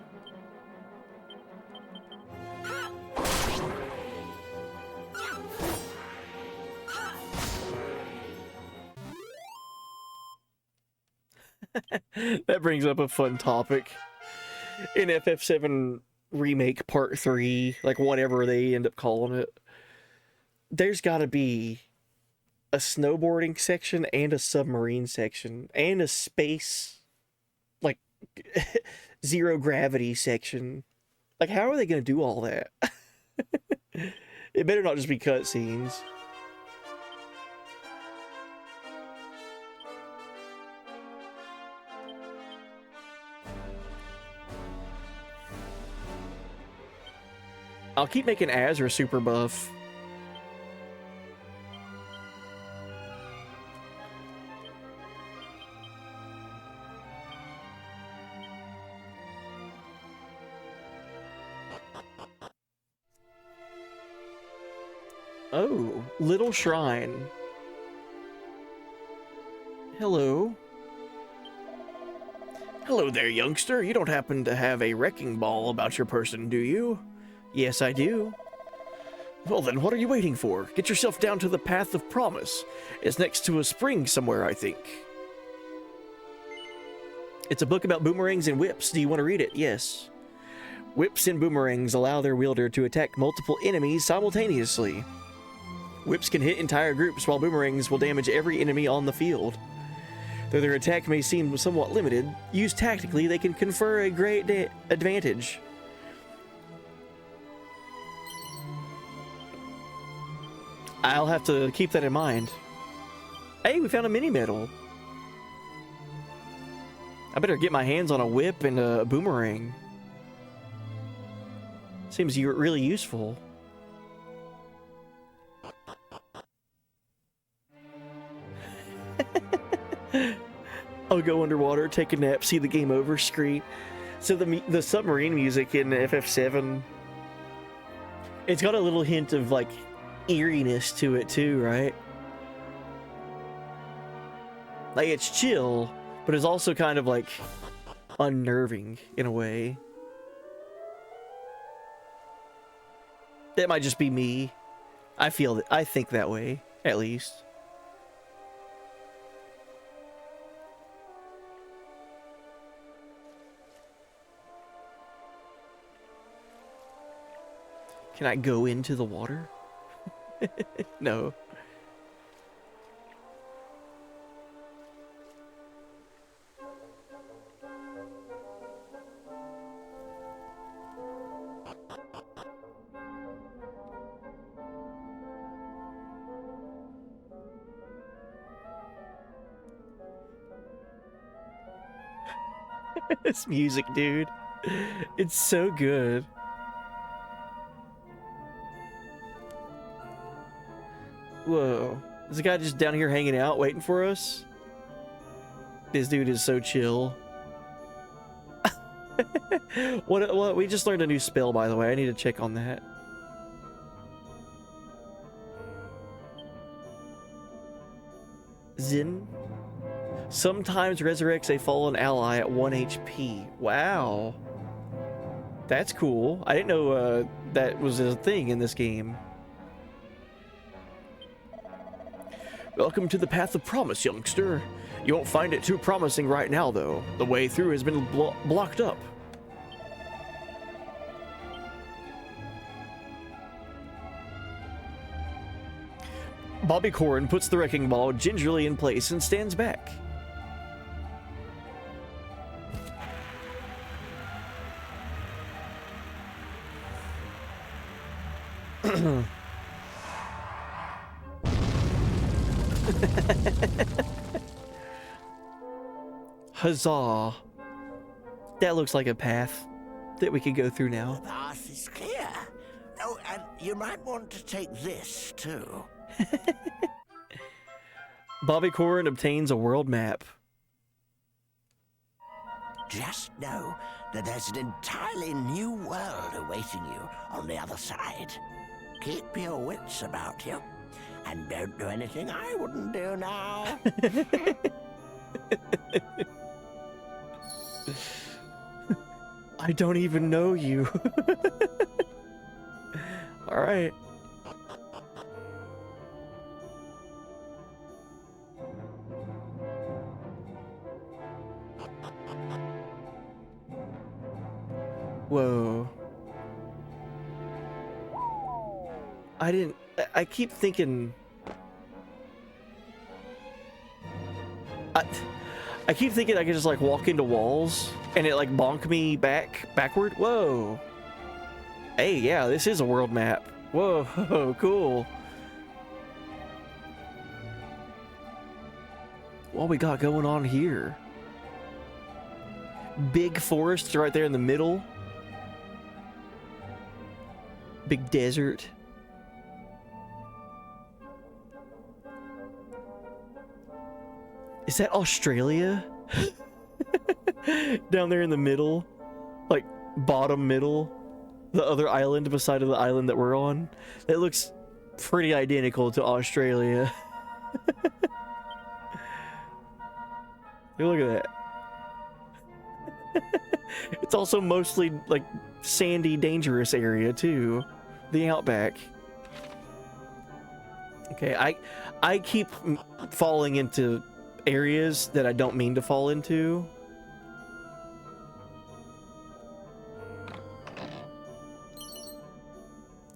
That brings up a fun topic. In FF7 Remake Part 3, like whatever they end up calling it, there's gotta be a snowboarding section and a submarine section and a space, like, zero gravity section. Like, how are they gonna do all that? It better not just be cutscenes. I'll keep making Azra super buff. Oh, Little Shrine. Hello. Hello there, youngster. You don't happen to have a wrecking ball about your person, do you? Yes, I do. Well then, what are you waiting for? Get yourself down to the Path of Promise. It's next to a spring somewhere, I think. It's a book about boomerangs and whips. Do you want to read it? Yes. Whips and boomerangs allow their wielder to attack multiple enemies simultaneously. Whips can hit entire groups, while boomerangs will damage every enemy on the field. Though their attack may seem somewhat limited, used tactically, they can confer a great advantage. I'll have to keep that in mind. Hey, we found a mini medal. I better get my hands on a whip and a boomerang. Seems really useful. I'll go underwater, take a nap, see the game over screen. So the submarine music in FF7, it's got a little hint of like eeriness to it too, right? Like it's chill, but it's also kind of like unnerving in a way. That might just be me. I think that way, at least. Can I go into the water? No. This music, dude. It's so good. Whoa. Is the guy just down here hanging out, waiting for us? This dude is so chill. What? We just learned a new spell, by the way. I need to check on that. Zin sometimes resurrects a fallen ally at 1 HP. Wow. That's cool. I didn't know that was a thing in this game. Welcome to the Path of Promise, youngster. You won't find it too promising right now, though. The way through has been blocked up. Bobby Corrin puts the wrecking ball gingerly in place and stands back. Huzzah. That looks like a path that we could go through now. The path is clear. Oh, and you might want to take this, too. Bobby Corrin obtains a world map. Just know that there's an entirely new world awaiting you on the other side. Keep your wits about you, and don't do anything I wouldn't do now. I don't even know you. All right. Whoa. I keep thinking... I keep thinking I could just like walk into walls and it like bonk me backward. Whoa. Hey, yeah, this is a world map. Whoa, cool. What we got going on here? Big forest right there in the middle. Big desert. Is that Australia? Down there in the middle? Like, bottom middle? The other island beside of the island that we're on? It looks pretty identical to Australia. Look at that. It's also mostly, like, sandy, dangerous area, too. The outback. Okay, I keep falling into areas that I don't mean to fall into.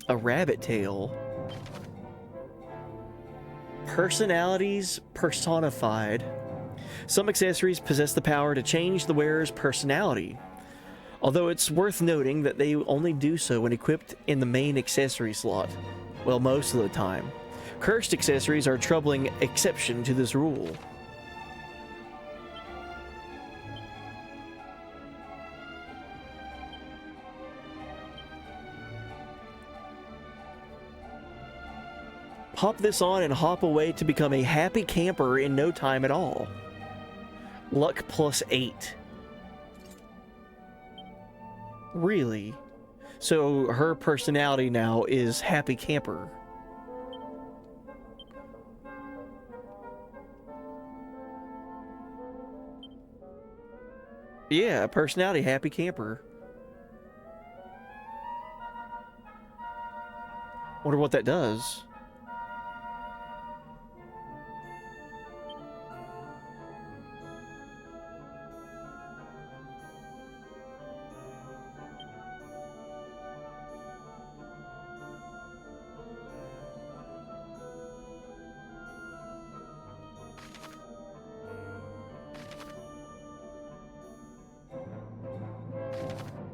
A rabbit tail. Personalities personified. Some accessories possess the power to change the wearer's personality, although it's worth noting that they only do so when equipped in the main accessory slot. Well, most of the time. Cursed accessories are a troubling exception to this rule. Pop this on and hop away to become a happy camper in no time at all. Luck plus 8. Really? So her personality now is happy camper. Yeah, personality happy camper. Wonder what that does.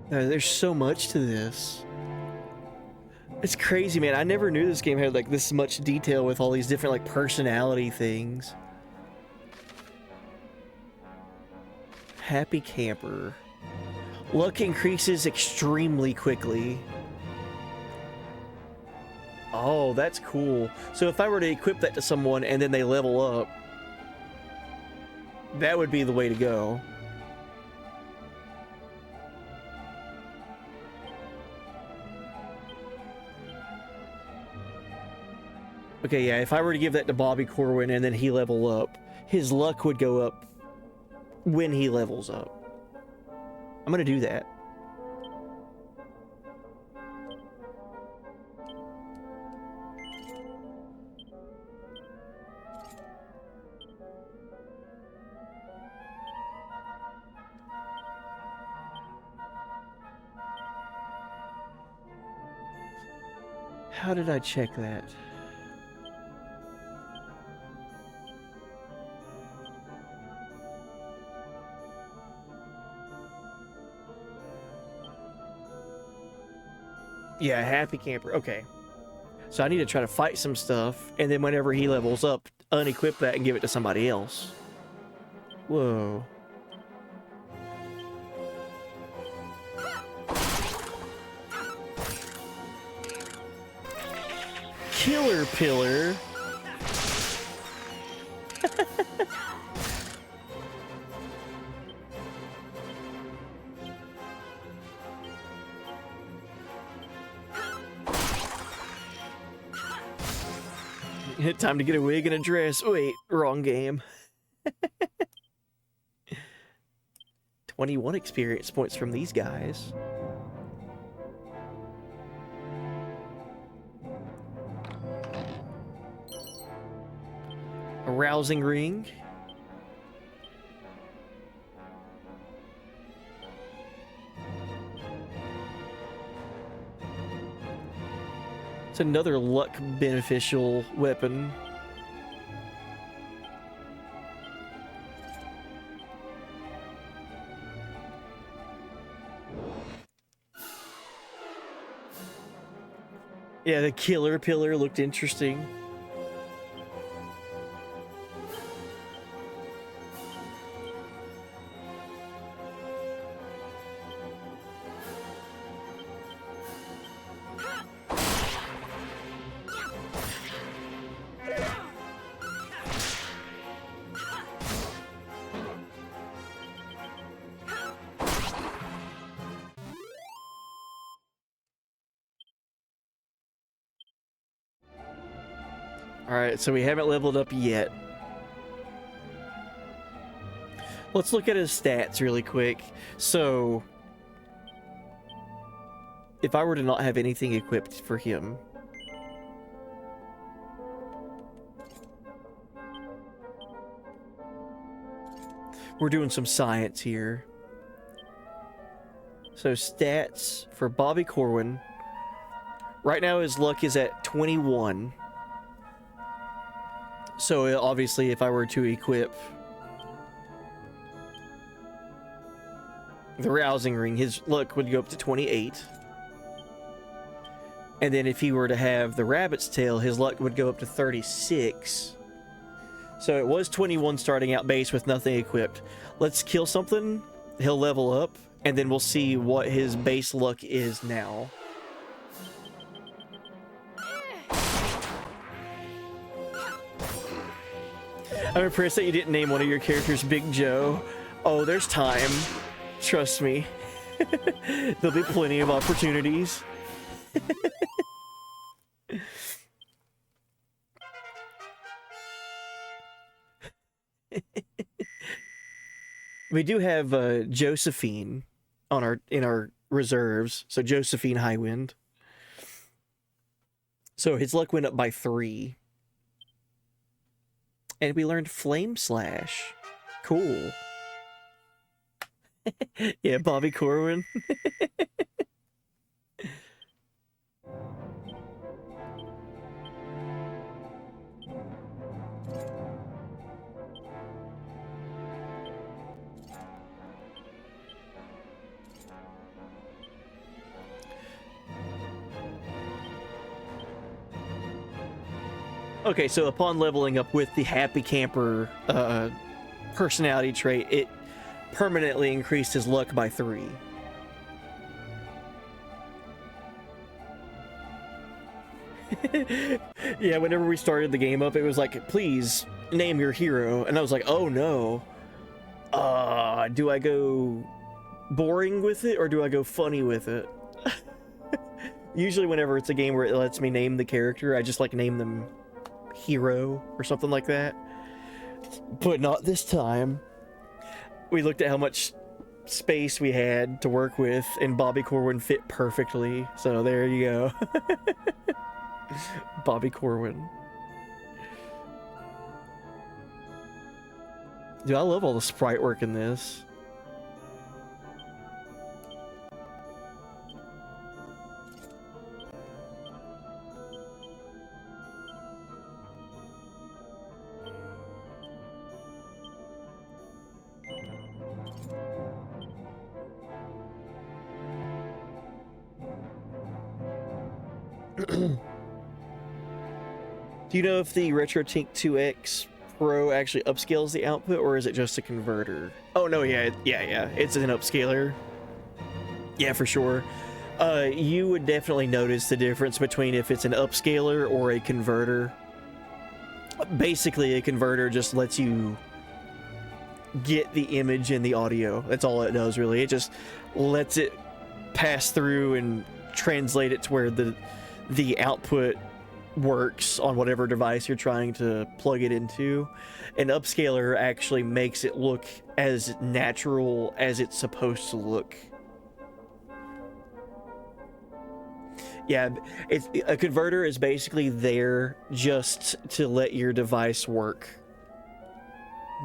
There's so much to this. It's crazy, man. I never knew this game had like this much detail with all these different like personality things. Happy camper. Luck increases extremely quickly. Oh, that's cool. So if I were to equip that to someone and then they level up, that would be the way to go. Okay, yeah, if I were to give that to Bobby Corwin and then he level up, his luck would go up when he levels up. I'm gonna do that. How did I check that? Yeah, happy camper. Okay. So I need to try to fight some stuff, and then whenever he levels up, unequip that and give it to somebody else. Whoa. Killer pillar. Time to get a wig and a dress. Wait, wrong game. 21 experience points from these guys. A rousing ring. It's another luck beneficial weapon. Yeah, the killer pillar looked interesting. Alright, so we haven't leveled up yet. Let's look at his stats really quick. So, if I were to not have anything equipped for him, we're doing some science here. So stats for Bobby Corwin. Right now his luck is at 21. So obviously, if I were to equip the rousing ring, his luck would go up to 28. And then if he were to have the rabbit's tail, his luck would go up to 36. So it was 21 starting out base with nothing equipped. Let's kill something, he'll level up, and then we'll see what his base luck is now. I'm impressed that you didn't name one of your characters Big Joe. Oh, there's time. Trust me. There'll be plenty of opportunities. We do have Josephine on in our reserves. So Josephine Highwind. So his luck went up by 3. And we learned Flame Slash. Cool. Yeah, Bobby Corwin. Okay, so upon leveling up with the Happy Camper personality trait, it permanently increased his luck by 3. Yeah, whenever we started the game up, it was like, please name your hero. And I was like, oh no. Do I go boring with it or do I go funny with it? Usually whenever it's a game where it lets me name the character, I just like name them Hero or something like that. But not this time. We looked at how much space we had to work with, and Bobby Corwin fit perfectly. So there you go. Bobby Corwin. Dude, I love all the sprite work in this. Do you know if the RetroTink 2X Pro actually upscales the output, or is it just a converter? Oh no, yeah, it's an upscaler. Yeah, for sure. You would definitely notice the difference between if it's an upscaler or a converter. Basically, a converter just lets you get the image and the audio. That's all it does, really. It just lets it pass through and translate it to where the output works on whatever device you're trying to plug it into. An upscaler actually makes it look as natural as it's supposed to look. Yeah, a converter is basically there just to let your device work.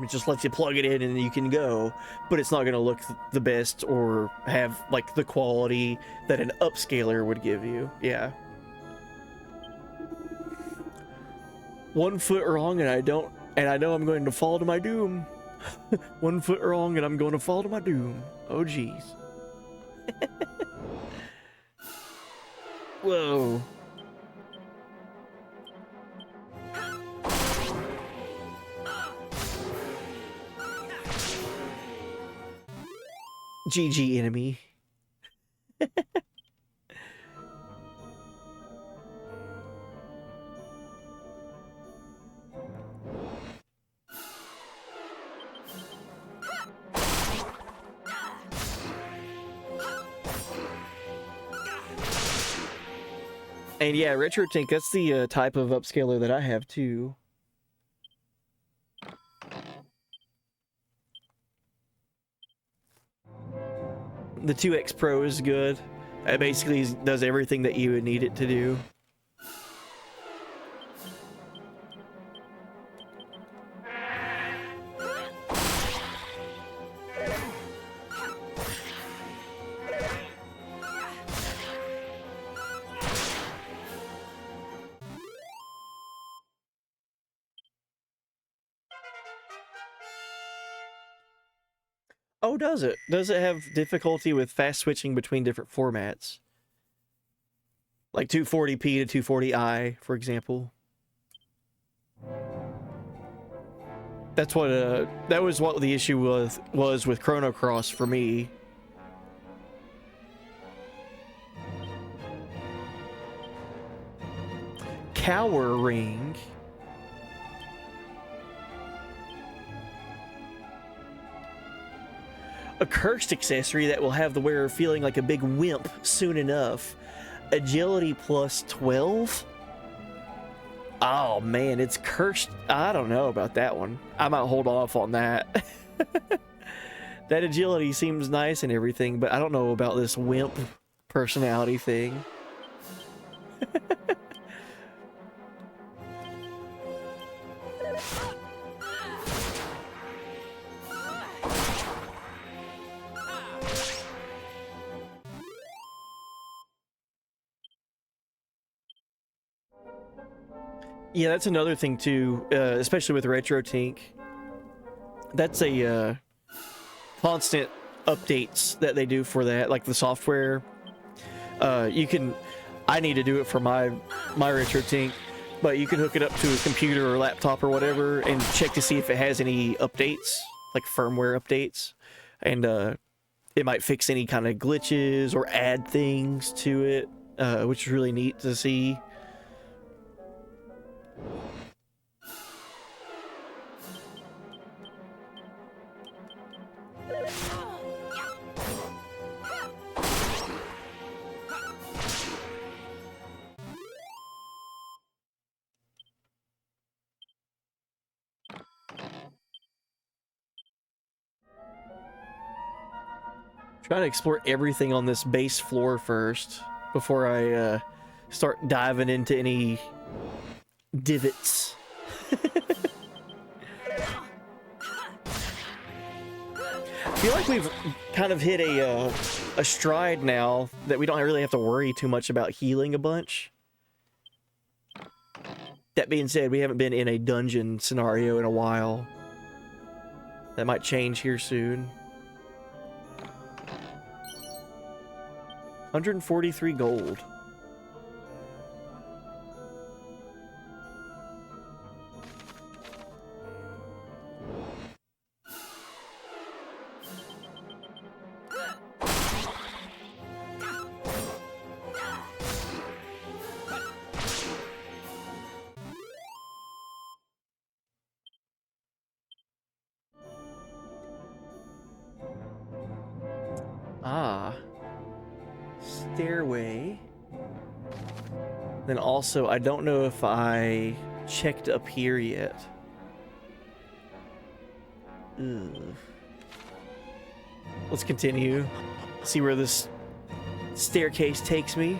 It just lets you plug it in and you can go, but it's not going to look the best or have like the quality that an upscaler would give you. Yeah. 1 foot wrong and I know I'm going to fall to my doom. 1 foot wrong and I'm going to fall to my doom. Oh geez. Whoa. GG enemy. And yeah, RetroTink, that's the type of upscaler that I have too. The 2X Pro is good. It basically does everything that you would need it to do. Oh, does it? Does it have difficulty with fast switching between different formats? Like 240p to 240i, for example. That's what that was what the issue was with Chrono Cross for me. Cower ring. A cursed accessory that will have the wearer feeling like a big wimp soon enough. Agility plus 12? Oh man, it's cursed. I don't know about that one. I might hold off on that. That agility seems nice and everything, but I don't know about this wimp personality thing. Yeah, that's another thing too, especially with RetroTink. That's a constant updates that they do for that, like the software. You can, I need to do it for my RetroTink, but you can hook it up to a computer or laptop or whatever and check to see if it has any updates, like firmware updates, and it might fix any kind of glitches or add things to it, which is really neat to see. Trying to explore everything on this base floor first before I start diving into any divots. I feel like we've kind of hit a stride now that we don't really have to worry too much about healing a bunch. That being said, we haven't been in a dungeon scenario in a while. That might change here soon. 143 gold. Ah. Stairway. Then also, I don't know if I checked up here yet. Ugh. Let's continue. See where this staircase takes me.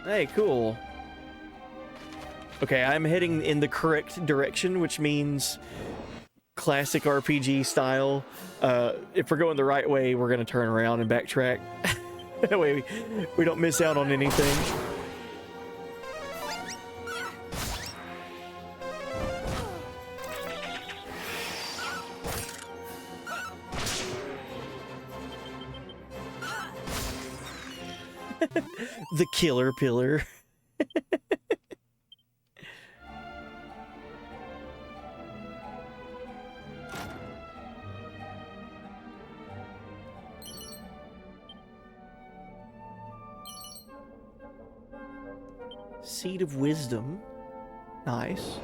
Hey, cool. Okay, I'm heading in the correct direction, which means classic RPG style. If we're going the right way, we're gonna turn around and backtrack. That way we don't miss out on anything. The killer pillar. Seed of Wisdom. Nice.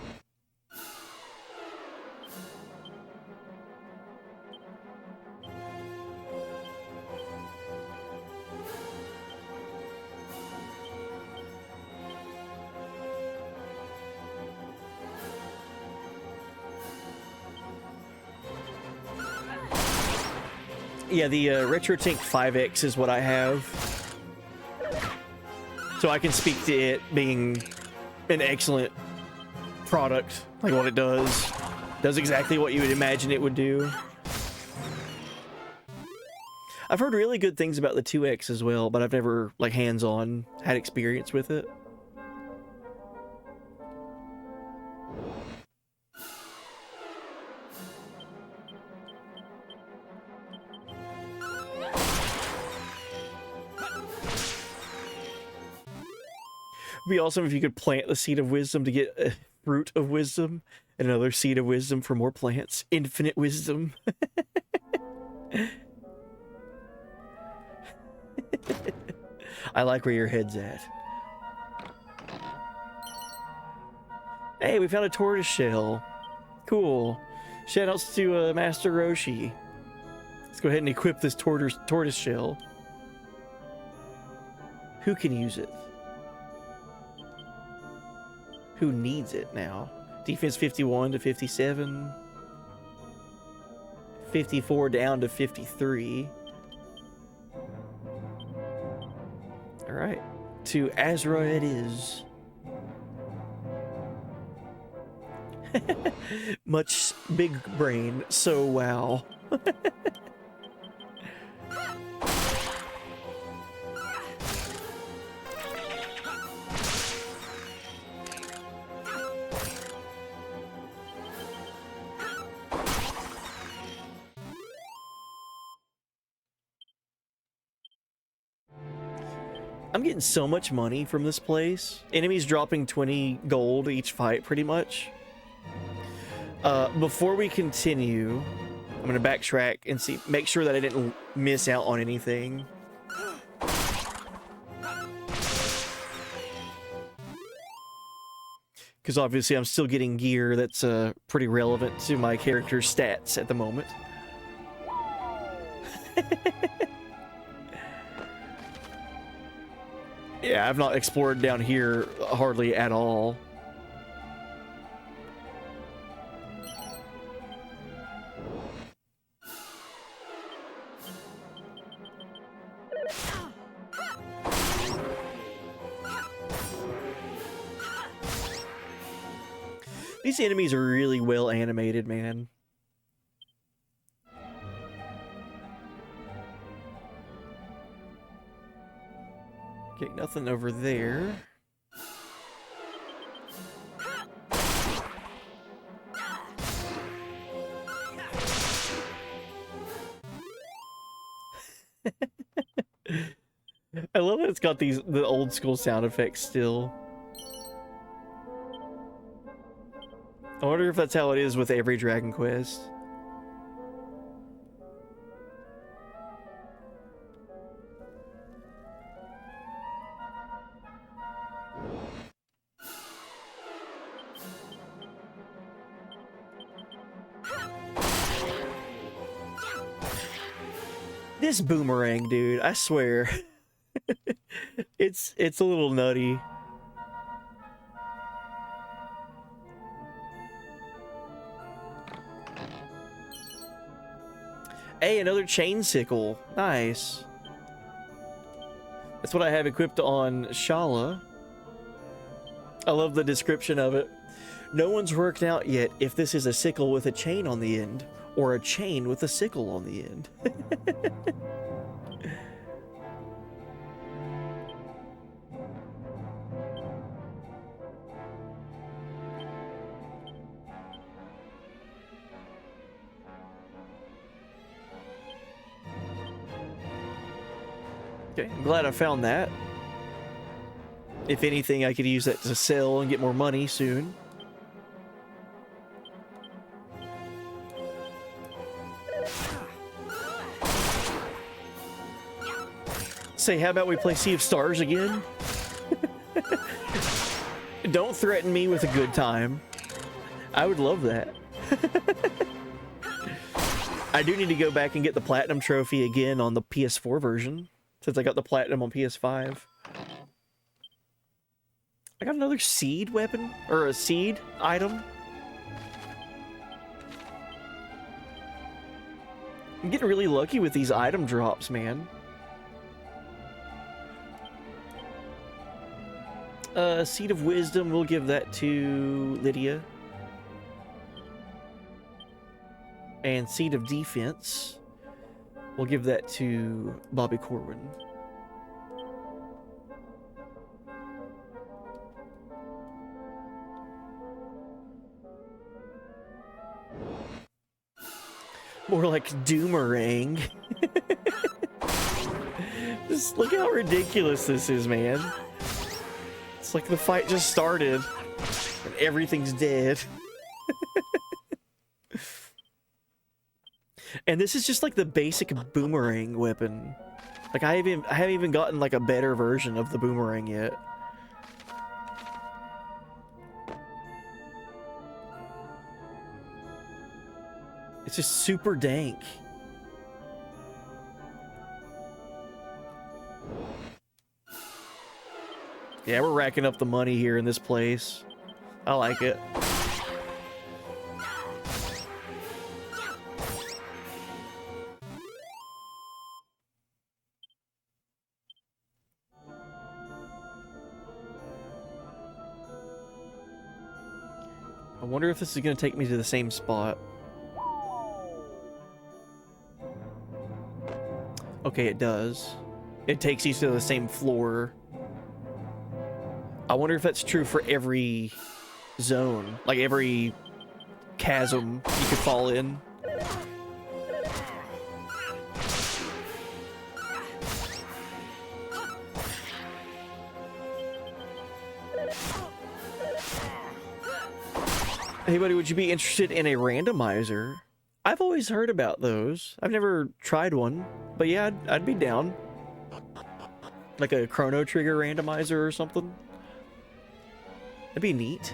Yeah, the RetroTink 5X is what I have. So I can speak to it being an excellent product. Like what it does. Does exactly what you would imagine it would do. I've heard really good things about the 2X as well, but I've never, like, hands-on had experience with it. It'd be awesome if you could plant the seed of wisdom to get a fruit of wisdom, and another seed of wisdom for more plants. Infinite wisdom. I like where your head's at. Hey, we found a tortoise shell. Cool. Shoutouts to Master Roshi. Let's go ahead and equip this tortoise shell. Who can use it? Who needs it now? Defense 51 to 57. 54 down to 53. Alright. To Azra it is. Much big brain, so wow. I'm getting so much money from this place. Enemies dropping 20 gold each fight, pretty much. Before we continue, I'm gonna backtrack and see, make sure that I didn't miss out on anything. Because obviously I'm still getting gear that's pretty relevant to my character's stats at the moment. Yeah, I've not explored down here hardly at all. These enemies are really well animated, man. Okay, nothing over there. I love that it's got the old school sound effects still. I wonder if that's how it is with every Dragon Quest. This boomerang, dude, I swear. It's a little nutty. Hey, another chain sickle. Nice. That's what I have equipped on Shala. I love the description of it. No one's worked out yet if this is a sickle with a chain on the end, or a chain with a sickle on the end. Okay, I'm glad I found that. If anything, I could use that to sell and get more money soon. Say, how about we play Sea of Stars again? Don't threaten me with a good time. I would love that. I do need to go back and get the Platinum Trophy again on the PS4 version, since I got the Platinum on PS5. I got another seed weapon, or a seed item. I'm getting really lucky with these item drops, man. Seed of Wisdom, we'll give that to Lydia. And Seed of Defense, we'll give that to Bobby Corwin. More like Doomerang. Just look how ridiculous this is, man. It's like the fight just started and everything's dead. And this is just like the basic boomerang weapon. Like I haven't even gotten like a better version of the boomerang yet. It's just super dank. Yeah, we're racking up the money here in this place. I like it. I wonder if this is going to take me to the same spot. Okay, it does. It takes you to the same floor. I wonder if that's true for every zone, like every chasm you could fall in. Hey buddy, would you be interested in a randomizer? I've always heard about those. I've never tried one, but yeah, I'd be down. Like a Chrono Trigger randomizer or something. That'd be neat.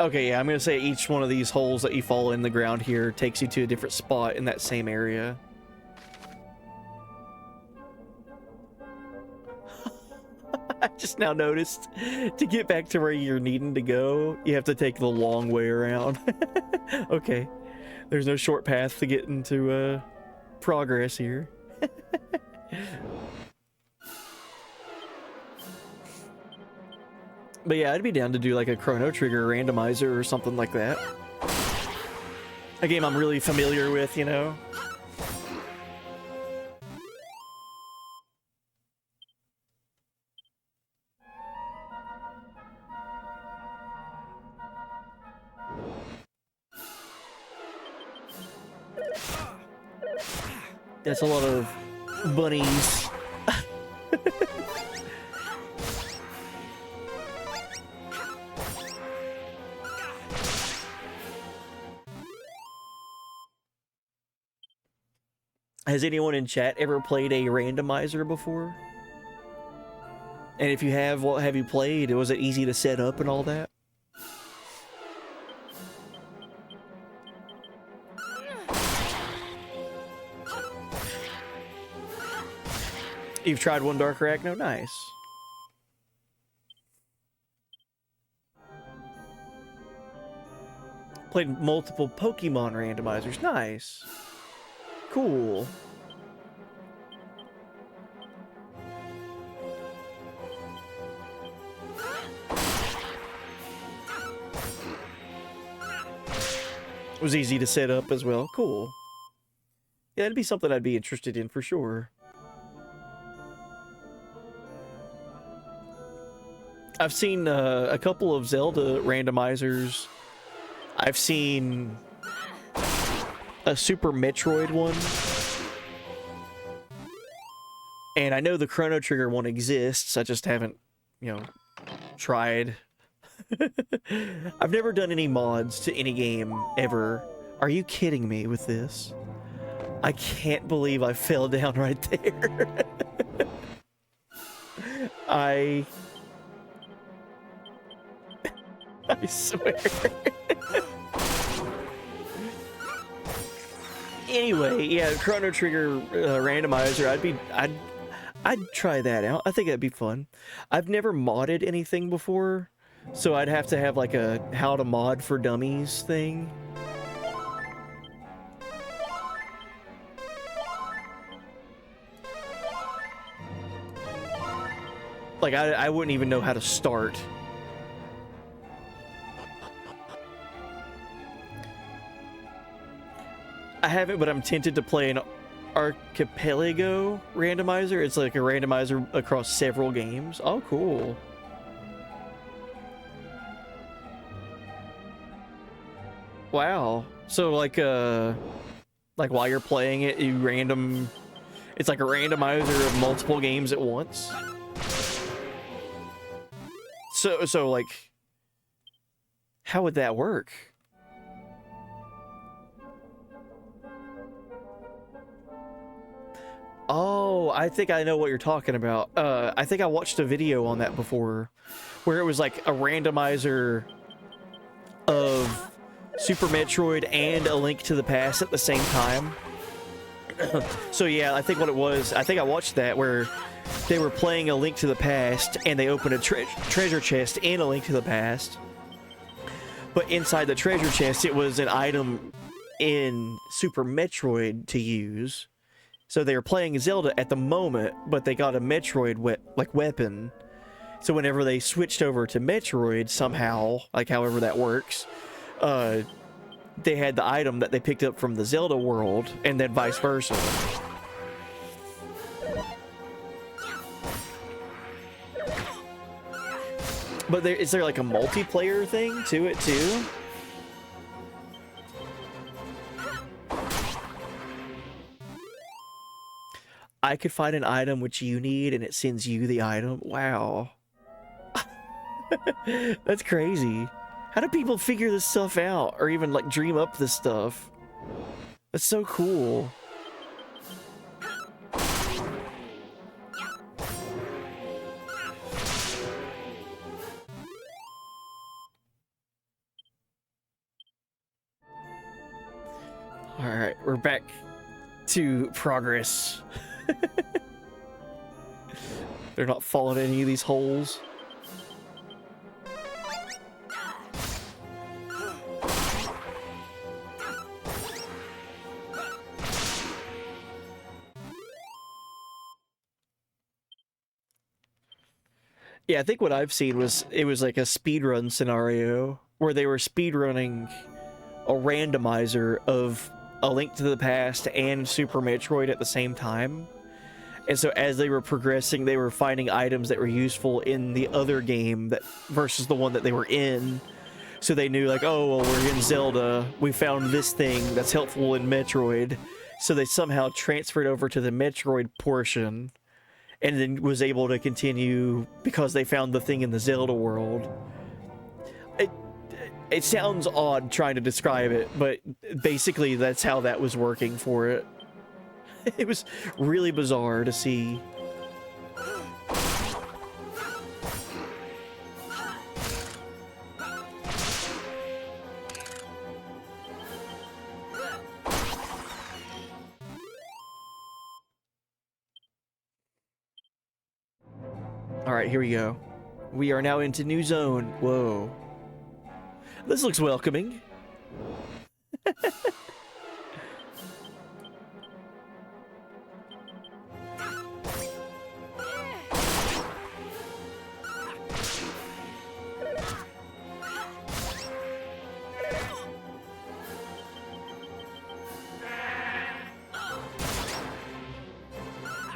Okay, yeah, I'm gonna say each one of these holes that you fall in the ground here takes you to a different spot in that same area. I just now noticed, to get back to where you're needing to go, you have to take the long way around. Okay, there's no short path to get into progress here. But yeah, I'd be down to do like a Chrono Trigger randomizer or something like that. A game I'm really familiar with, you know? That's a lot of bunnies. Has anyone in chat ever played a randomizer before? And if you have, what have you played? Was it easy to set up and all that? You've tried one, Dark Arachno? Nice. Played multiple Pokemon randomizers. Nice. Cool. It was easy to set up as well. Cool. Yeah, that'd be something I'd be interested in for sure. I've seen a couple of Zelda randomizers. I've seen a Super Metroid one. And I know the Chrono Trigger one exists. I just haven't, you know, tried. I've never done any mods to any game ever. Are you kidding me with this? I can't believe I fell down right there. I swear. Anyway, yeah, Chrono Trigger randomizer. I'd try that out. I think that'd be fun. I've never modded anything before, so I'd have to have like a how to mod for dummies thing. Like, I wouldn't even know how to start. I haven't, but I'm tempted to play an archipelago randomizer. It's like a randomizer across several games. Oh, cool. Wow. So like while you're playing it, it's like a randomizer of multiple games at once. So like, how would that work? Oh, I think I know what you're talking about. I think I watched a video on that before, where it was like a randomizer of Super Metroid and A Link to the Past at the same time. So yeah, I think what it was, I think I watched that where they were playing A Link to the Past and they opened a treasure chest in A Link to the Past. But inside the treasure chest, it was an item in Super Metroid to use. So they were playing Zelda at the moment, but they got a Metroid weapon. So whenever they switched over to Metroid somehow, like however that works, they had the item that they picked up from the Zelda world, and then vice versa. But is there like a multiplayer thing to it too? I could find an item which you need and it sends you the item. Wow. That's crazy. How do people figure this stuff out or even like dream up this stuff? That's so cool. All right, we're back to progress. They're not falling in any of these holes. Yeah, I think what I've seen was it was like a speedrun scenario where they were speedrunning a randomizer of A Link to the Past and Super Metroid at the same time. And so as they were progressing, they were finding items that were useful in the other game that versus the one that they were in. So they knew like, oh, well, we're in Zelda. We found this thing that's helpful in Metroid. So they somehow transferred over to the Metroid portion and then was able to continue because they found the thing in the Zelda world. It sounds odd trying to describe it, but basically that's how that was working for it. It was really bizarre to see. All right, here we go. We are now into New Zone. Whoa. This looks welcoming.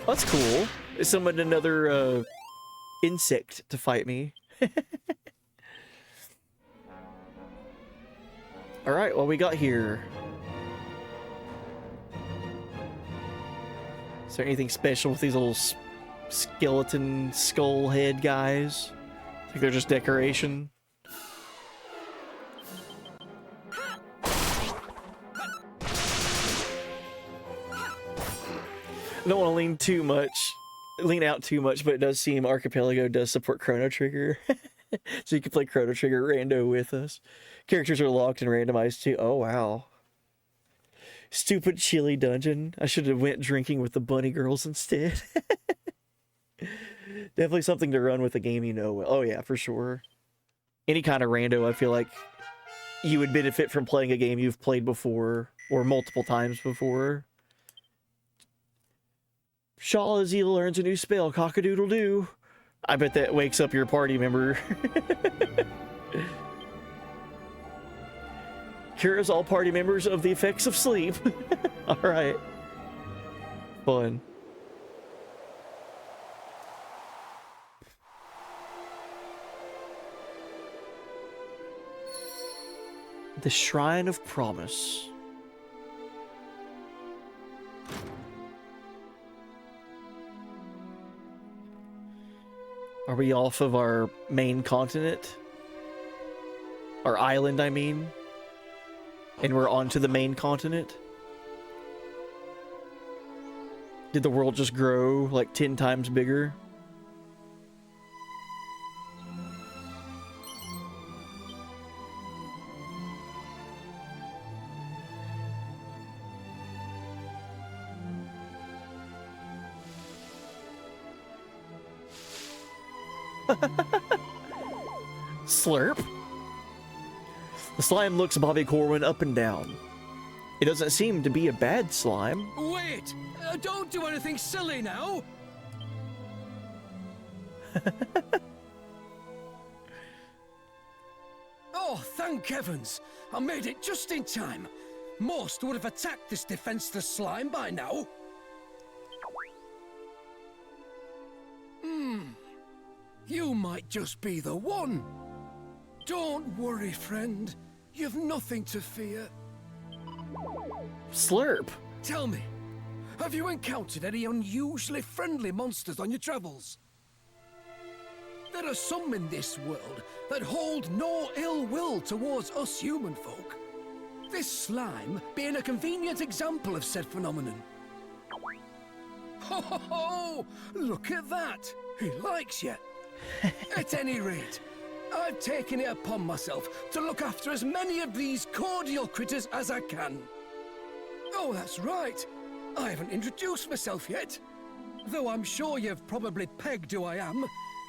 That's cool. They summoned another insect to fight me. Alright, what we got here? Is there anything special with these little skeleton skull head guys? I think they're just decoration. I don't want to lean out too much, but it does seem Archipelago does support Chrono Trigger. So you can play Chrono Trigger rando with us. Characters are locked and randomized too. Oh, wow. Stupid chilly dungeon. I should have went drinking with the bunny girls instead. Definitely something to run with a game you know. Oh yeah, for sure. Any kind of rando, I feel like you would benefit from playing a game you've played before or multiple times before. Shalazi learns a new spell, cock-a-doodle-doo. I bet that wakes up your party member. Cures all party members of the effects of sleep. Alright. Fun. The Shrine of Promise. Are we off of our main continent? Our island, I mean. And we're on to the main continent? Did the world just grow like 10 times bigger? Slurp? The slime looks Bobby Corwin up and down. It doesn't seem to be a bad slime. Wait! Don't do anything silly now! Oh, thank heavens! I made it just in time. Most would have attacked this defenseless slime by now. You might just be the one. Don't worry, friend. You've nothing to fear. Slurp. Tell me, have you encountered any unusually friendly monsters on your travels? There are some in this world that hold no ill will towards us human folk. This slime being a convenient example of said phenomenon. Ho ho ho! Look at that! He likes you. At any rate, I've taken it upon myself to look after as many of these cordial critters as I can. Oh, that's right. I haven't introduced myself yet. Though I'm sure you've probably pegged who I am.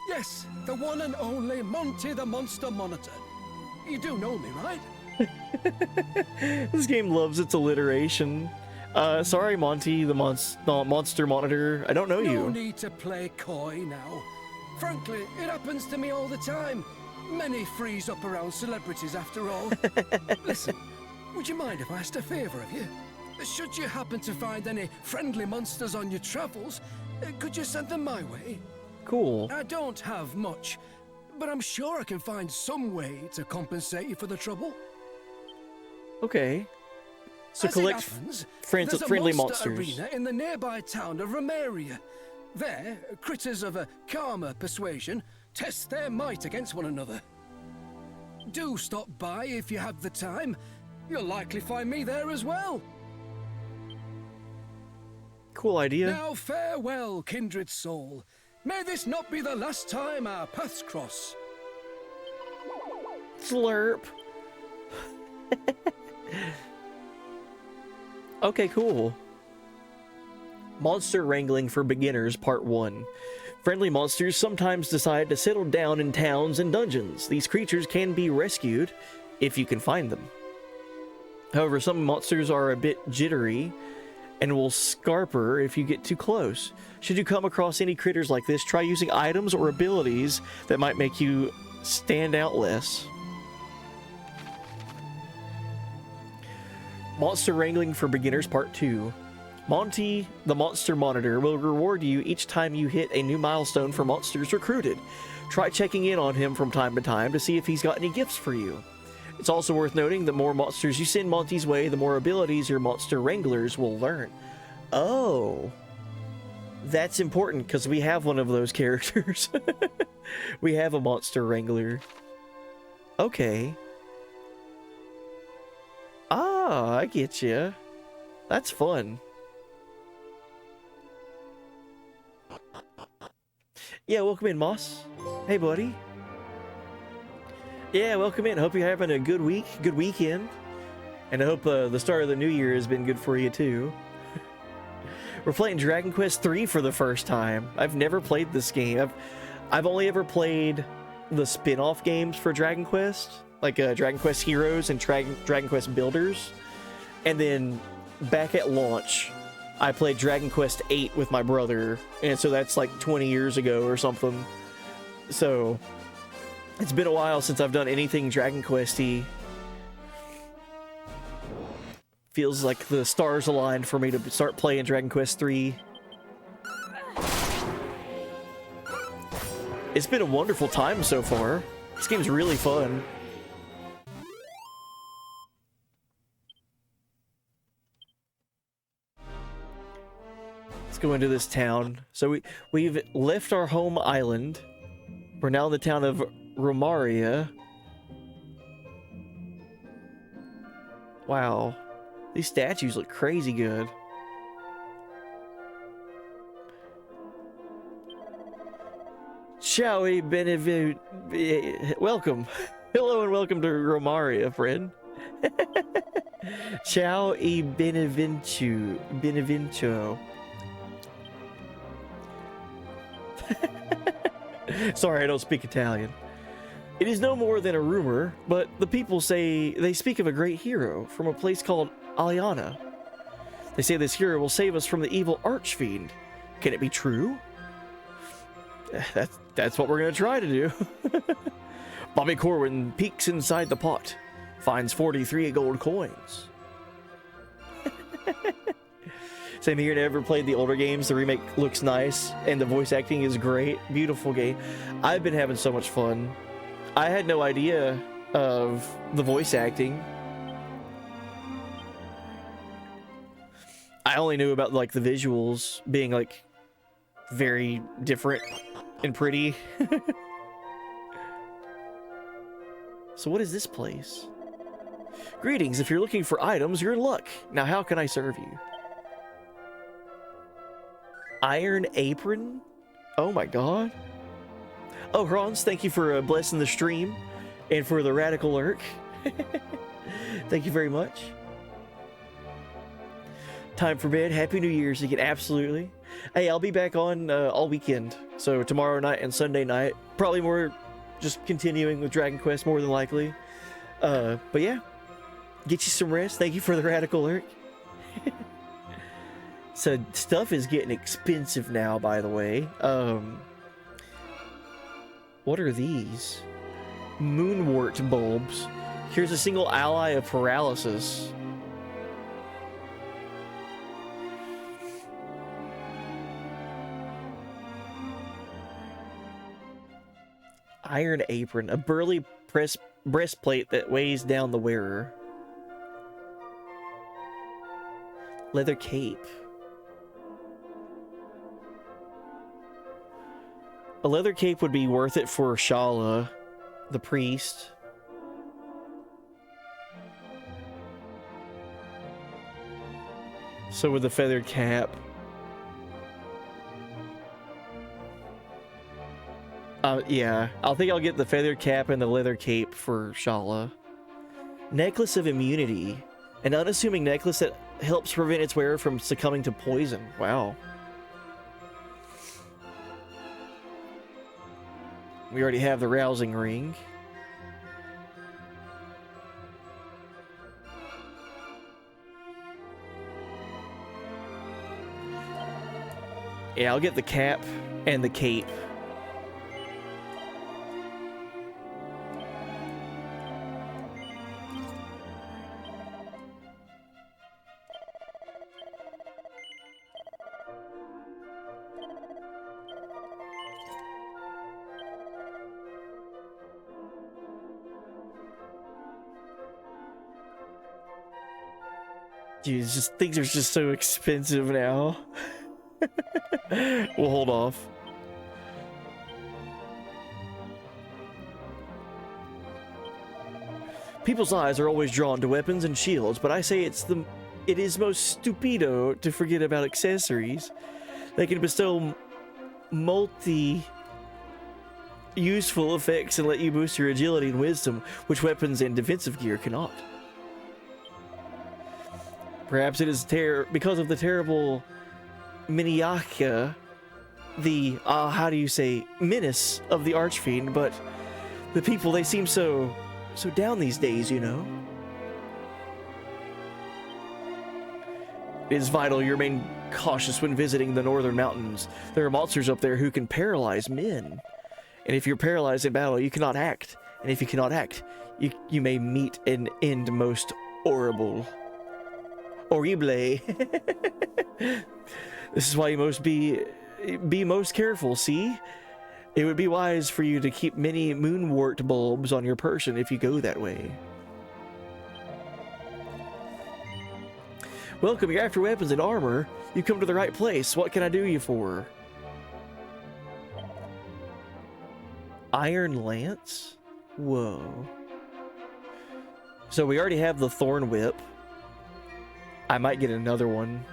Yes, the one and only Monty the Monster Monitor. You do know me, right? This game loves its alliteration. Sorry, Monty the Monster Monitor. I don't know you. No need to play coy now. Frankly, it happens to me all the time. Many freeze up around celebrities, after all. Listen, would you mind if I asked a favour of you? Should you happen to find any friendly monsters on your travels, could you send them my way? Cool. I don't have much, but I'm sure I can find some way to compensate you for the trouble. Okay. So As collect friendly monsters. Arena in the nearby town of Romeria. There, critters of a calmer persuasion test their might against one another. Do stop by if you have the time. You'll likely find me there as well. Cool idea. Now farewell, kindred soul. May this not be the last time our paths cross. Slurp. Okay, cool. Monster Wrangling for Beginners Part 1. Friendly monsters sometimes decide to settle down in towns and dungeons. These creatures can be rescued if you can find them. However, some monsters are a bit jittery and will scarper if you get too close. Should you come across any critters like this, try using items or abilities that might make you stand out less. Monster Wrangling for Beginners Part 2. Monty, the Monster Monitor, will reward you each time you hit a new milestone for monsters recruited. Try checking in on him from time to time to see if he's got any gifts for you. It's also worth noting the more monsters you send Monty's way, the more abilities your Monster Wranglers will learn. Oh. That's important because we have one of those characters. We have a Monster Wrangler. Okay. Ah, I get you. That's fun. Yeah, welcome in, Moss. Hey, buddy. Yeah, welcome in. Hope you're having a good week, good weekend. And I hope the start of the new year has been good for you, too. We're playing Dragon Quest III for the first time. I've never played this game. I've only ever played the spin-off games for Dragon Quest, like Dragon Quest Heroes and Dragon Quest Builders. And then back at launch, I played Dragon Quest VIII with my brother, and so that's like 20 years ago or something. So it's been a while since I've done anything Dragon Quest-y. Feels like the stars aligned for me to start playing Dragon Quest III. It's been a wonderful time so far. This game's really fun. Let's go into this town. So we've left our home island. We're now in the town of Romaria. Wow. These statues look crazy good. Shall we welcome. Hello and welcome to Romaria, friend. Ciao e benevento. Sorry, I don't speak Italian. It is no more than a rumor, but the people say they speak of a great hero from a place called Aliana. They say this hero will save us from the evil archfiend. Can it be true? That's what we're gonna try to do. Bobby Corwin peeks inside the pot, finds 43 gold coins. Same here, never played the older games. The remake looks nice, and the voice acting is great. Beautiful game. I've been having so much fun. I had no idea of the voice acting. I only knew about like the visuals being like very different and pretty. So what is this place? Greetings, if you're looking for items, you're in luck. Now how can I serve you? Iron Apron? Oh my god. Oh, Hans, thank you for blessing the stream and for the radical lurk. Thank you very much. Time for bed. Happy New Year's again. Absolutely. Hey, I'll be back on all weekend. So tomorrow night and Sunday night. Probably more just continuing with Dragon Quest more than likely. But yeah, get you some rest. Thank you for the radical lurk. So stuff is getting expensive now, by the way. What are these? Moonwort bulbs. Here's a single ally of paralysis. Iron apron. A burly breastplate that weighs down the wearer. Leather cape. A leather cape would be worth it for Shala, the priest. So with the feathered cap. Yeah, I think I'll get the feathered cap and the leather cape for Shala. Necklace of immunity. An unassuming necklace that helps prevent its wearer from succumbing to poison. Wow. We already have the rousing ring. Yeah, I'll get the cap and the cape. Jeez, just things are just so expensive now. We'll hold off. People's eyes are always drawn to weapons and shields, but I say it is most stupido to forget about accessories. They can bestow multi-useful effects and let you boost your agility and wisdom, which weapons and defensive gear cannot. Perhaps it is because of the terrible Miniaka, the, how do you say, menace of the Archfiend, but the people, they seem so down these days, you know? It is vital you remain cautious when visiting the northern mountains. There are monsters up there who can paralyze men. And if you're paralyzed in battle, you cannot act. And if you cannot act, you may meet an end most horrible. Horrible. This is why you must be most careful, see? It would be wise for you to keep many moonwort bulbs on your person if you go that way. Welcome, you're after weapons and armor. You come to the right place. What can I do you for? Iron Lance? Whoa. So we already have the Thorn Whip. I might get another one.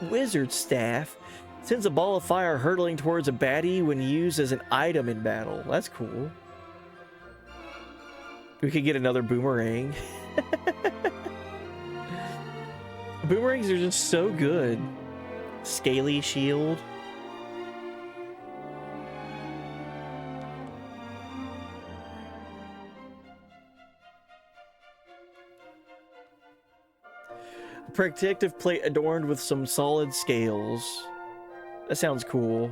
Wizard Staff sends a ball of fire hurtling towards a baddie when used as an item in battle. That's cool. We could get another boomerang. Boomerangs are just so good. Scaly shield. Protective plate adorned with some solid scales. That sounds cool.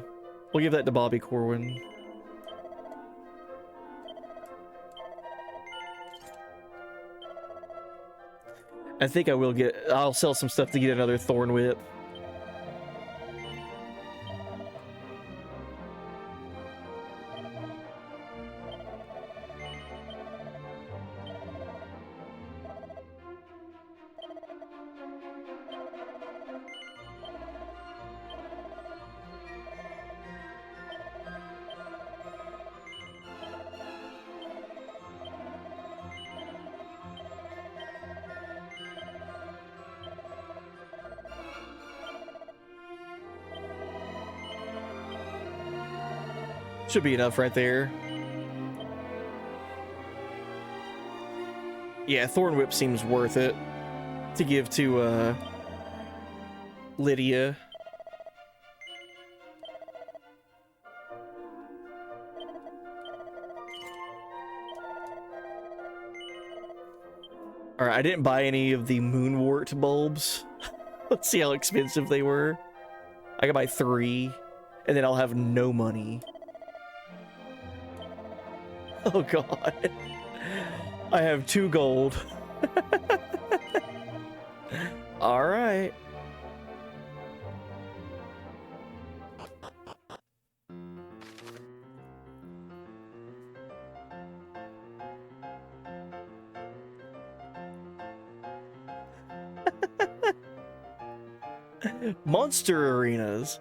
We'll give that to Bobby Corwin. I think I'll sell some stuff to get another Thorn Whip. Should be enough right there. Yeah, Thorn Whip seems worth it to give to Lydia. Alright, I didn't buy any of the Moonwort bulbs. Let's see how expensive they were. I can buy 3, and then I'll have no money. Oh god. I have 2 gold. Alright. Monster arenas.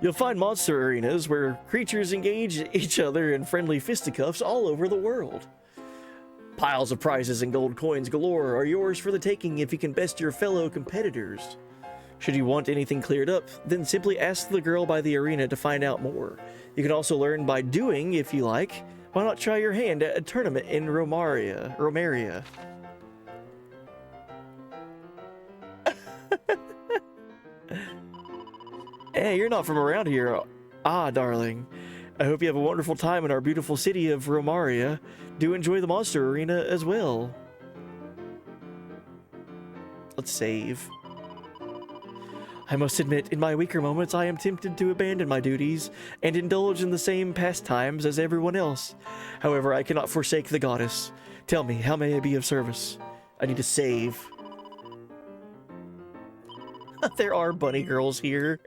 You'll find monster arenas where creatures engage each other in friendly fisticuffs all over the world. Piles of prizes and gold coins galore are yours for the taking if you can best your fellow competitors. Should you want anything cleared up, then simply ask the girl by the arena to find out more. You can also learn by doing if you like. Why not try your hand at a tournament in Romaria? Hey, you're not from around here. Ah, darling. I hope you have a wonderful time in our beautiful city of Romaria. Do enjoy the monster arena as well. Let's save. I must admit, in my weaker moments, I am tempted to abandon my duties and indulge in the same pastimes as everyone else. However, I cannot forsake the goddess. Tell me, how may I be of service? I need to save. There are bunny girls here.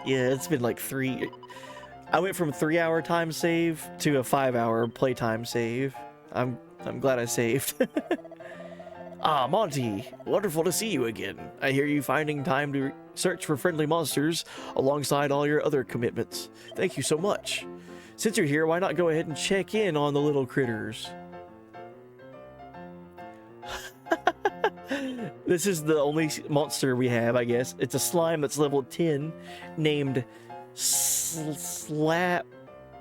Yeah, it's been like 3. I went from a 3-hour time save to a 5-hour playtime save. I'm glad I saved. Ah, Monty, wonderful to see you again. I hear you finding time to search for friendly monsters alongside all your other commitments. Thank you so much. Since you're here, why not go ahead and check in on the little critters? This is the only monster we have, I guess. It's a slime that's level 10 named Slaptrap.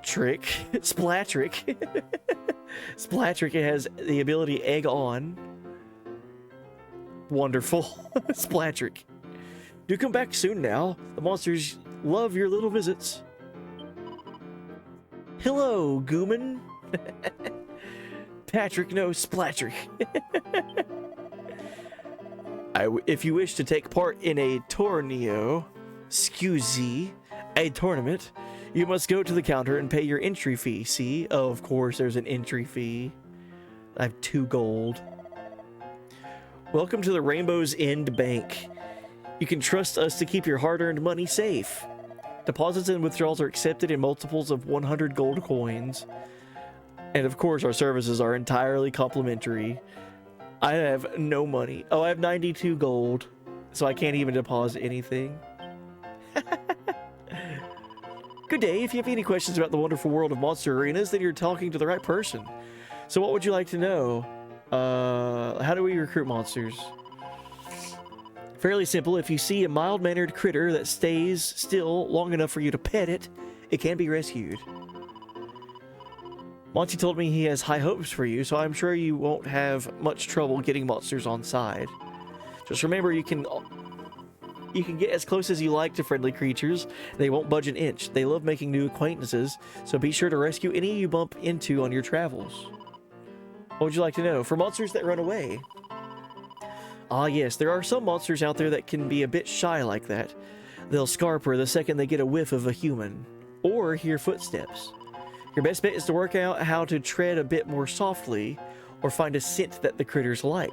Splatrick. Splatrick. Splatrick has the ability Egg On. Wonderful. Splatrick. Do come back soon now. The monsters love your little visits. Hello, Gooman. Patrick, no, Splatrick. If you wish to take part in a torneo, a tournament, you must go to the counter and pay your entry fee. See? Oh, of course, there's an entry fee. I have 2 gold. Welcome to the Rainbow's End Bank. You can trust us to keep your hard-earned money safe. Deposits and withdrawals are accepted in multiples of 100 gold coins. And of course, our services are entirely complimentary. I have no money. Oh, I have 92 gold, so I can't even deposit anything. Good day. If you have any questions about the wonderful world of monster arenas, then you're talking to the right person. So what would you like to know? How do we recruit monsters? Fairly simple. If you see a mild-mannered critter that stays still long enough for you to pet it, it can be rescued. Monty told me he has high hopes for you, so I'm sure you won't have much trouble getting monsters on side. Just remember, you can get as close as you like to friendly creatures. They won't budge an inch. They love making new acquaintances, so be sure to rescue any you bump into on your travels. What would you like to know? For monsters that run away. Ah yes, there are some monsters out there that can be a bit shy like that. They'll scarper the second they get a whiff of a human, or hear footsteps. Your best bet is to work out how to tread a bit more softly, or find a scent that the critters like.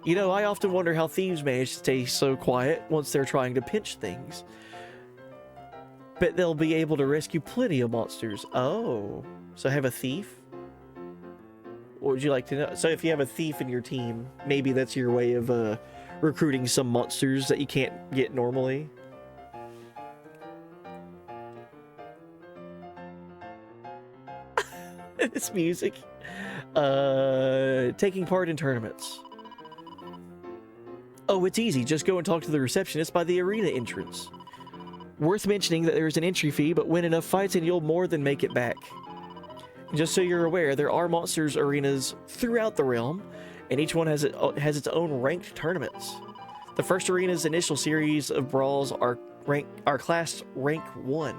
You know, I often wonder how thieves manage to stay so quiet once they're trying to pinch things. Bet they'll be able to rescue plenty of monsters. Oh, so have a thief? What would you like to know? So if you have a thief in your team, maybe that's your way of recruiting some monsters that you can't get normally. This music. Taking part in tournaments. Oh, it's easy. Just go and talk to the receptionist by the arena entrance. Worth mentioning that there is an entry fee, but win enough fights and you'll more than make it back. And just so you're aware, there are monsters arenas throughout the realm, and each one has its own ranked tournaments. The first arena's initial series of brawls are classed rank 1.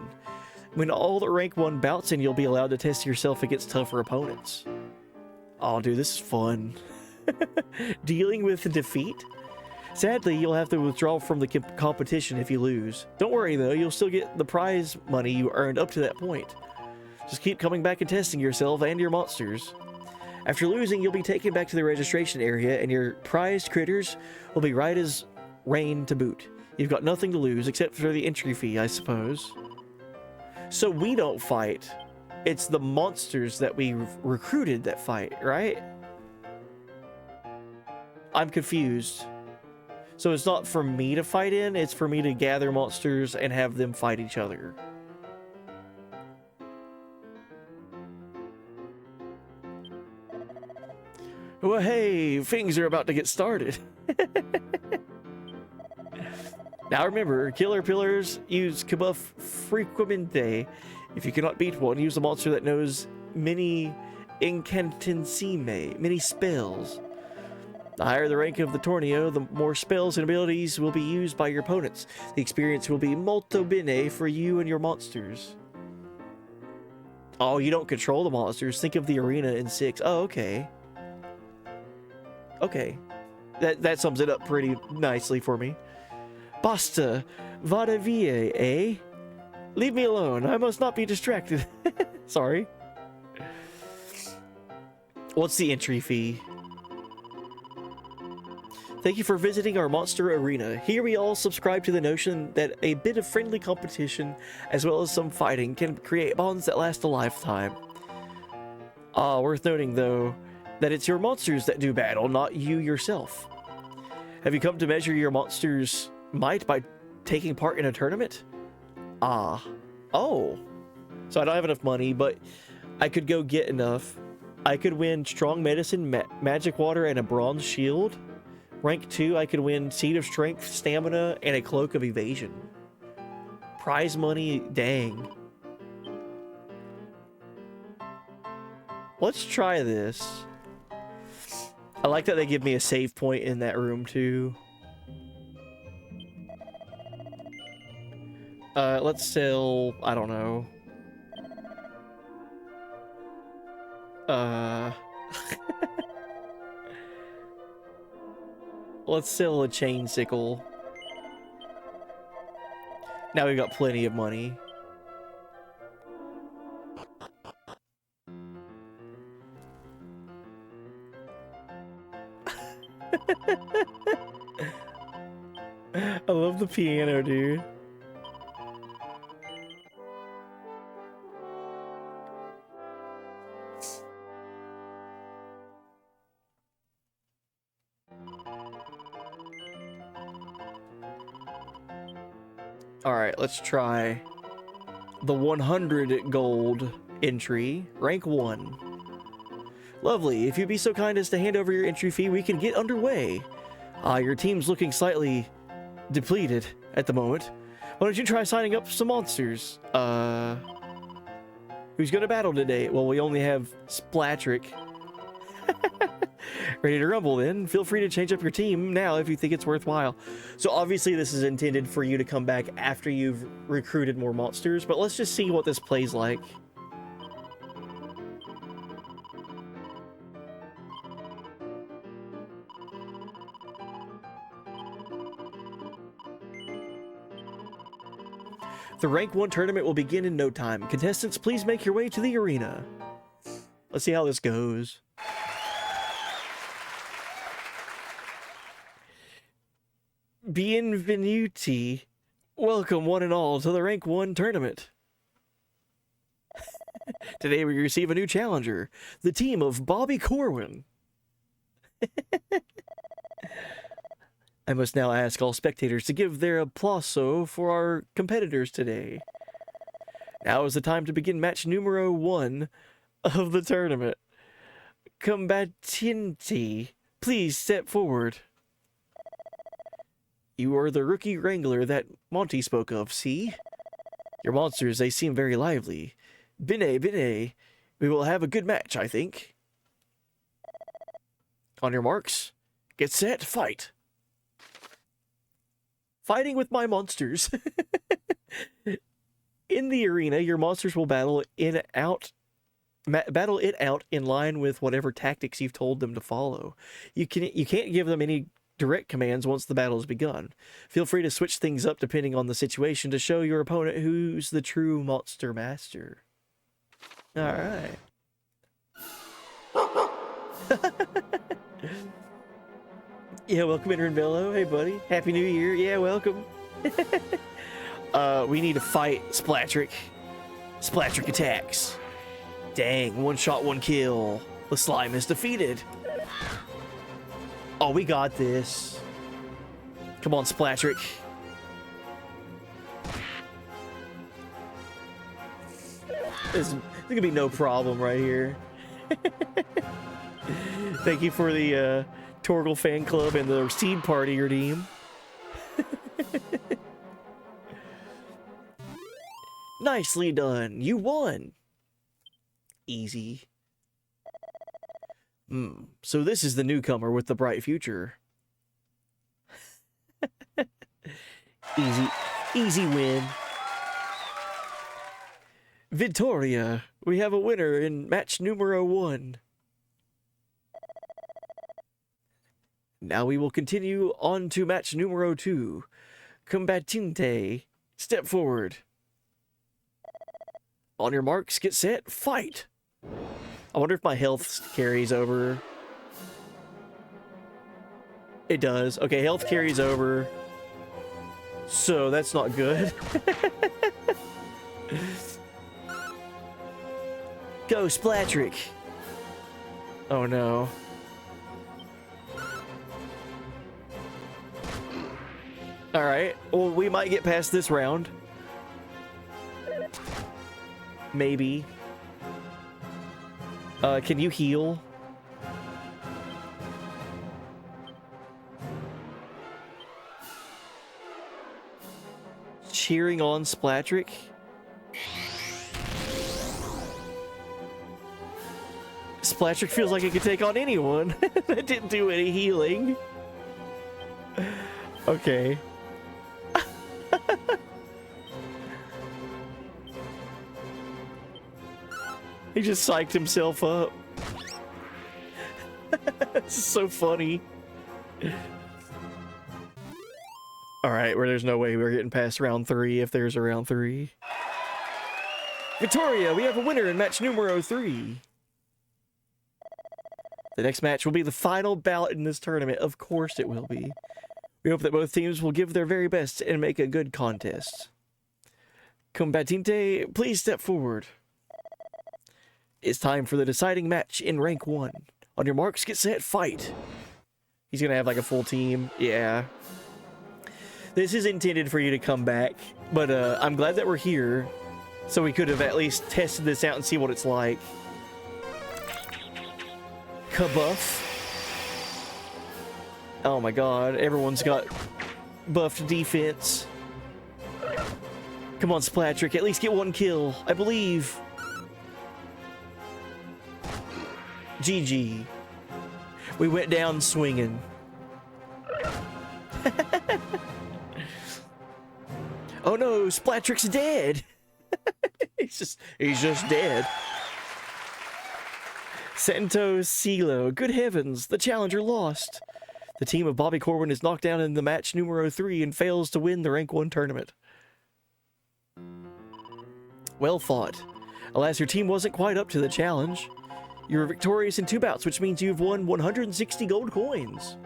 When all the rank 1 bouts in, you'll be allowed to test yourself against tougher opponents. Oh, dude, this is fun. Dealing with defeat? Sadly, you'll have to withdraw from the competition if you lose. Don't worry, though, you'll still get the prize money you earned up to that point. Just keep coming back and testing yourself and your monsters. After losing, you'll be taken back to the registration area, and your prized critters will be right as rain to boot. You've got nothing to lose, except for the entry fee, I suppose. So we don't fight. It's the monsters that we recruited that fight, right? I'm confused. So it's not for me to fight in, it's for me to gather monsters and have them fight each other. Well, hey, things are about to get started. Now remember, killer pillars use Kabuff frequentemente. If you cannot beat one, use a monster that knows many incantissime, many spells. The higher the rank of the torneo, the more spells and abilities will be used by your opponents. The experience will be molto bene for you and your monsters. Oh, you don't control the monsters. Think of the arena in 6. Oh, okay. Okay. That sums it up pretty nicely for me. Basta, vada via, eh? Leave me alone. I must not be distracted. Sorry. What's the entry fee? Thank you for visiting our monster arena. Here we all subscribe to the notion that a bit of friendly competition, as well as some fighting, can create bonds that last a lifetime. Worth noting, though, that it's your monsters that do battle, not you yourself. Have you come to measure your monster's might by taking part in a tournament? Oh. So I don't have enough money, but I could go get enough. I could win strong medicine, magic water, and a bronze shield. Rank 2, I could win Seed of Strength, Stamina, and a Cloak of Evasion. Prize money, dang. Let's try this. I like that they give me a save point in that room too. Let's sell, I don't know. Let's sell a chain sickle. Now we've got plenty of money. I love the piano, dude. Alright, let's try the 100 gold entry, rank 1. Lovely, if you'd be so kind as to hand over your entry fee, we can get underway. Your team's looking slightly depleted at the moment. Why don't you try signing up some monsters? Who's gonna battle today? Well, we only have Splatrick. Ready to rumble then? Feel free to change up your team now if you think it's worthwhile. So obviously this is intended for you to come back after you've recruited more monsters, but let's just see what this plays like. The rank 1 tournament will begin in no time. Contestants, please make your way to the arena. Let's see how this goes. Bienvenuti. Welcome one and all to the rank 1 tournament. Today we receive a new challenger, the team of Bobby Corwin. I must now ask all spectators to give their applauso for our competitors today. Now is the time to begin match numero 1 of the tournament. Combatenti, please step forward. You are the rookie wrangler that Monty spoke of, see? Your monsters, they seem very lively. Bene, bene. We will have a good match, I think. On your marks, get set, fight. Fighting with my monsters. In the arena, your monsters will battle it out in line with whatever tactics you've told them to follow. You can't give them any direct commands once the battle has begun. Feel free to switch things up depending on the situation to show your opponent who's the true monster master. All right. Yeah, welcome in, Renvello. Hey, buddy. Happy New Year. Yeah, welcome. We need to fight Splatrick. Splatrick attacks. Dang, one shot, one kill. The slime is defeated. Oh, we got this. Come on, Splatrick. There's gonna be no problem right here. Thank you for the Torgal fan club and the seed party redeem. Nicely done. You won. Easy. So this is the newcomer with the bright future. Easy win. Victoria, we have a winner in match numero 1. Now we will continue on to match numero 2. Combatente, step forward. On your marks, get set, fight. I wonder if my health carries over. It does. Okay, health carries over. So that's not good. Go, Splatrick. Oh no. Alright, well, we might get past this round. Maybe. Can you heal? Cheering on Splatrick? Splatric feels like it could take on anyone. That didn't do any healing. Okay. He just psyched himself up. This is so funny. Alright, where there's no way we're getting past round 3 if there's a round 3. Victoria, we have a winner in match numero 3. The next match will be the final bout in this tournament. Of course it will be. We hope that both teams will give their very best and make a good contest. Combatinte, please step forward. It's time for the deciding match in rank 1. On your marks, get set, fight. He's gonna have like a full team. Yeah. This is intended for you to come back, but I'm glad that we're here, so we could have at least tested this out and see what it's like. Kabuff. Oh my god, everyone's got buffed defense. Come on, Splatric, at least get one kill. I believe. GG. We went down swinging. Oh no, Splatric's dead. he's just dead. Sento Silo, good heavens, the challenger lost. The team of Bobby Corwin is knocked down in the match numero 3 and fails to win the rank 1 tournament. Well fought. Alas, your team wasn't quite up to the challenge. You were victorious in 2 bouts, which means you've won 160 gold coins.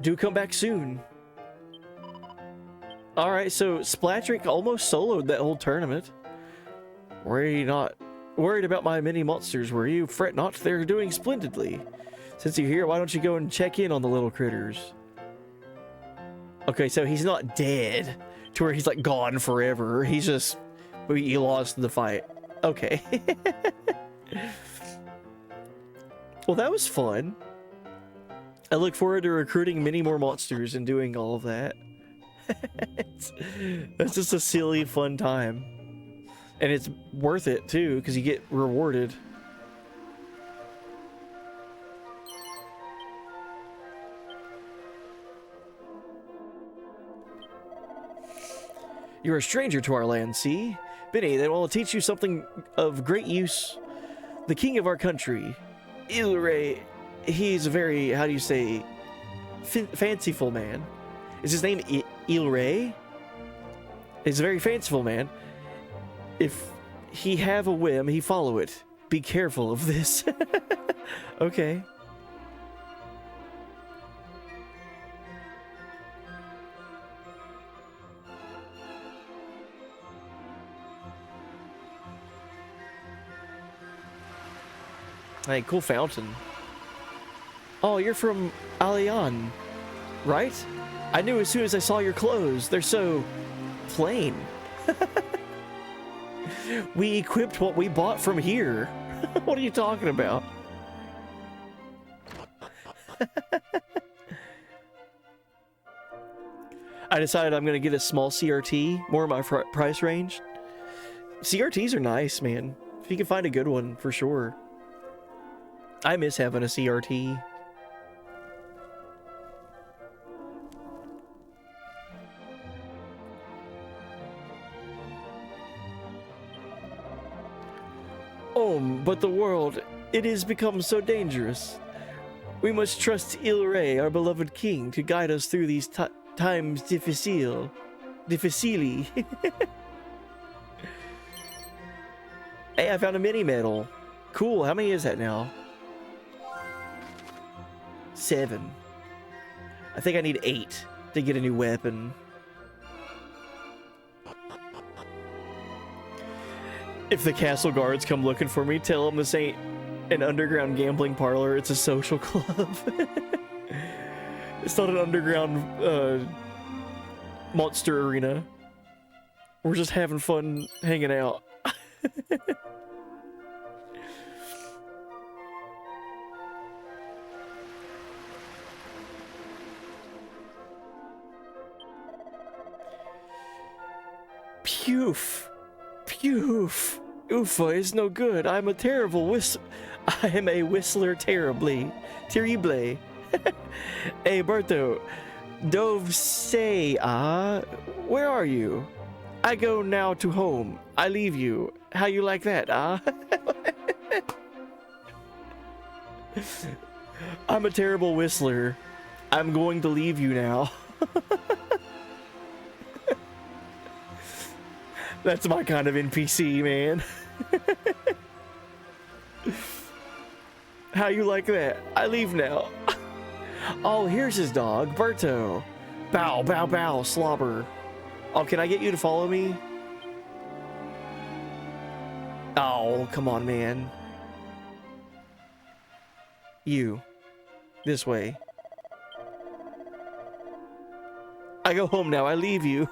Do come back soon. Alright, so Splatric almost soloed that whole tournament. Were you not worried about my mini monsters, were you? Fret not, they're doing splendidly. Since you're here, why don't you go and check in on the little critters? Okay, so he's not dead to where he's like gone forever. He's just, he lost the fight. Okay. Well, that was fun. I look forward to recruiting many more monsters and doing all of that. That's just a silly, fun time. And it's worth it, too, because you get rewarded. You're a stranger to our land, see? Benny, then will teach you something of great use. The king of our country, Ilray, he's a very, how do you say, fanciful man. Is his name Ilray? He's a very fanciful man. If he have a whim, he follow it. Be careful of this. Okay. Hey, cool fountain. Oh, you're from Alian, right? I knew as soon as I saw your clothes. They're so plain. We equipped what we bought from here. What are you talking about? I decided I'm gonna get a small CRT, more in my price range. CRTs are nice, man. If you can find a good one, for sure. I miss having a CRT. But the world, it has become so dangerous. We must trust Ilray, our beloved king, to guide us through these times difficile. Hey, I found a mini medal. Cool, how many is that now? 7. I think I need 8 to get a new weapon. If the castle guards come looking for me, tell them this ain't an underground gambling parlor, it's a social club. It's not an underground monster arena. We're just having fun hanging out. Poof. Poof. Oofa is no good. I'm a terrible I am a whistler terribly. Terrible. Hey, Berto. Dove say, where are you? I go now to home. I leave you. How you like that, I'm a terrible whistler. I'm going to leave you now. That's my kind of NPC, man. How you like that? I leave now. Oh, here's his dog, Berto. Bow, bow, bow, slobber. Oh, can I get you to follow me? Oh, come on, man. You. This way. I go home now. I leave you.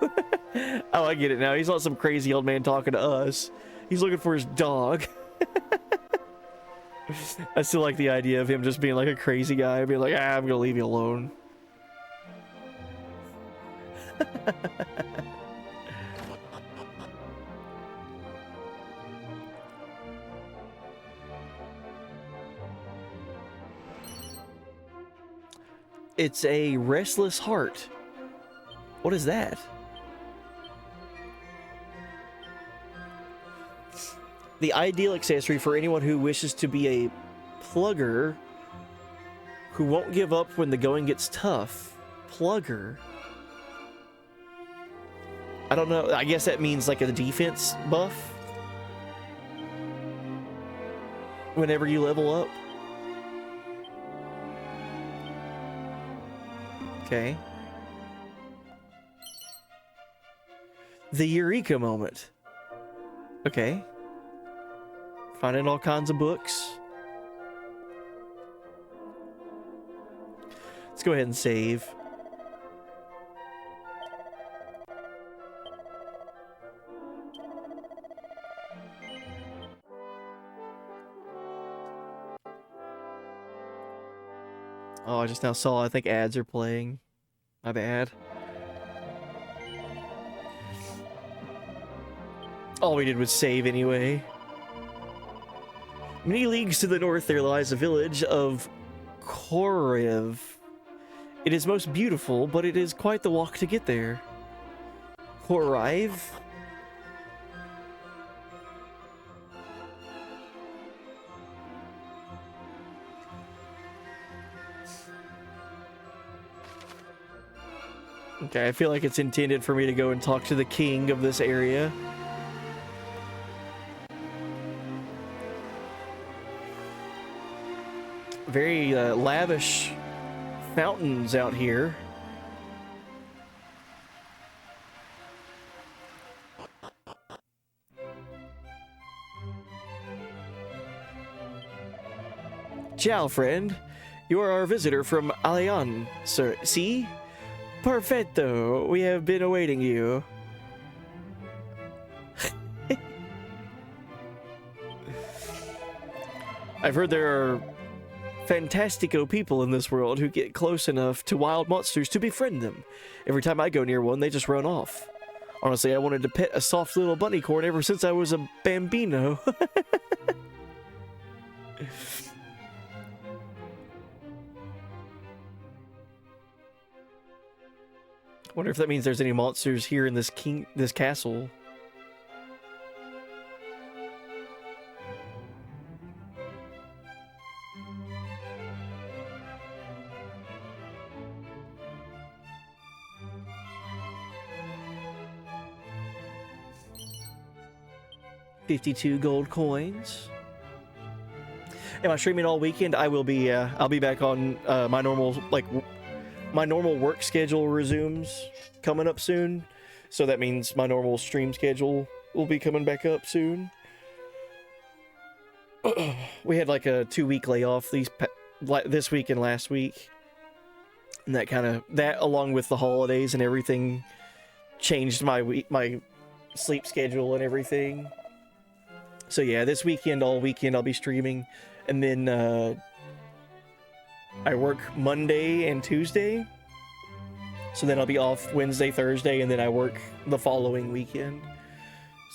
Oh, I get it now. He's not some crazy old man talking to us. He's looking for his dog. I still like the idea of him just being like a crazy guy. Being like, I'm gonna leave you alone. It's a restless heart. What is that? The ideal accessory for anyone who wishes to be a plugger who won't give up when the going gets tough. Plugger. I don't know. I guess that means like a defense buff. Whenever you level up. Okay. The Eureka moment. Okay. Finding all kinds of books. Let's go ahead and save. Oh, I just now saw, I think ads are playing. My bad. All we did was save anyway. Many leagues to the north there lies a village of Korev. It is most beautiful, but it is quite the walk to get there. Korev? Okay, I feel like it's intended for me to go and talk to the king of this area. Very lavish fountains out here. Ciao, friend. You are our visitor from Alian, sir. See? Perfetto. We have been awaiting you. I've heard there are fantastico people in this world who get close enough to wild monsters to befriend them. Every time I go near one, they just run off. Honestly, I wanted to pet a soft little bunny corn ever since I was a bambino. Wonder if that means there's any monsters here in this castle. $52 gold coins. Am I streaming all weekend? I will be. I'll be back on my normal work schedule resumes coming up soon. So that means my normal stream schedule will be coming back up soon. We had like a 2-week layoff this week and last week, and that along with the holidays and everything changed my sleep schedule and everything. So yeah, this weekend, all weekend, I'll be streaming, and then I work Monday and Tuesday, so then I'll be off Wednesday, Thursday, and then I work the following weekend.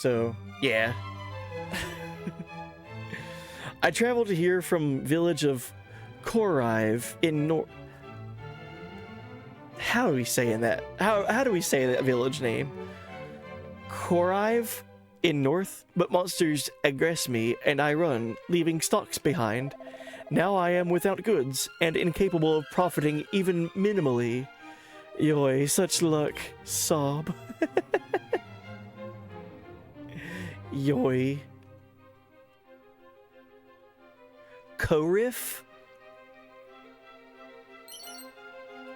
So yeah. I traveled here from village of Korive in How do we say in that? How do we say that village name? Korive in north, but monsters aggress me and I run, leaving stocks behind. Now I am without goods and incapable of profiting even minimally. Yoy, such luck. Sob. Yoy. Korif?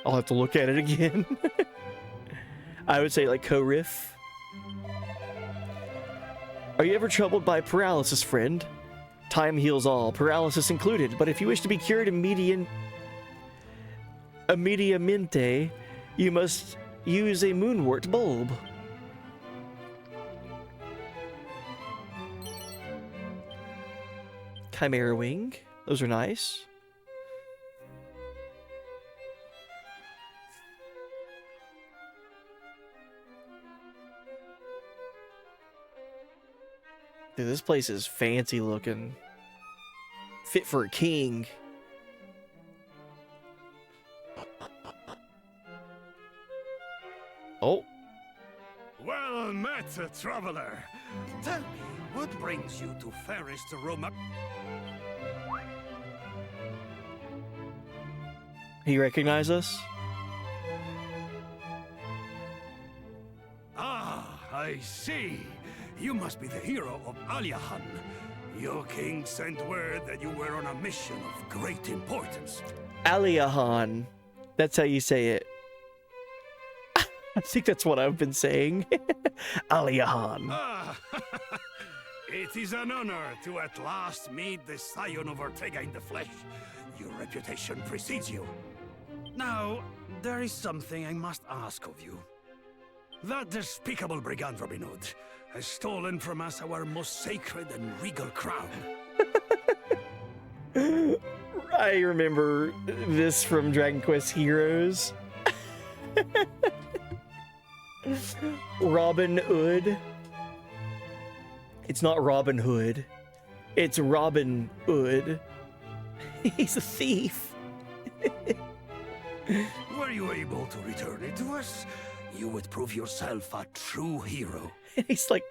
I'll have to look at it again. I would say like Korif. Are you ever troubled by paralysis, friend? Time heals all, paralysis included, but if you wish to be cured immediatamente, you must use a moonwort bulb. Chimera wing. Those are nice. Dude, this place is fancy looking. Fit for a king. Oh. Well met, traveler. Tell me, what brings you to fairest Roma? He recognize us? Ah, I see. You must be the hero of Aliahan. Your king sent word that you were on a mission of great importance. Aliahan. That's how you say it. I think that's what I've been saying. Aliahan. Ah, it is an honor to at last meet the scion of Ortega in the flesh. Your reputation precedes you. Now, there is something I must ask of you. That despicable brigand Robin Hood has stolen from us our most sacred and regal crown. I remember this from Dragon Quest Heroes. Robin Hood. It's not Robin Hood. It's Robin Hood. He's a thief. Were you able to return it to us, you would prove yourself a true hero. He's like,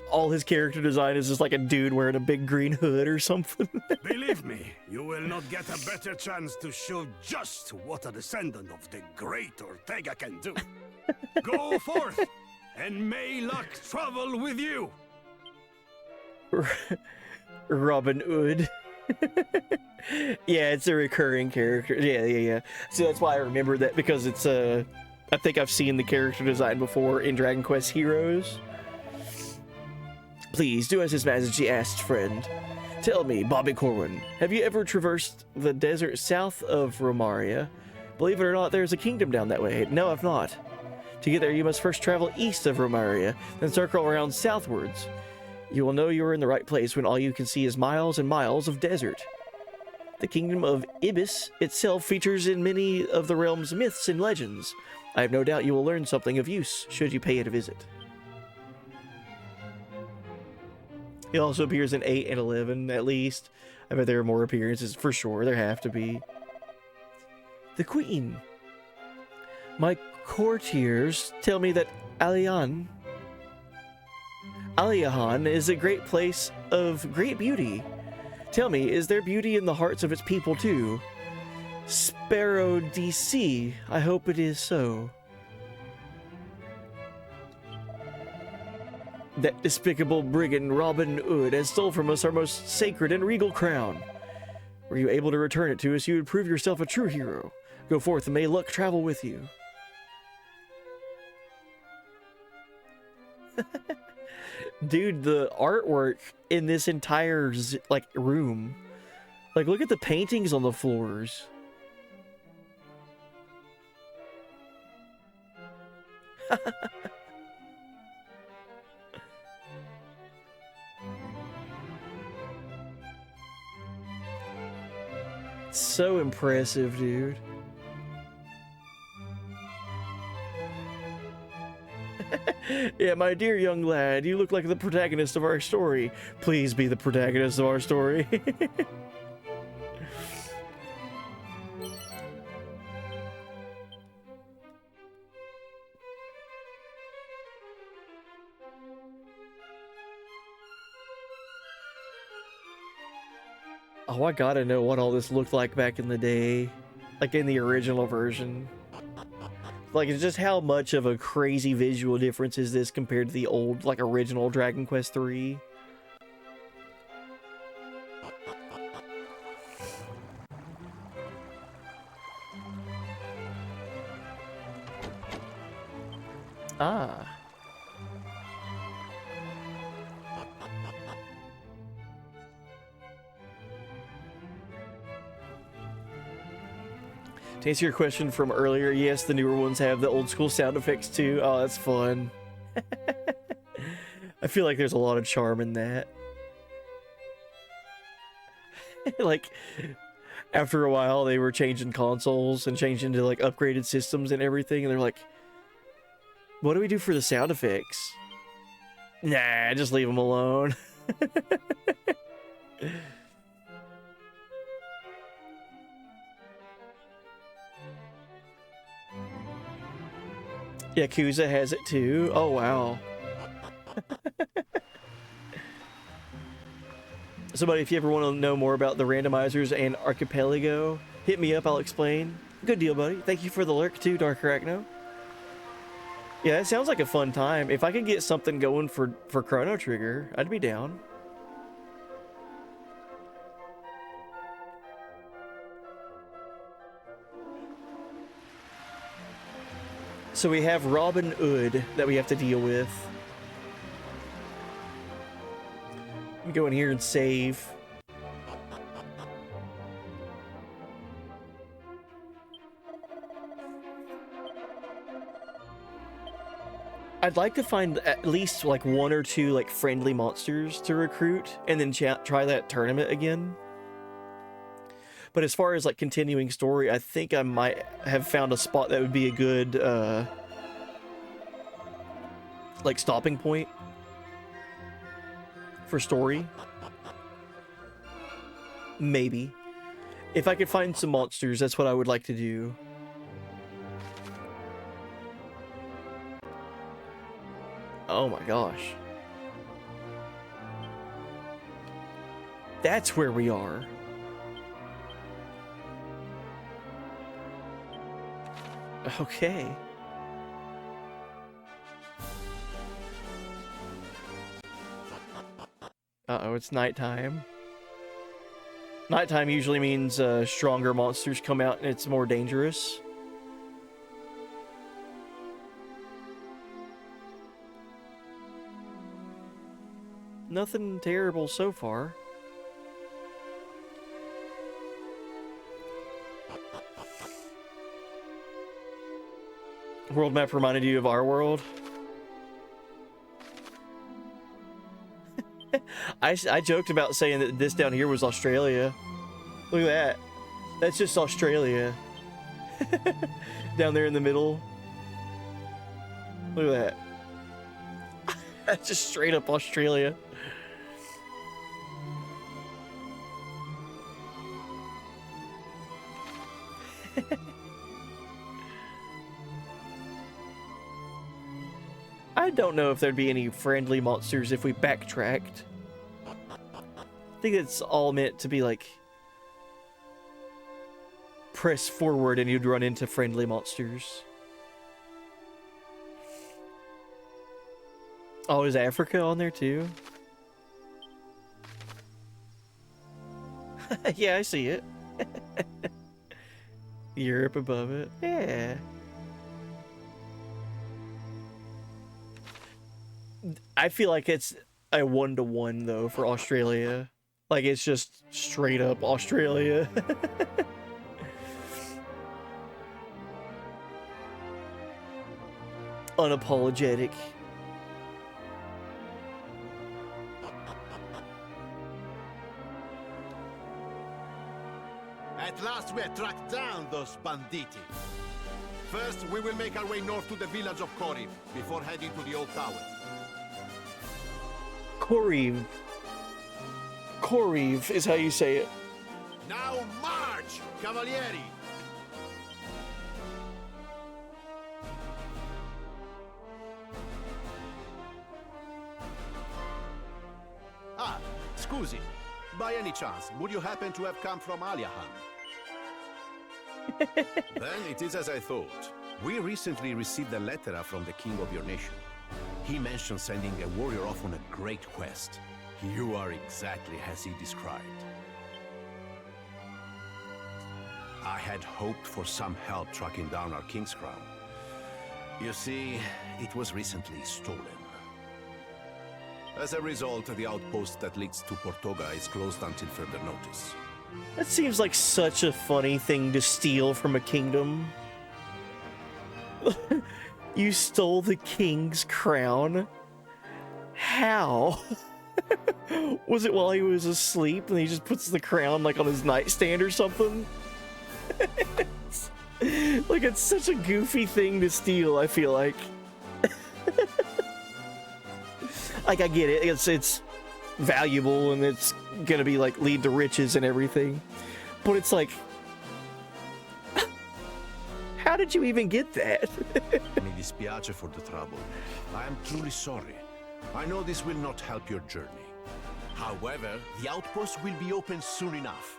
all his character design is just like a dude wearing a big green hood or something. Believe me, you will not get a better chance to show just what a descendant of the great Ortega can do. Go forth, and may luck travel with you. Robin Hood. Yeah, it's a recurring character. Yeah. So that's why I remember that, because it's I think I've seen the character design before in Dragon Quest Heroes. Please do as His Majesty asked, friend. Tell me, Bobby Corwin, have you ever traversed the desert south of Romaria? Believe it or not, there's a kingdom down that way. No, I've not. To get there, you must first travel east of Romaria, then circle around southwards. You will know you are in the right place when all you can see is miles and miles of desert. The kingdom of Ibis itself features in many of the realm's myths and legends. I have no doubt you will learn something of use should you pay it a visit. He also appears in 8 and 11, at least. I bet there are more appearances, for sure. There have to be. The Queen. My courtiers tell me that Aliahan is a great place of great beauty. Tell me, is there beauty in the hearts of its people too? Sparrow DC, I hope it is so. That despicable brigand Robin Hood has stole from us our most sacred and regal crown. Were you able to return it to us, you would prove yourself a true hero. Go forth and may luck travel with you. Dude, the artwork in this entire room, like, look at the paintings on the floors. So impressive, dude. Yeah, my dear young lad, you look like the protagonist of our story. Please be the protagonist of our story. Oh, I gotta know what all this looked like back in the day. Like in the original version. Like, it's just how much of a crazy visual difference is this compared to the old, like, original Dragon Quest III? Ah. To answer your question from earlier, yes, the newer ones have the old school sound effects too. Oh, that's fun. I feel like there's a lot of charm in that. Like, after a while, they were changing consoles and changing to like upgraded systems and everything, and they're like, what do we do for the sound effects? Nah, just leave them alone. Yakuza has it too. Oh, wow. Somebody, if you ever want to know more about the randomizers and Archipelago, hit me up, I'll explain. Good deal, buddy. Thank you for the lurk too, Dark Arachno. Yeah, it sounds like a fun time. If I could get something going for Chrono Trigger, I'd be down. So we have Robin Hood that we have to deal with. Let me go in here and save. I'd like to find at least like one or two like friendly monsters to recruit and then try that tournament again. But as far as like continuing story, I think I might have found a spot that would be a good like stopping point for story. Maybe. If I could find some monsters, that's what I would like to do. Oh my gosh. That's where we are. Okay. Uh-oh, it's nighttime. Nighttime usually means stronger monsters come out and it's more dangerous. Nothing terrible so far. World map reminded you of our world? I joked about saying that this down here was Australia. Look at that. That's just Australia. Down there in the middle. Look at that. That's just straight up Australia. I don't know if there'd be any friendly monsters if we backtracked. I think it's all meant to be like press forward and you'd run into friendly monsters. Oh, is Africa on there too? Yeah, I see it. Europe above it. Yeah. I feel like it's a 1-to-1 though for Australia. Like it's just straight up Australia. Unapologetic. At last we have tracked down those banditti. First, we will make our way north to the village of Koriv, before heading to the old tower. Koriv. Koriv is how you say it. Now march, Cavalieri! Ah, scusi. By any chance, would you happen to have come from Aliahan? Then it is as I thought. We recently received a letter from the king of your nation. He mentioned sending a warrior off on a great quest. You are exactly as he described. I had hoped for some help tracking down our king's crown. You see, it was recently stolen. As a result, the outpost that leads to Portoga is closed until further notice. That seems like such a funny thing to steal from a kingdom. You stole the king's crown? How? Was it while he was asleep and he just puts the crown like on his nightstand or something? Like, it's such a goofy thing to steal, I feel like. Like, I get it, it's valuable and it's gonna be like lead to riches and everything, but it's like, how did you even get that? Mi dispiace for the trouble. I am truly sorry. I know this will not help your journey. However, the outpost will be open soon enough.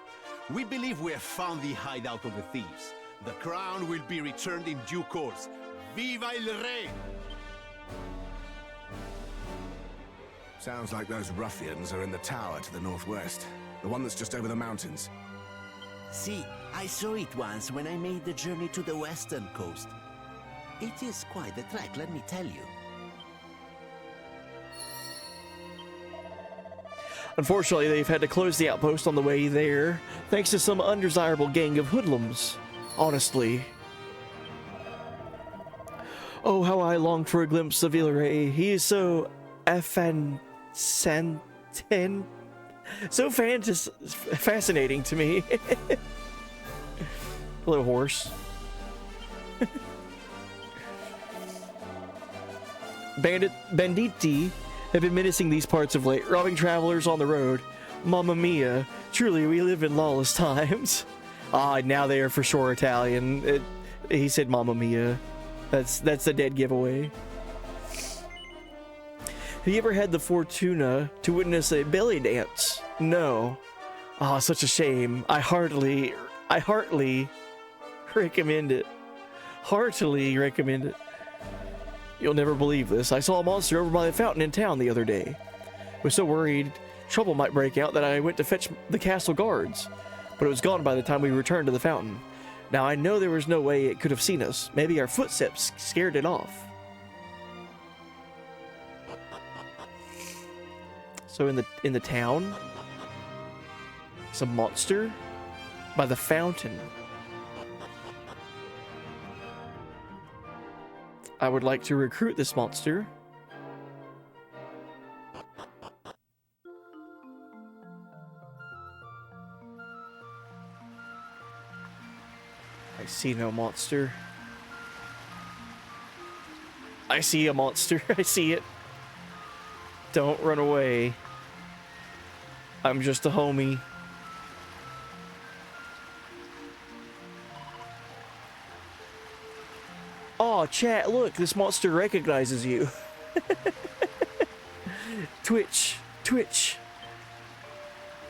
We believe we have found the hideout of the thieves. The crown will be returned in due course. Viva il Re! Sounds like those ruffians are in the tower to the northwest. The one that's just over the mountains. See, I saw it once when I made the journey to the western coast. It is quite a trek, let me tell you. Unfortunately, they've had to close the outpost on the way there, thanks to some undesirable gang of hoodlums. Honestly. Oh, how I long for a glimpse of Ilray. He is so fascinating to me. Little horse. Banditi have been menacing these parts of late, robbing travelers on the road. Mamma mia, truly we live in lawless times. Ah, now they are for sure Italian. He said Mamma mia. That's a dead giveaway. Have you ever had the fortuna to witness a belly dance? No. Ah, such a shame. I heartily recommend it. Heartily recommend it. You'll never believe this. I saw a monster over by the fountain in town the other day. I was so worried trouble might break out that I went to fetch the castle guards, but it was gone by the time we returned to the fountain. Now I know there was no way it could have seen us. Maybe our footsteps scared it off. So in the town, it's a monster by the fountain. I would like to recruit this monster. I see no monster. I see a monster. I see it. Don't run away. I'm just a homie. Aw, chat, look, this monster recognizes you. Twitch.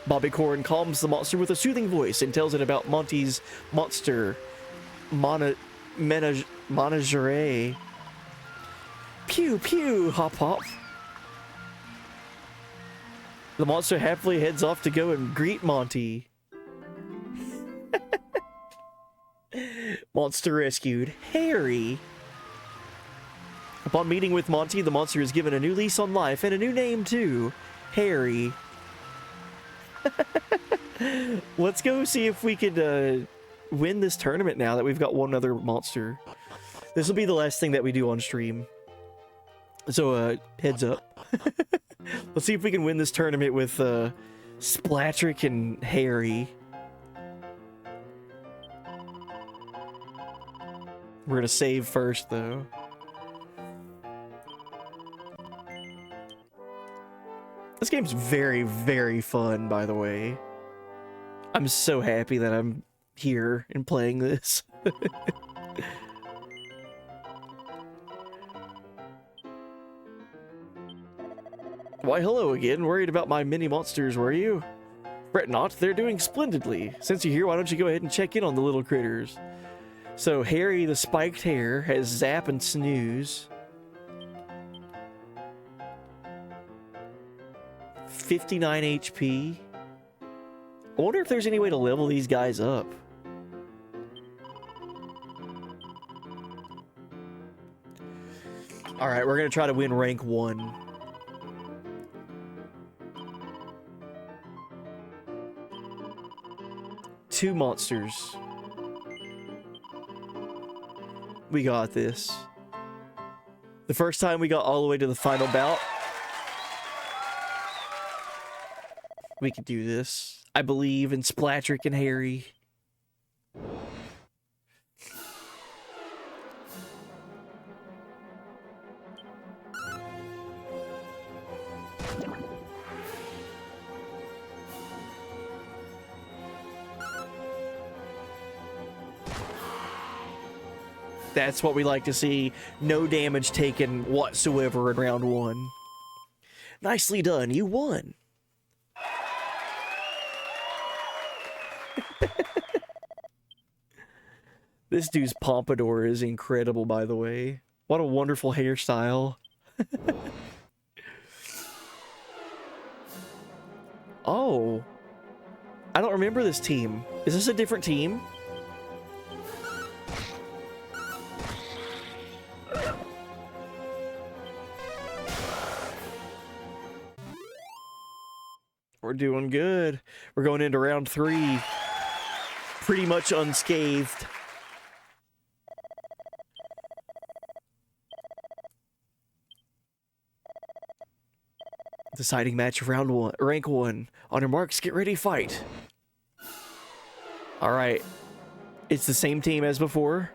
Bobby Corn calms the monster with a soothing voice and tells it about Monty's monster menagerie. Pew pew, hop hop. The monster happily heads off to go and greet Monty. Monster rescued. Harry. Upon meeting with Monty, the monster is given a new lease on life and a new name too. Harry. Let's go see if we could win this tournament now that we've got one other monster. This will be the last thing that we do on stream. So, heads up. Let's see if we can win this tournament with Splatrick and Harry. We're gonna save first, though. This game's very, very fun, by the way. I'm so happy that I'm here and playing this. Why, hello again. Worried about my mini monsters, were you? Fret not, they're doing splendidly. Since you're here, why don't you go ahead and check in on the little critters? So, Harry the spiked hair has Zap and Snooze. 59 HP. I wonder if there's any way to level these guys up. Alright, we're gonna try to win rank 1. Two monsters. We got this. The first time we got all the way to the final bout. We could do this. I believe in Splatrick and Harry. That's what we like to see. No damage taken whatsoever in round 1. Nicely done. You won. This dude's pompadour is incredible, by the way. What a wonderful hairstyle. Oh. I don't remember this team. Is this a different team? We're doing good. We're going into round 3. Pretty much unscathed. Deciding match of round 1, rank 1. On your marks, get ready, fight. All right. It's the same team as before.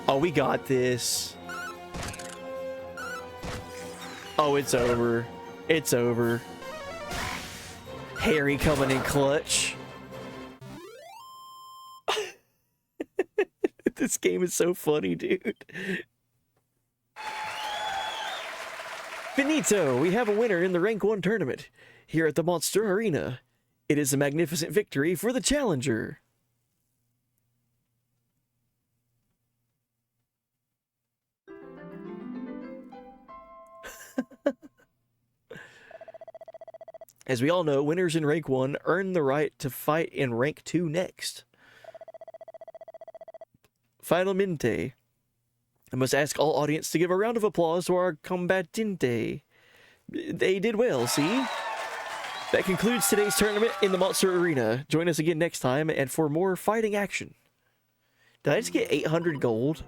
Oh, we got this. Oh, it's over. It's over. Harry coming in clutch. This game is so funny, dude. Finito! We have a winner in the Rank 1 tournament here at the Monster Arena. It is a magnificent victory for the challenger. As we all know, winners in Rank 1 earn the right to fight in Rank 2 next. Finalmente, I must ask all audience to give a round of applause to our combatente. They did well, see? That concludes today's tournament in the Monster Arena. Join us again next time and for more fighting action. Did I just get 800 gold?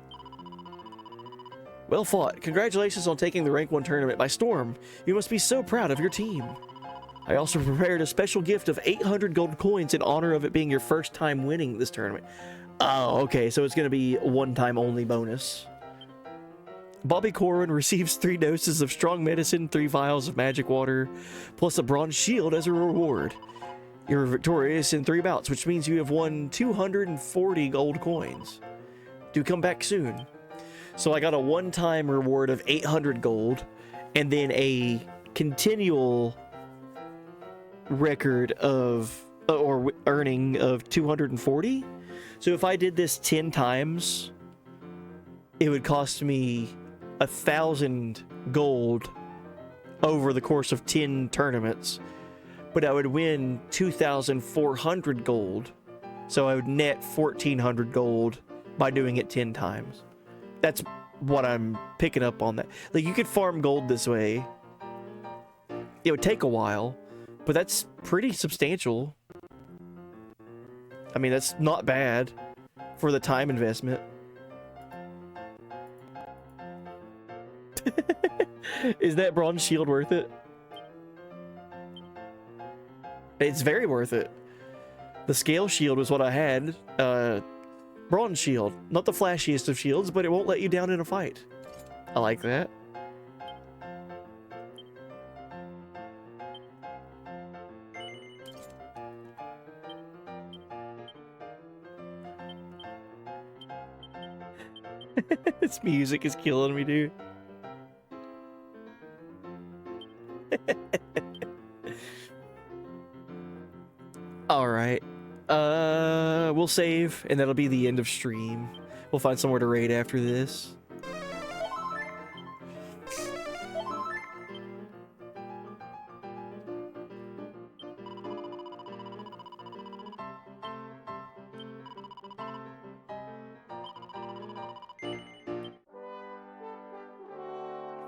Well fought. Congratulations on taking the Rank 1 tournament by storm. You must be so proud of your team. I also prepared a special gift of 800 gold coins in honor of it being your first time winning this tournament. Oh, okay, so it's going to be one-time only bonus. Bobby Corwin receives 3 doses of strong medicine, 3 vials of magic water, plus a bronze shield as a reward. You're victorious in 3 bouts, which means you have won 240 gold coins. Do come back soon. So I got a one-time reward of 800 gold, and then a continual record of, or earning of 240. So if I did this 10 times, it would cost me 1,000 gold over the course of 10 tournaments, but I would win 2,400 gold. So I would net 1,400 gold by doing it 10 times. That's what I'm picking up on that. Like, you could farm gold this way. It would take a while, but that's pretty substantial. I mean, that's not bad for the time investment. Is that bronze shield worth it? It's very worth it. The scale shield was what I had. Bronze shield. Not the flashiest of shields, but it won't let you down in a fight. I like that. This music is killing me, dude. All right. We'll save, and that'll be the end of stream. We'll find somewhere to raid after this.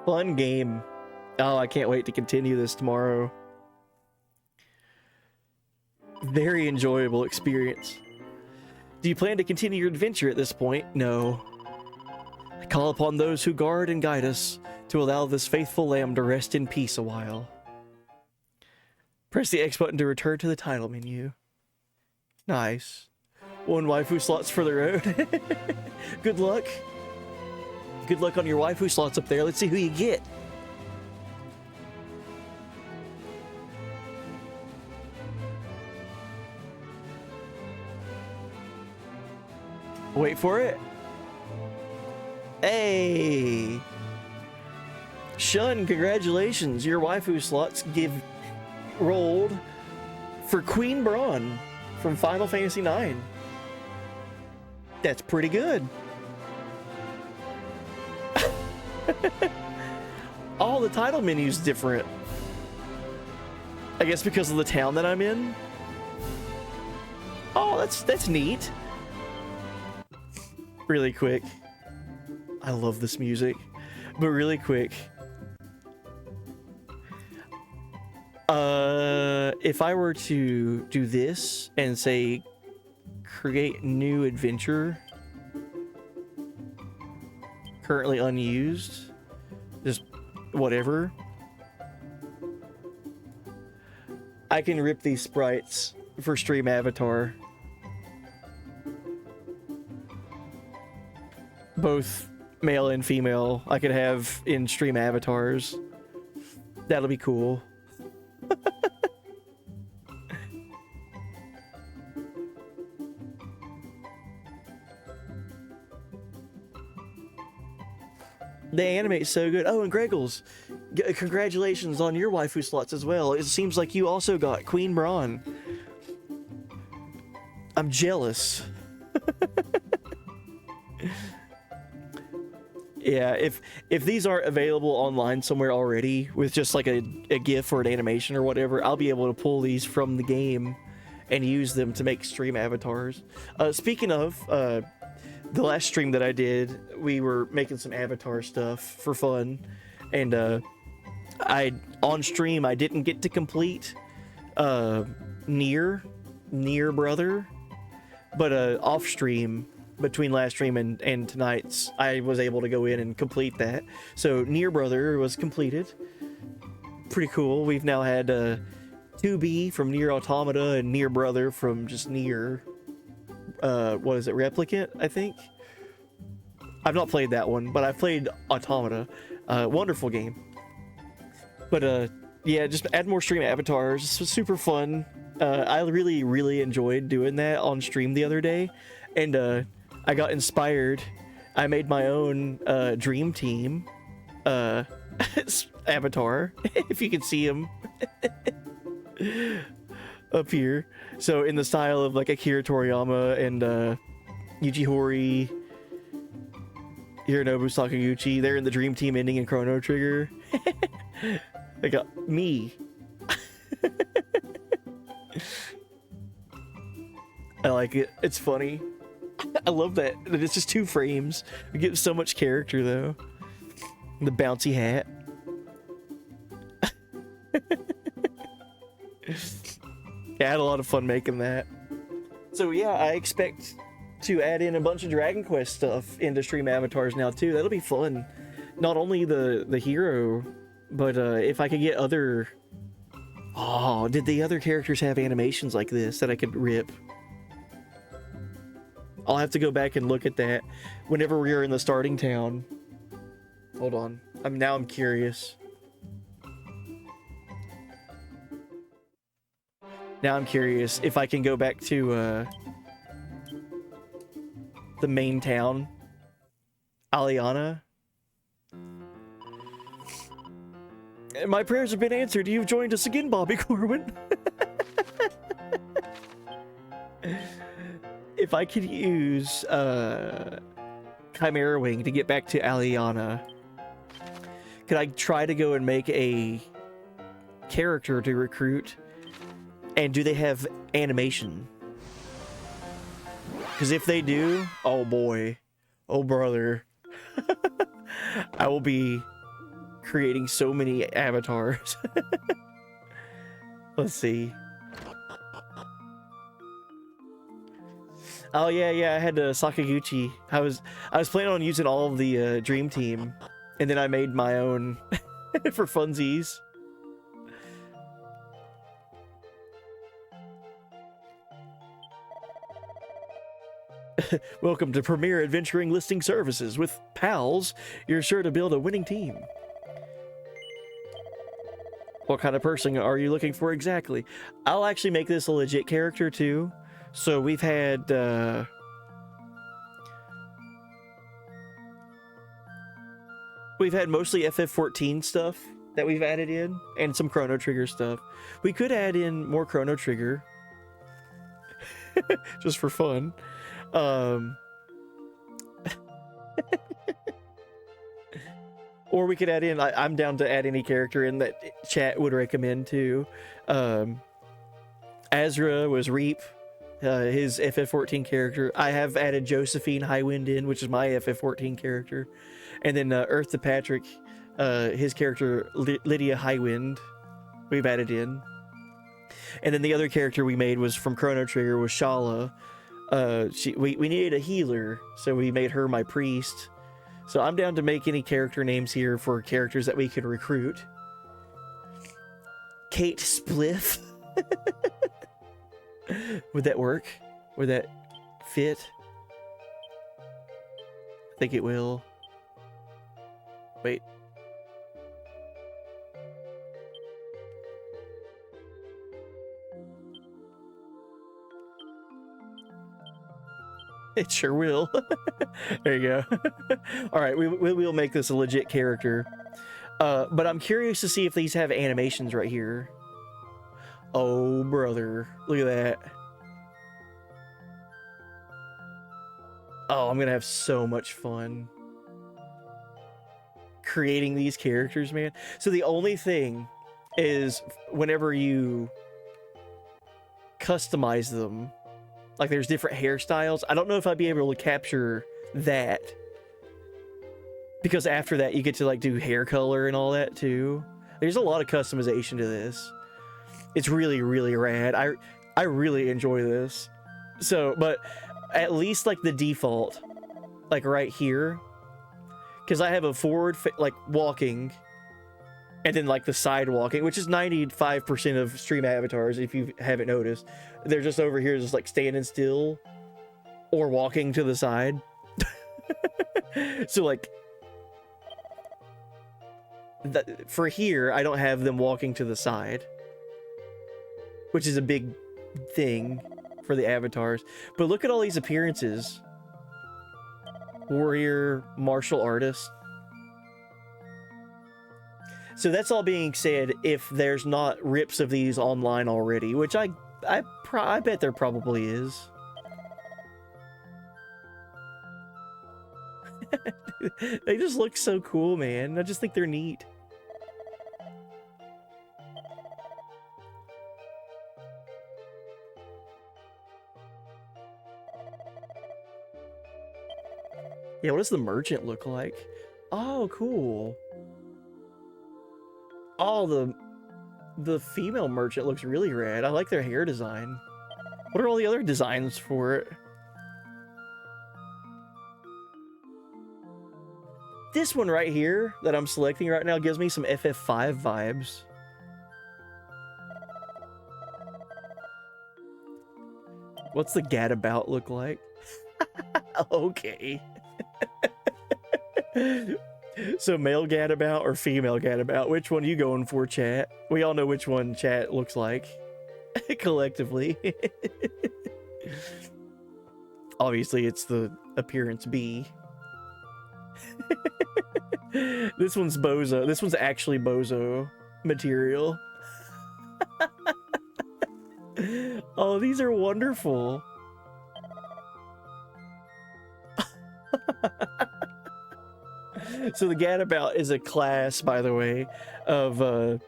Fun game. Oh, I can't wait to continue this tomorrow. Very enjoyable experience. Do you plan to continue your adventure at this point? No. I call upon those who guard and guide us to allow this faithful lamb to rest in peace a while. Press the X button to return to the title menu. Nice. 1 waifu slots for the road. Good luck. Good luck on your waifu slots up there. Let's see who you get. Wait for it. Hey! Shun, congratulations. Your waifu slots rolled for Queen Braun from Final Fantasy IX. That's pretty good. All the title menu's different. I guess because of the town that I'm in. Oh, that's neat. Really quick. I love this music. But really quick. If I were to do this and say create new adventure currently unused, just whatever, I can rip these sprites for stream avatar. Both male and female I could have in stream avatars. That'll be cool. They animate so good. Oh, and Greggles, congratulations on your waifu slots as well. It seems like you also got Queen Braun. I'm jealous. Yeah, if these aren't available online somewhere already with just like a GIF or an animation or whatever, I'll be able to pull these from the game and use them to make stream avatars. Speaking of, the last stream that I did, we were making some avatar stuff for fun, and on stream I didn't get to complete Nier Brother, but off stream between last stream and tonight's, I was able to go in and complete that. So Nier Brother was completed. Pretty cool. We've now had 2B from Nier Automata and Nier Brother from just Nier. What is it, Replicant, I think? I've not played that one, but I've played Automata. Wonderful game. But yeah, just add more stream avatars. This was super fun. I really enjoyed doing that on stream the other day, and I got inspired. I made my own dream team avatar, if you can see him up here. So in the style of like Akira Toriyama and Yuji Horii, Hironobu Sakaguchi. They're in the Dream Team ending in Chrono Trigger. They got me. I like it. It's funny. I love that. It's just 2 frames. We get so much character though. The bouncy hat. Yeah, I had a lot of fun making that. So yeah, I expect to add in a bunch of Dragon Quest stuff into stream avatars now too. That'll be fun. Not only the hero, but if I could get other Oh, did the other characters have animations like this that I could rip? I'll have to go back and look at that whenever we are in the starting town. Hold on. I'm curious. Now I'm curious if I can go back to the main town, Aliana. My prayers have been answered. You've joined us again, Bobby Corwin. If I could use Chimera Wing to get back to Aliana, could I try to go and make a character to recruit? And do they have animation? Because if they do, oh boy, oh brother, I will be creating so many avatars. Let's see. Oh yeah, I had Sakaguchi. I was planning on using all of the Dream Team, and then I made my own for funsies. Welcome to Premier Adventuring Listing Services. With pals, you're sure to build a winning team. What kind of person are you looking for exactly? I'll actually make this a legit character too. So we've had mostly FF14 stuff that we've added in, and some Chrono Trigger stuff. We could add in more Chrono Trigger just for fun. Or we could add in, I'm down to add any character in that chat would recommend too. Azra was Reap, his FF14 character. I have added Josephine Highwind in, which is my FF14 character. And then Earth to Patrick, his character Lydia Highwind, we've added in. And then the other character we made was from Chrono Trigger, was Shala. We needed a healer, so we made her my priest. So I'm down to make any character names here for characters that we can recruit. Kate Spliff. Would that work? Would that fit? I think it will. Wait. It sure will. There you go. All right, we'll make this a legit character. But I'm curious to see if these have animations right here. Oh, brother. Look at that. Oh, I'm going to have so much fun creating these characters, man. So the only thing is whenever you customize them, like there's different hairstyles. I don't know if I'd be able to capture that, because after that you get to like do hair color and all that too. There's a lot of customization to this. It's really, really rad. I really enjoy this. So, but at least like the default, like right here, because I have a forward like walking, and then like the side walking, which is 95% of stream avatars, if you haven't noticed. They're just over here just like standing still or walking to the side. So like for here, I don't have them walking to the side, which is a big thing for the avatars. But look at all these appearances. Warrior, martial artist. So that's all being said, if there's not rips of these online already, which I bet there probably is. They just look so cool, man. I just think they're neat. Yeah, what does the merchant look like? Oh, cool. Oh, the female merchant looks really rad. I like their hair design. What are all the other designs for it? This one right here that I'm selecting right now gives me some FF5 vibes. What's the gadabout look like? Okay. So male gadabout or female gadabout? Which one are you going for, chat? We all know which one chat looks like. Collectively. Obviously, it's the appearance B. This one's bozo. This one's actually bozo material. Oh, these are wonderful. So the gadabout is a class, by the way, of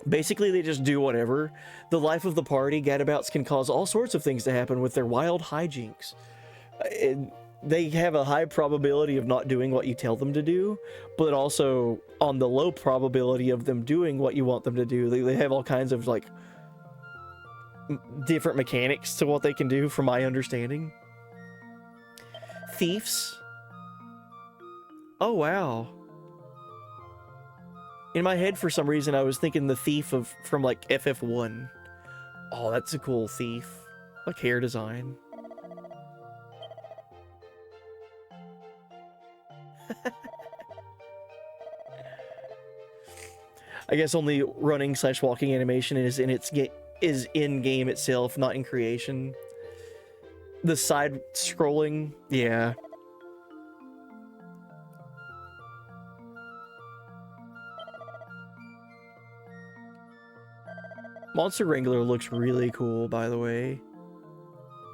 basically they just do whatever. The life of the party, gadabouts can cause all sorts of things to happen with their wild hijinks. They have a high probability of not doing what you tell them to do, but also on the low probability of them doing what you want them to do. They have all kinds of like different mechanics to what they can do, from my understanding. Thieves. Oh wow. In my head, for some reason, I was thinking the thief from like FF1. Oh, that's a cool thief. Like hair design. I guess only running / walking animation is in game itself, not in creation. The side scrolling, yeah. Monster Wrangler looks really cool, by the way.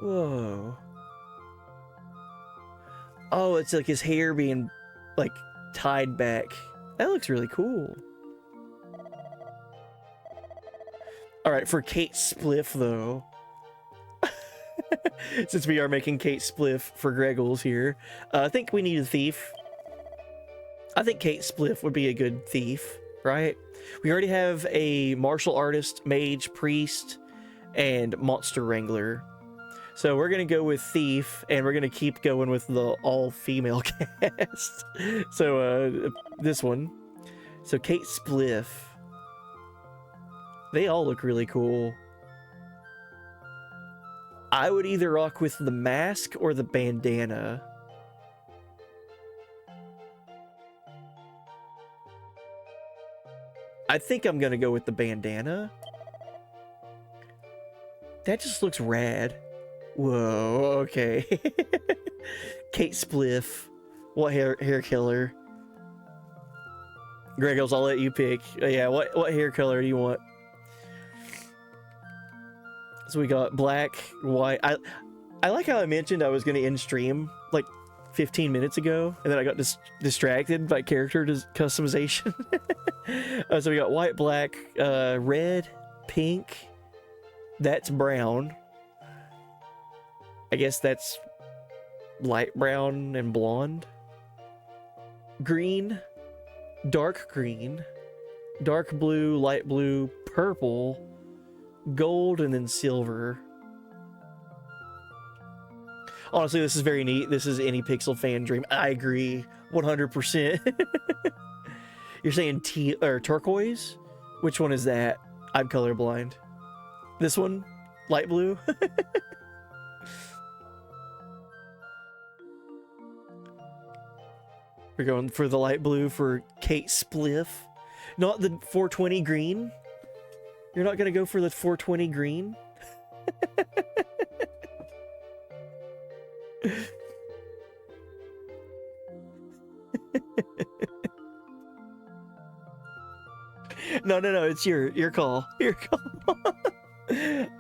Whoa. Oh, it's like his hair being like tied back. That looks really cool. All right, for Kate Spliff though, since we are making Kate Spliff for Greggles here, I think we need a thief. I think Kate Spliff would be a good thief, right? We already have a martial artist, mage, priest, and monster wrangler. So we're going to go with thief, and we're going to keep going with the all-female cast. So this one. So Kate Spliff. They all look really cool. I would either rock with the mask or the bandana. I think I'm gonna go with the bandana. That just looks rad. Whoa, okay. Kate Spliff. What hair color? Greggles, I'll let you pick. Yeah, what hair color do you want? So we got black, white. I like how I mentioned I was gonna end stream like 15 minutes ago, and then I got distracted by character customization. So we got white, black, red, pink. That's brown. I guess that's light brown and blonde. Green, dark green, dark blue, light blue, purple, gold, and then silver. Honestly, this is very neat. This is any Pixel fan dream. I agree 100%. You're saying turquoise? Which one is that? I'm colorblind. This one? Light blue? We're going for the light blue for Kate Spliff. Not the 420 green? You're not going to go for the 420 green? No, it's your call. Your call.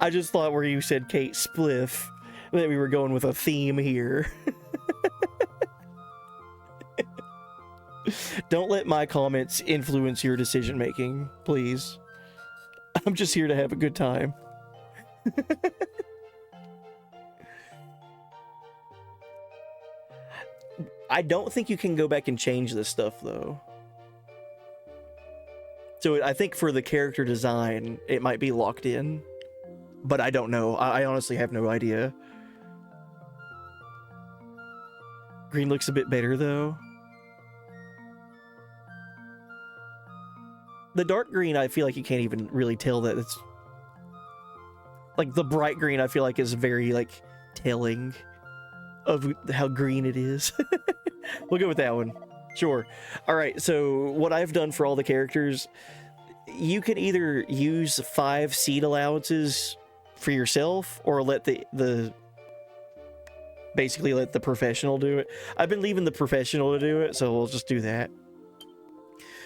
I just thought where you said Kate Spliff that we were going with a theme here. Don't let my comments influence your decision making, please. I'm just here to have a good time. I don't think you can go back and change this stuff though. So I think for the character design, it might be locked in, but I don't know. I honestly have no idea. Green looks a bit better though. The dark green, I feel like you can't even really tell that it's... Like the bright green, I feel like is very like telling of how green it is. We'll go with that one. Sure. All right. So what I've done for all the characters, you can either use 5 seed allowances for yourself or let basically let the professional do it. I've been leaving the professional to do it, so we'll just do that.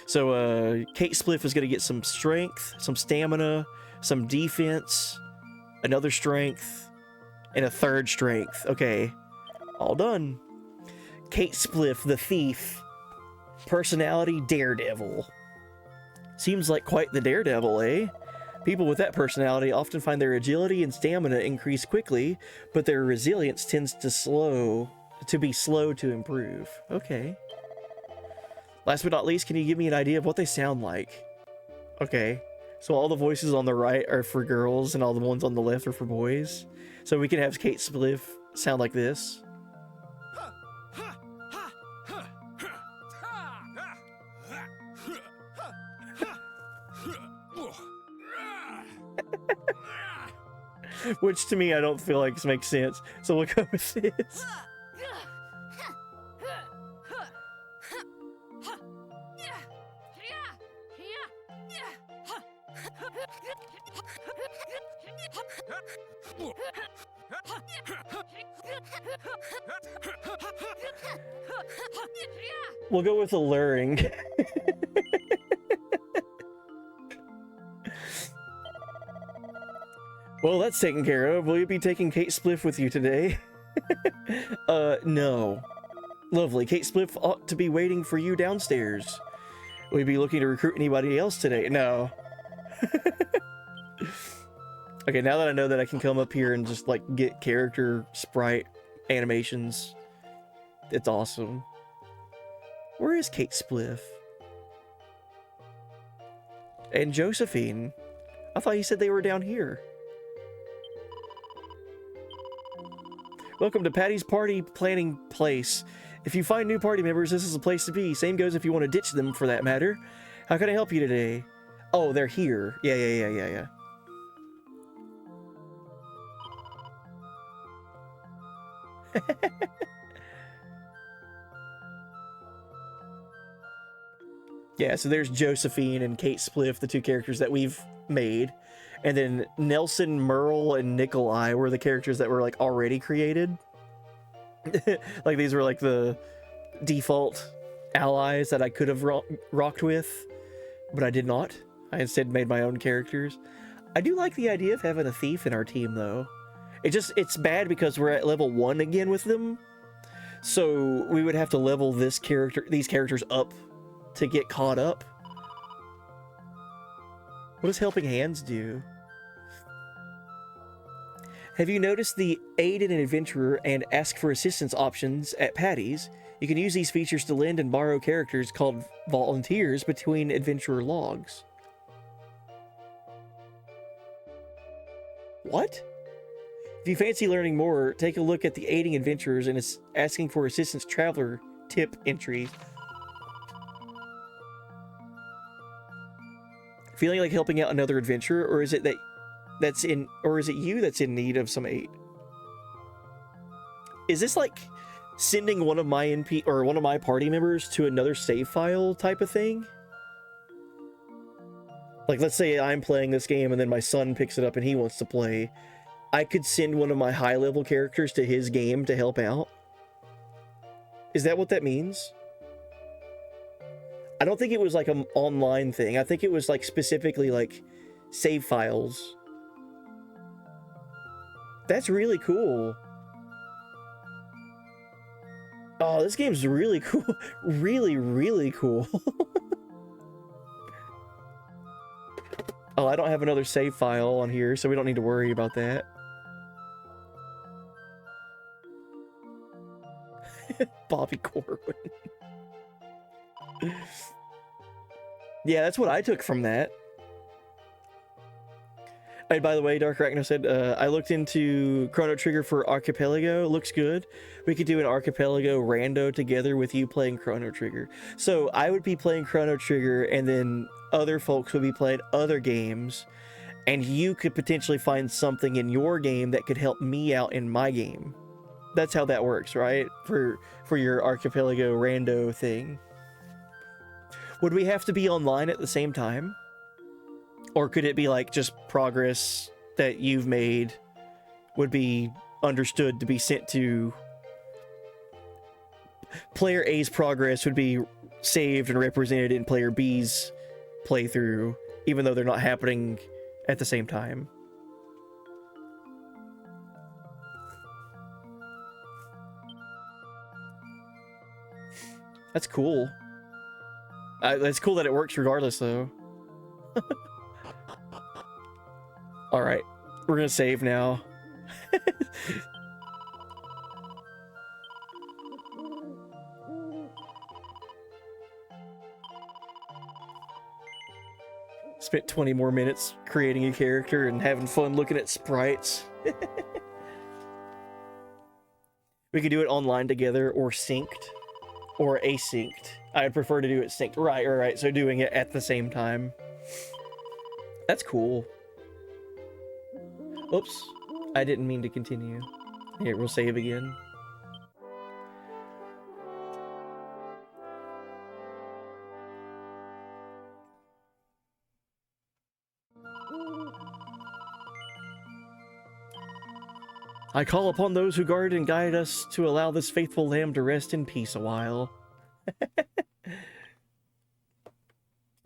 So Kate Spliff is going to get some strength, some stamina, some defense, another strength, and a 3rd strength. Okay, all done. Kate Spliff, the thief. Personality, daredevil. Seems like quite the daredevil, eh? People with that personality often find their agility and stamina increase quickly, but their resilience tends to be slow to improve. Okay. Last but not least, can you give me an idea of what they sound like? Okay. So all the voices on the right are for girls and all the ones on the left are for boys. So we can have Kate Spliff sound like this. Which to me I don't feel like makes sense. So we'll go with this. We'll go with alluring. Well, that's taken care of. Will you be taking Kate Spliff with you today? No. Lovely. Kate Spliff ought to be waiting for you downstairs. Will you be looking to recruit anybody else today? No. Okay, now that I know that I can come up here and just, like, get character sprite animations, it's awesome. Where is Kate Spliff? And Josephine? I thought you said they were down here. Welcome to Patty's Party Planning Place. If you find new party members, this is the place to be. Same goes if you want to ditch them, for that matter. How can I help you today? Oh, they're here. Yeah. Yeah, so there's Josephine and Kate Spliff, the 2 characters that we've made. And then Nelson, Merle, and Nikolai were the characters that were, like, already created. Like, these were, like, the default allies that I could have rocked with, but I did not. I instead made my own characters. I do like the idea of having a thief in our team, though. It's bad because we're at level 1 again with them. So we would have to level these characters up to get caught up. What does Helping Hands do? Have you noticed the Aid an Adventurer and Ask for Assistance options at Patty's? You can use these features to lend and borrow characters called volunteers between adventurer logs. What? If you fancy learning more, take a look at the Aiding Adventurers and Asking for Assistance Traveler tip entry. Feeling like helping out another adventurer, or is it you that's in need of some aid? Is this like sending one of my one of my party members to another save file type of thing? Like, let's say I'm playing this game and then my son picks it up and he wants to play. I could send one of my high level characters to his game to help out. Is that what that means? I don't think it was like an online thing. I think it was like specifically like save files. That's really cool. Oh, this game's really cool. Really, really cool. Oh, I don't have another save file on here, so we don't need to worry about that. Bobby Corwin. Yeah, that's what I took from that. And by the way, Dark Arachno said, I looked into Chrono Trigger for Archipelago. Looks good. We could do an Archipelago rando together with you playing Chrono Trigger. So I would be playing Chrono Trigger, and then other folks would be playing other games. and you could potentially find something in your game that could help me out in my game. That's how that works, right? For your Archipelago rando thing. Would we have to be online at the same time? Or could it be like just progress that you've made would be understood to be sent to player A's progress would be saved and represented in player B's playthrough, even though they're not happening at the same time? That's cool. That's cool that it works regardless, though. Alright, we're gonna save now. Spent 20 more minutes creating a character and having fun looking at sprites. We could do it online together or synced or asynced. I'd prefer to do it synced. Right. So doing it at the same time. That's cool. Oops. I didn't mean to continue. Here, we'll save again. I call upon those who guard and guide us to allow this faithful lamb to rest in peace a while.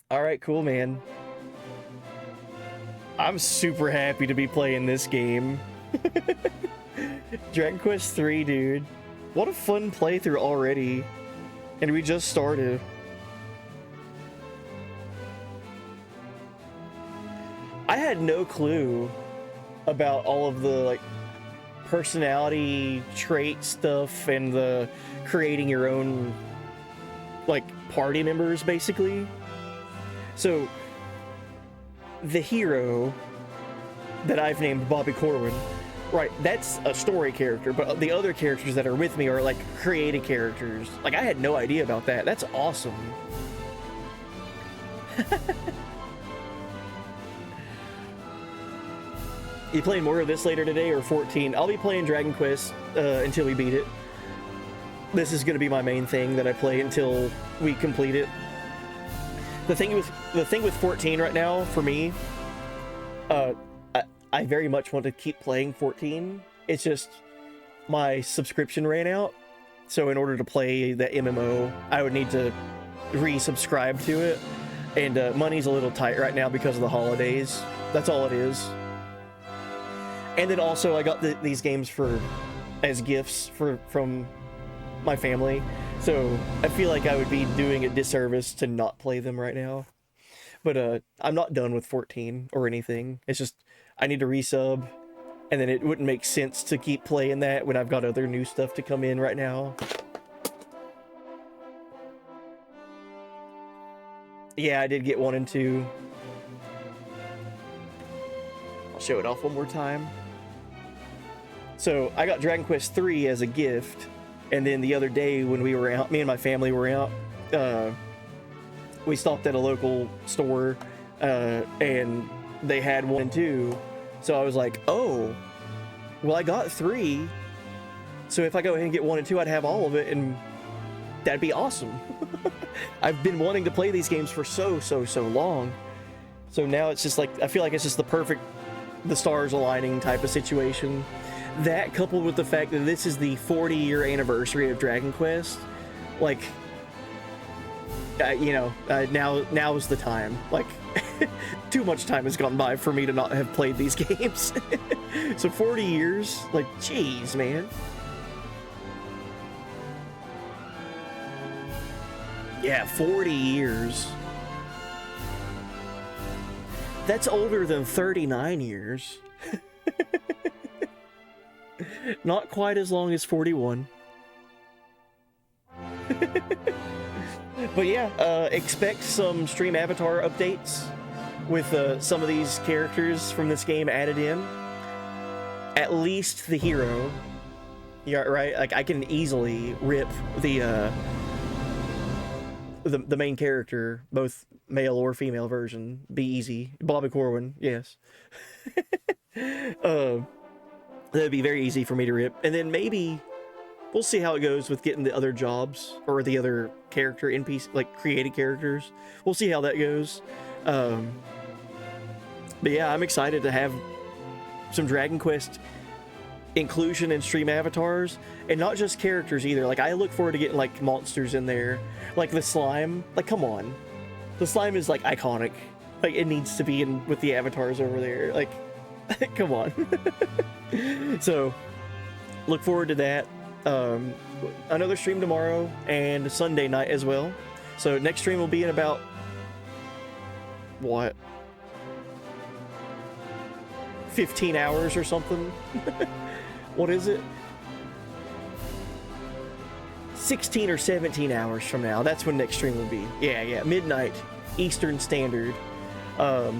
Alright, cool, man. I'm super happy to be playing this game. Dragon Quest 3, dude. What a fun playthrough already. And we just started. I had no clue about all of the, like, personality trait stuff and the creating your own, like, party members, basically. So, the hero that I've named Bobby Corwin, right, that's a story character, but the other characters that are with me are, like, created characters. Like, I had no idea about that. That's awesome. You playing more of this later today or 14? I'll be playing Dragon Quest until we beat it. This is going to be my main thing that I play until we complete it. The thing with 14 right now for me, I very much want to keep playing 14. It's just my subscription ran out, so in order to play the MMO, I would need to resubscribe to it, and money's a little tight right now because of the holidays. That's all it is. And then also I got these games as gifts from my family, so I feel like I would be doing a disservice to not play them right now. But I'm not done with 14 or anything. It's just I need to resub, and then it wouldn't make sense to keep playing that when I've got other new stuff to come in right now. Yeah, I did get 1 and 2. I'll show it off one more time. So I got Dragon Quest 3 as a gift, and then the other day when we were out, me and my family were out, we stopped at a local store, and they had 1 and 2. So I was like, oh, well, I got 3. So if I go ahead and get 1 and 2, I'd have all of it, and that'd be awesome. I've been wanting to play these games for so long. So now it's just like, I feel like it's just the stars aligning type of situation. That coupled with the fact that this is the 40-year anniversary of Dragon Quest, like, now is the time. Like, too much time has gone by for me to not have played these games. So 40 years, like, jeez, man. Yeah, 40 years. That's older than 39 years. Not quite as long as 41. But yeah, expect some stream avatar updates with some of these characters from this game added in. At least the hero. Yeah, right? Like, I can easily rip the the main character, both male or female version, be easy. Bobby Corwin, yes. That'd be very easy for me to rip. And then maybe we'll see how it goes with getting the other jobs or the other character NPC, like created characters. We'll see how that goes. But yeah, I'm excited to have some Dragon Quest inclusion in stream avatars, and not just characters either. Like, I look forward to getting like monsters in there, like the slime. Like, come on, the slime is like iconic. Like, it needs to be in with the avatars over there. Like, come on. So look forward to that. Another stream tomorrow and Sunday night as well. So next stream will be in about what, 15 hours or something. What is it? 16 or 17 hours from now. That's when next stream will be. Yeah, midnight Eastern Standard. So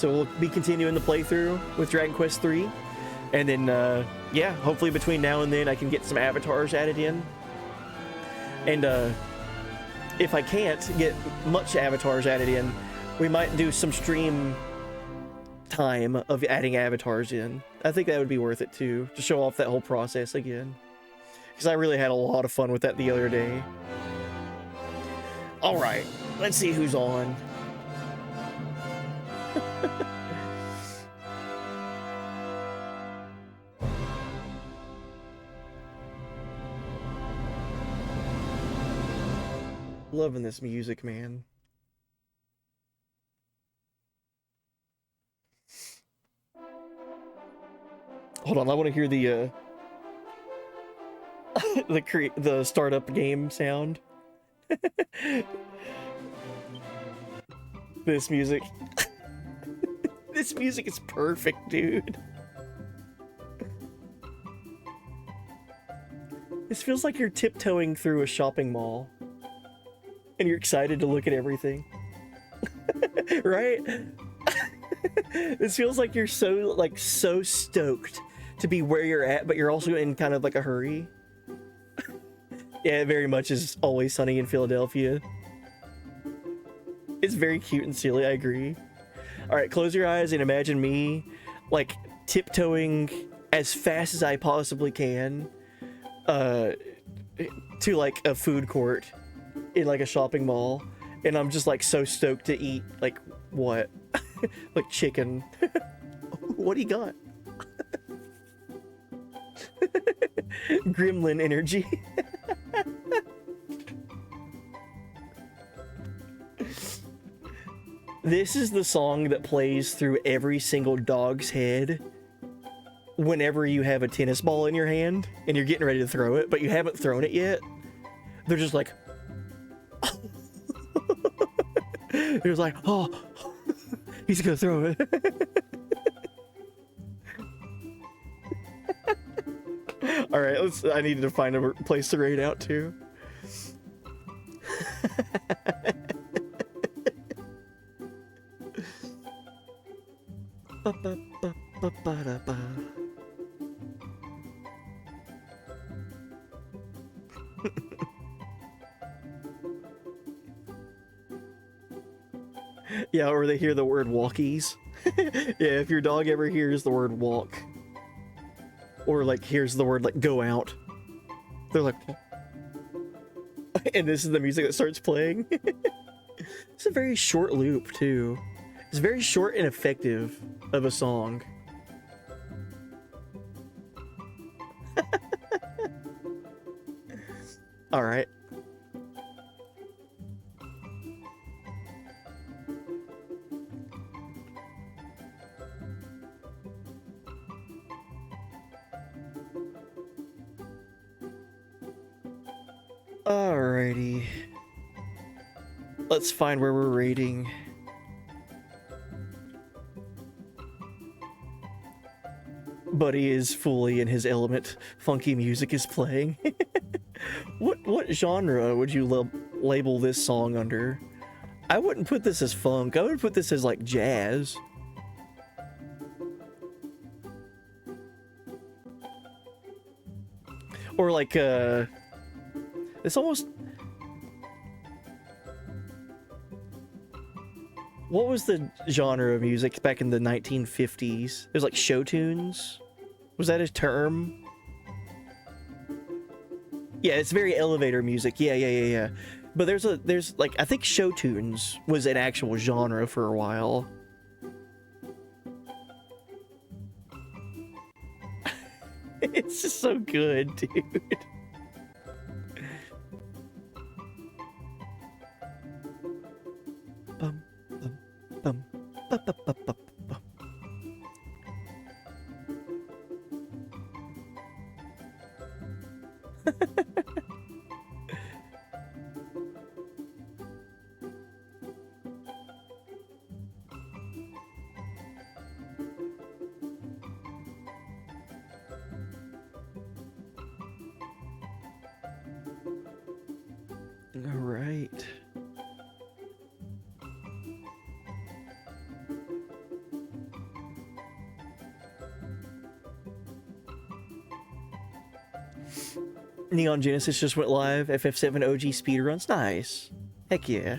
we'll be continuing the playthrough with Dragon Quest 3. And then, yeah, hopefully between now and then I can get some avatars added in. And if I can't get much avatars added in, we might do some stream time of adding avatars in. I think that would be worth it too, to show off that whole process again. Because I really had a lot of fun with that the other day. Alright, let's see who's on. Loving this music, man. Hold on, I want to hear the the startup game sound. This music. This music is perfect, dude. This feels like you're tiptoeing through a shopping mall. And you're excited to look at everything. Right? This feels like you're so stoked to be where you're at, but you're also in kind of like a hurry. Yeah, it very much is Always Sunny in Philadelphia. It's very cute and silly, I agree. Alright, close your eyes and imagine me, like, tiptoeing as fast as I possibly can, to, like, a food court in, like, a shopping mall. And I'm just, like, so stoked to eat, like, what? Like, chicken. What do you got? Gremlin energy. This is the song that plays through every single dog's head whenever you have a tennis ball in your hand and you're getting ready to throw it, but you haven't thrown it yet. They're just like... They're just like, oh, he's gonna throw it. All right, I needed to find a place to raid out to. Yeah, or they hear the word walkies. Yeah, if your dog ever hears the word walk, or like hears the word like go out, they're like, and this is the music that starts playing. It's a very short loop too. It's very short and effective of a song. All right. Alrighty. Let's find where we're rating. Buddy is fully in his element. Funky music is playing. What genre would you label this song under? I wouldn't put this as funk. I would put this as like jazz. Or like it's almost, What was the genre of music back in the 1950s? It was like show tunes. Was that a term? Yeah, it's very elevator music. Yeah. But there's like, I think show tunes was an actual genre for a while. It's just so good, dude. Bum, bum, bum, bum, bum, bum, bum, bum. All right. Neon Genesis just went live. FF7 OG speedruns. Nice. Heck yeah.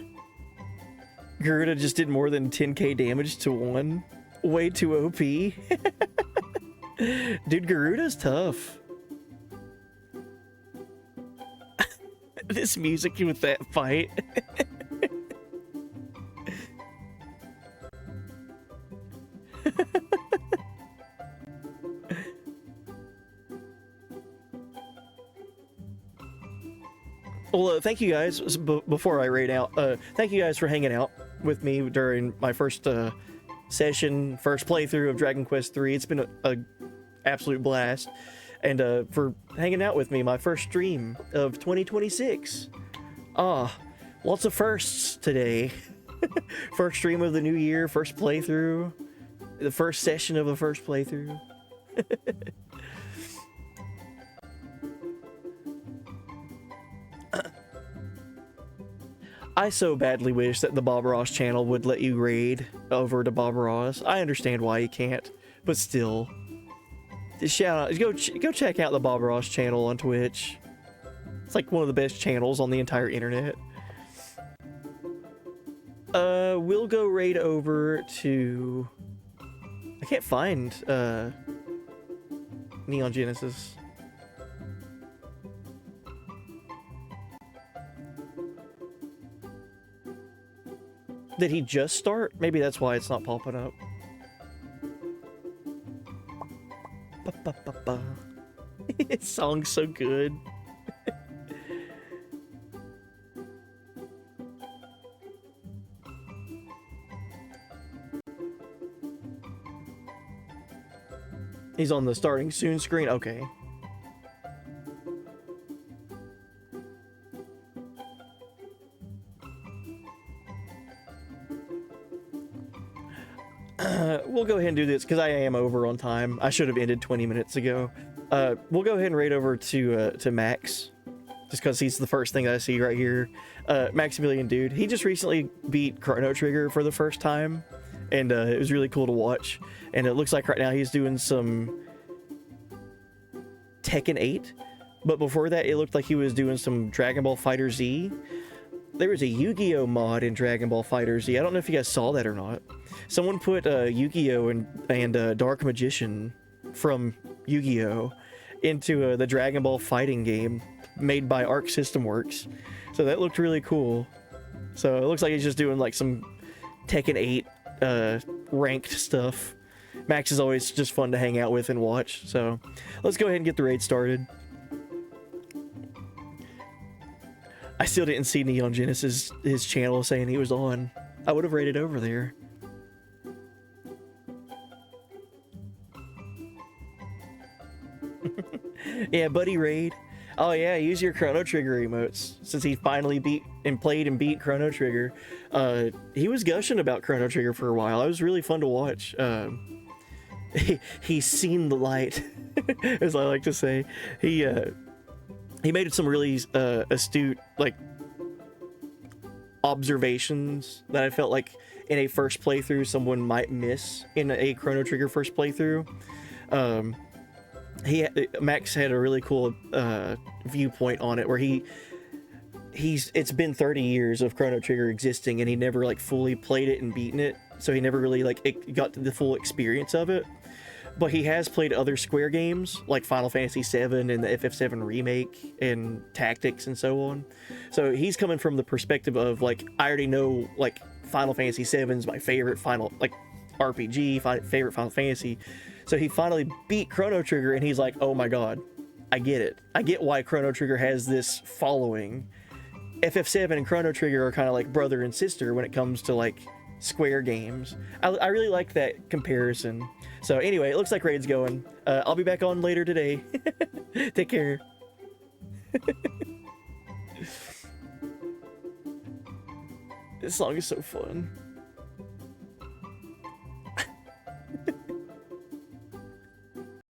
Garuda just did more than 10k damage to one. Way too OP. Dude, Garuda's tough. This music with that fight. Well, thank you guys. Before I raid out, thank you guys for hanging out with me during my first session, first playthrough of Dragon Quest III. It's been a absolute blast. And for hanging out with me, my first stream of 2026. Lots of firsts today. First stream of the new year, first playthrough, the first session of the first playthrough. I so badly wish that the Bob Ross channel would let you raid over to Bob Ross. I understand why you can't, but still. Shout out, go check out the Bob Ross channel on Twitch. It's like one of the best channels on the entire internet. We'll go raid over to... I can't find Neon Genesis. Did he just start? Maybe that's why it's not popping up. His song's so good. He's on the starting soon screen? Okay. We'll go ahead and do this because I am over on time. I should have ended 20 minutes ago. We'll go ahead and raid over to Max, just because he's the first thing that I see right here. Maximilian dude, he just recently beat Chrono Trigger for the first time, and it was really cool to watch. And it looks like right now he's doing some Tekken 8, but before that it looked like he was doing some Dragon Ball Fighter Z. There was a Yu-Gi-Oh mod in Dragon Ball Fighter Z. I don't know if you guys saw that or not. Someone put Yu-Gi-Oh and Dark Magician from Yu-Gi-Oh into the Dragon Ball fighting game made by Arc System Works. So that looked really cool. So it looks like he's just doing like some Tekken 8 ranked stuff. Max is always just fun to hang out with and watch. So let's go ahead and get the raid started. I still didn't see Neon Genesis, his channel, saying he was on. I would have raided over there. Yeah, buddy raid. Oh yeah, use your Chrono Trigger emotes, since he finally beat Chrono Trigger. He was gushing about Chrono Trigger for a while. It was really fun to watch. He's seen the light, as I like to say. He made some really astute observations that I felt like in a first playthrough someone might miss in a Chrono Trigger first playthrough. Max had a really cool viewpoint on it where he it's been 30 years of Chrono Trigger existing, and he never like fully played it and beaten it, so he never really like got the full experience of it. But he has played other Square games like Final Fantasy VII and the FF7 remake and Tactics and so on. So he's coming from the perspective of like, I already know like Final Fantasy VII is my favorite RPG, favorite Final Fantasy. So he finally beat Chrono Trigger, and he's like, oh my god, I get it. I get why Chrono Trigger has this following. FF7 and Chrono Trigger are kind of like brother and sister when it comes to like Square games. I really like that comparison. So anyway, it looks like Raid's going. I'll be back on later today. Take care. This song is so fun.